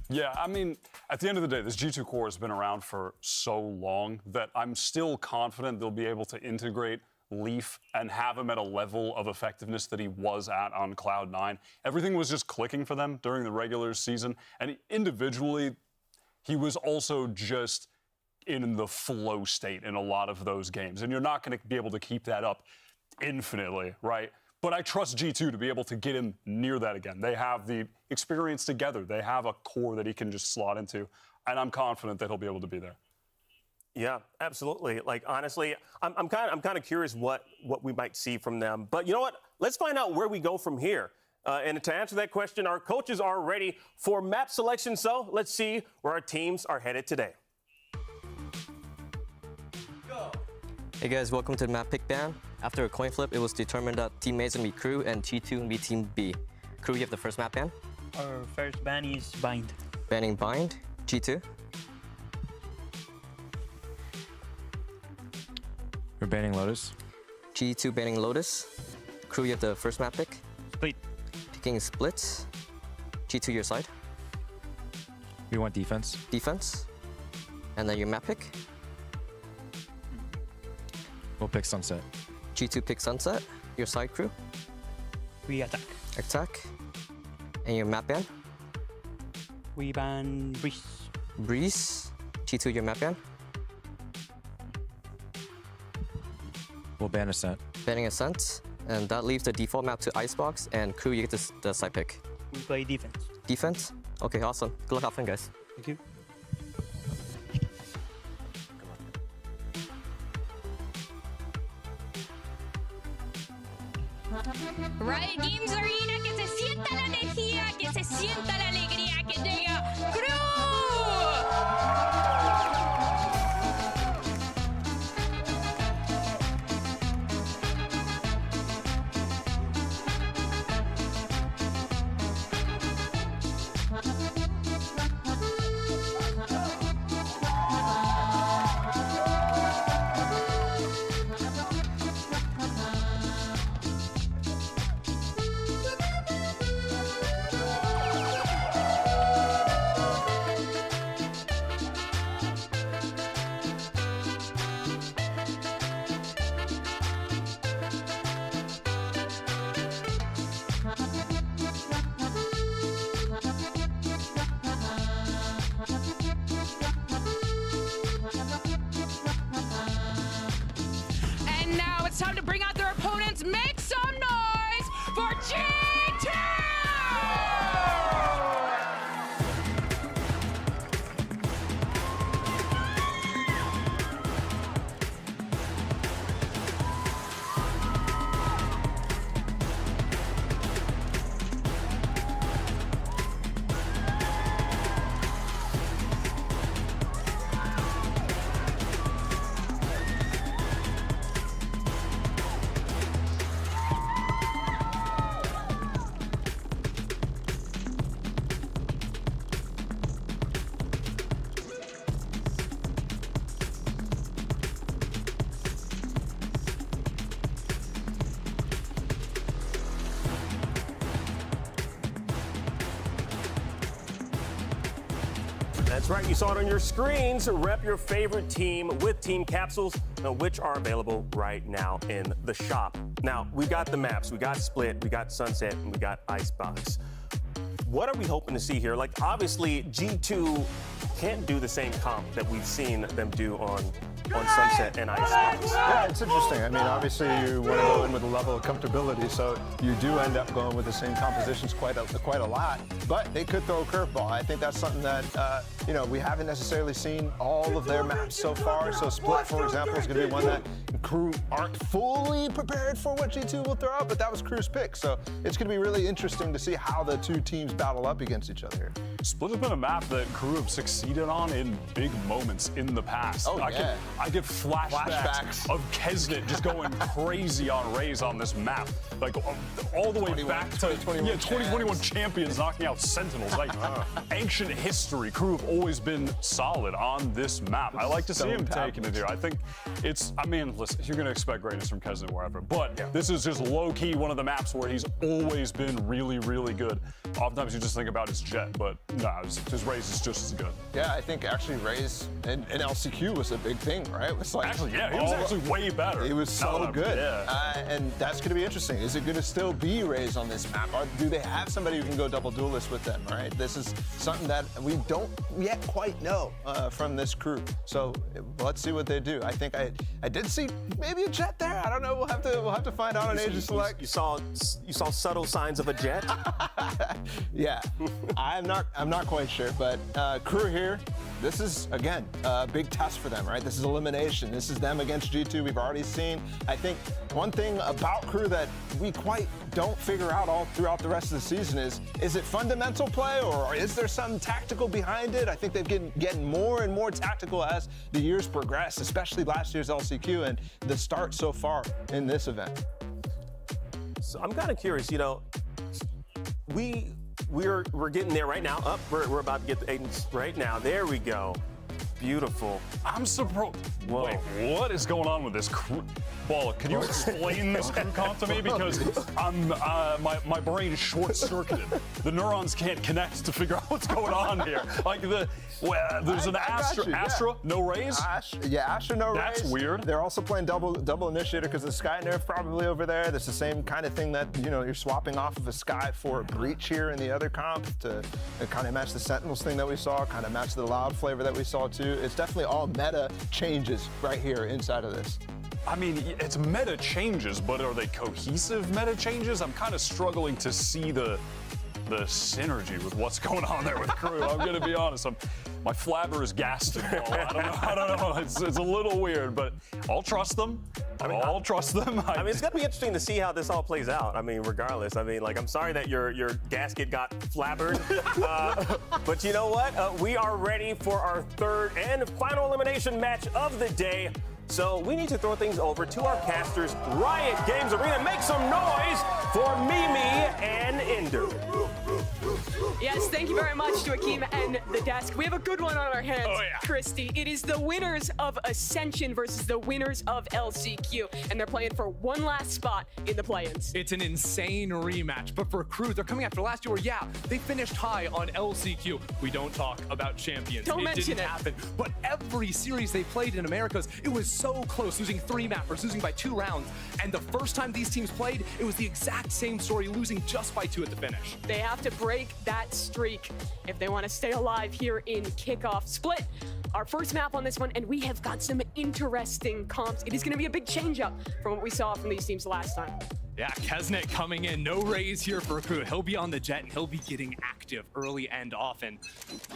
Yeah, at the end of the day, this G2 core has been around for so long that I'm still confident they'll be able to integrate Leaf and have him at a level of effectiveness that he was at on Cloud9. Everything was just clicking for them during the regular season, and individually, he was also just in the flow state in a lot of those games, and you're not going to be able to keep that up infinitely, right? But I trust G2 to be able to get him near that again. They have the experience together. They have a core that he can just slot into, and I'm confident that he'll be able to be there. Yeah, absolutely. Honestly, I'm kind of curious what we might see from them. But you know what? Let's find out where we go from here. And to answer that question, our coaches are ready for map selection. So let's see where our teams are headed today. Hey guys, welcome to the map pick band. After a coin flip, it was determined that Team A is going to be Crew and G2 going to be Team B. Crew, you have the first map ban. Our first ban is Bind. Banning Bind. G2. We're banning Lotus. G2 banning Lotus. Crew, you have the first map pick. Split. Picking Split. G2 your side. We want defense. Defense. And then your map pick. We'll pick Sunset. G2 pick Sunset. Your side crew. We attack. Attack. And your map ban. We ban Breeze. Breeze. G2 your map ban. We'll ban Ascent. Banning Ascent. And that leaves the default map to Icebox. And crew, you get the side pick. We play defense. Defense? Okay, awesome. Good luck out front, guys. Thank you. Riot Games Arena, que se sienta la energía, que se sienta la alegría, que llega Crew. And now it's time to bring out their opponents. Make some noise for G2! That's right, you saw it on your screens. Rep your favorite team with team capsules, which are available right now in the shop. Now, we got the maps, we got Split, we got Sunset, and we got Icebox. What are we hoping to see here? Like, obviously, G2 can't do the same comp that we've seen them do on Sunset and Icebox. Yeah, it's interesting. I mean, obviously you want to go in with a level of comfortability, so you do end up going with the same compositions quite a lot. But they could throw a curveball. I think that's something that we haven't necessarily seen all of their maps so far. So Split, for example, is going to be one that Crew aren't fully prepared for what G2 will throw out, but that was Crew's pick. So it's going to be really interesting to see how the two teams battle up against each other here. Split has been a map that Crew have succeeded on in big moments in the past. Oh, yeah. I get flashbacks of Kesnet just going crazy on Raze on this map. Like, all the way back to 2021 champions knocking out Sentinels. Like, ancient history. Crew have always been solid on this map. I like to see him taking it here. I think listen, you're going to expect greatness from Kesnet wherever. But this is just low-key one of the maps where he's always been really, really good. Oftentimes you just think about his Jet, but nah, his Raze is just as good. Yeah, I think actually Raze and LCQ was a big thing, right? It was like he was actually way better. He was so good. Yeah. And that's going to be interesting. Is it going to still be Raze on this map? Or do they have somebody who can go double duelist with them, right? This is something that we don't yet quite know from this Crew. So let's see what they do. I think I did see maybe a Jet there. I don't know. We'll have to find out on Agent Select. You saw subtle signs of a Jet? Yeah, I'm not quite sure, but Crew here, this is, again, a big test for them, right? This is elimination. This is them against G2. We've already seen. I think one thing about Crew that we quite don't figure out all throughout the rest of the season is it fundamental play or is there some tactical behind it? I think they've been getting more and more tactical as the years progress, especially last year's LCQ and the start so far in this event. So I'm kind of curious, we're getting there right now. We're about to get the Aidens right now. There we go. beautiful. I'm surprised. Whoa. Wait, what is going on with this crew? Ball, can you explain this crew comp to me? Because my brain is short-circuited. The neurons can't connect to figure out what's going on here. Like there's an Astra, no raise? Astra, no raise. That's weird. They're also playing double initiator because the Sky Nerf probably over there. That's the same kind of thing that, you know, you're swapping off of a Sky for a Breach here in the other comp to kind of match the Sentinels thing that we saw, kind of match the Loud flavor that we saw too. It's definitely all meta changes right here inside of this. I mean, it's meta changes, but are they cohesive meta changes? I'm kind of struggling to see the synergy with what's going on there with crew. I'm gonna be honest. My flabber is gassed and all. I don't know. It's a little weird, but I'll trust them. I'll trust them. I mean, it's gonna be interesting to see how this all plays out. I mean, regardless. I mean, like, I'm sorry that your gasket got flabbered, but you know what? We are ready for our third and final elimination match of the day. So we need to throw things over to our casters, Riot Games Arena. Make some noise for Mimi and Ender. Yes, thank you very much to Akeem and the desk. We have a good one on our hands, oh, yeah. Christy. It is the winners of Ascension versus the winners of LCQ, and they're playing for one last spot in the play-ins. It's an insane rematch, but for Crew, they're coming after last year where, yeah, they finished high on LCQ. We don't talk about champions. Don't mention didn't it. happen. But every series they played in Americas, it was so close, losing 3 mappers, losing by 2 rounds. And the first time these teams played, it was the exact same story, losing just by 2 at the finish. They have to break that streak if they want to stay alive here in Kickoff. Split our first map on this one, and we have got some interesting comps. It is going to be a big change up from what we saw from these teams last time. Yeah, Kesnet coming in, no raise here for Crew. He'll be on the jet and he'll be getting active early and often.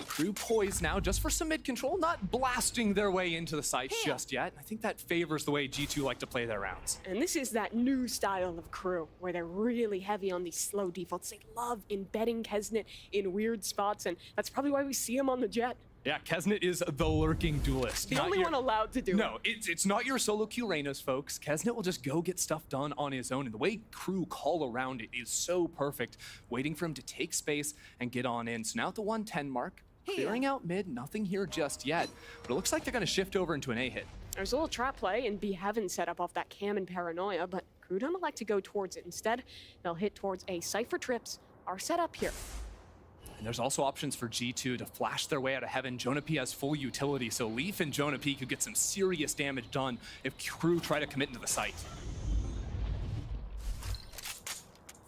Crew poised now just for some mid control, not blasting their way into the sites just yet. I think that favors the way G2 like to play their rounds. And this is that new style of Crew where they're really heavy on these slow defaults. They love embedding Kesnet in weird spots, and that's probably why we see him on the jet. Yeah, Kesnet is the lurking duelist. The only one allowed to do it. No, it's not your solo Q Reynos, folks. Kesnet will just go get stuff done on his own. And the way Crew call around it is so perfect, waiting for him to take space and get on in. So now at the 110 mark, clearing out mid, nothing here just yet. But it looks like they're going to shift over into an A hit. There's a little trap play, and B Heaven set up off that cam and Paranoia, but Crew don't like to go towards it. Instead, they'll hit towards A. Cypher Trips are set up here. And there's also options for G2 to flash their way out of Heaven. Jonah P has full utility, so Leaf and Jonah P could get some serious damage done if Crew try to commit into the site.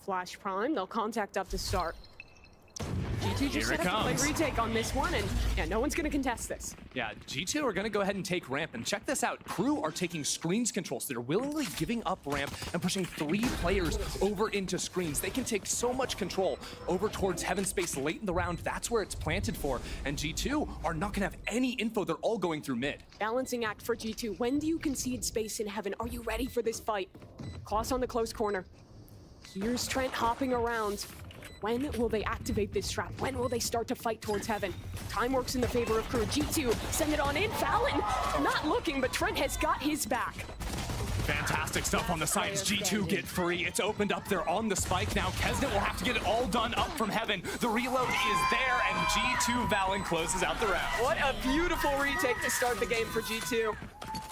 Flash Prime, they'll contact up to start. G2 just Here set it up to play comes. retake on this one, and yeah, no one's gonna contest this. Yeah, G2 are gonna go ahead and take ramp, and check this out. Crew are taking screens control, so they're willingly giving up ramp and pushing 3 players over into screens. They can take so much control over towards Heaven space late in the round. That's where it's planted for, and G2 are not gonna have any info. They're all going through mid. Balancing act for G2. When do you concede space in Heaven? Are you ready for this fight? Kloss on the close corner. Here's Trent hopping around. When will they activate this trap? When will they start to fight towards Heaven? Time works in the favor of Crew. G2, send it on in. Fallon, not looking, but Trent has got his back. Fantastic stuff on the sides. G2 get free. It's opened up. They're on the spike now. Kesnet will have to get it all done up from Heaven. The reload is there, and G2 Valen closes out the round. What a beautiful retake to start the game for G2.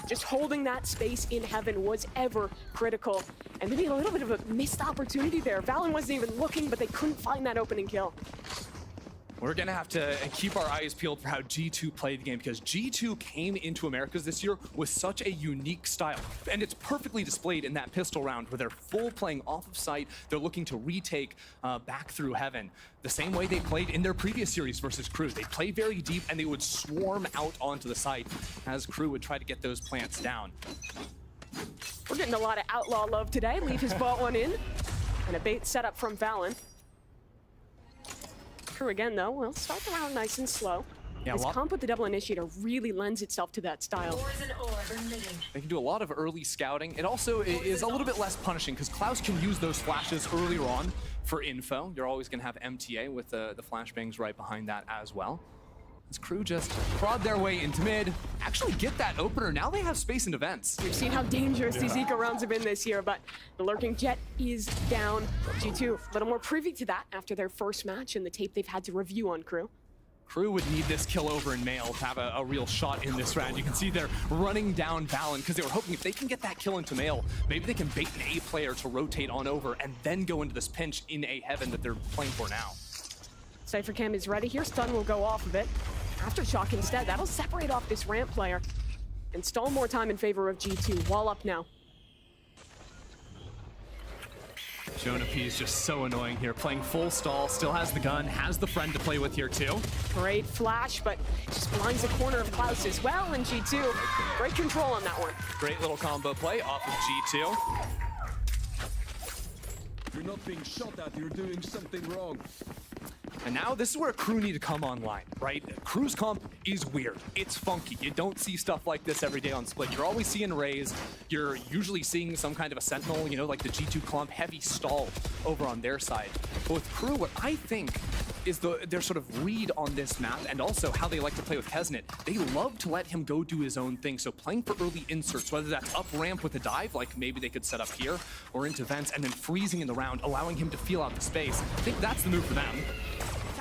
Just holding that space in Heaven was ever critical. And maybe a little bit of a missed opportunity there. Valen wasn't even looking, but they couldn't find that opening kill. We're gonna have to keep our eyes peeled for how G2 played the game, because G2 came into Americas this year with such a unique style. And it's perfectly displayed in that pistol round where they're full playing off of sight. They're looking to retake back through Heaven. The same way they played in their previous series versus Crew. They play very deep and they would swarm out onto the site as Crew would try to get those plants down. We're getting a lot of outlaw love today. Leaf has bought one in. And a bait setup from Valen. Crew again, though. We'll start the round nice and slow. Yeah, This comp with the double initiator really lends itself to that style. They can do a lot of early scouting. It also is a little bit less punishing because Klaus can use those flashes earlier on for info. You're always going to have MTA with the flashbangs right behind that as well. As Crew just prod their way into mid, actually get that opener. Now they have space and events. We've seen how dangerous these eco rounds have been this year, but the lurking jet is down. G2 a little more privy to that after their first match and the tape they've had to review on Crew. Crew would need this kill over in Mail to have a real shot in this round. You can see they're running down Valen because they were hoping if they can get that kill into Mail, maybe they can bait an A player to rotate on over and then go into this pinch in A Heaven that they're playing for now. Cypher Cam is ready here. Stun will go off of it. Aftershock instead. That'll separate off this ramp player and stall more time in favor of G2. Wall up now. Jonah P is just so annoying here, playing full stall, still has the gun, has the friend to play with here too. Great flash, but just blinds the corner of Klaus as well, and G2, great control on that one. Great little combo play off of G2. You're not being shot at, you're doing something wrong. And now this is where Crew need to come online, right? Crew's comp is weird. It's funky. You don't see stuff like this every day on Split. You're always seeing Rays. You're usually seeing some kind of a Sentinel, you know, like the G2 clump, heavy stall over on their side. But with Crew, what I think is their sort of read on this map and also how they like to play with Kesnet. They love to let him go do his own thing. So playing for early inserts, whether that's up ramp with a dive, like maybe they could set up here, or into vents, and then freezing in the round, allowing him to feel out the space. I think that's the move for them.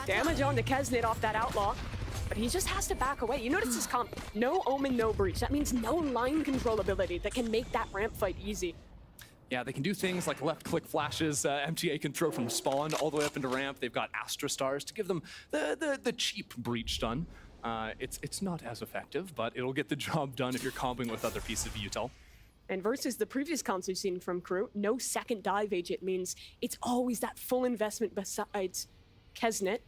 Damage on the Kesnet off that Outlaw, but he just has to back away. You notice his comp, no Omen, no Breach. That means no line control ability that can make that ramp fight easy. Yeah, they can do things like left click flashes. MTA can throw from spawn all the way up into ramp. They've got Astra Stars to give them the cheap Breach stun. It's not as effective, but it'll get the job done if you're comboing with other pieces of util. And versus the previous comps we've seen from Crew, no second dive agent means it's always that full investment besides Kesnet.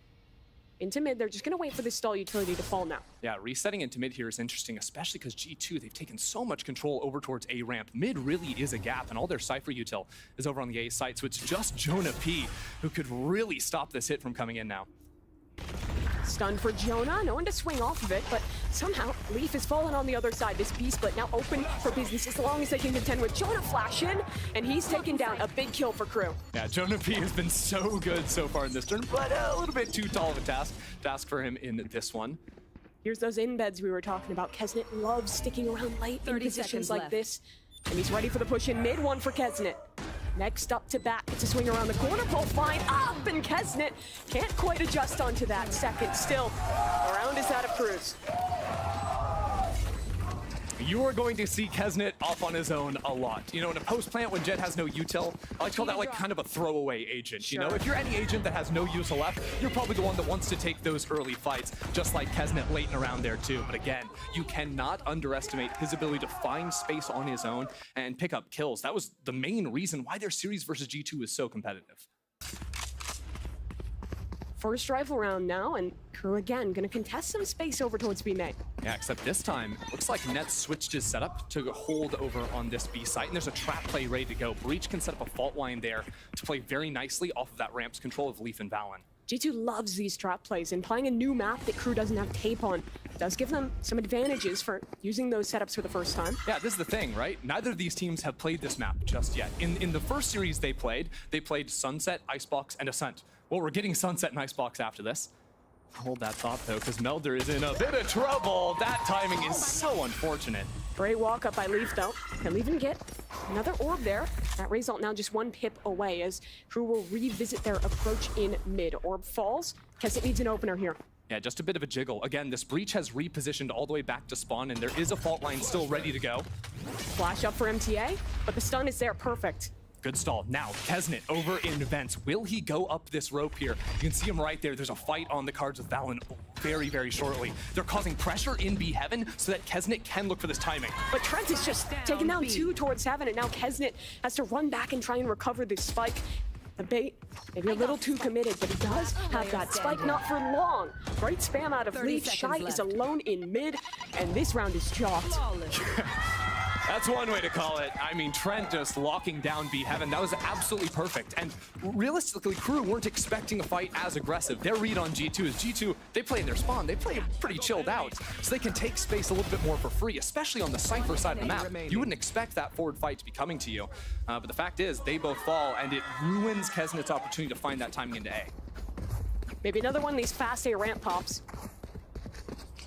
Into mid, they're just going to wait for this stall utility to fall now. Yeah, resetting into mid here is interesting, especially because G2, they've taken so much control over towards A ramp. Mid really is a gap, and all their Cypher util is over on the A site, so it's just Jonah P who could really stop this hit from coming in now. Stun for Jonah, no one to swing off of it, but somehow Leaf has fallen on the other side. This B split now open for business as long as they can contend with Jonah flash in, and he's taken down a big kill for Crew. Yeah, Jonah P has been so good so far in this turn, but a little bit too tall of a task for him in this one. Here's those embeds we were talking about. Kesnet loves sticking around late in positions like this, and he's ready for the push in mid. One for Kesnet. Next up to back, it's a swing around the corner, pull fine up, and Kesnet can't quite adjust onto that second. Still, the round is out of Cruz. You are going to see Kesnet off on his own a lot. You know, in a post plant when Jet has no util, I like to call that like kind of a throwaway agent. You know, if you're any agent that has no util left, you're probably the one that wants to take those early fights, just like Kesnet late and around there too. But again, you cannot underestimate his ability to find space on his own and pick up kills. That was the main reason why their series versus G2 is so competitive. First rifle round now, and Crew again gonna contest some space over towards B main. Yeah, except this time, looks like Nets switched his setup to hold over on this B site, and there's a trap play ready to go. Breach can set up a fault line there to play very nicely off of that ramp's control of Leaf and Valen. G2 loves these trap plays, and playing a new map that Crew doesn't have tape on does give them some advantages for using those setups for the first time. Yeah, this is the thing, right? Neither of these teams have played this map just yet. In the first series they played Sunset, Icebox, and Ascent. Well, we're getting Sunset and Icebox after this. Hold that thought, though, because Melder is in a bit of trouble. That timing is so unfortunate. Great walk up by Leaf, though. He'll even get another orb there. That result now just one pip away as Crew will revisit their approach in mid. Orb falls. Kesnet needs an opener here. Yeah, just a bit of a jiggle. Again, this Breach has repositioned all the way back to spawn, and there is a fault line still ready to go. Flash up for MTA, but the stun is there, perfect. Good stall. Now, Kesnet over in vents. Will he go up this rope here? You can see him right there. There's a fight on the cards with Valen very, very shortly. They're causing pressure in B Heaven so that Kesnet can look for this timing. But Trent is just taking down two towards Heaven, and now Kesnet has to run back and try and recover this spike. The bait, maybe a little too committed, but he does have that spike, not for long. Great spam out of Leaf. Shy is alone in mid, and this round is chalked. That's one way to call it. I mean, Trent just locking down B Heaven. That was absolutely perfect. And realistically, Crew weren't expecting a fight as aggressive. Their read on G2 is G2, they play in their spawn. They play pretty chilled out. So they can take space a little bit more for free, especially on the Cypher side of the map. You wouldn't expect that forward fight to be coming to you. But the fact is, they both fall, and it ruins Kesnet's opportunity to find that timing into A. Maybe another one of these fast A ramp pops.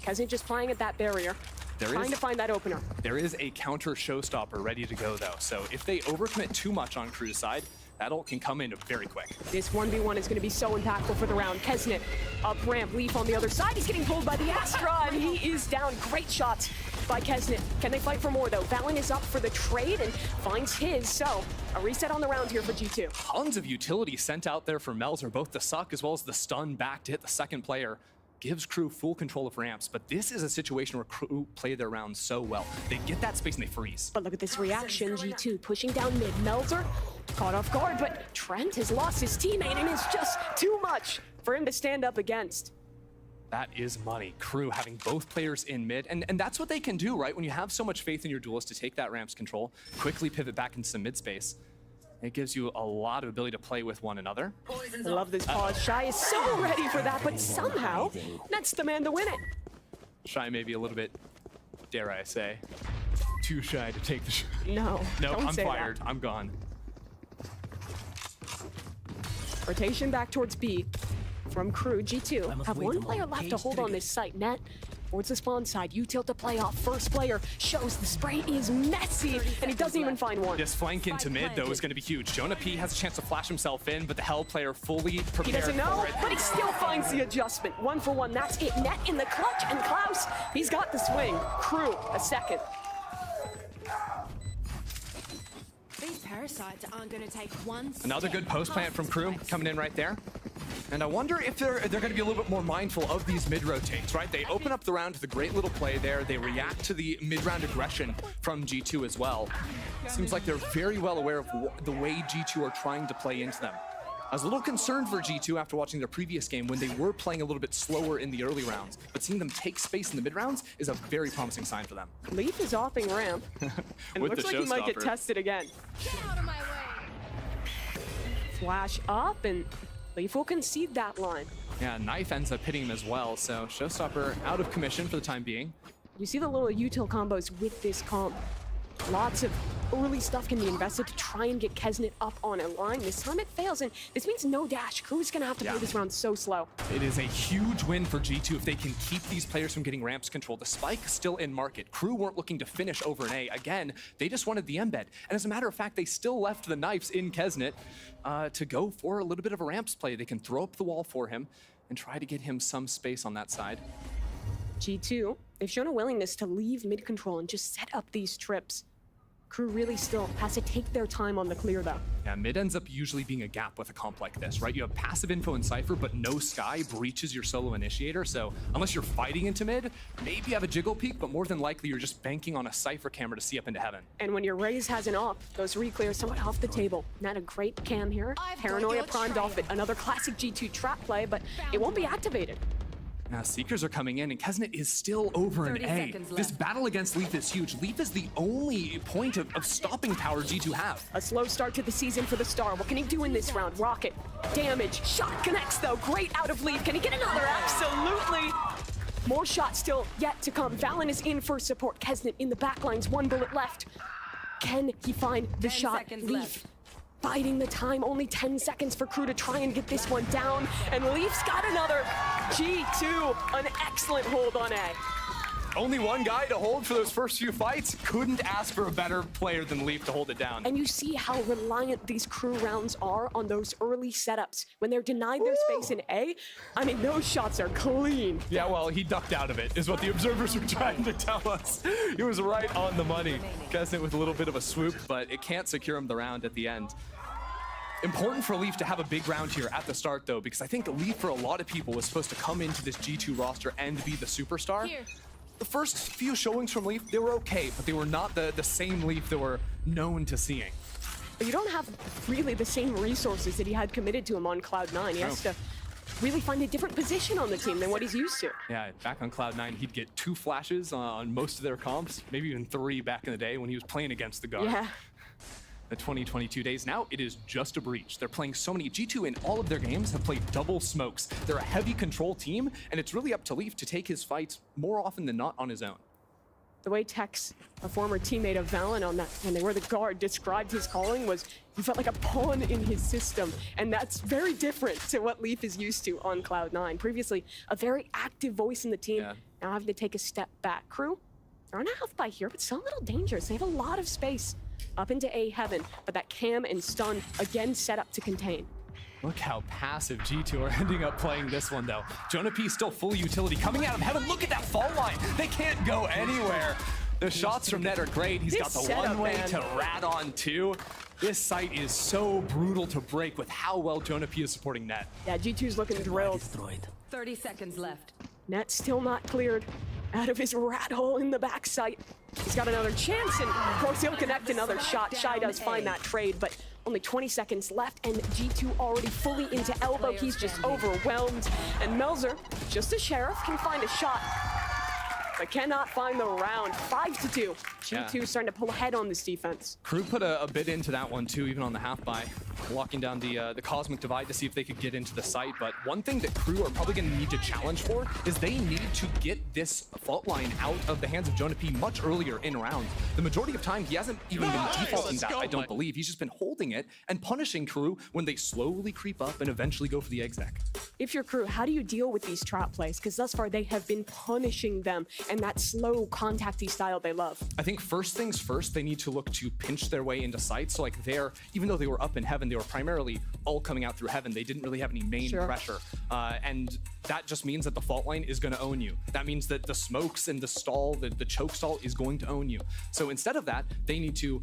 Kesnet just playing at that barrier. Trying to find that opener. There is a counter showstopper ready to go, though. So if they overcommit too much on Crew's side, that ult can come in very quick. This 1v1 is going to be so impactful for the round. Kesnet up ramp, Leaf on the other side. He's getting pulled by the Astra, and he is down. Great shots by Kesnet. Can they fight for more, though? Valen is up for the trade and finds his, so a reset on the round here for G2. Tons of utility sent out there for Melzer, both the suck as well as the stun back to hit the second player. Gives Crew full control of ramps, but this is a situation where Crew play their rounds so well. They get that space and they freeze. But look at this reaction, G2 pushing down mid. Melzer caught off guard, but Trent has lost his teammate and it's just too much for him to stand up against. That is money. Crew having both players in mid, and that's what they can do, right? When you have so much faith in your duelist to take that ramps control, quickly pivot back into some mid space. It gives you a lot of ability to play with one another. I love this pause. Shy is so ready for that, but somehow, that's the man to win it. Shy may be a little bit, dare I say, too shy to take the shot. No, Nope, don't I'm say fired. that. I'm gone. Rotation back towards B from Crew. G2 have one player left to hold on this site. Net towards the spawn side. Util to play off. First player shows the spray is messy, and he doesn't even find one. This flank into mid, though, is going to be huge. Jonah P has a chance to flash himself in, but the Hell player fully prepared. He doesn't know, for it. but he still finds the adjustment. 1 for 1, that's it. Net in the clutch, and Klaus, he's got the swing. Crew, a second. These parasites aren't going to take one step. Another good post plant from Crew coming in right there. And I wonder if they're going to be a little bit more mindful of these mid rotates, right? They open up the round with a great little play there. They react to the mid-round aggression from G2 as well. Seems like they're very well aware of the way G2 are trying to play into them. I was a little concerned for G2 after watching their previous game when they were playing a little bit slower in the early rounds, but seeing them take space in the mid rounds is a very promising sign for them. Leaf is offing ramp, and With looks the like he might get showstopper. tested again. Get out of my way. Flash up, and Leaf will concede that line. Yeah, Knife ends up hitting him as well, so Showstopper out of commission for the time being. You see the little util combos with this comp. Lots of early stuff can be invested to try and get Kesnet up on a line. This time it fails, and this means no dash. Crew's gonna have to play this round so slow. It is a huge win for G2 if they can keep these players from getting ramps control. The spike is still in market. Crew weren't looking to finish over an A. Again, they just wanted the embed. And as a matter of fact, they still left the knives in Kesnet to go for a little bit of a ramps play. They can throw up the wall for him and try to get him some space on that side. G2, they've shown a willingness to leave mid-control and just set up these trips. Crew really still has to take their time on the clear, though. Yeah, mid ends up usually being a gap with a comp like this, right? You have passive info in Cypher, but no Sky breaches your solo initiator, so unless you're fighting into mid, maybe you have a jiggle peek, but more than likely you're just banking on a Cypher camera to see up into heaven. And when your Raze has an op, those reclears somewhat off the table. Not a great cam here. Paranoia primed off it. Another classic G2 trap play, but it won't be activated. Now, Seekers are coming in, and Kesnet is still over an 30 A. seconds This left. battle against Leaf is huge. Leaf is the only point of stopping power G2 have. A slow start to the season for the Star. What can he do in this round? Rocket. Damage. Shot connects, though. Great out of Leaf. Can he get another? Absolutely. More shots still yet to come. Valen is in for support. Kesnet in the backlines. 1 bullet left. Can he find the 10 shot? seconds Leaf left. biding the time. Only 10 seconds for Crew to try and get this one down. And Leaf's got another. G2, an excellent hold on A. Only one guy to hold for those first few fights. Couldn't ask for a better player than Leaf to hold it down. And you see how reliant these Crew rounds are on those early setups. When they're denied their space in A, I mean, those shots are clean. Yeah, well, he ducked out of it, is what the observers were trying to tell us. He was right on the money. Kesnet with a little bit of a swoop, but it can't secure him the round at the end. Important for Leaf to have a big round here at the start, though, because I think Leaf, for a lot of people, was supposed to come into this G2 roster and be the superstar. Here. The first few showings from Leaf, they were okay, but they were not the same Leaf that we're known to seeing. But you don't have really the same resources that he had committed to him on Cloud9. He has to really find a different position on the team than what he's used to. Yeah, back on Cloud9, he'd get 2 flashes on most of their comps, maybe even 3 back in the day when he was playing against the guard. Yeah. The 2022 days. Now it is just a breach. They're playing so many. G2 in all of their games have played double smokes. They're a heavy control team, and it's really up to Leaf to take his fights more often than not on his own. The way Tex, a former teammate of Valen on that, when they were the guard, described his calling was he felt like a pawn in his system. And that's very different to what Leaf is used to on Cloud9. Previously, a very active voice in the team, now having to take a step back. Crew, they're on a half by here, but still a little dangerous. They have a lot of space up into A heaven, but that cam and stun again set up to contain. Look how passive G2 are ending up playing this one, though. Jonah P still full utility coming out of heaven. Look at that fault line. They can't go anywhere. The shots from Net are great. He's got the one-way to rat on too. This site is so brutal to break with how well Jonah P is supporting Net. Yeah, G2's looking drilled. 30 seconds left. Net still not cleared out of his rat hole in the back site. He's got another chance, and of course he'll connect another shot. Shy does find that trade, but only 20 seconds left, and G2 already fully into elbow. He's just overwhelmed, and Melzer, just a sheriff, can find a shot, but cannot find the round. 5-2. G2 starting to pull ahead on this defense. Crew put a bit into that one too, even on the half buy, walking down the Cosmic Divide to see if they could get into the site. But one thing that Crew are probably going to need to challenge for is they need to get this fault line out of the hands of Jonah P much earlier in rounds. The majority of time, he hasn't even been defaulting that, I don't believe. He's just been holding it and punishing Crew when they slowly creep up and eventually go for the exec. If you're Crew, how do you deal with these trap plays? Because thus far, they have been punishing them and that slow, contacty style they love. I think first things first, they need to look to pinch their way into sight. So like even though they were up in heaven, they were primarily all coming out through heaven. They didn't really have any main pressure. And that just means that the fault line is going to own you. That means that the smokes and the stall, the choke stall is going to own you. So instead of that, they need to,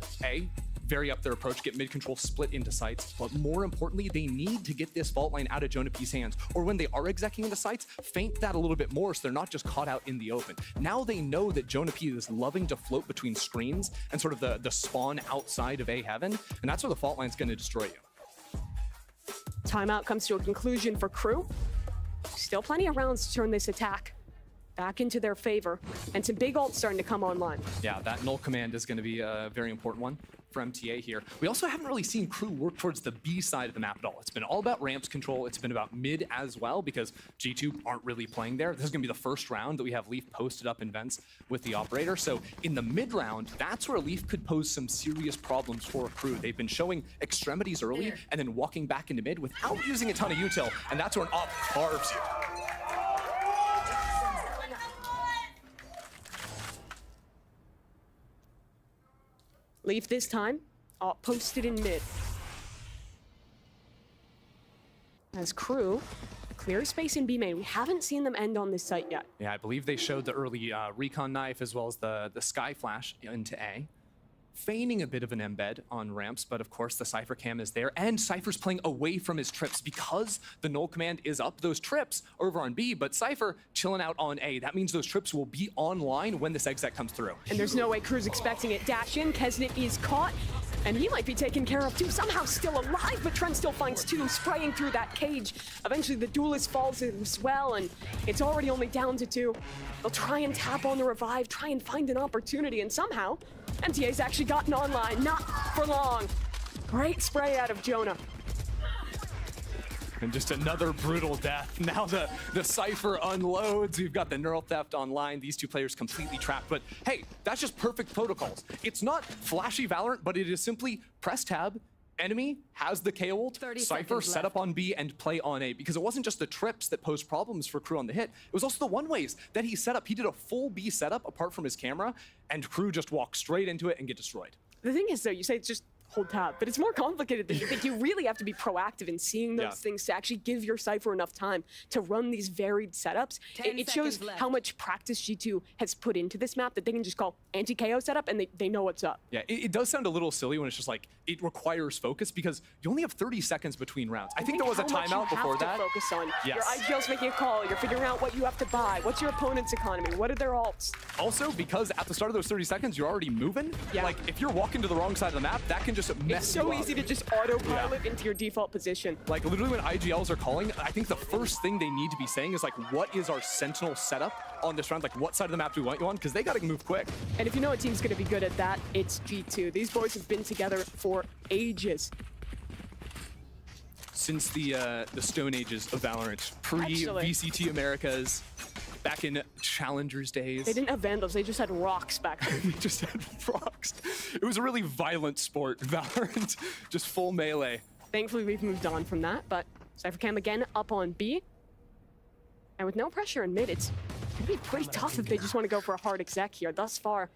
vary up their approach, get mid-control split into sites, but more importantly, they need to get this fault line out of Jonah P's hands, or when they are execing into sites, feint that a little bit more so they're not just caught out in the open. Now they know that Jonah P is loving to float between screens and sort of the spawn outside of A heaven, and that's where the fault line's going to destroy you. Timeout comes to a conclusion for Crew. Still plenty of rounds to turn this attack back into their favor, and some big ults starting to come online. Yeah, that null command is going to be a very important one for MTA here. We also haven't really seen Crew work towards the B side of the map at all. It's been all about ramps control. It's been about mid as well, because G2 aren't really playing there. This is going to be the first round that we have Leaf posted up in vents with the operator. So in the mid round, that's where Leaf could pose some serious problems for Crew. They've been showing extremities early and then walking back into mid without using a ton of util, and that's where an op carves you. Leaf this time, posted in mid. As Crew, clear space in B main. We haven't seen them end on this site yet. Yeah, I believe they showed the early recon knife as well as the sky flash into A. Feigning a bit of an embed on ramps, but of course the Cypher cam is there, and Cypher's playing away from his trips because the null command is up. Those trips over on B, but Cypher chilling out on A. That means those trips will be online when this exec comes through. And there's no way Crew's expecting it. Dash in, Kesnet is caught, and he might be taken care of too. Somehow still alive, but Trent still finds two, spraying through that cage. Eventually the duelist falls as well, and it's already only down to 2. They'll try and tap on the revive, try and find an opportunity, and somehow MTA's actually gotten online, not for long. Great spray out of Jonah. And just another brutal death. Now the Cypher unloads. We've got the Neural Theft online. These two players completely trapped. But hey, that's just perfect protocols. It's not flashy Valorant, but it is simply press tab, enemy has the K ult, Cypher set up on B and play on A, because it wasn't just the trips that posed problems for Crew on the hit. It was also the one-ways that he set up. He did a full B setup apart from his camera, and Crew just walked straight into it and get destroyed. The thing is, though, you say it's just hold tab, but it's more complicated than you think. You really have to be proactive in seeing those things to actually give your Cypher enough time to run these varied setups. It shows how much practice G2 has put into this map that they can just call anti-KO setup and they know what's up. Yeah, it does sound a little silly when it's just like, it requires focus because you only have 30 seconds between rounds. I think there was a timeout before that. Focus on. Yes. Your IGL's making a call, you're figuring out what you have to buy, what's your opponent's economy, what are their ults. Also, because at the start of those 30 seconds, you're already moving. Like, if you're walking to the wrong side of the map, that can just mess you up. It's so easy to just autopilot into your default position. Like, literally when IGLs are calling, I think the first thing they need to be saying is like, what is our Sentinel setup on this round? Like, what side of the map do we want you on? Because they got to move quick. And if you know a team's going to be good at that, it's G2. These boys have been together for ages. Since the Stone Ages of Valorant, pre-VCT Americas, back in Challengers days. They didn't have Vandals, they just had rocks back then. They just had rocks. It was a really violent sport, Valorant, just full melee. Thankfully, we've moved on from that, but Cyphercam again up on B. And with no pressure in mid, it's gonna be pretty tough if they just want to go for a hard exec here. Thus far,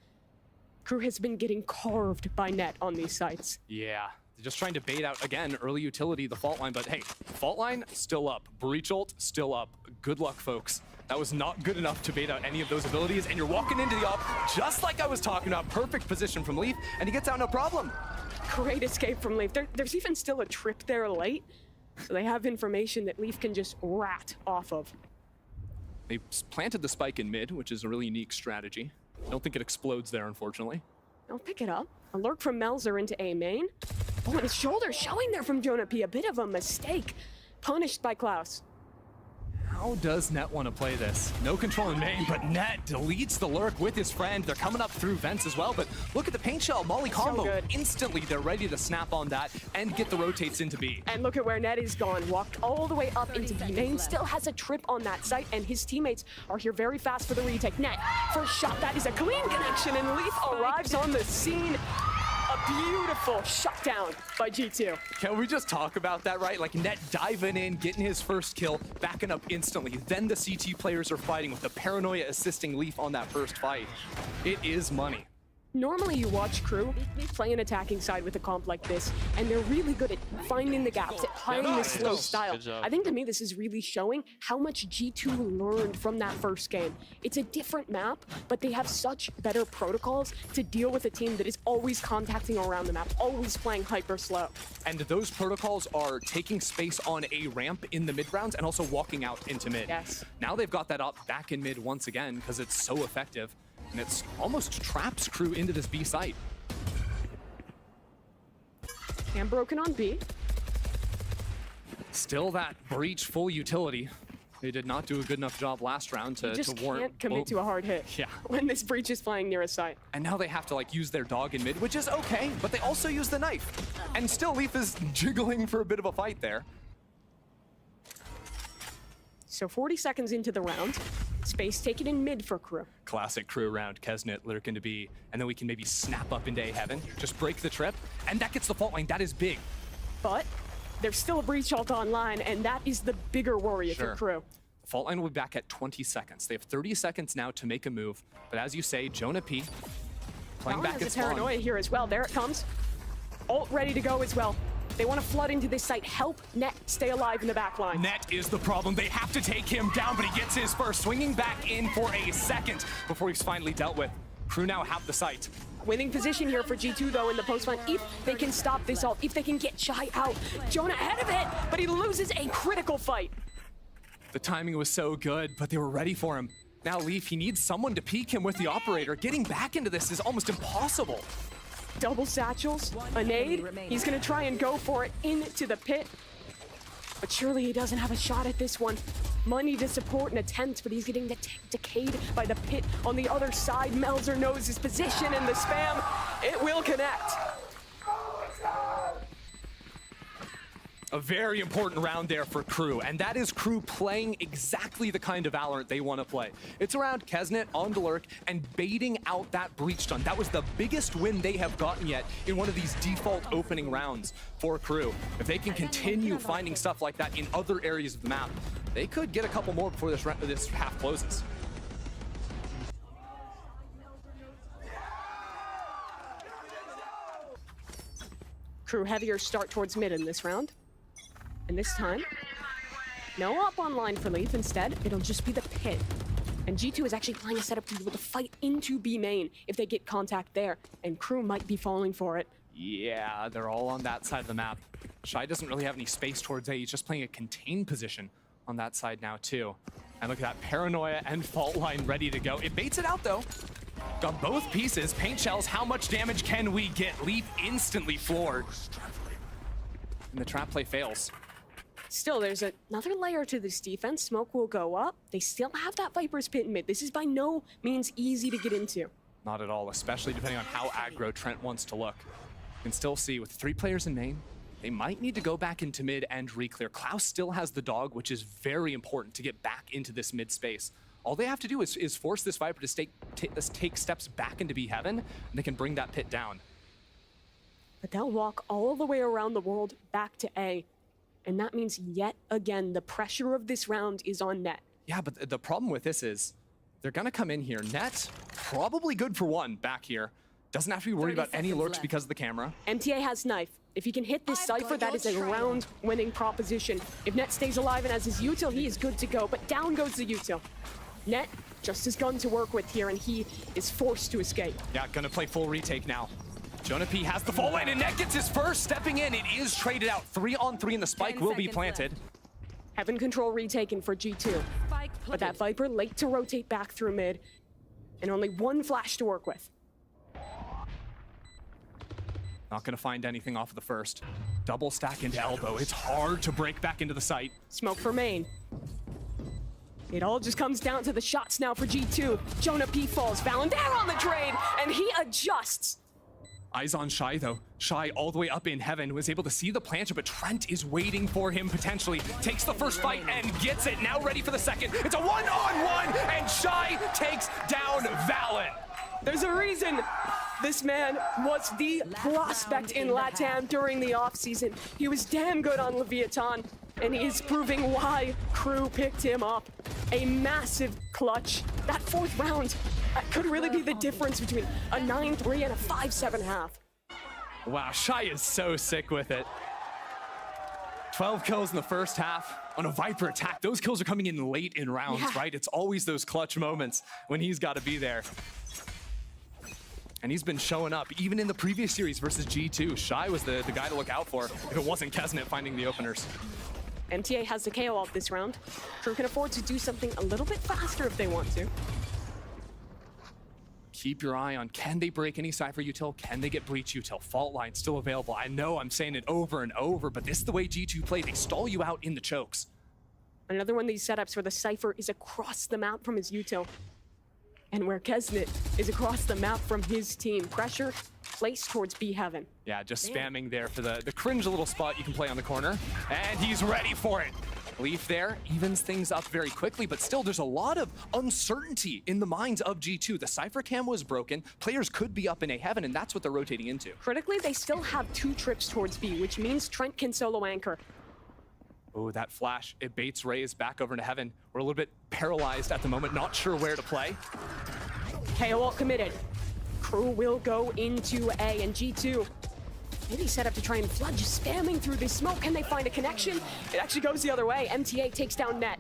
Crew has been getting carved by net on these sites. Yeah, they're just trying to bait out, again, early utility, the fault line, but hey, fault line still up, breach ult still up. Good luck, folks. That was not good enough to bait out any of those abilities, and you're walking into the op just like I was talking about. Perfect position from Leaf, and he gets out no problem. Great escape from Leaf. There's even still a trip there late, so they have information that Leaf can just rat off of. They planted the spike in mid, which is a really unique strategy. I don't think it explodes there, unfortunately. I'll pick it up. A lurk from Melzer into A main. Oh, and his shoulder showing there from Jonah P. A bit of a mistake. Punished by Klaus. How does Net want to play this? No control in main, but Net deletes the lurk with his friend. They're coming up through vents as well, but look at the paint shell. Molly combo. So instantly, they're ready to snap on that and get the rotates into B. And look at where Net is gone. Walked all the way up into B main. Still has a trip on that site, and his teammates are here very fast for the retake. Net, first shot, that is a clean connection, and Leaf arrives on the scene. A beautiful shutdown by G2. Can we just talk about that, right? Like Net diving in, getting his first kill, backing up instantly. Then the CT players are fighting with the Paranoia assisting Leaf on that first fight. It is money. Normally you watch Crew play an attacking side with a comp like this, and they're really good at finding the gaps, at playing the slow style. I think to me this is really showing how much G2 learned from that first game. It's a different map, but they have such better protocols to deal with a team that is always contacting around the map, always playing hyper slow. And those protocols are taking space on a ramp in the mid rounds and also walking out into mid. Yes. Now they've got that up back in mid once again because it's so effective. And it's almost traps Crew into this B site. And broken on B. Still that breach full utility. They did not do a good enough job last round to just warrant. Can't commit to a hard hit. Yeah. When this breach is flying near a site. And now they have to like use their dog in mid, which is okay, but they also use the knife. And still Leaf is jiggling for a bit of a fight there. So 40 seconds into the round. Space taken in mid for Crew. Classic Crew round, Kesnet lurking to B, and then we can maybe snap up into A heaven, just break the trip, and that gets the fault line. That is big. But there's still a breach ult online, and that is the bigger worry for Crew. Fault line will be back at 20 seconds. They have 30 seconds now to make a move, but as you say, Jonah P playing back at spawn. Paranoia here as well. There it comes. Ult ready to go as well. They want to flood into this site. Help Net stay alive in the back line. Net is the problem. They have to take him down, but he gets his first. Swinging back in for a second before he's finally dealt with. Crew now have the site. Winning position here for G2 though in the post line. If they can stop this ult, if they can get Shy out. Jonah ahead of it, but he loses a critical fight. The timing was so good, but they were ready for him. Now Leaf, he needs someone to peek him with the operator. Getting back into this is almost impossible. Double satchels, a nade. He's gonna try and go for it into the pit. But surely he doesn't have a shot at this one. Money to support an attempt, but he's getting decayed by the pit on the other side. Melzer knows his position and the spam. It will connect. A very important round there for Crew, and that is Crew playing exactly the kind of Valorant they want to play. It's around Kesnet on the lurk and baiting out that breach stun. That was the biggest win they have gotten yet in one of these default opening rounds for Crew. If they can continue finding stuff like that in other areas of the map, they could get a couple more before this half closes. Crew heavier start towards mid in this round. And this time, no up online for Leaf. Instead, it'll just be the pit. And G2 is actually playing a setup to be able to fight into B main if they get contact there. And Crew might be falling for it. Yeah, they're all on that side of the map. Shy doesn't really have any space towards A. He's just playing a contained position on that side now, too. And look at that, Paranoia and Fault Line ready to go. It baits it out, though. Got both pieces. Paint shells, how much damage can we get? Leaf instantly floored. And the trap play fails. Still, there's another layer to this defense. Smoke will go up. They still have that Viper's Pit in mid. This is by no means easy to get into. Not at all, especially depending on how aggro Trent wants to look. You can still see with 3 players in main, they might need to go back into mid and re-clear. Klaus still has the dog, which is very important to get back into this mid space. All they have to do is force this Viper to take steps back into B heaven, and they can bring that pit down. But they'll walk all the way around the world back to A. And that means yet again, the pressure of this round is on Net. Yeah, but the problem with this is they're gonna come in here. Net, probably good for one back here. Doesn't have to be worried about any lurks because of the camera. MTA has knife. If he can hit this Cypher, that is a round-winning proposition. If Net stays alive and has his util, he is good to go, but down goes the util. Net, just his gun to work with here, and he is forced to escape. Yeah, gonna play full retake now. Jonah P has the full lane, and Net gets his first. Stepping in, it is traded out. 3-on-3, and the spike will be planted. Heaven control retaken for G2. But that Viper late to rotate back through mid, and only one flash to work with. Not gonna find anything off of the first. Double stack into elbow. It's hard to break back into the site. Smoke for main. It all just comes down to the shots now for G2. Jonah P falls. Valen there on the trade, and he adjusts. Eyes on Shy, though. Shy all the way up in heaven, was able to see the planter, but Trent is waiting for him potentially. Takes the first fight and gets it. Now ready for the second. It's a one-on-one, and Shy takes down Valen. There's a reason this man was the prospect in LATAM during the offseason. He was damn good on Leviathan, and he is proving why Crew picked him up. A massive clutch. That fourth round could really be the difference between a 9-3 and a 5-7 half. Wow, Shy is so sick with it. 12 kills in the first half on a Viper attack. Those kills are coming in late in rounds, right? It's always those clutch moments when he's got to be there. And he's been showing up, even in the previous series versus G2. Shy was the guy to look out for if it wasn't Kesnet finding the openers. MTA has the KO ult this round. Crew can afford to do something a little bit faster if they want to. Keep your eye on, can they break any Cypher util? Can they get Breach util? Fault line still available. I know I'm saying it over and over, but this is the way G2 play. They stall you out in the chokes. Another one of these setups where the Cypher is across the map from his util. And where Kesnet is across the map from his team. Pressure placed towards B Heaven. Yeah, just spamming there for the cringe little spot you can play on the corner. And he's ready for it. Leaf there evens things up very quickly, but still there's a lot of uncertainty in the minds of G2. The Cypher cam was broken. Players could be up in A Heaven, and that's what they're rotating into. Critically, they still have 2 trips towards B, which means Trent can solo anchor. Oh, that flash, it baits Raze back over into heaven. We're a little bit paralyzed at the moment, not sure where to play. KO ult committed. Crew will go into A, and G2 maybe set up to try and flood, just spamming through this smoke. Can they find a connection? It actually goes the other way. MTA takes down Net.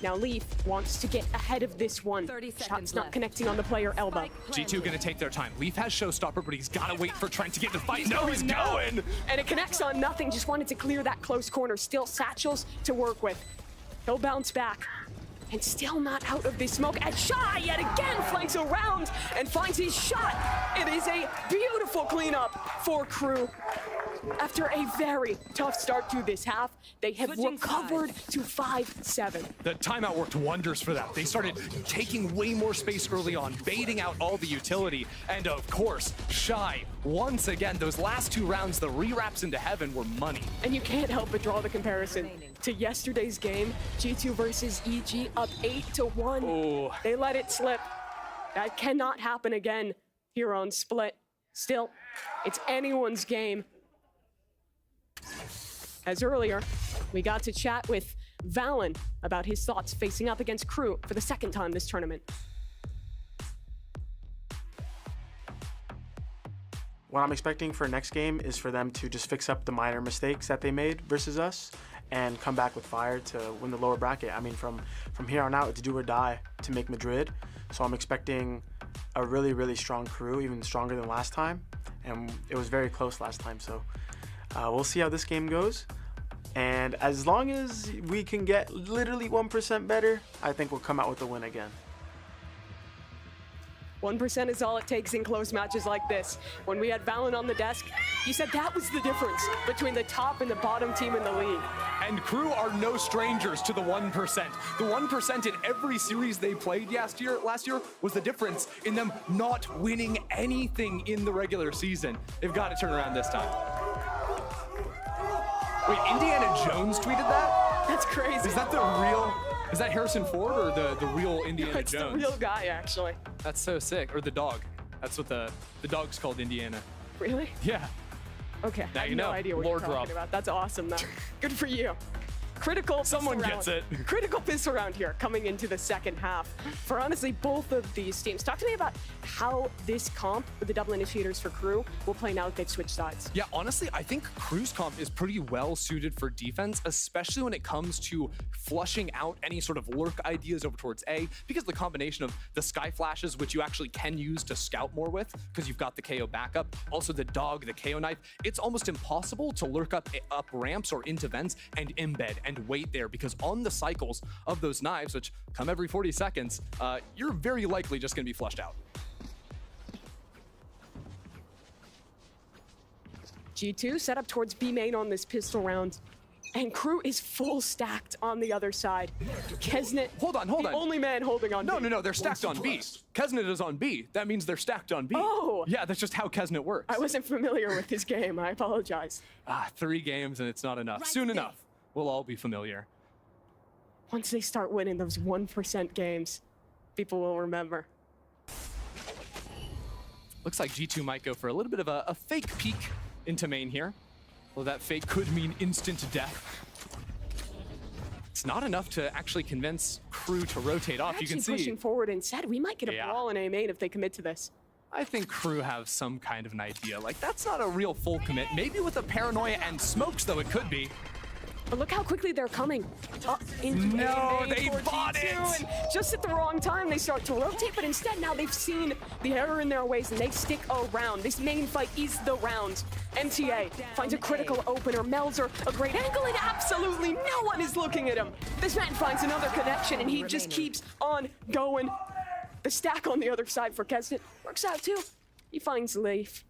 Now Leaf wants to get ahead of this one. Shots not connecting on the player elbow. G2 gonna take their time. Leaf has showstopper, but he's gotta wait for Trent to get the fight. No, he's going! And it connects on nothing. Just wanted to clear that close corner. Still satchels to work with. He'll bounce back. And still not out of this smoke. And Shy yet again flanks around and finds his shot. It is a beautiful cleanup for Crew. After a very tough start to this half, they have recovered to 5-7. The timeout worked wonders for that. They started taking way more space early on, baiting out all the utility. And of course, Shy, once again, those last 2 rounds, the re-wraps into heaven were money. And you can't help but draw the comparison to yesterday's game, G2 versus EG up 8-1. Oh. They let it slip. That cannot happen again here on Split. Still, it's anyone's game. As earlier, we got to chat with Valen about his thoughts facing up against Crew for the 2nd time this tournament. What I'm expecting for next game is for them to just fix up the minor mistakes that they made versus us and come back with fire to win the lower bracket. I mean, from here on out, it's do or die to make Madrid. So I'm expecting a really, really strong Crew, even stronger than last time. And it was very close last time, so we'll see how this game goes. And as long as we can get literally 1% better, I think we'll come out with a win again. 1% is all it takes in close matches like this. When we had Valen on the desk, he said that was the difference between the top and the bottom team in the league. And Crew are no strangers to the 1%. The 1% in every series they played last year was the difference in them not winning anything in the regular season. They've got to turn around this time. Wait, Indiana Jones tweeted that? That's crazy. Is that the real... Is that Harrison Ford or the real Indiana It's Jones? the real guy, actually. That's so sick. Or the dog. That's what the dog's called, Indiana. Really? Yeah. Okay, Now I have you know. no idea what Lord you're talking drop. about. That's awesome, though. Good for you. Critical. Someone pistol gets round. it. Critical pistol round here coming into the second half. For honestly, both of these teams. Talk to me about how this comp with the double initiators for Crew will play now that they've switched sides. Yeah, honestly, I think Crew's comp is pretty well suited for defense, especially when it comes to flushing out any sort of lurk ideas over towards A, because the combination of the sky flashes, which you actually can use to scout more with, because you've got the KO backup, also the dog, the KO knife, it's almost impossible to lurk up ramps or into vents and embed and wait there, because on the cycles of those knives, which come every 40 seconds, you're very likely just going to be flushed out. G2 set up towards B main on this pistol round. And Crew is full stacked on the other side. Kesnet, hold on. The only man holding on. No, B. they're stacked on B. Kesnet is on B. That means they're stacked on B. Oh! Yeah, that's just how Kesnet works. I wasn't familiar with his game. I apologize. 3 games and it's not enough. Soon enough, we'll all be familiar. Once they start winning those 1% games, people will remember. Looks like G2 might go for a little bit of a fake peek into main here. Well, that fake could mean instant death. It's not enough to actually convince Crew to rotate off. You can see pushing forward instead. We might get a brawl in A main if they commit to this. I think Crew have some kind of an idea. Like, that's not a real full commit. Maybe with a paranoia and smokes, though, it could be. But look how quickly they're coming. Into no, they bought it! And just at the wrong time, they start to rotate, but instead now they've seen the error in their ways and they stick around. This main fight is the round. MTA finds a critical opener. Melzer, a great angle, and absolutely no one is looking at him. This man finds another connection, and he just keeps on going. The stack on the other side for Kesnet works out too. He finds Leif.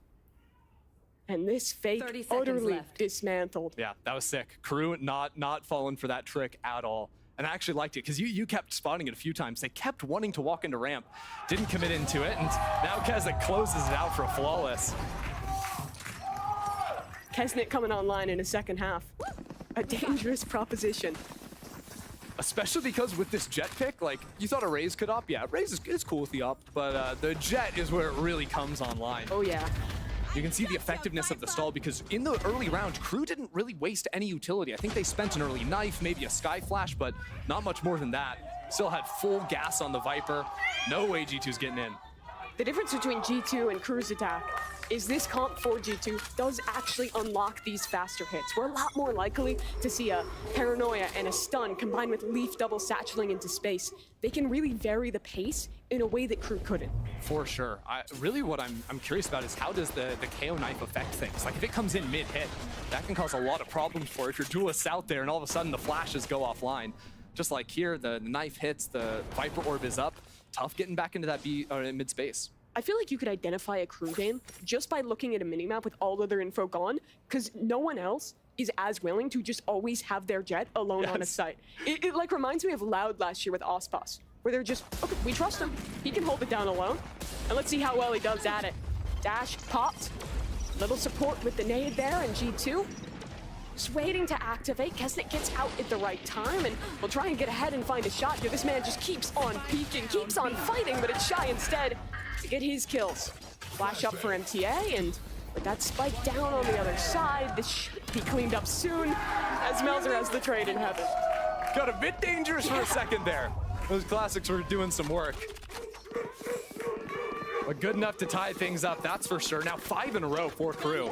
And this fake utterly dismantled. Yeah, that was sick. Crew not falling for that trick at all. And I actually liked it because you kept spotting it a few times. They kept wanting to walk into ramp, didn't commit into it, and now Kesnet closes it out for a flawless. Kesnet coming online in the second half. A dangerous proposition. Especially because with this jet pick, like, you thought a Raze could op. Yeah, Raze is cool with the op, but the jet is where it really comes online. Oh, yeah. You can see the effectiveness of the stall because in the early round, Crew didn't really waste any utility. I think they spent an early knife, maybe a sky flash, but not much more than that. Still had full gas on the Viper. No way G2's getting in. The difference between G2 and Crew's attack is this comp for G2 does actually unlock these faster hits. We're a lot more likely to see a paranoia and a stun combined with Leaf double satcheling into space. They can really vary the pace in a way that Crew couldn't. For sure. Really what I'm curious about is how does the KO knife affect things? Like if it comes in mid-hit, that can cause a lot of problems for if your duelists out there and all of a sudden the flashes go offline. Just like here, the knife hits, the Viper orb is up. Tough getting back into that mid space. I feel like you could identify a Crew game just by looking at a minimap with all other info gone, because no one else is as willing to just always have their jet alone on a site. It like reminds me of Loud last year with Ospas, where they're just, okay, we trust him. He can hold it down alone. And let's see how well he does at it. Dash popped. Little support with the nade there, and G2 just waiting to activate. Kesnet gets out at the right time, and will try and get ahead and find a shot here. This man just keeps on peeking, keeps on fighting, but it's shy instead to get his kills. Flash up for MTA, and with that spike down on the other side, this should be cleaned up soon, as Melzer has the trade in heaven. Got a bit dangerous for a second there. Those classics were doing some work. But good enough to tie things up, that's for sure. Now 5 in a row for Crew.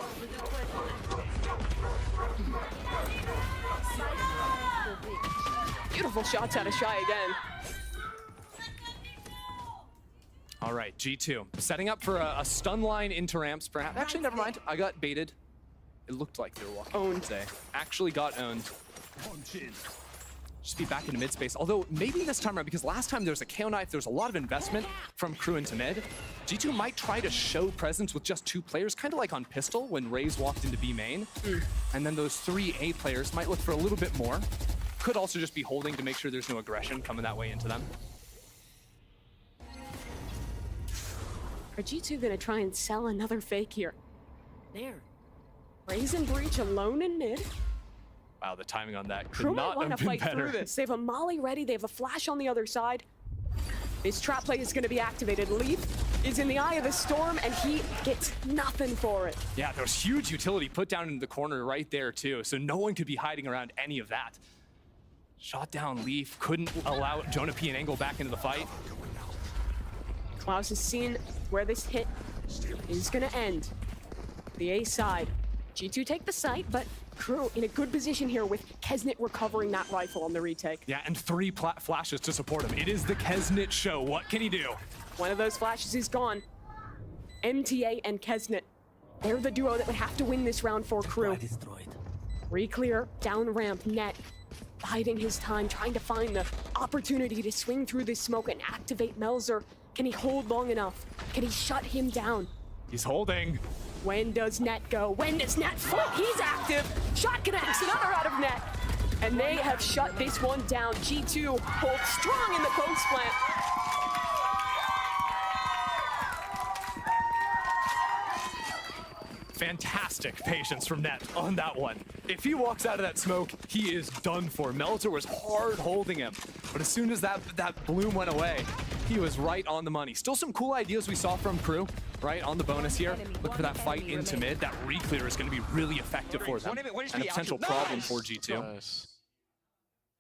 Beautiful shots out of Shy again. All right, G2 setting up for a stun line into ramps, perhaps. Actually, never mind. I got baited. It looked like they were walking. Owned. Actually got owned. Just be back into mid space. Although maybe this time around, because last time there was a KO knife, there was a lot of investment from Crew into mid. G2 might try to show presence with just 2 players, kind of like on Pistol when Raze walked into B main. And then those 3 A players might look for a little bit more. Could also just be holding to make sure there's no aggression coming that way into them. Are G2 gonna try and sell another fake here? There. Raze and Breach alone in mid. Wow, the timing on that could Crew might not want have to been fight better. through this. They have a molly ready. They have a flash on the other side. This trap play is going to be activated. Leaf is in the eye of the storm, and he gets nothing for it. Yeah, there was huge utility put down in the corner right there, too. So no one could be hiding around any of that. Shot down Leaf, couldn't allow Jonah P and Angle back into the fight. Klaus has seen where this hit is gonna end. The A side. G2 take the site, but Crew in a good position here with Kesnit recovering that rifle on the retake. Yeah, and 3 flashes to support him. It is the Kesnit show. What can he do? One of those flashes is gone. MTA and Kesnit. They're the duo that would have to win this round for Crew. Reclear, down ramp, net. Biding his time, trying to find the opportunity to swing through this smoke and activate Melzer. Can he hold long enough? Can he shut him down? He's holding. When does net go? When does net flip? He's active. Shot connects, another out of net. And they have shut this one down. G2 holds strong in the post plant. Fantastic patience from Net on that one. If he walks out of that smoke, he is done for. Melzer was hard holding him, but as soon as that bloom went away, he was right on the money. Still some cool ideas we saw from Crew, right, on the bonus here. Look for that fight into mid. That re-clear is going to be really effective for them, and a potential problem for G2. Nice.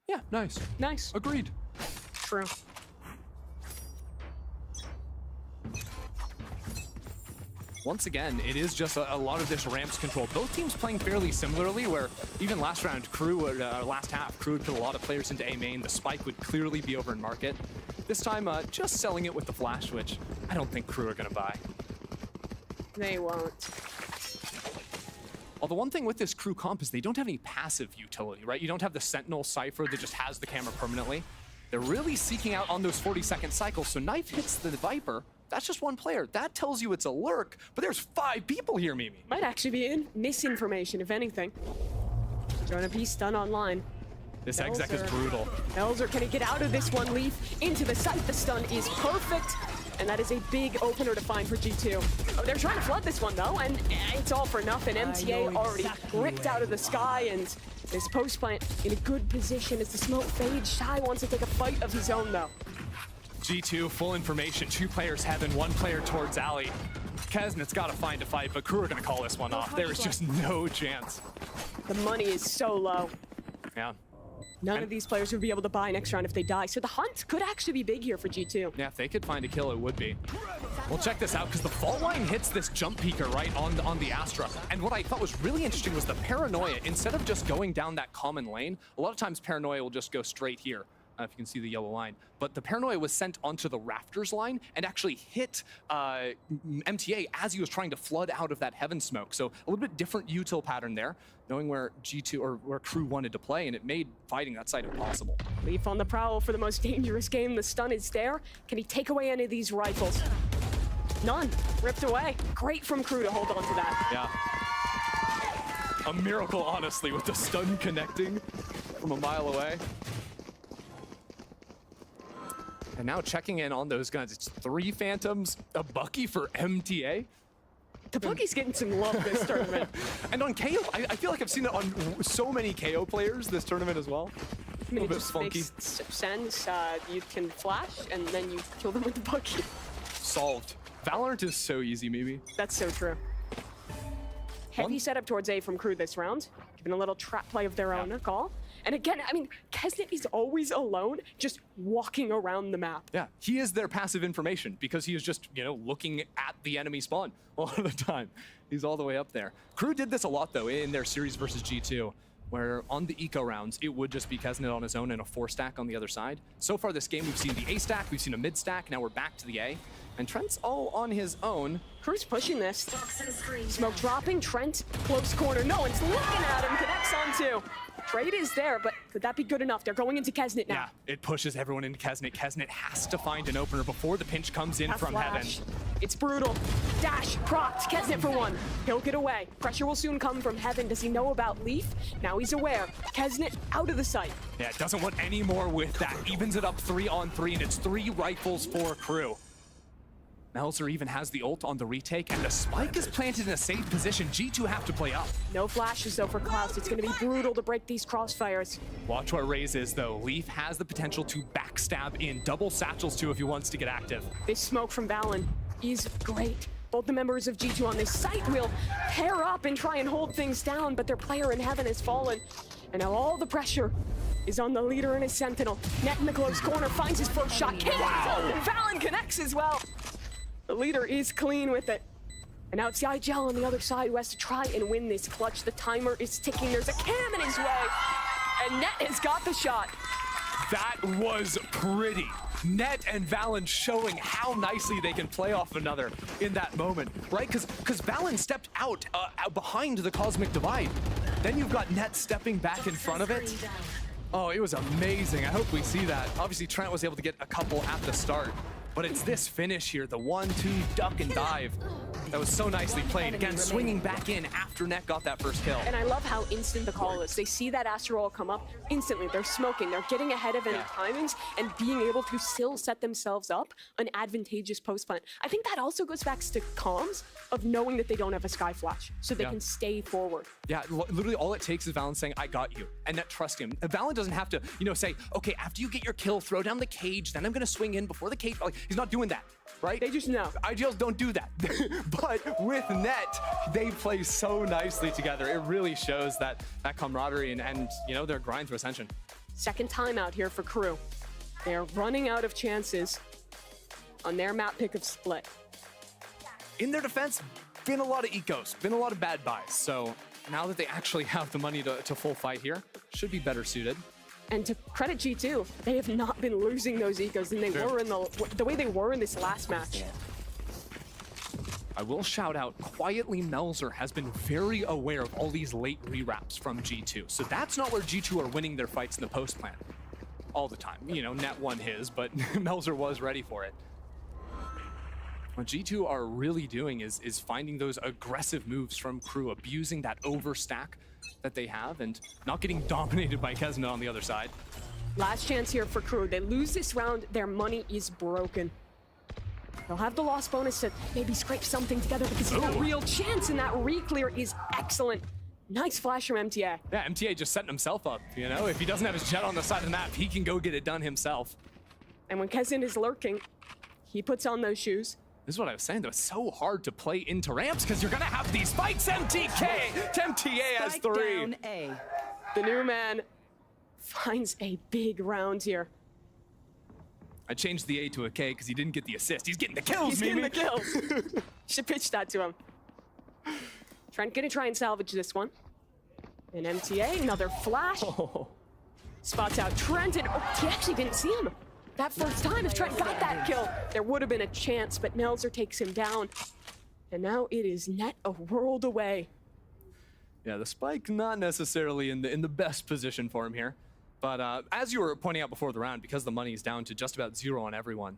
Yeah, nice. Nice. Agreed. True. Once again, it is just a lot of this ramps control. Both teams playing fairly similarly, where even last round, last half, Crew would put a lot of players into A main. The spike would clearly be over in market. This time, just selling it with the flash, which I don't think Crew are going to buy. They won't. Although one thing with this Crew comp is they don't have any passive utility, right? You don't have the Sentinel Cypher that just has the camera permanently. They're really seeking out on those 40-second cycles, so Knife hits the Viper. That's just one player. That tells you it's a lurk, but there's 5 people here, Mimi. Might actually be misinformation, if anything. Jonah P stun online. This exec is brutal. Melzer, can he get out of this one? Leaf into the site. The stun is perfect. And that is a big opener to find for G2. Oh, they're trying to flood this one, though, and it's all for nothing. MTA already ripped out of the sky, and this post plant in a good position as the smoke fades. Shy wants to take a fight of his own, though. G2, full information. 2 players heaven, 1 player towards alley. Kesnit's got to find a fight, but Crew are going to call this one off. There is just no chance. The money is so low. Yeah. None of these players would be able to buy next round if they die, so the hunt could actually be big here for G2. Yeah, if they could find a kill, it would be. Well, check this out, because the fault line hits this jump peeker right on the Astra. And what I thought was really interesting was the Paranoia. Instead of just going down that common lane, a lot of times Paranoia will just go straight here. If you can see the yellow line. But the Paranoia was sent onto the Rafters line and actually hit MTA as he was trying to flood out of that heaven smoke. So a little bit different util pattern there, knowing where G2 or where Crew wanted to play, and it made fighting that site impossible. Leaf on the prowl for the most dangerous game. The stun is there. Can he take away any of these rifles? None. Ripped away. Great from Crew to hold on to that. Yeah. A miracle, honestly, with the stun connecting from a mile away. And now checking in on those guns. It's 3 Phantoms, a Bucky for MTA. The Bucky's getting some love this tournament. And on KO, I feel like I've seen it on so many KO players this tournament as well. I mean, it just makes sense. You can flash, and then you kill them with the Bucky. Solved. Valorant is so easy, maybe. That's so true. Heavy setup towards A from Crew this round. Giving a little trap play of their own, a call. And again, I mean, Kesnit is always alone, just walking around the map. Yeah, he is their passive information because he is just, looking at the enemy spawn all of the time. He's all the way up there. Crew did this a lot, though, in their series versus G2, where on the eco rounds, it would just be Kesnit on his own and a 4-stack on the other side. So far this game, we've seen the A stack, we've seen a mid stack, now we're back to the A. And Trent's all on his own. Crew's pushing this. Smoke dropping, Trent, close corner. No one's looking at him, connects on 2. Trade is there, but could that be good enough? They're going into Kesnit now. Yeah, it pushes everyone into Kesnit. Kesnit has to find an opener before the pinch comes in from heaven. It's brutal. Dash, propped, Kesnit for 1. He'll get away. Pressure will soon come from heaven. Does he know about Leaf? Now he's aware. Kesnit out of the sight. Yeah, doesn't want any more with that. Evens it up 3-on-3, and it's 3 rifles for Crew. Melzer even has the ult on the retake, and the spike is planted in a safe position. G2 have to play up. No flashes, though, for Klaus. It's going to be brutal to break these crossfires. Watch what raises, though. Leaf has the potential to backstab in. Double satchels, too, if he wants to get active. This smoke from Valen is great. Both the members of G2 on this site will pair up and try and hold things down, but their player in heaven has fallen. And now all the pressure is on the leader and his sentinel. Net in the close corner, finds his first shot. Wow! And Valen connects as well. The leader is clean with it. And now it's Yigel on the other side who has to try and win this clutch. The timer is ticking. There's a cam in his way. And Net has got the shot. That was pretty. Net and Valen showing how nicely they can play off another in that moment, right? Because Valen stepped out behind the Cosmic Divide. Then you've got Net stepping back in front of it. Oh, it was amazing. I hope we see that. Obviously, Trent was able to get a couple at the start, but it's this finish here, the 1-2 duck and dive. That was so nicely played. Again, swinging back in after Net got that first kill. And I love how instant the call is. They see that Astro Roll come up, instantly they're smoking. They're getting ahead of any timings and being able to still set themselves up an advantageous post plant. I think that also goes back to comms of knowing that they don't have a Sky Flash, so they can stay forward. Yeah, literally all it takes is Valen saying, I got you, and Net trust him. Valen doesn't have to, say, okay, after you get your kill, throw down the cage, then I'm gonna swing in before the cage. Like, he's not doing that, right? They just know. IGLs don't do that. But with Net, they play so nicely together. It really shows that camaraderie and their grind through Ascension. Second timeout here for Crew. They're running out of chances on their map pick of Split. In their defense, been a lot of ecos, been a lot of bad buys. So now that they actually have the money to full fight here, should be better suited. And to credit G2, they have not been losing those ecos than they were in the way they were in this last match. I will shout out, quietly Melzer has been very aware of all these late rewraps from G2. So that's not where G2 are winning their fights in the post plan all the time. Net won his, but Melzer was ready for it. What G2 are really doing is finding those aggressive moves from Crew, abusing that overstack that they have and not getting dominated by Kesna on the other side. Last chance here for Crew. They lose this round, their money is broken. They'll have the loss bonus to maybe scrape something together, but this is a real chance, and that re-clear is excellent. Nice flash from MTA. Yeah, MTA just setting himself up, If he doesn't have his jet on the side of the map, he can go get it done himself. And when Kesn is lurking, he puts on those shoes. This is what I was saying, though. It's so hard to play into ramps because you're going to have these fights. MTA has 3. Down A. The new man finds a big round here. I changed the A to a K because he didn't get the assist. He's getting the kills, He's getting the kills. Should pitch that to him. Trent gonna try and salvage this one. And MTA, another flash. Spots out Trent, and he actually didn't see him. That first time, if Trent got that kill, there would have been a chance, but Melzer takes him down. And now it is Net a world away. Yeah, the spike not necessarily in the best position for him here. But as you were pointing out before the round, because the money is down to just about 0 on everyone,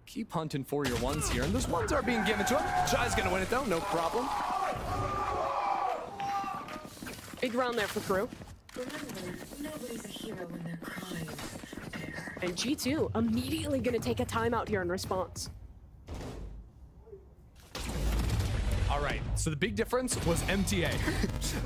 keep hunting for your ones here, and those ones are being given to him. Jai's gonna win it though, no problem. Big round there for Crew. Remember, nobody's a hero when they're crying. And G2 immediately gonna take a timeout here in response. All right, so the big difference was MTA.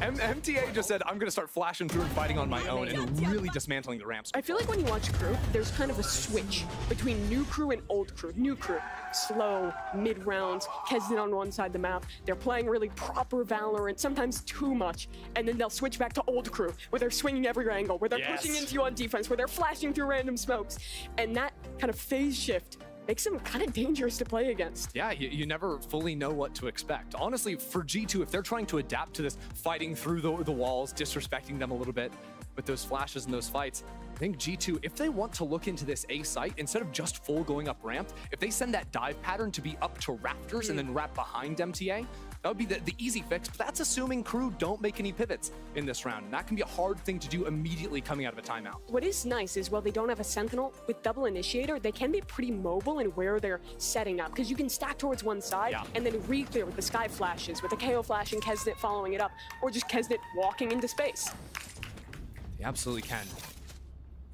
MTA just said, I'm gonna start flashing through and fighting on my own and really dismantling the ramps. I feel like when you watch Crew, there's kind of a switch between new Crew and old Crew. New Crew, slow, mid-rounds, Kesden on one side of the map. They're playing really proper Valorant, sometimes too much. And then they'll switch back to old Crew, where they're swinging every angle, where they're pushing into you on defense, where they're flashing through random smokes. And that kind of phase shift makes them kind of dangerous to play against. Yeah, you never fully know what to expect. Honestly, for G2, if they're trying to adapt to this, fighting through the walls, disrespecting them a little bit with those flashes and those fights, I think G2, if they want to look into this A site, instead of just full going up ramp, if they send that dive pattern to be up to Raptors and then wrap behind MTA, that would be the easy fix, but that's assuming Crew don't make any pivots in this round, and that can be a hard thing to do immediately coming out of a timeout. What is nice is while they don't have a Sentinel, with double initiator, they can be pretty mobile in where they're setting up, because you can stack towards one side and then re-clear with the Sky Flashes, with the KO Flash and Kesnet following it up, or just Kesnet walking into space. They absolutely can.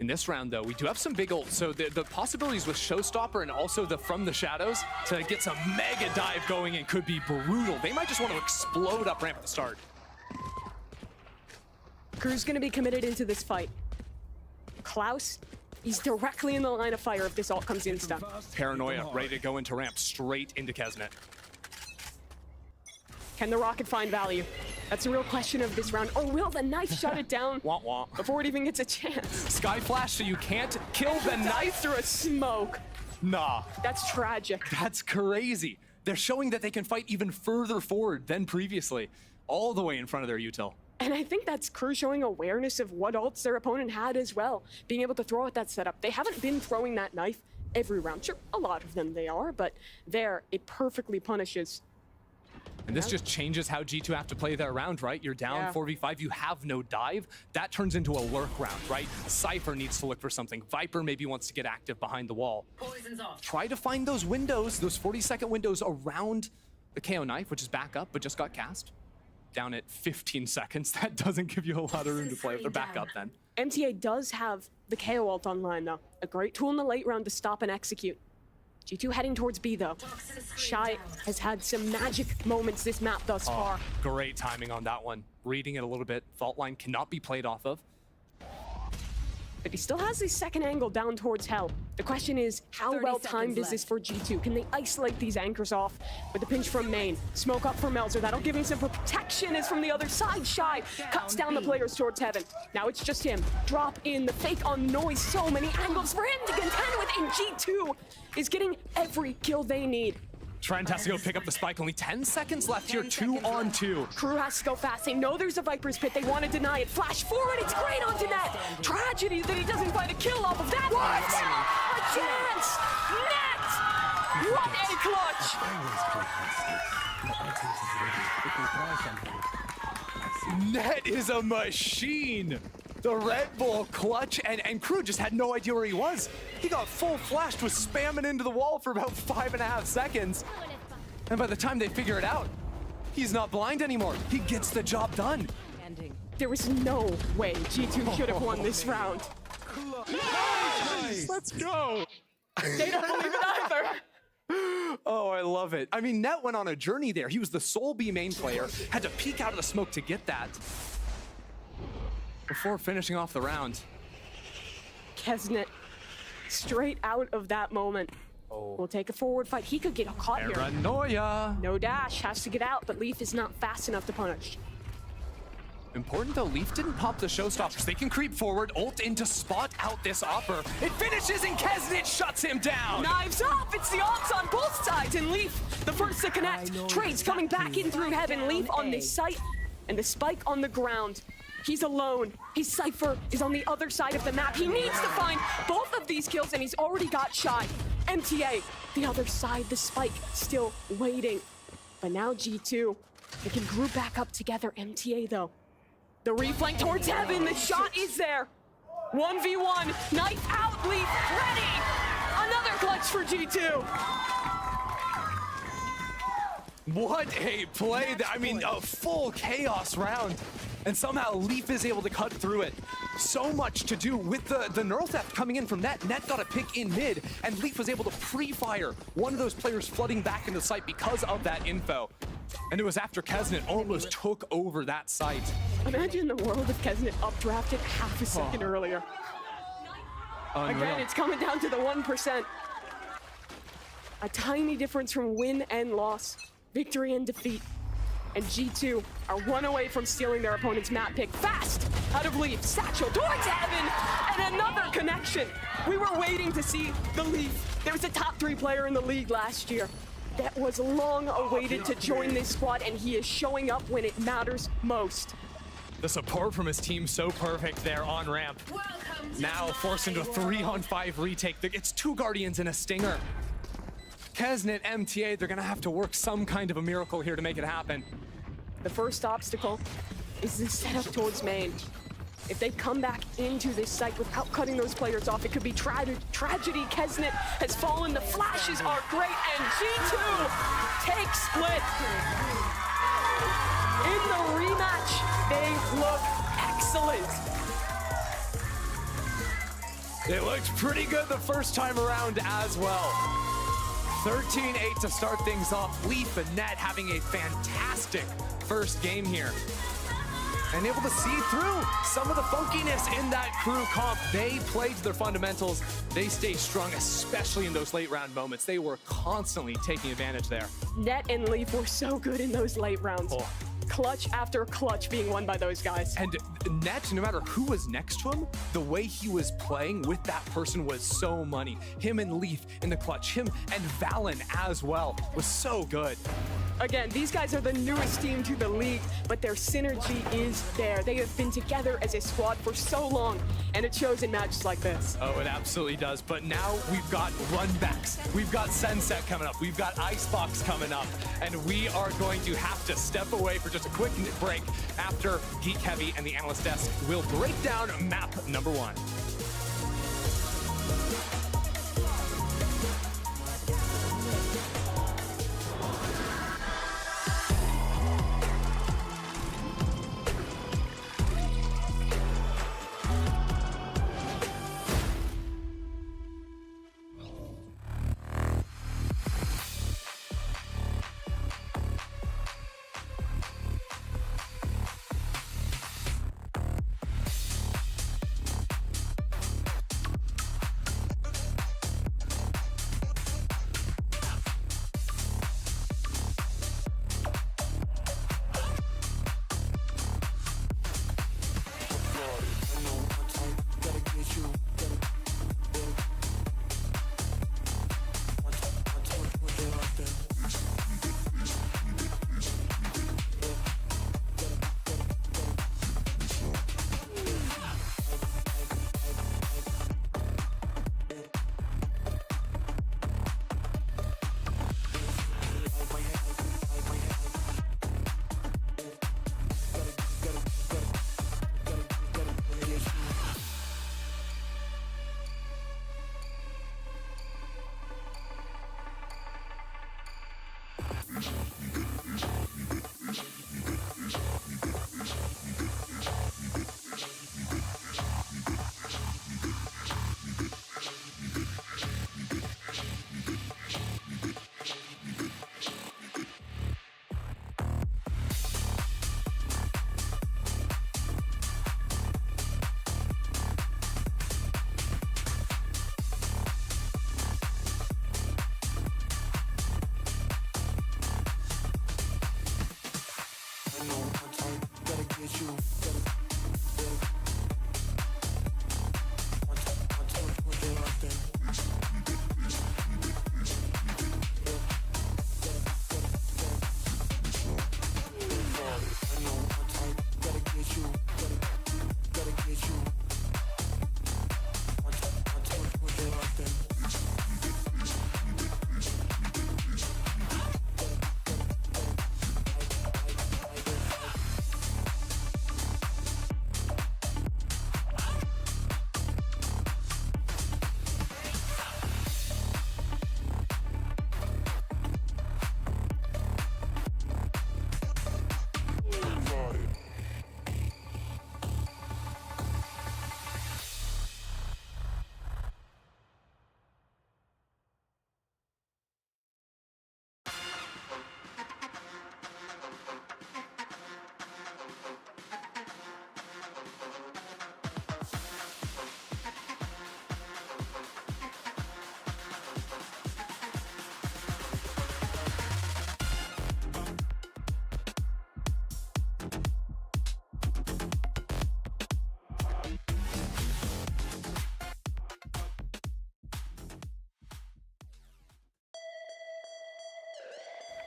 In this round, though, we do have some big ults, so the possibilities with Showstopper and also the From the Shadows to get some mega dive going in could be brutal. They might just want to explode up ramp at the start. Crew's gonna be committed into this fight. Klaus, he's directly in the line of fire if this ult comes in stun. Paranoia, ready to go into ramp, straight into Kesnet. Can the rocket find value? That's the real question of this round. Or will the knife shut it down before it even gets a chance? Sky Flash, so you can't kill the knife through a smoke. Nah. That's tragic. That's crazy. They're showing that they can fight even further forward than previously, all the way in front of their util. And I think that's Crew showing awareness of what ults their opponent had as well, being able to throw at that setup. They haven't been throwing that knife every round. Sure, a lot of them they are, but there, it perfectly punishes. And this just changes how G2 have to play their round, right? You're down 4v5, you have no dive. That turns into a lurk round, right? Cypher needs to look for something. Viper maybe wants to get active behind the wall. Try to find those windows, those 40-second windows around the KO knife, which is back up, but just got cast. Down at 15 seconds. That doesn't give you a lot of room to play if they're back up then. MTA does have the KO ult online though. A great tool in the late round to stop and execute. G2 heading towards B though. Shy has had some magic moments this map thus far. Great timing on that one. Reading it a little bit. Fault line cannot be played off of. But he still has his second angle down towards Hell. The question is, how well timed is this for G2? Can they isolate these anchors off with the pinch from main? Smoke up for Melzer. That'll give him some protection as from the other side. Shy cuts down the players towards Heaven. Now it's just him. Drop in the fake on Noise. So many angles for him to contend with, and G2 is getting every kill they need. Trent has to go pick up the spike. Only 10 seconds left here, 2-on-2. Crew has to go fast. They know there's a Viper's Pit. They want to deny it. Flash forward. It's great onto Net. Tragedy that he doesn't find a kill off of that. What? A chance! Net! What a clutch! Net is a machine. The Red Bull clutch, and Crew just had no idea where he was. He got full flashed, was spamming into the wall for about 5.5 seconds. And by the time they figure it out, he's not blind anymore. He gets the job done. There was no way G2 should have won this round. Nice. Let's go. They don't believe it either. Oh, I love it. I mean, Net went on a journey there. He was the sole B main player, had to peek out of the smoke to get that before finishing off the round. Kesnet, straight out of that moment, will take a forward fight. He could get caught here. Paranoia. No dash, has to get out, but Leaf is not fast enough to punish. Important though, Leaf didn't pop the showstoppers. They can creep forward, ult in to spot out this Opper. It finishes and Kesnet shuts him down. Knives up, it's the ults on both sides, and Leaf, the first to connect. Trades coming back in through Heaven. Leaf on this site, and the spike on the ground. He's alone. His Cypher is on the other side of the map. He needs to find both of these kills, and he's already got Shy. MTA, the other side, the spike still waiting. But now G2, they can group back up together. MTA though. The reflank towards Heaven, the shot is there. 1v1, knife out, Leaf ready. Another clutch for G2. What a play. I mean, a full chaos round. And somehow Leaf is able to cut through it. So much to do with the neural theft coming in from Net. Net got a pick in mid, and Leaf was able to pre-fire one of those players flooding back into the site because of that info. And it was after Kesnet almost took over that site. Imagine the world if Kesnet updrafted half a second earlier. Unreal. Again, it's coming down to the 1%. A tiny difference from win and loss, victory and defeat. And G2 are one away from stealing their opponent's map pick. Fast out of Leaf, Satchel towards Heaven, and another connection. We were waiting to see the Leaf. There was a top 3 player in the league last year that was long awaited to join this squad, and he is showing up when it matters most. The support from his team so perfect there on ramp. Now forced into a 3-on-5 retake. It's 2 Guardians and a Stinger. Kesnet, MTA, they're gonna have to work some kind of a miracle here to make it happen. The first obstacle is the setup towards main. If they come back into this site without cutting those players off, it could be tragedy. Kesnet has fallen, the flashes are great, and G2 takes split. In the rematch, they look excellent. It looked pretty good the first time around as well. 13-8 to start things off. Leaf and Net having a fantastic first game here. And able to see through some of the funkiness in that Crew comp. They played to their fundamentals. They stayed strong, especially in those late round moments. They were constantly taking advantage there. Net and Leaf were so good in those late rounds. clutch after clutch being won by those guys. And Net, no matter who was next to him, the way he was playing with that person was so money. Him and Leaf in the clutch, him and Valen as well, was so good. Again, these guys are the newest team to the league, but their synergy is there. They have been together as a squad for so long, and it shows in matches like this. Oh, it absolutely does. But now we've got runbacks. We've got Sunset coming up. We've got Icebox coming up. And we are going to have to step away for just a quick break after Geek Heavy and the Analyst Desk will break down map number 1.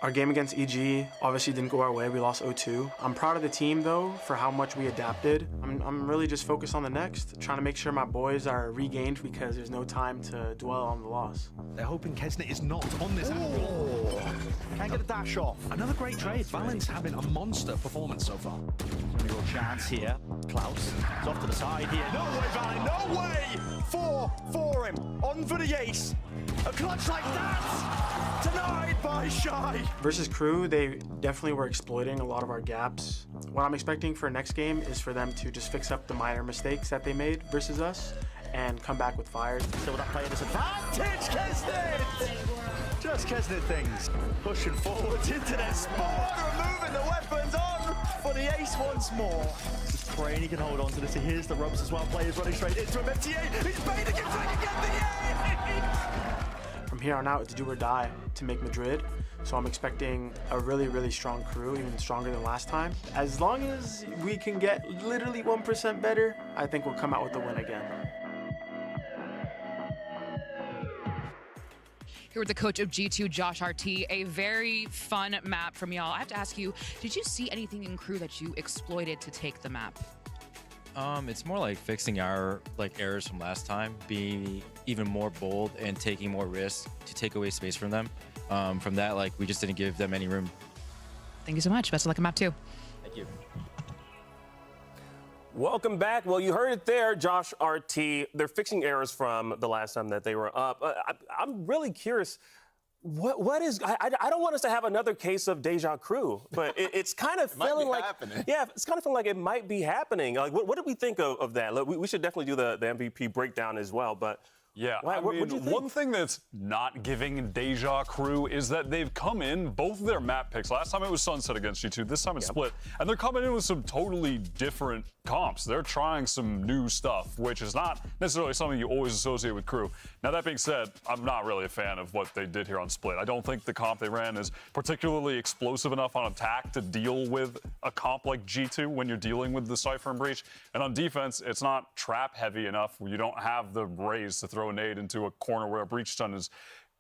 Our game against EG obviously didn't go our way. We lost 0-2. I'm proud of the team though for how much we adapted. I'm really just focused on the next, trying to make sure my boys are regained because there's no time to dwell on the loss. They're hoping Kesnet is not on this angle. Can't get a dash off. Another great trade. Valen's having a monster performance so far. Only real chance here. Klaus is off to the side here. No way, Valen, no way! 4 for him. On for the ace. A clutch like that! Denied by Shy. Versus Crew, they definitely were exploiting a lot of our gaps. What I'm expecting for next game is for them to just fix up the minor mistakes that they made versus us and come back with fire. Still that player disadvantage, Kesnet! Just Kesnet things. Pushing forwards into their spawn, removing the weapons on for the ace once more. Just praying he can hold on to this. He hears the ropes as well. Players running straight into him. MTA, he's made it, trying to get the ace! From here on out, it's do or die to make Madrid. So I'm expecting a really, really strong crew, even stronger than last time. As long as we can get literally 1% better, I think we'll come out with the win again. Here with the coach of G2, Josh RT. A very fun map from y'all. I have to ask you, did you see anything in crew that you exploited to take the map? It's more like fixing our errors from last time, being even more bold and taking more risks to take away space from them. From that, we just didn't give them any room. Thank you so much. Best of luck in map 2. Thank you. Welcome back. Well, you heard it there, Josh RT. They're fixing errors from the last time that they were up. I'm really curious. What is? I don't want us to have another case of deja crew, but it's kind of feeling like happening. Yeah, it's kind of feeling like it might be happening. Like, what did we think of that? Look, we should definitely do the MVP breakdown as well, but. Yeah, what'd you think? One thing that's not giving Deja Crew is that they've come in, both of their map picks. Last time it was Sunset against G2, this time it's Split. And they're coming in with some totally different comps. They're trying some new stuff, which is not necessarily something you always associate with Crew. Now, that being said, I'm not really a fan of what they did here on Split. I don't think the comp they ran is particularly explosive enough on attack to deal with a comp like G2 when you're dealing with the Cypher and Breach. And on defense, it's not trap heavy enough where you don't have the raise to throw a nade into a corner where a breach stun is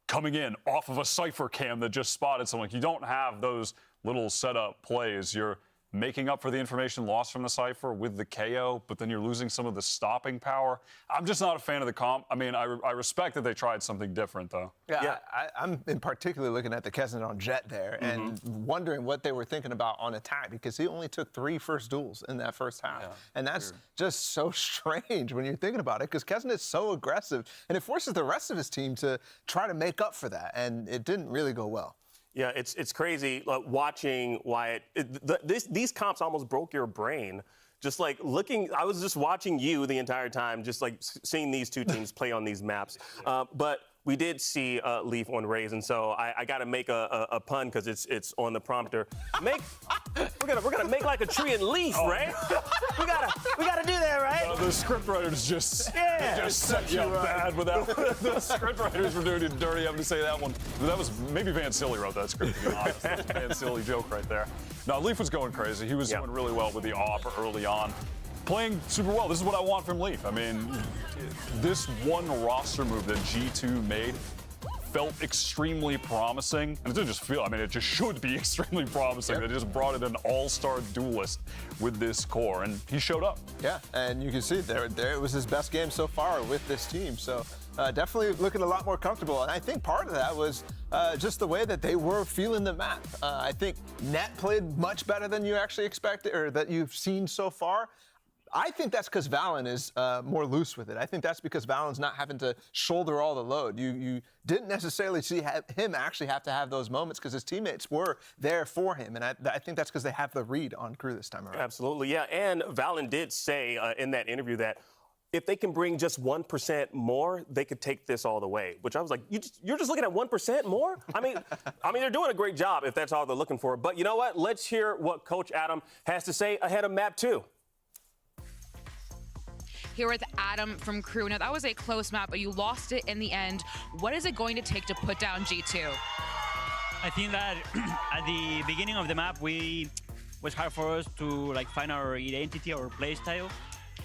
coming in off of a Cypher cam that just spotted someone. You don't have those little setup plays. You're making up for the information lost from the Cypher with the KO, but then you're losing some of the stopping power. I'm just not a fan of the comp. I mean, I respect that they tried something different, though. Yeah. I'm in particular looking at the Kesnet on Jet there and wondering what they were thinking about on attack, because he only took 3 first duels in that first half. Yeah, and that's just so strange when you're thinking about it, because Kesnet's so aggressive, and it forces the rest of his team to try to make up for that, and it didn't really go well. Yeah, it's crazy watching Wyatt. These comps almost broke your brain. Just like looking, I was just watching you the entire time, just like seeing these two teams play on these maps. But we did see Leaf on Raze, and so I got to make a pun because it's on the prompter. We're gonna make like a tree and leaf, right? we gotta do that, right? The scriptwriters just set you up bad without the scriptwriters were doing it dirty having to say that one. That was maybe Van Silly wrote that script, to be honest. That was a Van Silly joke right there. No, Leaf was going crazy. He was doing really well with the AWP early on. Playing super well. This is what I want from Leaf. I mean, this one roster move that G2 made felt extremely promising. And it didn't just feel, I mean, it just should be extremely promising. They just brought in an all-star duelist with this core, and he showed up. Yeah, and you can see there it was his best game so far with this team. So definitely looking a lot more comfortable. And I think part of that was just the way that they were feeling the map. I think Net played much better than you actually expected, or that you've seen so far. I think that's because Valen is more loose with it. I think that's because Valen's not having to shoulder all the load. You didn't necessarily see him actually have to have those moments because his teammates were there for him. And I think that's because they have the read on Crew this time around. Absolutely, yeah. And Valen did say in that interview that if they can bring just 1% more, they could take this all the way, which I was like, you're just looking at 1% more? I mean, they're doing a great job if that's all they're looking for. But you know what? Let's hear what Coach Adam has to say ahead of map 2. Here with Adam from Crew. Now, that was a close map, but you lost it in the end. What is it going to take to put down G2? I think that at the beginning of the map, it was hard for us to find our identity, our play style.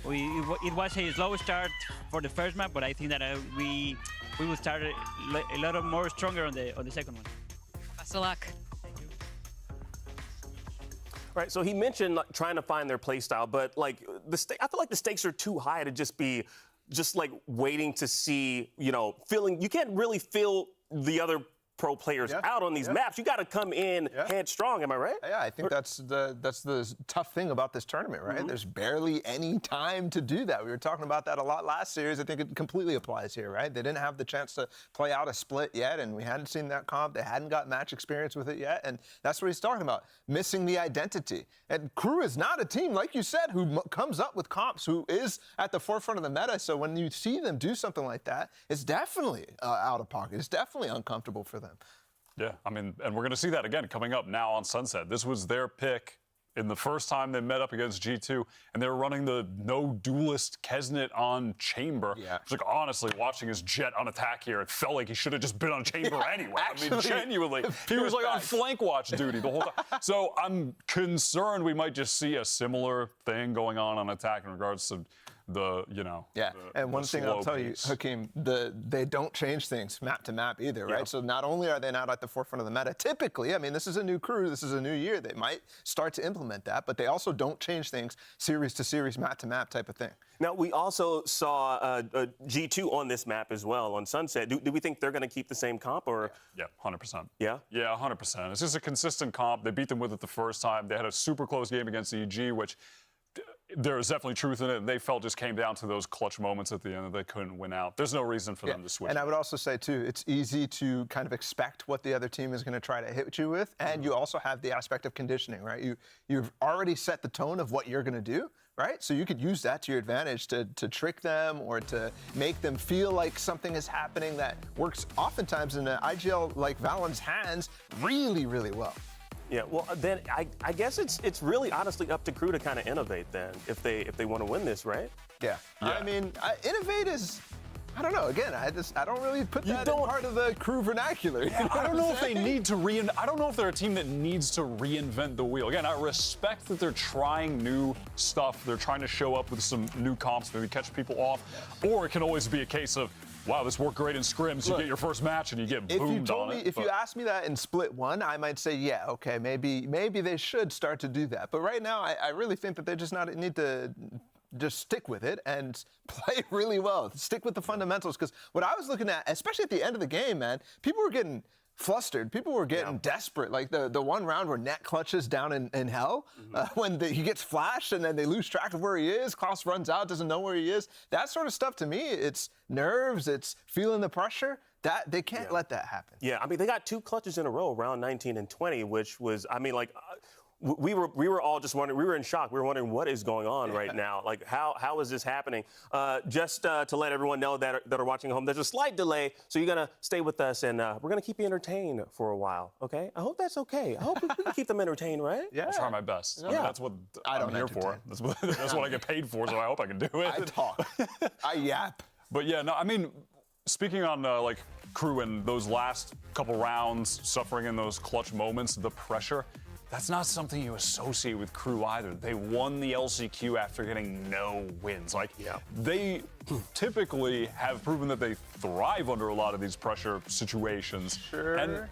It was a slow start for the first map, but I think that we will start a lot more stronger on the second one. Best of luck. Right, so he mentioned trying to find their play style, but I feel like the stakes are too high to just be waiting to see, you can't really feel the other pro players out on these maps. You got to come in headstrong, am I right? Yeah, I think that's the tough thing about this tournament, right? There's barely any time to do that. We were talking about that a lot last series. I think it completely applies here, right? They didn't have the chance to play out a split yet, and we hadn't seen that comp. They hadn't got match experience with it yet, and that's what he's talking about, missing the identity. And Crew is not a team, like you said, who comes up with comps, who is at the forefront of the meta. So when you see them do something like that, it's definitely out of pocket. It's definitely uncomfortable for them. Yeah, I mean, and we're going to see that again coming up now on Sunset. This was their pick in the first time they met up against G2, and they were running the no duelist Kesnet on Chamber. Yeah. It's like, honestly, watching his Jet on attack here, it felt like he should have just been on Chamber anyway. I mean, genuinely. He was like on flank watch duty the whole time. So I'm concerned we might just see a similar thing going on attack in regards to the, and one thing I'll tell you, Hakeem, they don't change things map to map either, right? So not only are they not at the forefront of the meta, typically, I mean, this is a new crew, this is a new year, they might start to implement that, but they also don't change things series to series, map to map type of thing. Now, we also saw G2 on this map as well, on Sunset. Do we think they're going to keep the same comp, or? Yeah, 100%. Yeah? Yeah, 100%. It's just a consistent comp. They beat them with it the first time. They had a super close game against EG, which there is definitely truth in it. They felt just came down to those clutch moments at the end that they couldn't win out. There's no reason for them to switch. And I would also say, too, it's easy to kind of expect what the other team is going to try to hit you with. And you also have the aspect of conditioning, right? You've already set the tone of what you're going to do, right? So you could use that to your advantage to trick them or to make them feel like something is happening that works oftentimes in an IGL like Valen's hands really, really well. Yeah, well, then I guess it's really honestly up to crew to kind of innovate then if they want to win this, right? Yeah. I mean, innovate is, I don't know. Again, I don't really put that in part of the crew vernacular. Yeah, I don't know if they need to I don't know if they're a team that needs to reinvent the wheel. Again, I respect that they're trying new stuff. They're trying to show up with some new comps, maybe catch people off. Or it can always be a case of, wow, this worked great in scrims. You get your first match and you get boomed on it. If you asked me that in Split 1, I might say, yeah, okay, maybe they should start to do that. But right now, I really think that they just need to just stick with it and play really well. Stick with the fundamentals. Because what I was looking at, especially at the end of the game, man, people were getting flustered. People were getting desperate. Like the one round where Net clutches down in hell, when he gets flashed and then they lose track of where he is. Klaus runs out, doesn't know where he is. That sort of stuff, to me, it's nerves, it's feeling the pressure. That they can't let that happen. Yeah, I mean, they got 2 clutches in a row, round 19 and 20, which was, I mean, like, we were all just wondering, we were in shock. We were wondering what is going on right now. Like, how is this happening? Just to let everyone know that are watching at home, there's a slight delay, so you're going to stay with us, and we're going to keep you entertained for a while, okay? I hope that's okay. I hope we can keep them entertained, right? Yeah. I'll try my best. Yeah. I mean, that's what I'm here for. That's what I get paid for, so I hope I can do it. I talk. I yap. But yeah, no, I mean, speaking on like crew and those last couple rounds, suffering in those clutch moments, the pressure, that's not something you associate with crew either. They won the LCQ after getting no wins. Like, they typically have proven that they thrive under a lot of these pressure situations. Sure. And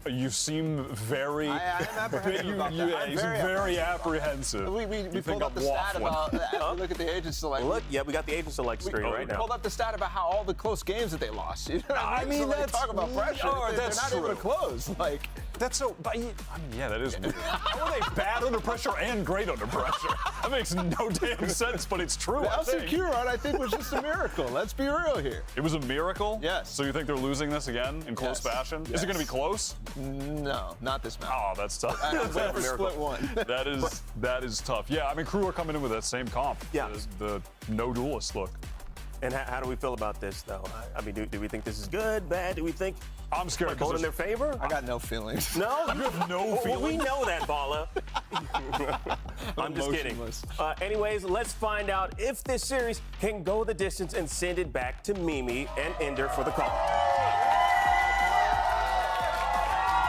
you seem very, I am apprehensive about that. you seem very apprehensive. We pulled up the stat about, look at the agent select. Look, yeah, we got the agent select screen right now. We pulled up the stat about how all the close games that they lost. You know what I mean? So talk about pressure. They're not even close. Like, that's so, I mean, yeah, that is weird. How are they bad under pressure and great under pressure? That makes no damn sense, but it's true. The LCQ run, I think, was just a miracle. Let's be real here. It was a miracle? Yes. So you think they're losing this again in close fashion? Yes. Is it going to be close? No, not this match. Oh, that's tough. I'm waiting for Split 1. that is tough. Yeah, I mean, crew are coming in with that same comp. Yeah. The no duelist look. And how do we feel about this, though? I mean, do we think this is good, bad? Do we think I'm scared vote in their favor? I got no feelings. No? You have no feelings? Well, we know that, Bala. I'm just kidding. Anyways, let's find out if this series can go the distance and send it back to Mimi and Ender for the call.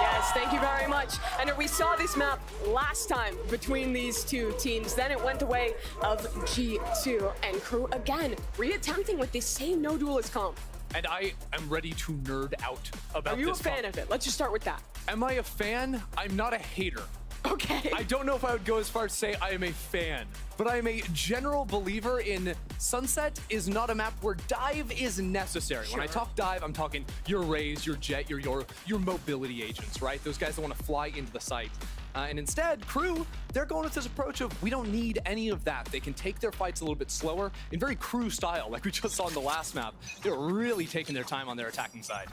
Yes, thank you very much. And we saw this map last time between these two teams. Then it went the way of G2 and crew again, reattempting with this same no duelist comp. And I am ready to nerd out about this. Are you a fan of it? Let's just start with that. Am I a fan? I'm not a hater. Okay. I don't know if I would go as far as to say I am a fan, but I am a general believer in Sunset is not a map where dive is necessary. When I talk dive, I'm talking your Rays, your Jet, your mobility agents, right? Those guys that want to fly into the site. And instead, crew, they're going with this approach of we don't need any of that. They can take their fights a little bit slower in very crew style, like we just saw in the last map. They're really taking their time on their attacking side.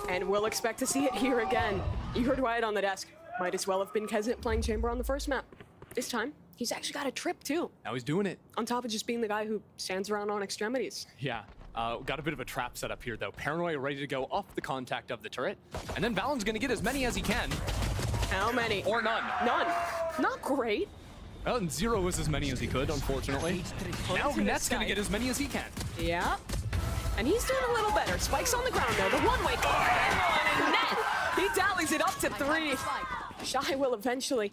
And we'll expect to see it here again. You heard Wyatt on the desk. Might as well have been Kesnet playing Chamber on the first map. This time, he's actually got a trip too. Now he's doing it. On top of just being the guy who stands around on extremities. Yeah. Got a bit of a trap set up here, though. Paranoia ready to go off the contact of the turret. And then Valen's going to get as many as he can. How many? Or none. None. Not great. Well, and 0 was as many as he could, unfortunately. Now Net's gonna get as many as he can. Yeah. And he's doing a little better. Spike's on the ground though. The one-way and Net, he tallies it up to 3. Shy will eventually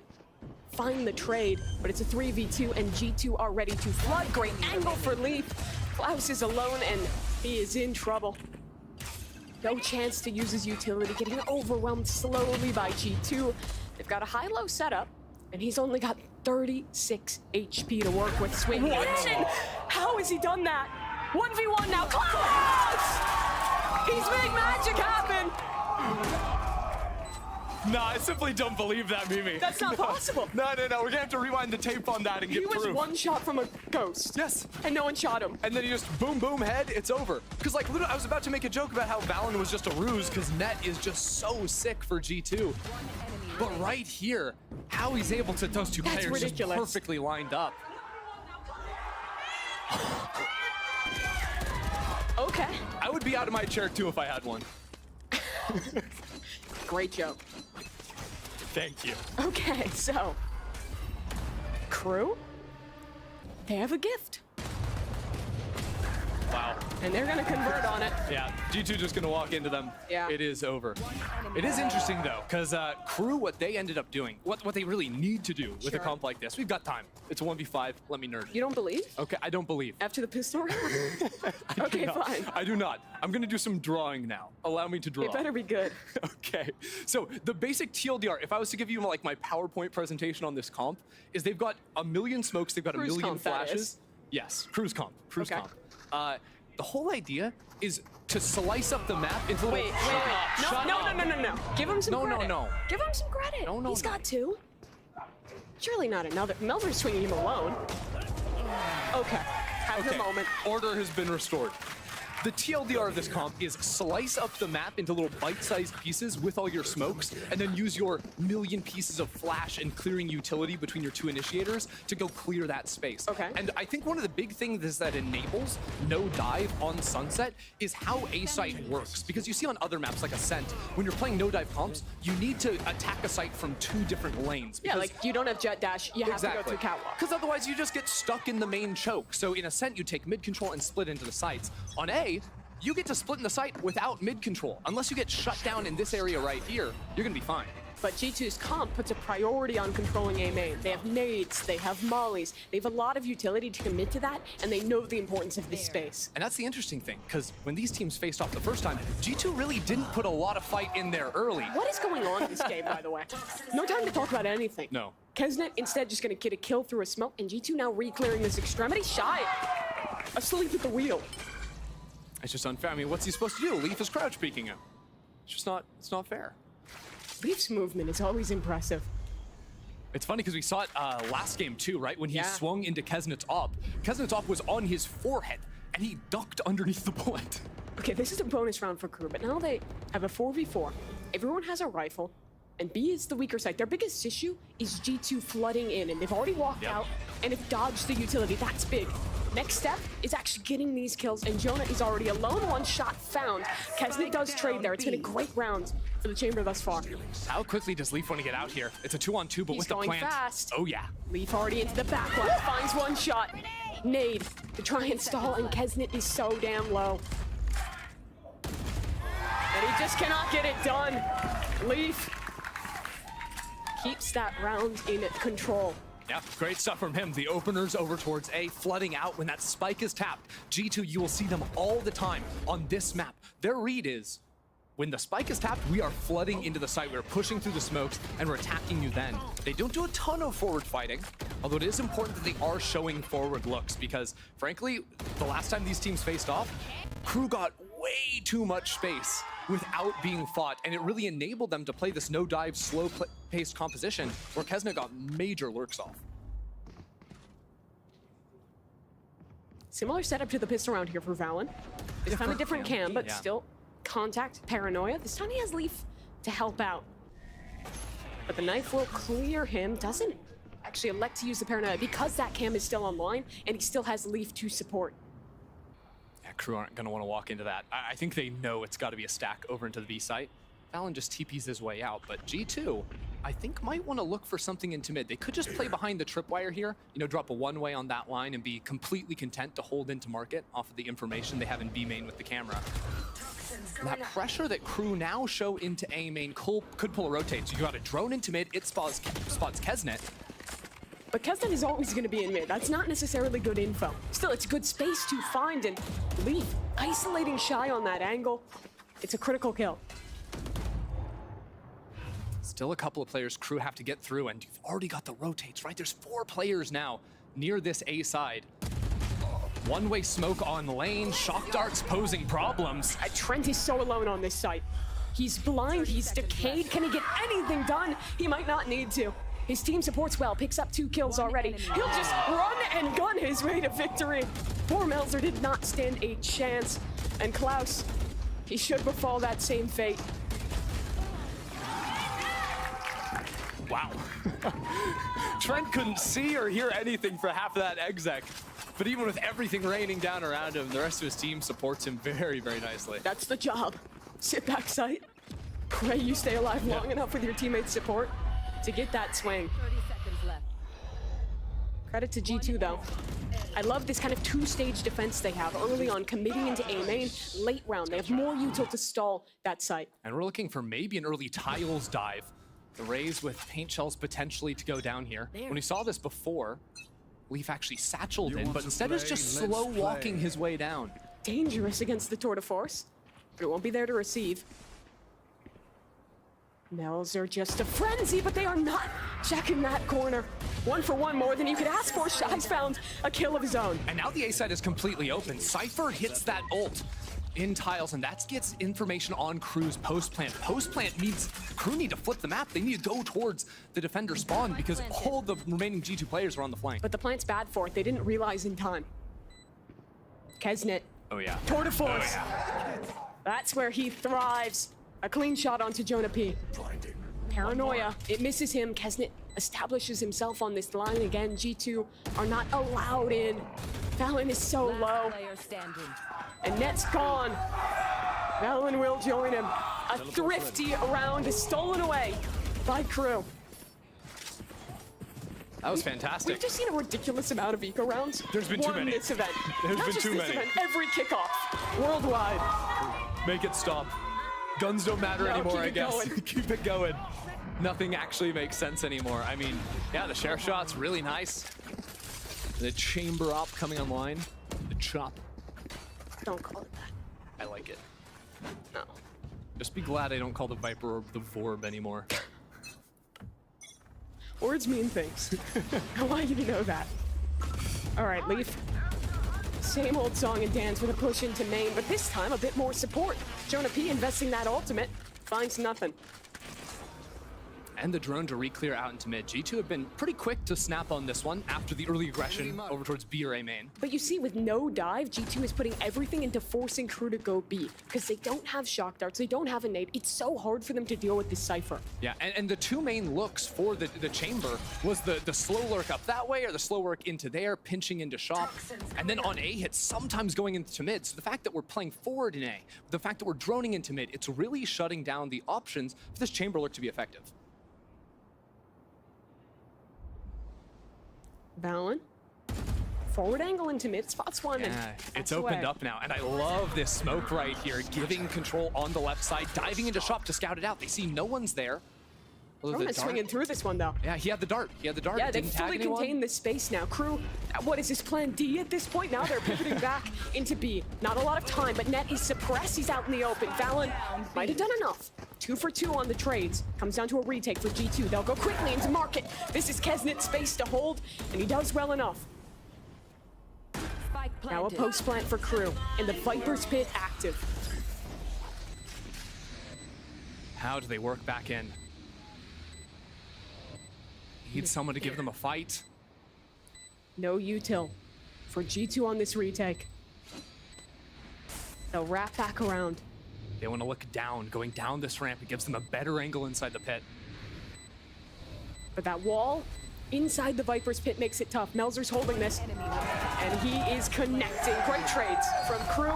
find the trade, but it's a 3v2 and G2 are ready to flood. Great angle for Leaf. Klaus is alone and he is in trouble. No chance to use his utility, getting overwhelmed slowly by G2. They've got a high-low setup, and he's only got 36 HP to work with. Swing one in. How has he done that? 1v1 now. Klaus! He's made magic happen. Nah, I simply don't believe that, Mimi. That's not possible. No. We're gonna have to rewind the tape on that and get proof. He was one shot from a ghost. Yes. And no one shot him. And then he just boom, boom, head, it's over. Because, like, literally, I was about to make a joke about how Valen was just a ruse because Net is just so sick for G2. But right here, how he's able to, those two players ridiculous. Just perfectly lined up. Okay. I would be out of my chair, too, if I had one. Great joke. Thank you. Okay, so Crew, they have a gift. Wow. And they're gonna convert on it. Yeah, G2 just gonna walk into them. Yeah. It is over. It is interesting though, because Crew, what they ended up doing, what they really need to do with a comp like this, we've got time. It's a 1v5, let me nerd. You don't believe? Okay, I don't believe. After the pistol round? Okay, fine. I do not. I'm gonna do some drawing now. Allow me to draw. It better be good. Okay, so the basic TLDR, if I was to give you like my PowerPoint presentation on this comp, is they've got a million smokes, they've got Cruise a million comp, that flashes. is. Yes, cruise comp, cruise Okay. comp. The whole idea is to slice up the map into little. Wait. No. Give him some credit. No. Give him some credit. No. He's got 2. Surely not another. Melvin's swinging him alone. Okay. Have your moment. Order has been restored. The TLDR of this comp is slice up the map into little bite-sized pieces with all your smokes, and then use your million pieces of flash and clearing utility between your 2 initiators to go clear that space. Okay. And I think one of the big things that enables no dive on Sunset is how A site works. Because you see on other maps like Ascent, when you're playing no dive comps, you need to attack a site from 2 different lanes. Yeah, like you don't have jet dash, you have to go through catwalk. Because otherwise you just get stuck in the main choke. So in Ascent, you take mid control and split into the sites. On A, you get to split in the site without mid control. Unless you get shut down in this area right here, you're gonna be fine. But G2's comp puts a priority on controlling A main. They have nades, they have mollies, they have a lot of utility to commit to that, and they know the importance of this space. And that's the interesting thing, because when these teams faced off the first time, G2 really didn't put a lot of fight in there early. What is going on in this game, by the way? No time to talk about anything. No. Kesnet instead just gonna get a kill through a smoke, and G2 now re-clearing this extremity. Shy, asleep at the wheel. It's just unfair. I mean, what's he supposed to do? Leaf is crouch peeking him. It's not fair. Leaf's movement is always impressive. It's funny because we saw it last game too, right? When he swung into Kesnet's op. Kesnet's op was on his forehead, and he ducked underneath the bullet. Okay, this is a bonus round for Crew, but now they have a 4v4. Everyone has a rifle, and B is the weaker side. Their biggest issue is G2 flooding in, and they've already walked out, and have dodged the utility. That's big. Next step is actually getting these kills, and Jonah is already alone. 1 shot found. Kesnet does trade there. It's been a great round for the Chamber thus far. How quickly does Leaf want to get out here? It's a 2-on-2, but He's with the going plant. fast. Oh yeah. Leaf already into the back line, finds 1 shot. Nade to try and stall, and Kesnet is so damn low. And he just cannot get it done. Leaf keeps that round in control. Yeah, great stuff from him. The openers over towards A, flooding out when that spike is tapped. G2, you will see them all the time on this map. Their read is, when the spike is tapped, we are flooding into the site. We're pushing through the smokes, and we're attacking you then. They don't do a ton of forward fighting, although it is important that they are showing forward looks, because frankly, the last time these teams faced off, Crew got way too much space without being fought, and it really enabled them to play this no-dive, slow-paced composition where Kesnet got major lurks off. Similar setup to the pistol round here for Valen. This time a different cam, but still contact, paranoia. This time he has Leaf to help out. But the knife will clear him, doesn't actually elect to use the paranoia because that cam is still online, and he still has Leaf to support. Crew aren't going to want to walk into that. I think they know it's got to be a stack over into the B site. Valen just TPs his way out, but G2, I think might want to look for something into mid. They could just play behind the tripwire here, you know, drop a one-way on that line and be completely content to hold into market off of the information they have in B main with the camera. And that pressure that Crew now show into A main could pull a rotate. So you got a drone into mid, it spots Kesnet. But Kesnet is always going to be in mid. That's not necessarily good info. Still, it's good space to find, and Leaf isolating Shy on that angle. It's a critical kill. Still a couple of players Crew have to get through, and you've already got the rotates, right? There's 4 players now near this A side. One-way smoke on lane, shock darts posing problems. Trent is so alone on this site. He's blind, he's decayed. Can he get anything done? He might not need to. His team supports well, picks up 2 kills already. He'll just run and gun his way to victory. Poor Melzer did not stand a chance. And Klaus, he should befall that same fate. Wow. Trent couldn't see or hear anything for half of that exec. But even with everything raining down around him, the rest of his team supports him very, very nicely. That's the job. Sit back sight. Pray you stay alive long enough with your teammates' support to get that swing. 30 seconds left. Credit to G2 though. I love this kind of 2-stage defense they have. Early on, committing into A main, late round. They have more util to stall that site. And we're looking for maybe an early tiles dive. The Rays with paint shells potentially to go down here. When we saw this before, Leaf actually satcheled in, but instead is just slow walking his way down. Dangerous against the Tour de Force, but it won't be there to receive. Mells are just a frenzy, but they are not checking that corner. 1 for 1 more than you could ask for. Shy's found a kill of his own. And now the A side is completely open. Cypher hits that ult in tiles, and that gets information on Crew's post plant. Post plant means Crew need to flip the map. They need to go towards the defender spawn because all the remaining G2 players are on the flank. But the plant's bad for it. They didn't realize in time. Kesnet. Oh yeah. Tour de Force. Oh, yeah. That's where he thrives. A clean shot onto Jonah P. Paranoia. It misses him. Kesnet establishes himself on this line again. G2 are not allowed in. Fallon is so low. And Net's gone. Fallon will join him. A thrifty round is stolen away by Crew. That was fantastic. We've just seen a ridiculous amount of eco rounds. There's been too many. This event. There's Not been just too this many. Event, every kickoff, worldwide. Make it stop. Guns don't matter anymore, I guess. Keep it going. Nothing actually makes sense anymore. I mean, yeah, the share shot's really nice. The chamber op coming online. The chop. Don't call it that. I like it. No. Just be glad I don't call the Viper Orb the Vorb anymore. Words mean things. I want you to know that. All right, Leaf. Same old song and dance with a push into main, but this time a bit more support. Jonah P investing that ultimate, finds nothing. And the drone to re-clear out into mid. G2 have been pretty quick to snap on this one after the early aggression over towards B or A main. But you see, with no dive, G2 is putting everything into forcing Crew to go B, because they don't have shock darts, they don't have a nade. It's so hard for them to deal with this Cypher. Yeah, and the 2 main looks for the chamber was the slow lurk up that way or the slow work into there, pinching into shop, and then on A hits, sometimes going into mid. So the fact that we're playing forward in A, the fact that we're droning into mid, it's really shutting down the options for this chamber lurk to be effective. Valen. Forward angle into mid, spots one. Yeah, and it's opened up now, and I love this smoke right here, giving control on the left side, diving into shop to scout it out. They see no one's there. Roman's swinging through this one, though. Yeah, he had the dart. He had the dart. Yeah, they didn't fully tag anyone. contain this space now. Crew, what is this plan D at this point? Now they're pivoting back into B. Not a lot of time, but Net is suppressed. He's out in the open. Valen might have done enough. 2 for 2 on the trades. Comes down to a retake for G2. They'll go quickly into market. This is Kesnet's space to hold, and he does well enough. Now a post plant for Crew, and the Viper's Pit active. How do they work back in? Need someone to give them a fight. No util for G2 on this retake. They'll wrap back around. They want to look down. Going down this ramp, it gives them a better angle inside the pit. But that wall inside the Viper's Pit makes it tough. Melzer's holding this, and he is connecting. Great trades from Crew.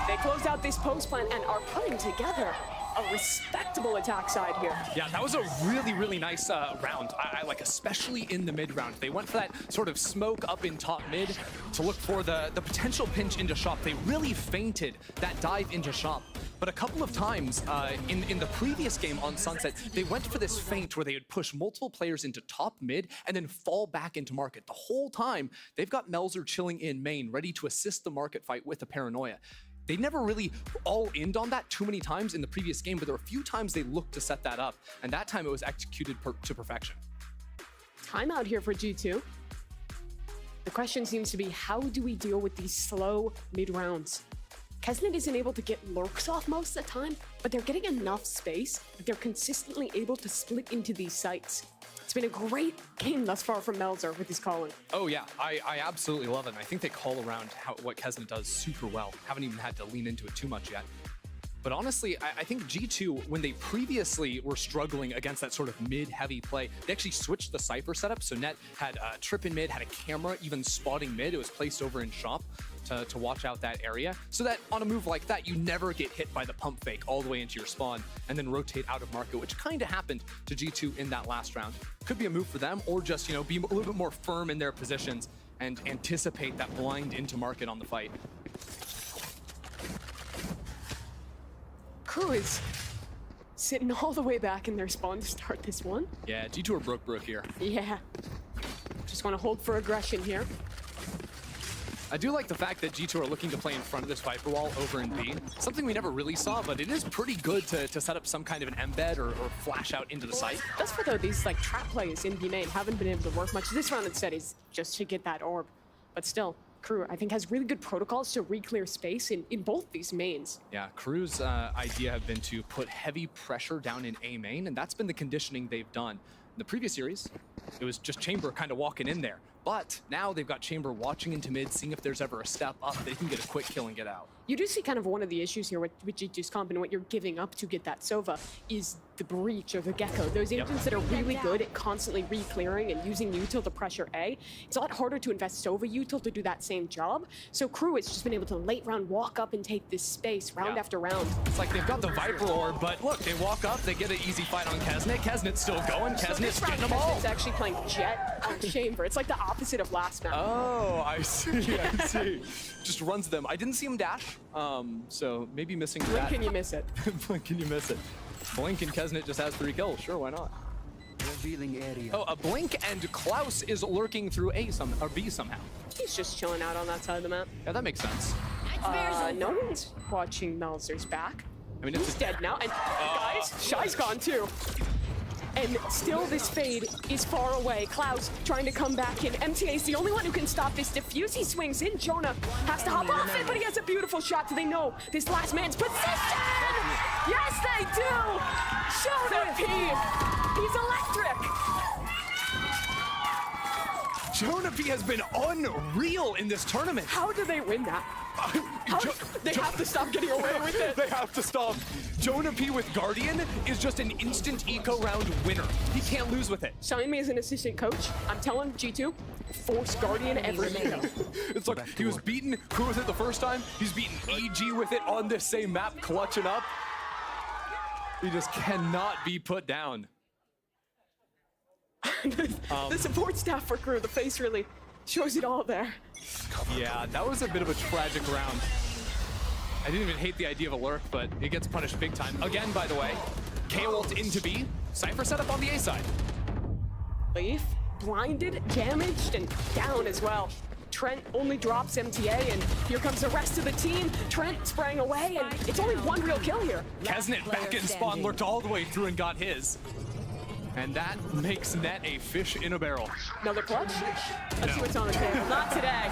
They closed out this post plant and are putting together a respectable attack side here. Yeah, that was a really, really nice round. I like, especially in the mid round. They went for that sort of smoke up in top mid to look for the potential pinch into shop. They really feinted that dive into shop. But a couple of times in the previous game on Sunset, they went for this feint where they would push multiple players into top mid and then fall back into market. The whole time, they've got Melzer chilling in main, ready to assist the market fight with a paranoia. They never really all-inned on that too many times in the previous game, but there were a few times they looked to set that up, and that time it was executed to perfection. Timeout here for G2. The question seems to be, how do we deal with these slow mid-rounds? Kesnet isn't able to get lurks off most of the time, but they're getting enough space that they're consistently able to split into these sites. It's been a great game thus far from Melzer with his calling. Oh yeah, I absolutely love it. And I think they call around what Kesnet does super well. Haven't even had to lean into it too much yet. But honestly, I think G2, when they previously were struggling against that sort of mid-heavy play, they actually switched the Cypher setup. So Net had a trip in mid, had a camera even spotting mid. It was placed over in shop to watch out that area. So that on a move like that, you never get hit by the pump fake all the way into your spawn and then rotate out of market, which kind of happened to G2 in that last round. Could be a move for them, or just, you know, be a little bit more firm in their positions and anticipate that blind into market on the fight. Crew is sitting all the way back in their spawn to start this one. Yeah, G2 are broke here. Yeah. Just want to hold for aggression here. I do like the fact that G2 are looking to play in front of this Viper wall over in B. Something we never really saw, but it is pretty good to set up some kind of an embed or flash out into the site. That's for though, these like trap plays in B main haven't been able to work much. This round instead is just to get that orb. But still, Crew, I think, has really good protocols to re-clear space in both these mains. Yeah, Crew's idea have been to put heavy pressure down in A main, and that's been the conditioning they've done. In the previous series, it was just Chamber kind of walking in there. But now they've got Chamber watching into mid, seeing if there's ever a step up, they can get a quick kill and get out. You do see kind of one of the issues here with G2's comp and what you're giving up to get that Sova is the breach or the Gecko. Those agents that are really good at constantly re-clearing and using util to pressure A. It's a lot harder to invest Sova util to do that same job. So Crew has just been able to late round walk up and take this space round after round. It's like they've got the Viper orb, but look, they walk up, they get an easy fight on Kesnet. Kesnet's still going, Kesnet's getting them all. Kesnet's actually playing Jet on Chamber. It's like the opposite of last map. Oh, I see, I see. Just runs them. I didn't see him dash, so maybe missing that. Blink and you miss it. Blink and you miss it. Blink and Kesnet just has 3 kills. Sure, why not? Revealing area. Oh, a Blink and Klaus is lurking through A or B somehow. He's just chilling out on that side of the map. Yeah, that makes sense. No one's watching Melzer's back. I mean, he's dead now. And guys, Shy's gone too. And still this fade is far away. Klaus trying to come back in. MTA is the only one who can stop this diffuse. He swings in. Jonah has to hop off it, but he has a beautiful shot. Do they know this last man's position? Yes, they do! Jonah P! He's electric! Jonah P has been unreal in this tournament. How do they win that? They have to stop getting away with it. They have to stop. Jonah P with Guardian is just an instant eco round winner. He can't lose with it. Sign me as an assistant coach. I'm telling G2, force Guardian every game. It's like he was beating Crew with it the first time. He's beaten EG with it on this same map, clutching up. He just cannot be put down. The support staff for Crew, the face really shows it all there. Yeah, that was a bit of a tragic round. I didn't even hate the idea of a lurk, but it gets punished big time. Again, by the way, K-ult into B. Cypher setup on the A side. Leaf, blinded, damaged, and down as well. Trent only drops MTA, and here comes the rest of the team. Trent spraying away, and it's only one real kill here. Kesnet back in spawn, lurked all the way through and got his. And that makes Net a fish in a barrel. Another clutch? Let's see what's on the table. Not today.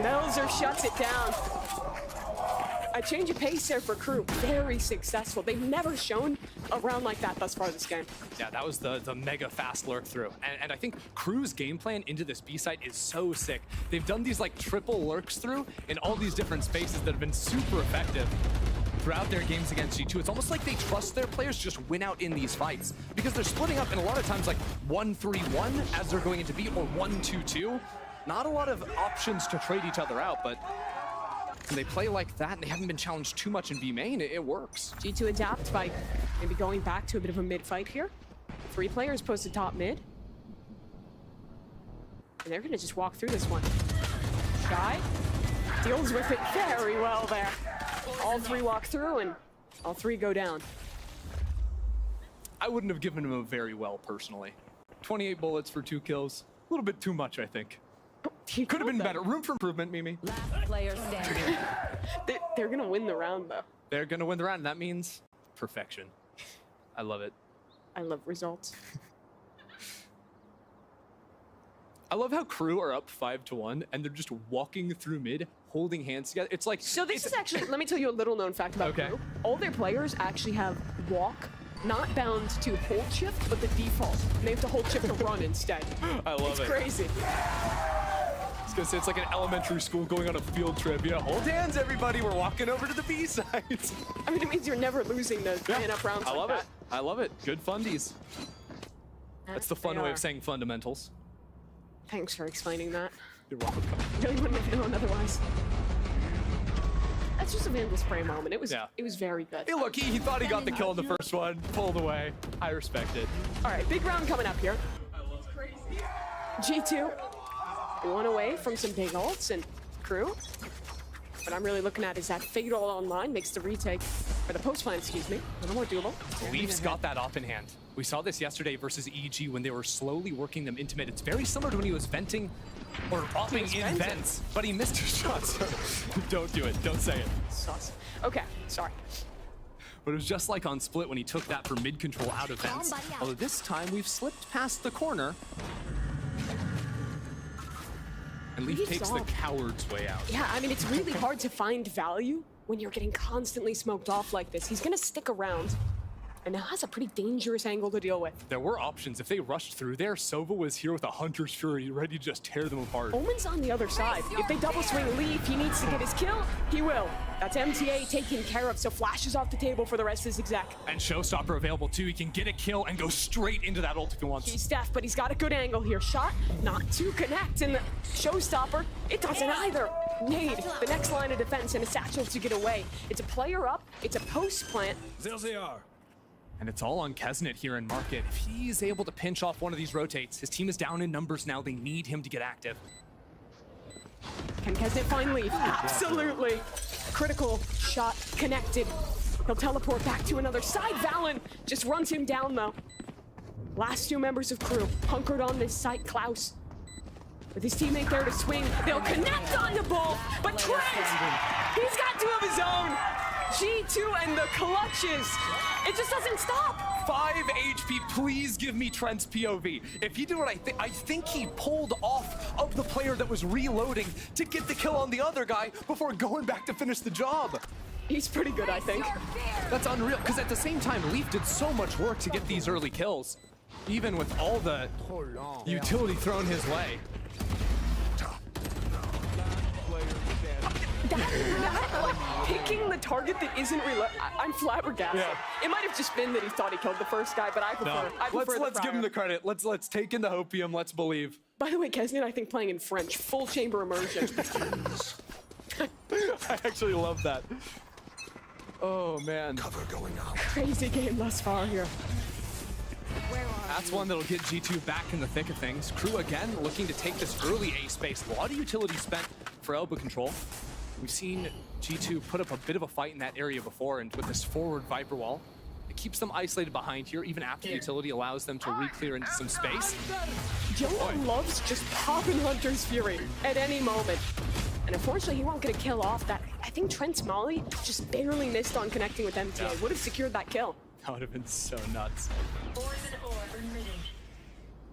Melzer shuts it down. A change of pace there for Crew. Very successful. They've never shown a round like that thus far this game. Yeah, that was the mega fast lurk through. And I think Crew's game plan into this B site is so sick. They've done these like triple lurks through in all these different spaces that have been super effective throughout their games against G2. It's almost like they trust their players just win out in these fights because they're splitting up in a lot of times like 1-3-1 as they're going into B or 1-2-2. Not a lot of options to trade each other out, but When they play like that and they haven't been challenged too much in B main, it works. G2 adapt by maybe going back to a bit of a mid fight here. 3 players posted top mid. And they're gonna just walk through this one. Shy deals with it very well there. All 3 walk through and all 3 go down. I wouldn't have given him a very well personally. 28 bullets for 2 kills. A little bit too much, I think. Could have been better. Room for improvement, Mimi. Last player standing. They're gonna win the round though. They're gonna win the round, and that means perfection. I love it. I love results. I love how crew are up 5-1 and they're just walking through mid, holding hands together. It's like so. This is actually. Let me tell you a little known fact about crew. All their players actually have walk, not bound to hold shift, but the default. And they have to hold shift to run instead. I love it's it. It's crazy. I was gonna say it's like an elementary school going on a field trip. Yeah, hold hands, everybody. We're walking over to the B side. I mean, it means you're never losing the man-up rounds. I love like it. I love it. Good fundies. That's the fun way of saying fundamentals. Thanks for explaining that. You're welcome. Really wouldn't have known otherwise. That's just a Vandal spray moment. It was very good. Hey, look, he thought he got the kill in the first one, pulled away. I respect it. All right, big round coming up here. G2, 1 away from some big ults and crew. What I'm really looking at is that Fatal online makes the retake, or the post plan, excuse me, a little more doable. Leaf's got that op in hand. We saw this yesterday versus EG when they were slowly working them into mid. It's very similar to when he was venting or opping in vents, but he missed his shots. Don't do it. Don't say it. Sus. Okay, sorry. But it was just like on Split when he took that for mid control out of vents. Although this time we've slipped past the corner. And Leaf takes the coward's way out. Yeah, I mean, it's really hard to find value when you're getting constantly smoked off like this. He's gonna stick around. And now has a pretty dangerous angle to deal with. There were options. If they rushed through there, Sova was here with a Hunter's Fury, ready to just tear them apart. Omen's on the other side. If they double swing Leaf, he needs to get his kill. He will. That's MTA taken care of, so Flash is off the table for the rest of his exec. And Showstopper available too. He can get a kill and go straight into that ult if he wants. He's deaf, but he's got a good angle here. Shot, not to connect, and the Showstopper, it doesn't either. Nade, the next line of defense, and a satchel to get away. It's a player up, it's a post plant. There they are. And it's all on Kesnet here in Market. If he's able to pinch off one of these rotates, his team is down in numbers now. They need him to get active. Can Kesnet find Leaf? Absolutely. Critical shot connected. He'll teleport back to another side. Valen just runs him down though. Last 2 members of crew hunkered on this site. Klaus with his teammate there to swing. They'll connect on the ball, but Trent, he's got 2 of his own. G2 and the clutches. It just doesn't stop. 5 HP, please give me Trent's POV. If he did what I think he pulled off of the player that was reloading to get the kill on the other guy before going back to finish the job. He's pretty good, I think. That's unreal, because at the same time, Leaf did so much work to get these early kills, even with all the utility thrown his way. That like, picking the target that isn't I'm flabbergasted. Yeah. It might have just been that he thought he killed the first guy, but I prefer Let's give him the credit. Let's take in the hopium. Let's believe. By the way, Kesnet, I think playing in French, full chamber immersion. I actually love that. Oh man. Cover going out. Crazy game thus far here. That's one that'll get G2 back in the thick of things. Crew again looking to take this early A space. A lot of utility spent for elbow control. We've seen G2 put up a bit of a fight in that area before, and with this forward Viper wall, it keeps them isolated behind here, even after the utility allows them to re-clear into some space. Jonah loves just popping Hunter's Fury at any moment. And unfortunately, he won't get a kill off that. I think Trent's Molly just barely missed on connecting with MTA. Would have secured that kill. That would have been so nuts.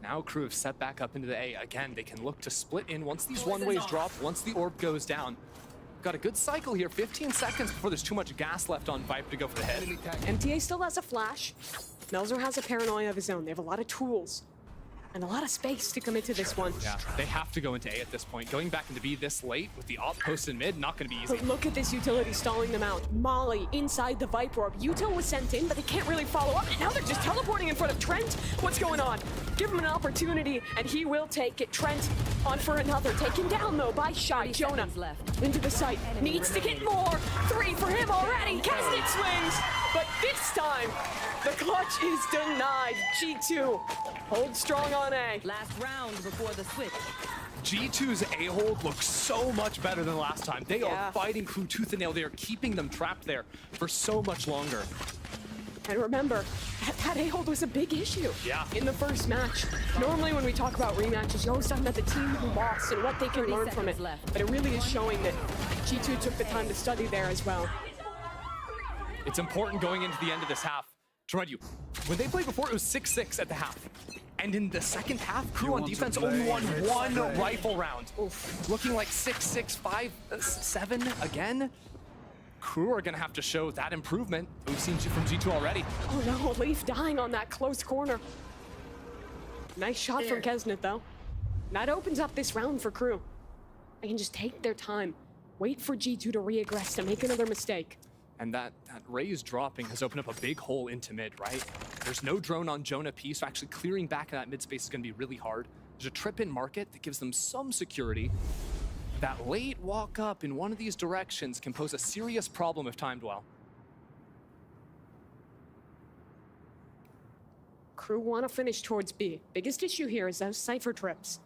Now Crew have set back up into the A. Again, they can look to split in once these one-ways drop, once the orb goes down. Got a good cycle here, 15 seconds before there's too much gas left on Viper to go for the head. MTA still has a flash. Melzer has a paranoia of his own. They have a lot of tools. And a lot of space to commit to this one. Yeah, they have to go into A at this point. Going back into B this late with the op post in mid, not going to be easy. But look at this utility stalling them out. Molly inside the Viper Orb. Util was sent in, but they can't really follow up. And now they're just teleporting in front of Trent. What's going on? Give him an opportunity, and he will take it. Trent on for another. Taken down, though, by Shy. Jonah into the site. Needs to get more. 3 for him already. Kesnet swings. But this time, the clutch is denied. G2 holds strong on A. Last round before the switch. G2's A-hold looks so much better than last time. They are fighting Crew tooth and nail. They are keeping them trapped there for so much longer. And remember, that A-hold was a big issue in the first match. Normally when we talk about rematches, you're always talking about the team who lost and what they can learn from it. But it really is showing that G2 took the time to study there as well. It's important going into the end of this half. To remind you, when they played before, it was 6-6 at the half. And in the second half, Crew on defense only won 1 rifle round. Looking like 6-6, 5-7 again. Crew are gonna have to show that improvement we've seen from G2 already. Oh no, Leaf dying on that close corner. Nice shot from Kesnet though. That opens up this round for Crew. They can just take their time, wait for G2 to re-aggress, to make another mistake. And that Raze dropping has opened up a big hole into mid, right? There's no drone on Jonah P, so actually clearing back in that mid space is gonna be really hard. There's a trip in market that gives them some security. That late walk up in one of these directions can pose a serious problem if timed well. Crew want to finish towards B. Biggest issue here is those Cypher trips.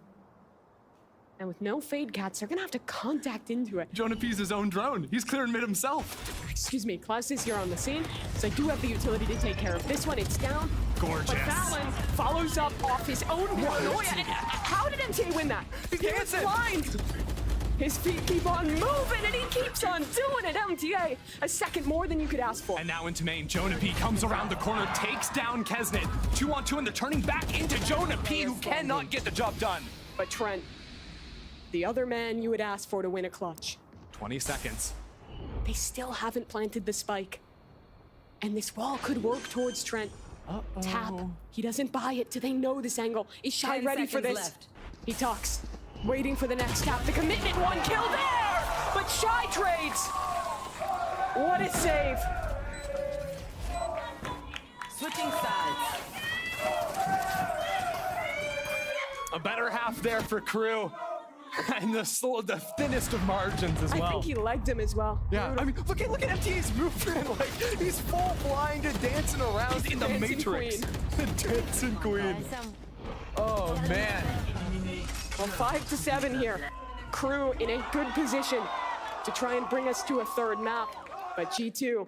And with no Fade Cats, they're gonna have to contact into it. Jonah P's his own drone. He's clearing mid himself. Excuse me, Klaus is here on the scene, so I do have the utility to take care of this one. It's down. Gorgeous. But Fallon follows up off his own paranoia. And how did MTA win that? He was blind. His feet keep on moving, and he keeps on doing it. MTA, a second more than you could ask for. And now into main, Jonah P comes around the corner, takes down Kesnet. 2-on-2, and they're turning back into Jonah P, who cannot get the job done. But Trent, the other man you would ask for to win a clutch. 20 seconds. They still haven't planted the spike. And this wall could work towards Trent. Tap. He doesn't buy it. Do they know this angle? Is Shy ready for this? Left. He talks, waiting for the next tap. The commitment, 1 kill there! But Shy trades! What a save! Switching sides. A better half there for Crew. And the thinnest of margins as well. I think he legged him as well. Yeah, I mean, look at MTA's movement. Like, he's full blinded, dancing around in the Matrix. The dancing queen. Oh, man. Well, 5-7 here. Crew in a good position to try and bring us to a third map. But G2,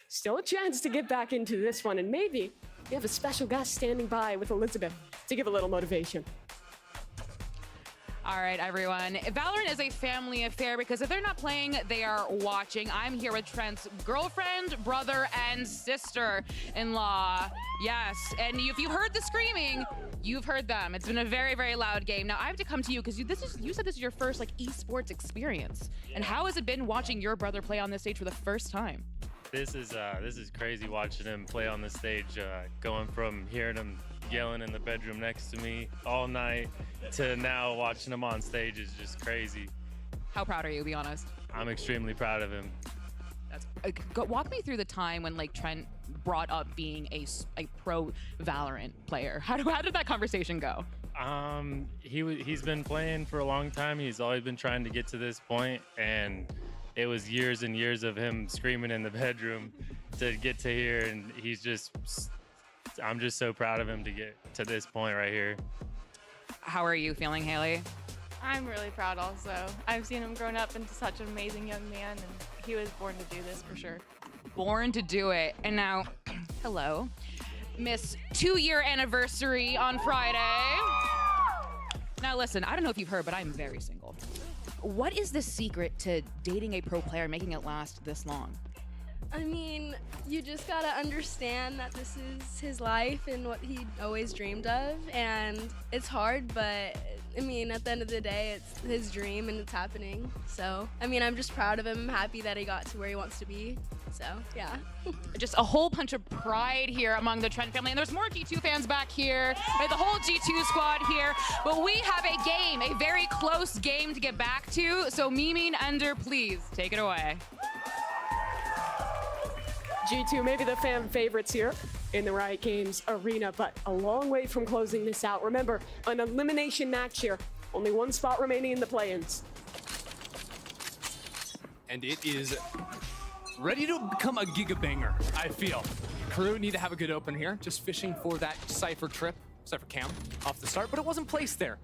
still a chance to get back into this one. And maybe we have a special guest standing by with Elizabeth to give a little motivation. All right, everyone. Valorant is a family affair because if they're not playing, they are watching. I'm here with Trent's girlfriend, brother, and sister-in-law. Yes, and if you heard the screaming, you've heard them. It's been a very, very loud game. Now I have to come to you because you said this is your first esports experience. And how has it been watching your brother play on this stage for the first time? This is crazy watching him play on the stage, going from hearing him yelling in the bedroom next to me all night to now watching him on stage is just crazy. How proud are you, be honest? I'm extremely proud of him. Walk me through the time when Trent brought up being a pro Valorant player. How did that conversation go? He's been playing for a long time. He's always been trying to get to this point, and it was years and years of him screaming in the bedroom to get to here, and I'm just so proud of him to get to this point right here. How are you feeling, Haley? I'm really proud also. I've seen him grown up into such an amazing young man, and he was born to do this for sure. Born to do it. And now, hello, Miss 2-year anniversary on Friday. Now listen, I don't know if you've heard, but I'm very single. What is the secret to dating a pro player, making it last this long? I mean, you just gotta understand that this is his life and what he always dreamed of, and it's hard, but I mean, at the end of the day, it's his dream and it's happening. So, I mean, I'm just proud of him, happy that he got to where he wants to be. So, yeah. Just a whole bunch of pride here among the Trent family. And there's more G2 fans back here. We have the whole G2 squad here. But we have a game, a very close game to get back to. So Mimi and Ender, please take it away. G2, maybe the fan favorites here in the Riot Games arena, but a long way from closing this out. Remember, an elimination match here. Only one spot remaining in the play-ins. And it is ready to become a gigabanger, I feel. Crew need to have a good open here, just fishing for that Cypher cam off the start, but it wasn't placed there.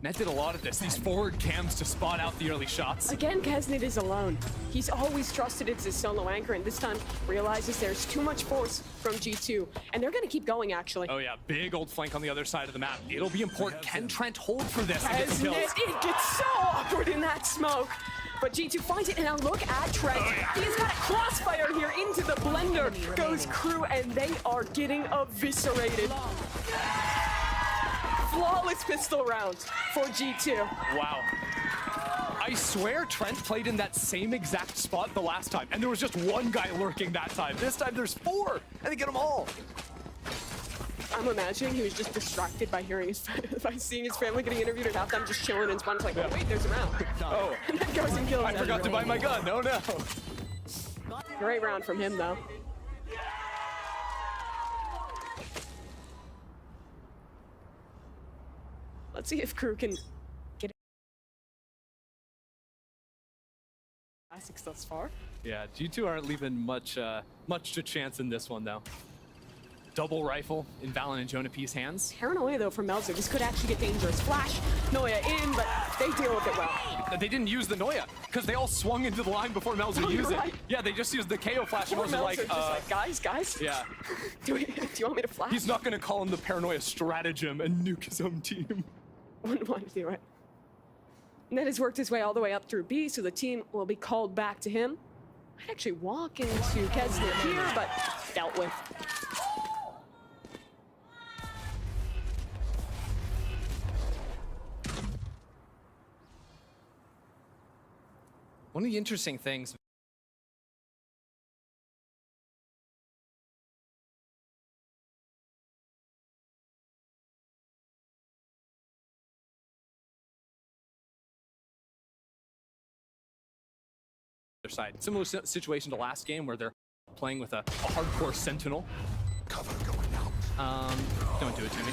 Net did a lot of this, these forward cams to spot out the early shots. Again, Kesnit is alone. He's always trusted it's his solo anchor, and this time realizes there's too much force from G2, and they're gonna keep going, actually. Oh yeah, big old flank on the other side of the map. It'll be important. Can Trent hold for this and get the kills? It gets so awkward in that smoke. But G2 finds it, and now look at Trent. He's got a crossfire here into the blender. Goes Crew, and they are getting eviscerated. Flawless pistol round for G2. Wow. I swear Trent played in that same exact spot the last time, and there was just one guy lurking that time. This time there's 4, and they get them all. I'm imagining he was just distracted by hearing by seeing his family getting interviewed at halftime, just chilling in Spawn's like, oh wait, there's a round. Oh. And then goes and kills I forgot to buy my gun. Oh no. Great round from him, though. Let's see if Crew can get classics thus far. Yeah, G2 aren't leaving much to chance in this one, though. Double rifle in Valen and Jonah P's hands. Paranoia, though, from Melzer. This could actually get dangerous. Flash, Noya in, but they deal with it well. They didn't use the Noya, because they all swung into the line before Melzer used it. Yeah, they just used the KO flash. Poor And Melzer Melzer, just like, guys? Yeah. Do you want me to flash? He's not going to call him the Paranoia stratagem and nuke his own team. Wouldn't want to do it. Ned has worked his way all the way up through B, so the team will be called back to him. Might actually walk into Kesnit here, but dealt with. One of the interesting things side. Similar situation to last game where they're playing with a hardcore sentinel. Cover going out. Don't do it to me.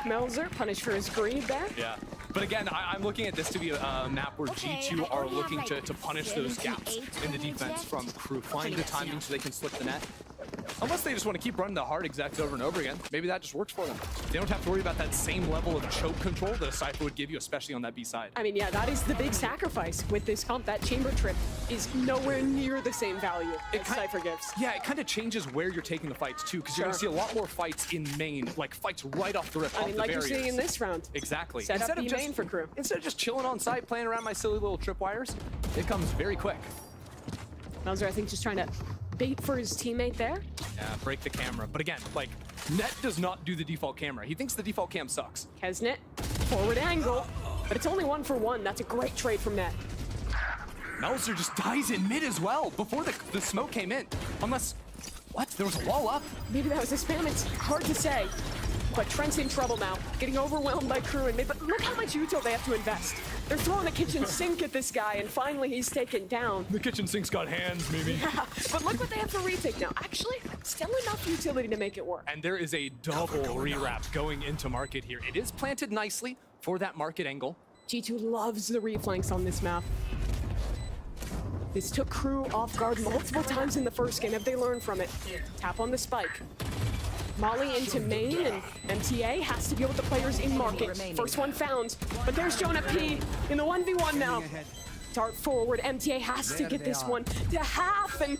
Melzer punished for his greed there. Yeah. But again, I'm looking at this to be a map where G2 are looking to punish those gaps in the defense from Crew. Find the timing so they can slip the net. Unless they just want to keep running the hard execs over and over again. Maybe that just works for them. They don't have to worry about that same level of choke control that a Cypher would give you, especially on that B side. I mean, yeah, that is the big sacrifice with this comp. That chamber trip is nowhere near the same value as Cypher gives. Yeah, it kind of changes where you're taking the fights too, because you're going to see a lot more fights in main, like fights right off the rip, I mean, like you're seeing in this round. Exactly. Set up B main for Crew. Instead of just chilling on site, playing around my silly little tripwires, it comes very quick. Melzer, I think, just trying to bait for his teammate there. Yeah, break the camera. But again, like, Net does not do the default camera. He thinks the default cam sucks. Kesnit, forward angle, but it's only 1 for 1. That's a great trade from Net. Melzer just dies in mid as well before the smoke came in. Unless, what? There was a wall up? Maybe that was a spam. It's hard to say. But Trent's in trouble now, getting overwhelmed by Crew and mid. But look how much util they have to invest. They're throwing the kitchen sink at this guy, and finally he's taken down. The kitchen sink's got hands, Mimi. Yeah, but look what they have for retake now. Actually, still enough utility to make it work. And there is a double re-wrap going into market here. It is planted nicely for that market angle. G2 loves the reflanks on this map. This took Crew off guard multiple times in the first game. Have they learned from it? Tap on the spike. Molly into main, and MTA has to deal with the players in market. First one found, but there's Jonah P in the 1v1 now. Dart forward, MTA has to get this one to half, and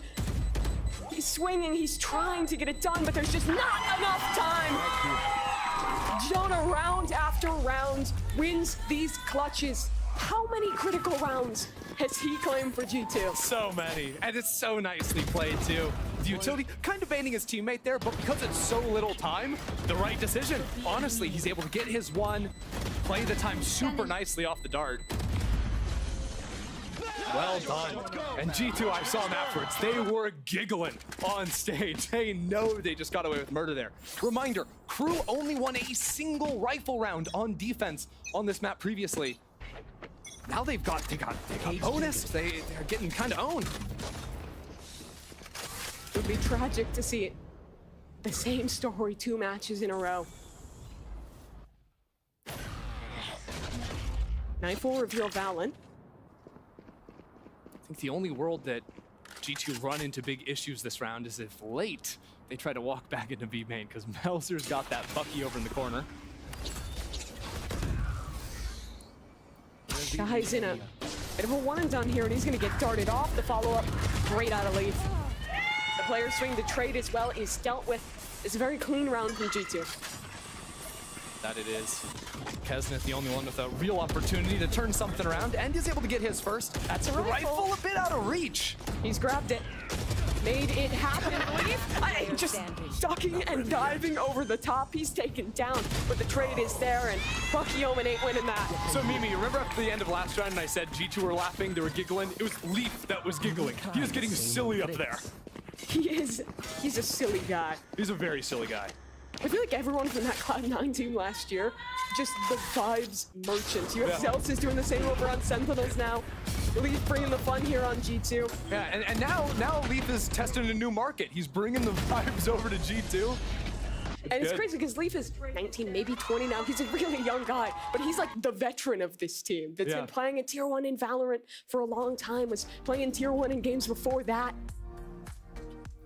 he's swinging, he's trying to get it done, but there's just not enough time. Jonah, round after round, wins these clutches. How many critical rounds has he claimed for G2? So many, and it's so nicely played too. The utility kind of baiting his teammate there, but because it's so little time, the right decision. Honestly, he's able to get his one, play the time super nicely off the dart. Well done. And G2, I saw them afterwards. They were giggling on stage. They know they just got away with murder there. Reminder, Crew only won a single rifle round on defense on this map previously. Now they got bonus. They're getting kind of owned. It would be tragic to see it. The same story 2 matches in a row. Knife will reveal Valen. I think the only world that G2 run into big issues this round is if late they try to walk back into B main, because Melzer's got that Bucky over in the corner. Guy's in a bit of a one and done here, and he's gonna get darted off. The follow-up, great out of Leaf. The player swing, the trade as well is dealt with. It's a very clean round from G2. That it is. Kesnet, the only one with a real opportunity to turn something around, and is able to get his first. That's a rifle. A bit out of reach. He's grabbed it. Made it happen, Leaf. Just ducking and diving over the top. He's taken down, but the trade is there, and Bucky Omen ain't winning that. So Mimi, you remember after the end of last round and I said G2 were laughing, they were giggling? It was Leaf that was giggling. He was getting silly up there. He's a silly guy. He's a very silly guy. I feel like everyone from that Cloud9 team last year, just the vibes merchants. You have Celsius doing the same over on Sentinels now. Leaf bringing the fun here on G2. Yeah, and now Leaf is testing a new market. He's bringing the vibes over to G2. It's crazy because Leaf is 19, maybe 20 now. He's a really young guy, but he's like the veteran of this team that's been playing at Tier 1 in Valorant for a long time, was playing in Tier 1 in games before that.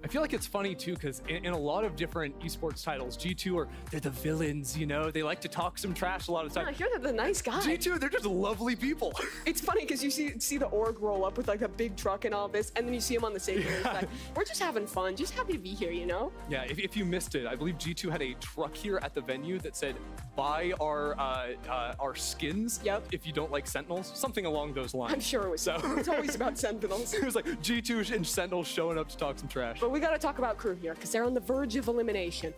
I feel like it's funny too, because in a lot of different esports titles, G2 they're the villains, you know? They like to talk some trash a lot of the time. Yeah, here they're the nice guys. G2, they're just lovely people. It's funny because you see the org roll up with like a big truck and all this, and then you see them on the stage and it's like, we're just having fun, just happy to be here, you know? Yeah, if you missed it, I believe G2 had a truck here at the venue that said, buy our skins if you don't like Sentinels, something along those lines. I'm sure it was. So it's always about Sentinels. It was like G2 and Sentinels showing up to talk some trash. But we got to talk about Crew here because they're on the verge of elimination.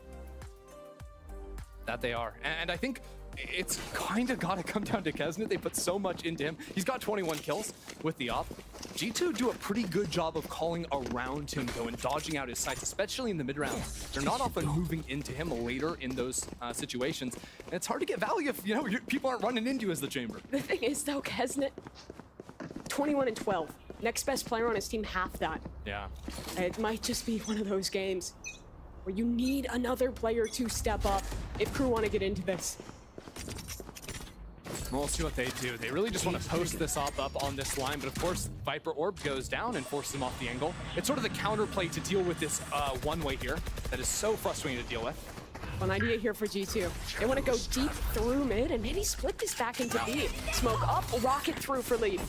That they are. And I think it's kind of got to come down to Kesnet. They put so much into him. He's got 21 kills with the op. G2 do a pretty good job of calling around him, though, and dodging out his sights, especially in the mid-round. They're not often moving into him later in those situations. And it's hard to get value if, you know, people aren't running into you as the chamber. The thing is, though, Kesnet, 21 and 12. Next best player on his team, half that. Yeah. It might just be one of those games where you need another player to step up if Crew want to get into this. We'll see what they do. They really just want to post this op up on this line, but of course, Viper Orb goes down and forces him off the angle. It's sort of the counterplay to deal with this one-way here that is so frustrating to deal with. One idea here for G2. They want to go deep through mid and maybe split this back into B. Smoke up, rocket through for Leaf.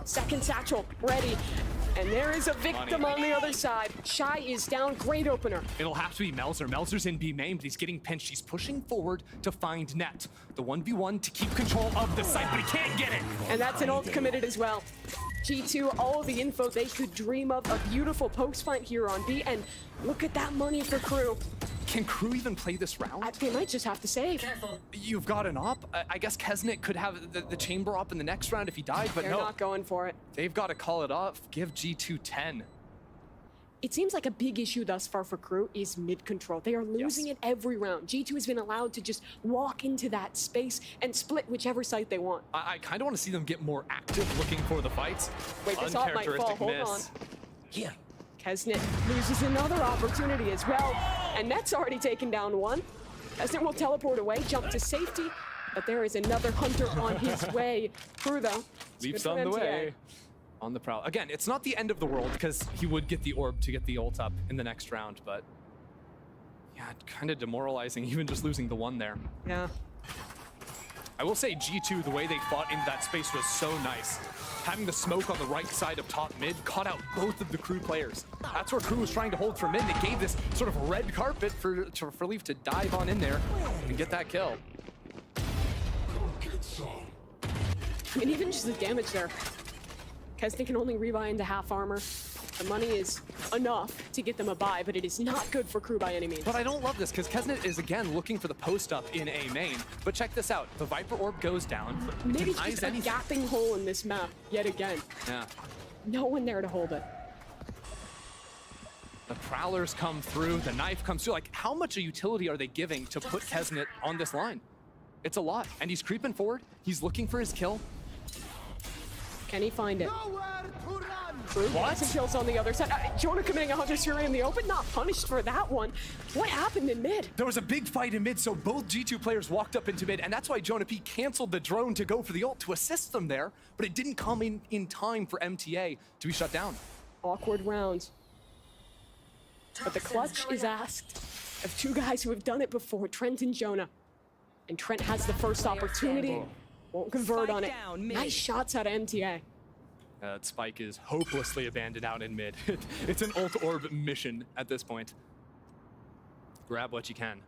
Second satchel, ready. And there is a victim on the other side. Shy is down, great opener. It'll have to be Melzer. Melzer's in B main, but he's getting pinched. He's pushing forward to find Net. The 1v1 to keep control of the site, but he can't get it. And that's an ult committed as well. G2, all of the info they could dream of. A beautiful post fight here on B, and look at that money for Crew. Can Crew even play this round? They might just have to save. You've got an op. I guess Kesnet could have the chamber op in the next round if he died, but They're no. not going for it. They've got to call it off. Give G2 10. It seems like a big issue thus far for Crew is mid control. They are losing it every round. G2 has been allowed to just walk into that space and split whichever site they want. I kind of want to see them get more active looking for the fights. Wait, this op might fall. Hold on. Yeah. Kesnet loses another opportunity as well, and Net's already taken down one. Kesnet will teleport away, jump to safety, but there is another hunter on his way. Crew, though, Leaps on the way. On the prowl. Again, it's not the end of the world because he would get the orb to get the ult up in the next round, but yeah, kind of demoralizing even just losing the one there. Yeah. I will say G2, the way they fought into that space was so nice. Having the smoke on the right side of top mid caught out both of the Crew players. That's where Crew was trying to hold for mid. They gave this sort of red carpet for Leaf to dive on in there and get that kill. I mean, even just the damage there. Kesnet can only rebuy into half armor. The money is enough to get them a buy, but it is not good for Crew by any means. But I don't love this because Kesnet is again looking for the post up in A main. But check this out. The Viper Orb goes down. Maybe just a gapping hole in this map yet again. Yeah. No one there to hold it. The Prowlers come through, the knife comes through. Like, how much a utility are they giving to put Kesnet on this line? It's a lot, and he's creeping forward. He's looking for his kill. Can he find it? Lots of kills on the other side. Jonah committing a Hunter's Fury in the open, not punished for that one. What happened in mid? There was a big fight in mid, so both G2 players walked up into mid, and that's why Jonah P canceled the drone to go for the ult to assist them there, but it didn't come in time for MTA to be shut down. Awkward rounds. But the clutch is asked of two guys who have done it before, Trent and Jonah. And Trent has the first opportunity, won't convert on it. Nice shots out of MTA. That spike is hopelessly abandoned out in mid. It's an ult orb mission at this point. Grab what you can.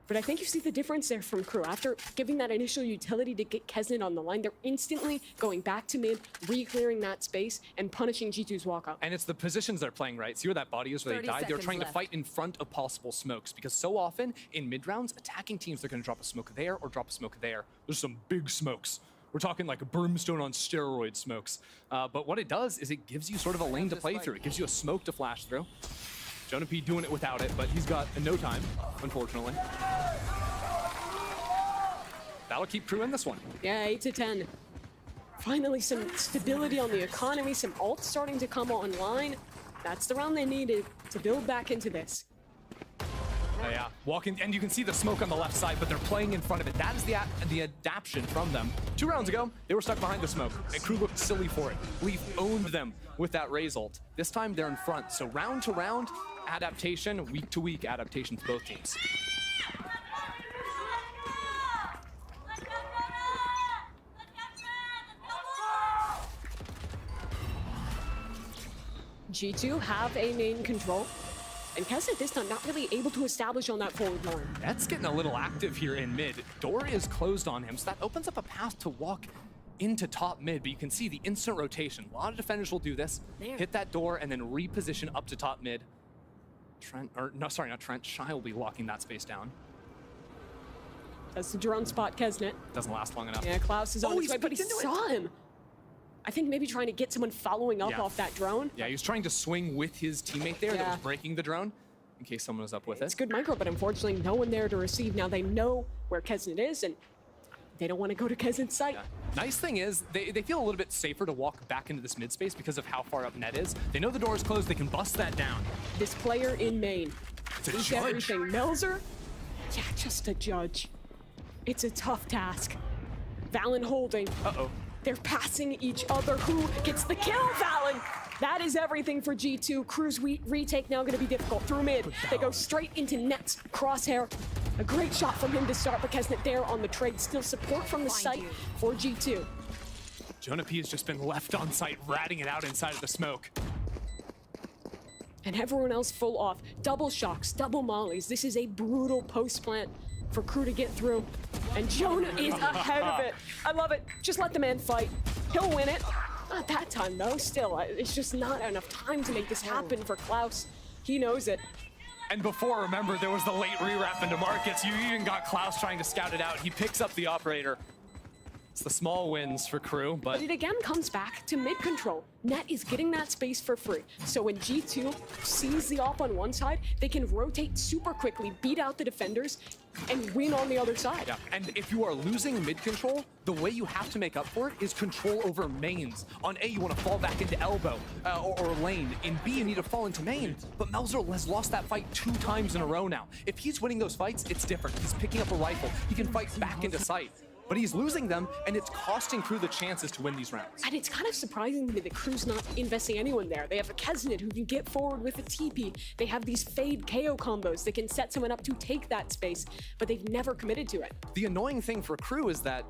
But I think you see the difference there from Crew. After giving that initial utility to get Kesnet on the line, they're instantly going back to mid, re-clearing that space, and punishing G2's walkout. And it's the positions they're playing, right? See where that body is where they died? They're trying to fight in front of possible smokes, because so often in mid rounds, attacking teams are going to drop a smoke there or drop a smoke there. There's some big smokes. We're talking like a brimstone on steroid smokes. But what it does is it gives you sort of a lane to play through. It gives you a smoke to flash through. Jonah P doing it without it, but he's got no time, unfortunately. That'll keep Crew in this one. Yeah, 8 to 10. Finally, some stability on the economy, some ults starting to come online. That's the round they needed to build back into this. Yeah, walking, and you can see the smoke on the left side, but they're playing in front of it. That is the adaptation from them. 2 rounds ago, they were stuck behind the smoke, and Crew looked silly for it. Leaf owned them with that Raze ult. This time, they're in front. So round to round, adaptation, week to week adaptation to both teams. G2 have a main control. And Kesnet this time not really able to establish on that forward line. That's getting a little active here in mid. Door is closed on him, so that opens up a path to walk into top mid, but you can see the instant rotation. A lot of defenders will do this, hit that door, and then reposition up to top mid. Trent, or no, sorry, not Trent. Shy will be locking that space down. That's the drone spot, Kesnet. Doesn't last long enough. Yeah, Klaus is on his way, but he saw him. I think maybe trying to get someone following up off that drone. Yeah, he was trying to swing with his teammate there that was breaking the drone in case someone was up with it. It's good micro, but unfortunately no one there to receive. Now they know where Kesnet is, and they don't want to go to Kesnet's site. Yeah. Nice thing is, they feel a little bit safer to walk back into this mid space because of how far up net is. They know the door is closed, they can bust that down. This player in main. It's a judge. Everything. Melzer? Yeah, just a judge. It's a tough task. Valen holding. Uh-oh. They're passing each other. Who gets the kill, Valen? That is everything for G2. Crew's retake now going to be difficult. Through mid, they go straight into Net's crosshair. A great shot from him to start, but Kesnet there on the trade. Still support from the site for G2. Jonah P has just been left on site, ratting it out inside of the smoke. And everyone else full off. Double shocks, double mollies. This is a brutal post plant for Crew to get through. And Jonah is ahead of it. I love it. Just let the man fight. He'll win it. Not that time, though. Still, it's just not enough time to make this happen for Klaus. He knows it. And before, remember, there was the late rewrap into Markets. You even got Klaus trying to scout it out. He picks up the operator. It's the small wins for Crew, but it again comes back to mid control. Net is getting that space for free. So when G2 sees the op on one side, they can rotate super quickly, beat out the defenders, and win on the other side. Yeah, and if you are losing mid control, the way you have to make up for it is control over mains. On A, you want to fall back into elbow or lane. In B, you need to fall into main. But Melzer has lost that fight 2 times in a row now. If he's winning those fights, it's different. He's picking up a rifle. He can fight back into sight. But he's losing them, and it's costing Crew the chances to win these rounds. And it's kind of surprising to me that Crew's not investing anyone there. They have a Kesnet who can get forward with a TP. They have these fade KO combos that can set someone up to take that space, but they've never committed to it. The annoying thing for Crew is that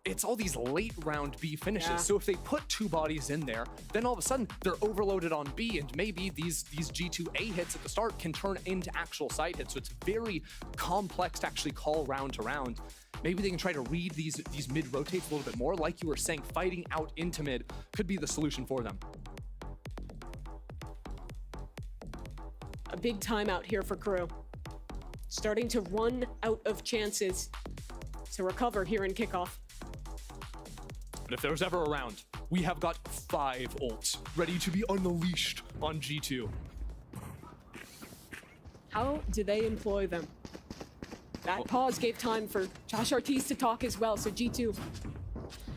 it's all these late round B finishes. Yeah. So if they put 2 bodies in there, then all of a sudden they're overloaded on B, and maybe these G2A hits at the start can turn into actual side hits. So it's very complex to actually call round to round. Maybe they can try to read these mid rotates a little bit more. Like you were saying, fighting out into mid could be the solution for them. A big timeout here for Crew. Starting to run out of chances to recover here in kickoff. But if there was ever a round we have got 5 ults ready to be unleashed on G2. How do they employ them? That pause gave time for Josh Ortiz to talk as well, so G2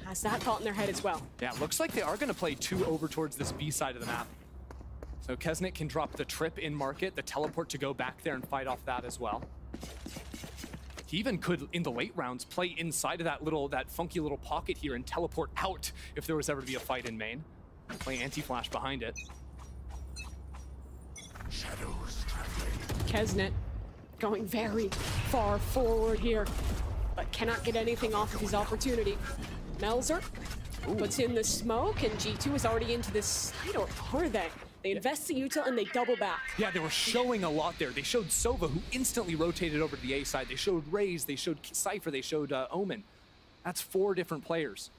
has that thought in their head as well. Yeah, looks like they are going to play 2 over towards this B side of the map. So Kesnet can drop the trip in market, the teleport to go back there and fight off that as well. He even could, in the late rounds, play inside of that funky little pocket here and teleport out if there was ever to be a fight in main. Play anti-flash behind it. Kesnet going very far forward here, but cannot get anything off of his opportunity. Melzer puts in the smoke, and G2 is already into this side, or are they? They invest the util and they double back. Yeah, they were showing a lot there. They showed Sova, who instantly rotated over to the A side. They showed Raze, they showed Cypher, they showed Omen. That's 4 different players.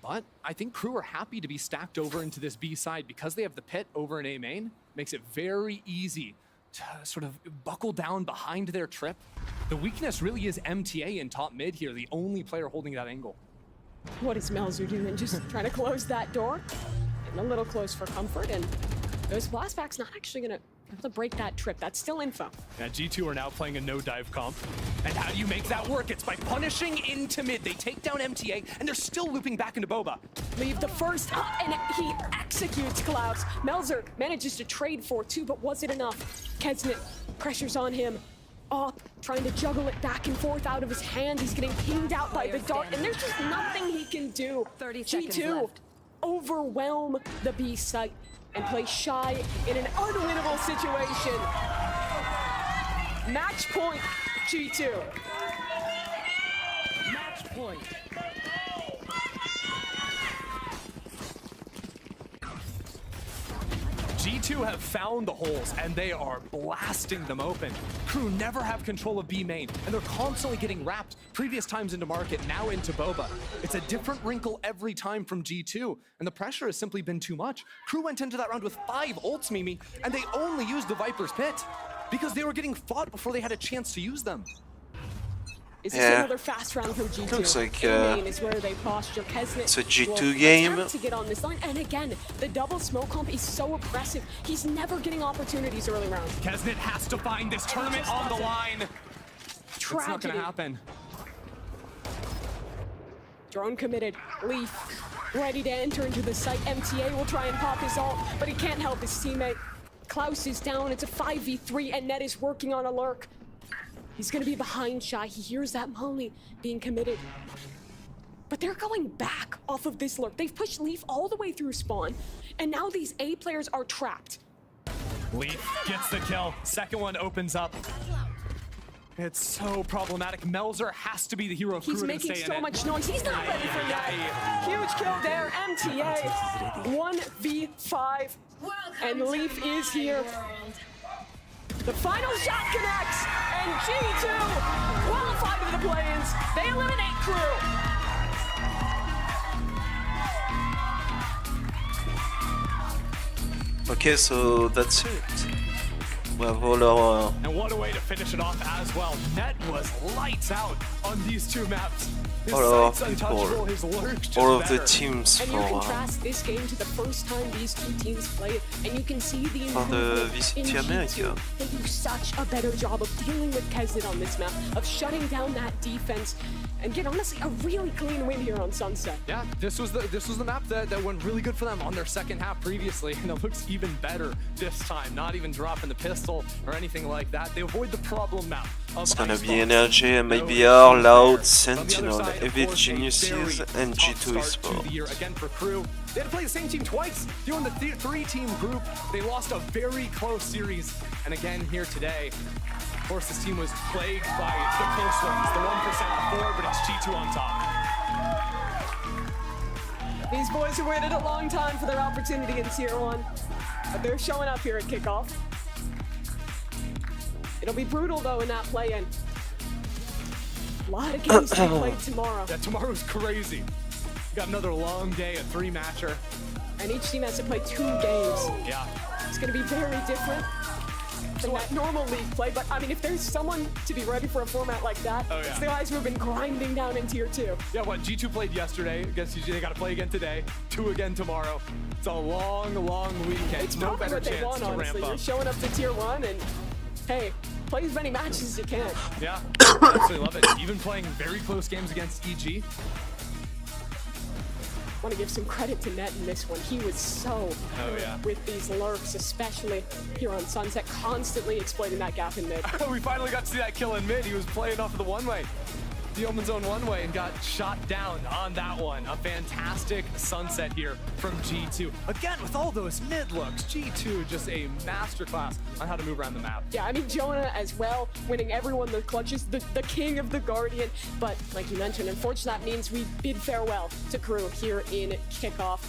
But I think Crew are happy to be stacked over into this B side because they have the pit over in A main. Makes it very easy to sort of buckle down behind their trip. The weakness really is MTA in top mid here, the only player holding that angle. What is Melzer doing? Just trying to close that door? Getting a little close for comfort, and those flashbacks not actually gonna be able to break that trip. That's still info. Yeah, G2 are now playing a no-dive comp. And how do you make that work? It's by punishing into mid. They take down MTA, and they're still looping back into Boba. Leave the first up, and he executes Clouds. Melzer manages to trade for 2, but was it enough? Kesnet pressures on him. Op trying to juggle it back and forth out of his hand. He's getting pinged out by the dart, and there's just nothing he can do. 30 seconds G2 left. overwhelm the B site and play shy in an unwinnable situation. Match point, G2. Match point. G2 have found the holes, and they are blasting them open. Crew never have control of B main, and they're constantly getting wrapped. Previous times into market, now into Boba. It's a different wrinkle every time from G2, and the pressure has simply been too much. Crew went into that round with 5 ults, Mimi, and they only used the Viper's Pit because they were getting fought before they had a chance to use them. Is this another fast round from G2? Looks like is where they posture. it's a G2 game. To get on this line, and again, the double smoke comp is so oppressive. He's never getting opportunities early rounds. Kesnet has to find this tournament on the line. Tragedy. It's not gonna happen. Drone committed. Leaf ready to enter into the site. MTA will try and pop his ult, but he can't help his teammate. Klaus is down. It's a 5v3, and Ned is working on a lurk. He's gonna be behind Shy. He hears that Molly being committed. But they're going back off of this lurk. They've pushed Leaf all the way through spawn, and now these A players are trapped. Leaf gets the kill. Second one opens up. It's so problematic. Melzer has to be the hero of Crew. He's making so much noise. He's not ready for that. Huge kill there. MTA 1v5, and Leaf is here. The final shot connects, and G2 qualified to the play-ins. They eliminate Crew. Okay, so that's it. Bravo leur... And what a way to finish it off as well. Net was lights out on these 2 maps. His all sight's untouchable, his lurk's just all of the better. teams And you contrast this game to the first time these 2 teams played, and you can see the for the improvement in VCT America. G2. They do such a better job of dealing with Kesnet on this map, of shutting down that defense, and get honestly a really clean win here on Sunset. Yeah, this was the map that went really good for them on their second half previously, and it looks even better this time. Not even dropping the pistol or anything like that. They avoid the problem map. It's gonna be Energy, MIBR, Loud, Sentinel, Evil Geniuses, and G2 Esports. Again for Crew. They had to play the same team twice. Doing the 3-team group, they lost a very close series. And again here today, of course, this team was plagued by the close ones, the 1% before, but it's G2 on top. These boys have waited a long time for their opportunity in Tier 1, but they're showing up here at Kickoff. It'll be brutal, though, in that play-in. A lot of games to be played tomorrow. Yeah, tomorrow's crazy. Got another long day, a 3-matcher. And each team has to play 2 games. Yeah. It's going to be very different. than that normal league play. But I mean, if there's someone to be ready for a format like that, it's the guys who have been grinding down in tier 2. Yeah, what G2 played yesterday against UG, they got to play again today, 2 again tomorrow. It's a long, long weekend. It's no probably better what they chance want, to honestly. ramp You're up. showing up to tier 1 and, hey, play as many matches as you can. Yeah, absolutely love it. Even playing very close games against EG. I want to give some credit to Net in this one. He was so good with these lurks, especially here on Sunset, constantly exploiting that gap in mid. We finally got to see that kill in mid. He was playing off of the one-way. The Omen Zone one-way and got shot down on that one. A fantastic Sunset here from G2. Again, with all those mid looks, G2 just a masterclass on how to move around the map. Yeah, I mean, Jonah as well, winning everyone the clutches, the king of the Guardian. But like you mentioned, unfortunately, that means we bid farewell to Crew here in Kickoff.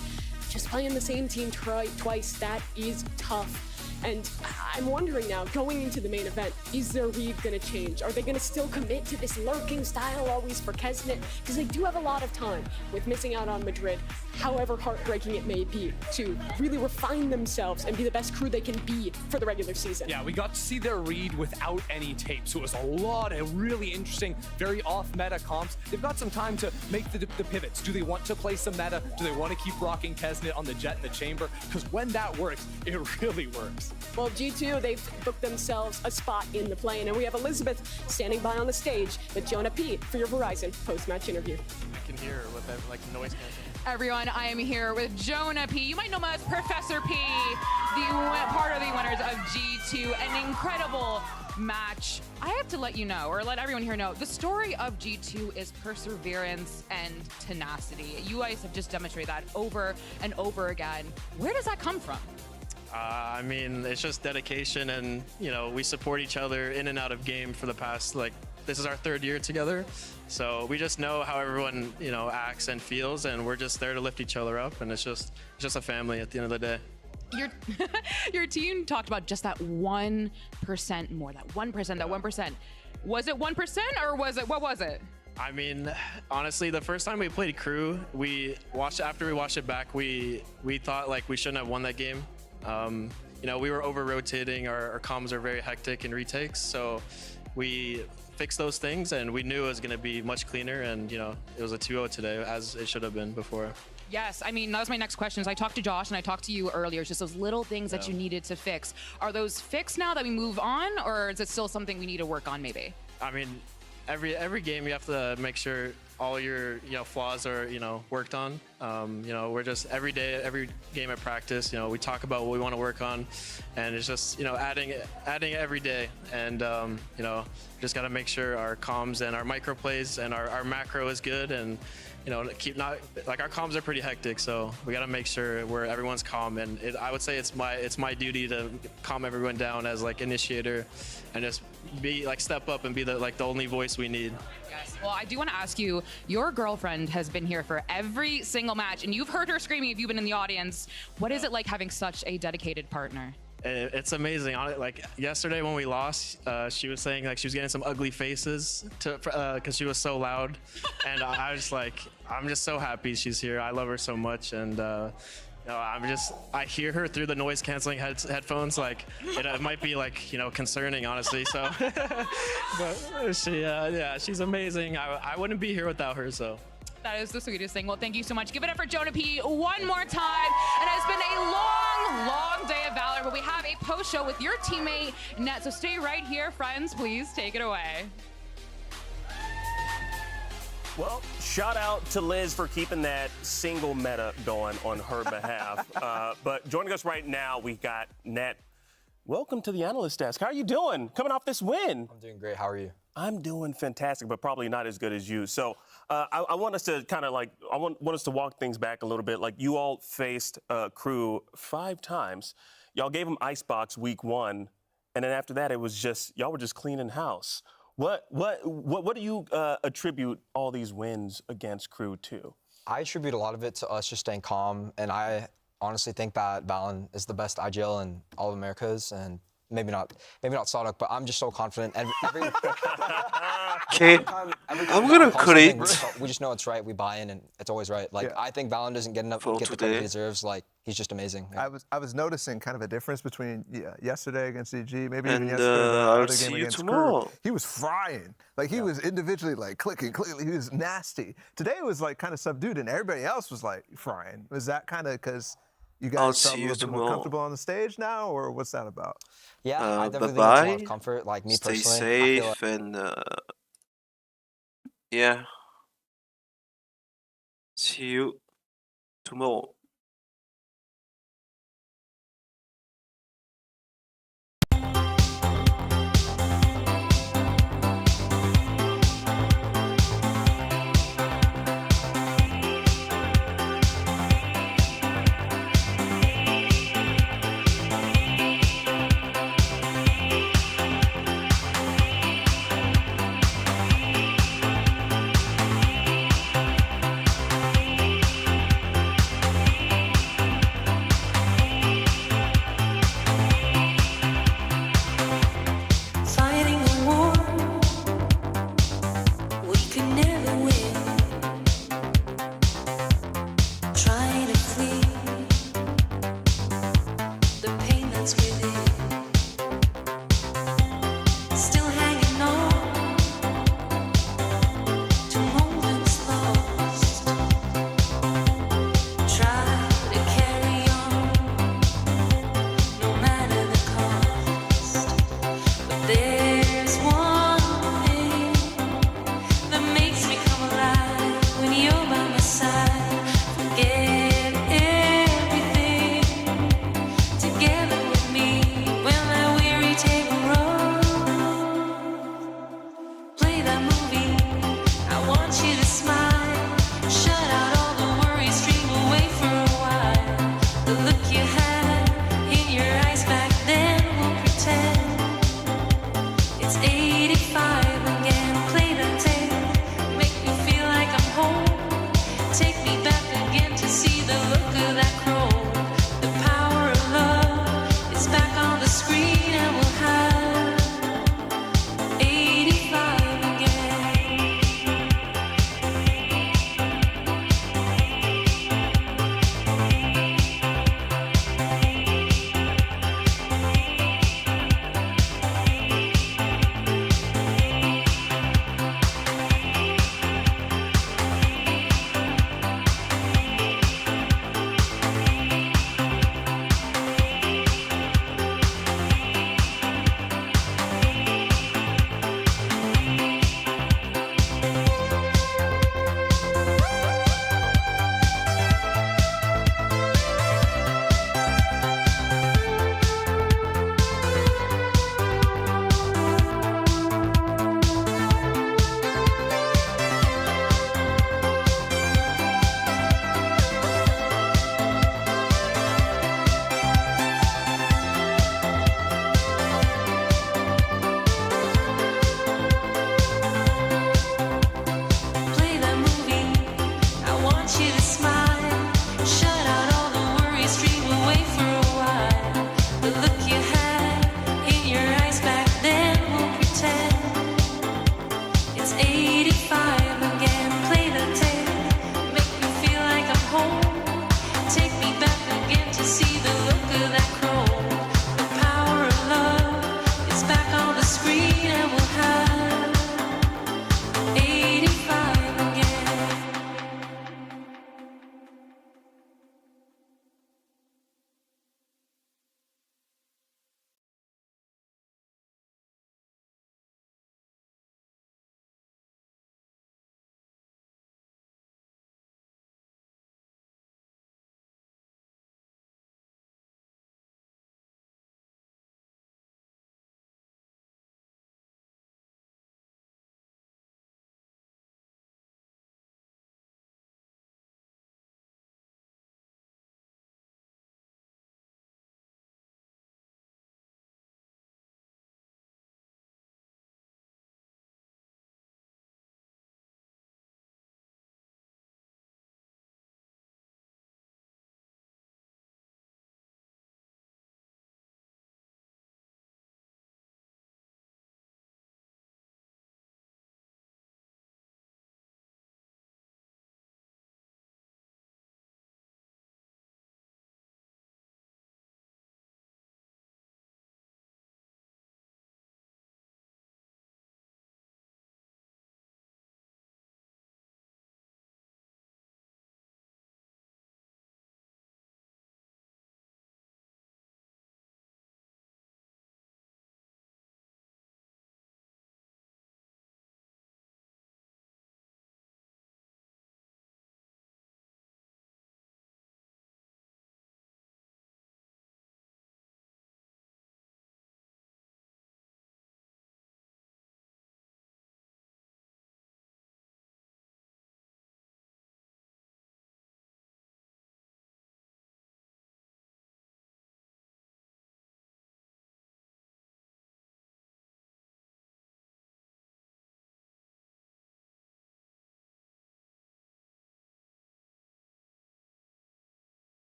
Just playing the same team twice, that is tough. And I'm wondering now, going into the main event, is their read going to change? Are they going to still commit to this lurking style always for Kesnet? Because they do have a lot of time with missing out on Madrid, however heartbreaking it may be, to really refine themselves and be the best crew they can be for the regular season. Yeah, we got to see their read without any tape, so it was a lot of really interesting, very off-meta comps. They've got some time to make the pivots. Do they want to play some meta? Do they want to keep rocking Kesnet on the Jet in the chamber? Because when that works, it really works. Well, G2, they've booked themselves a spot in the plane, and we have Elizabeth standing by on the stage with Jonah P for your Verizon post-match interview. I can hear with that, like noise canceling. Everyone, I am here with Jonah P. You might know him as Professor P, part of the winners of G2. An incredible match. I have to let you know, or let everyone here know, the story of G2 is perseverance and tenacity. You guys have just demonstrated that over and over again. Where does that come from? I mean, it's just dedication, and you know, we support each other in and out of game for the past, like, this is our 3rd year together, so we just know how everyone, you know, acts and feels, and we're just there to lift each other up, and it's just a family at the end of the day. Your team talked about just that 1% more, that 1%. Was it 1% or what was it? I mean, honestly, the first time we played Crew, after we watched it back, we thought like we shouldn't have won that game. You know, we were over-rotating, our comms are very hectic in retakes, so we fixed those things, and we knew it was going to be much cleaner, and, you know, it was a 2-0 today, as it should have been before. Yes, I mean, that was my next question. So I talked to Josh and I talked to you earlier, just those little things that you needed to fix. Are those fixed now that we move on, or is it still something we need to work on maybe? I mean, every game you have to make sure all your flaws are worked on. You know, we're just every day, every game at practice, you know, we talk about what we want to work on, and it's just adding every day, and you know, just got to make sure our comms and our micro plays and our macro is good, and you know, our comms are pretty hectic, so we got to make sure everyone's calm, and I would say it's my duty to calm everyone down as like initiator, and just be like step up and be the only voice we need. Yes. Well, I do want to ask you, your girlfriend has been here for every single match, and you've heard her screaming if you've been in the audience. What is it like having such a dedicated partner? It's amazing. Like yesterday when we lost, she was saying like she was getting some ugly faces because she was so loud, and I was like, I'm just so happy she's here. I love her so much, and I hear her through the noise canceling headphones. Like it might be like concerning, honestly. So, but she's amazing. I wouldn't be here without her. So. That is the sweetest thing. Well, thank you so much. Give it up for Jonah P one more time. And it's been a long, long day of Valor, but we have a post show with your teammate, Net. So stay right here, friends. Please take it away. Well, shout out to Liz for keeping that single meta going on her behalf. But joining us right now, we've got Net. Welcome to the analyst desk. How are you doing? Coming off this win. I'm doing great. How are you? I'm doing fantastic, but probably not as good as you. So I want us to kind of I want us to walk things back a little bit. Like you all faced Crew 5 times. Y'all gave them Icebox week 1, and then after that, it was just y'all were just cleaning house. What do you attribute all these wins against Crew to? I attribute a lot of it to us just staying calm, and I honestly think that Valen is the best IGL in all of Americas, and maybe not Sonic, but I'm just so confident. Okay, I'm gonna quit. We just know it's right. We buy in, and it's always right. Like I think Valen doesn't get the credit he deserves. Like he's just amazing. I was noticing kind of a difference between yesterday against EG, maybe even And yesterday the I'll other see game you against tomorrow. Crew. He was frying. Like he was individually like clicking. He was nasty. Today it was like kind of subdued, and everybody else was like frying. Was that kind of because you I'll guys felt see a you little bit more tomorrow. comfortable on the stage now, or what's that about? Yeah, I definitely think it's a Bye-bye. lot of comfort. Like me Stay personally, I feel safe and yeah. See you tomorrow.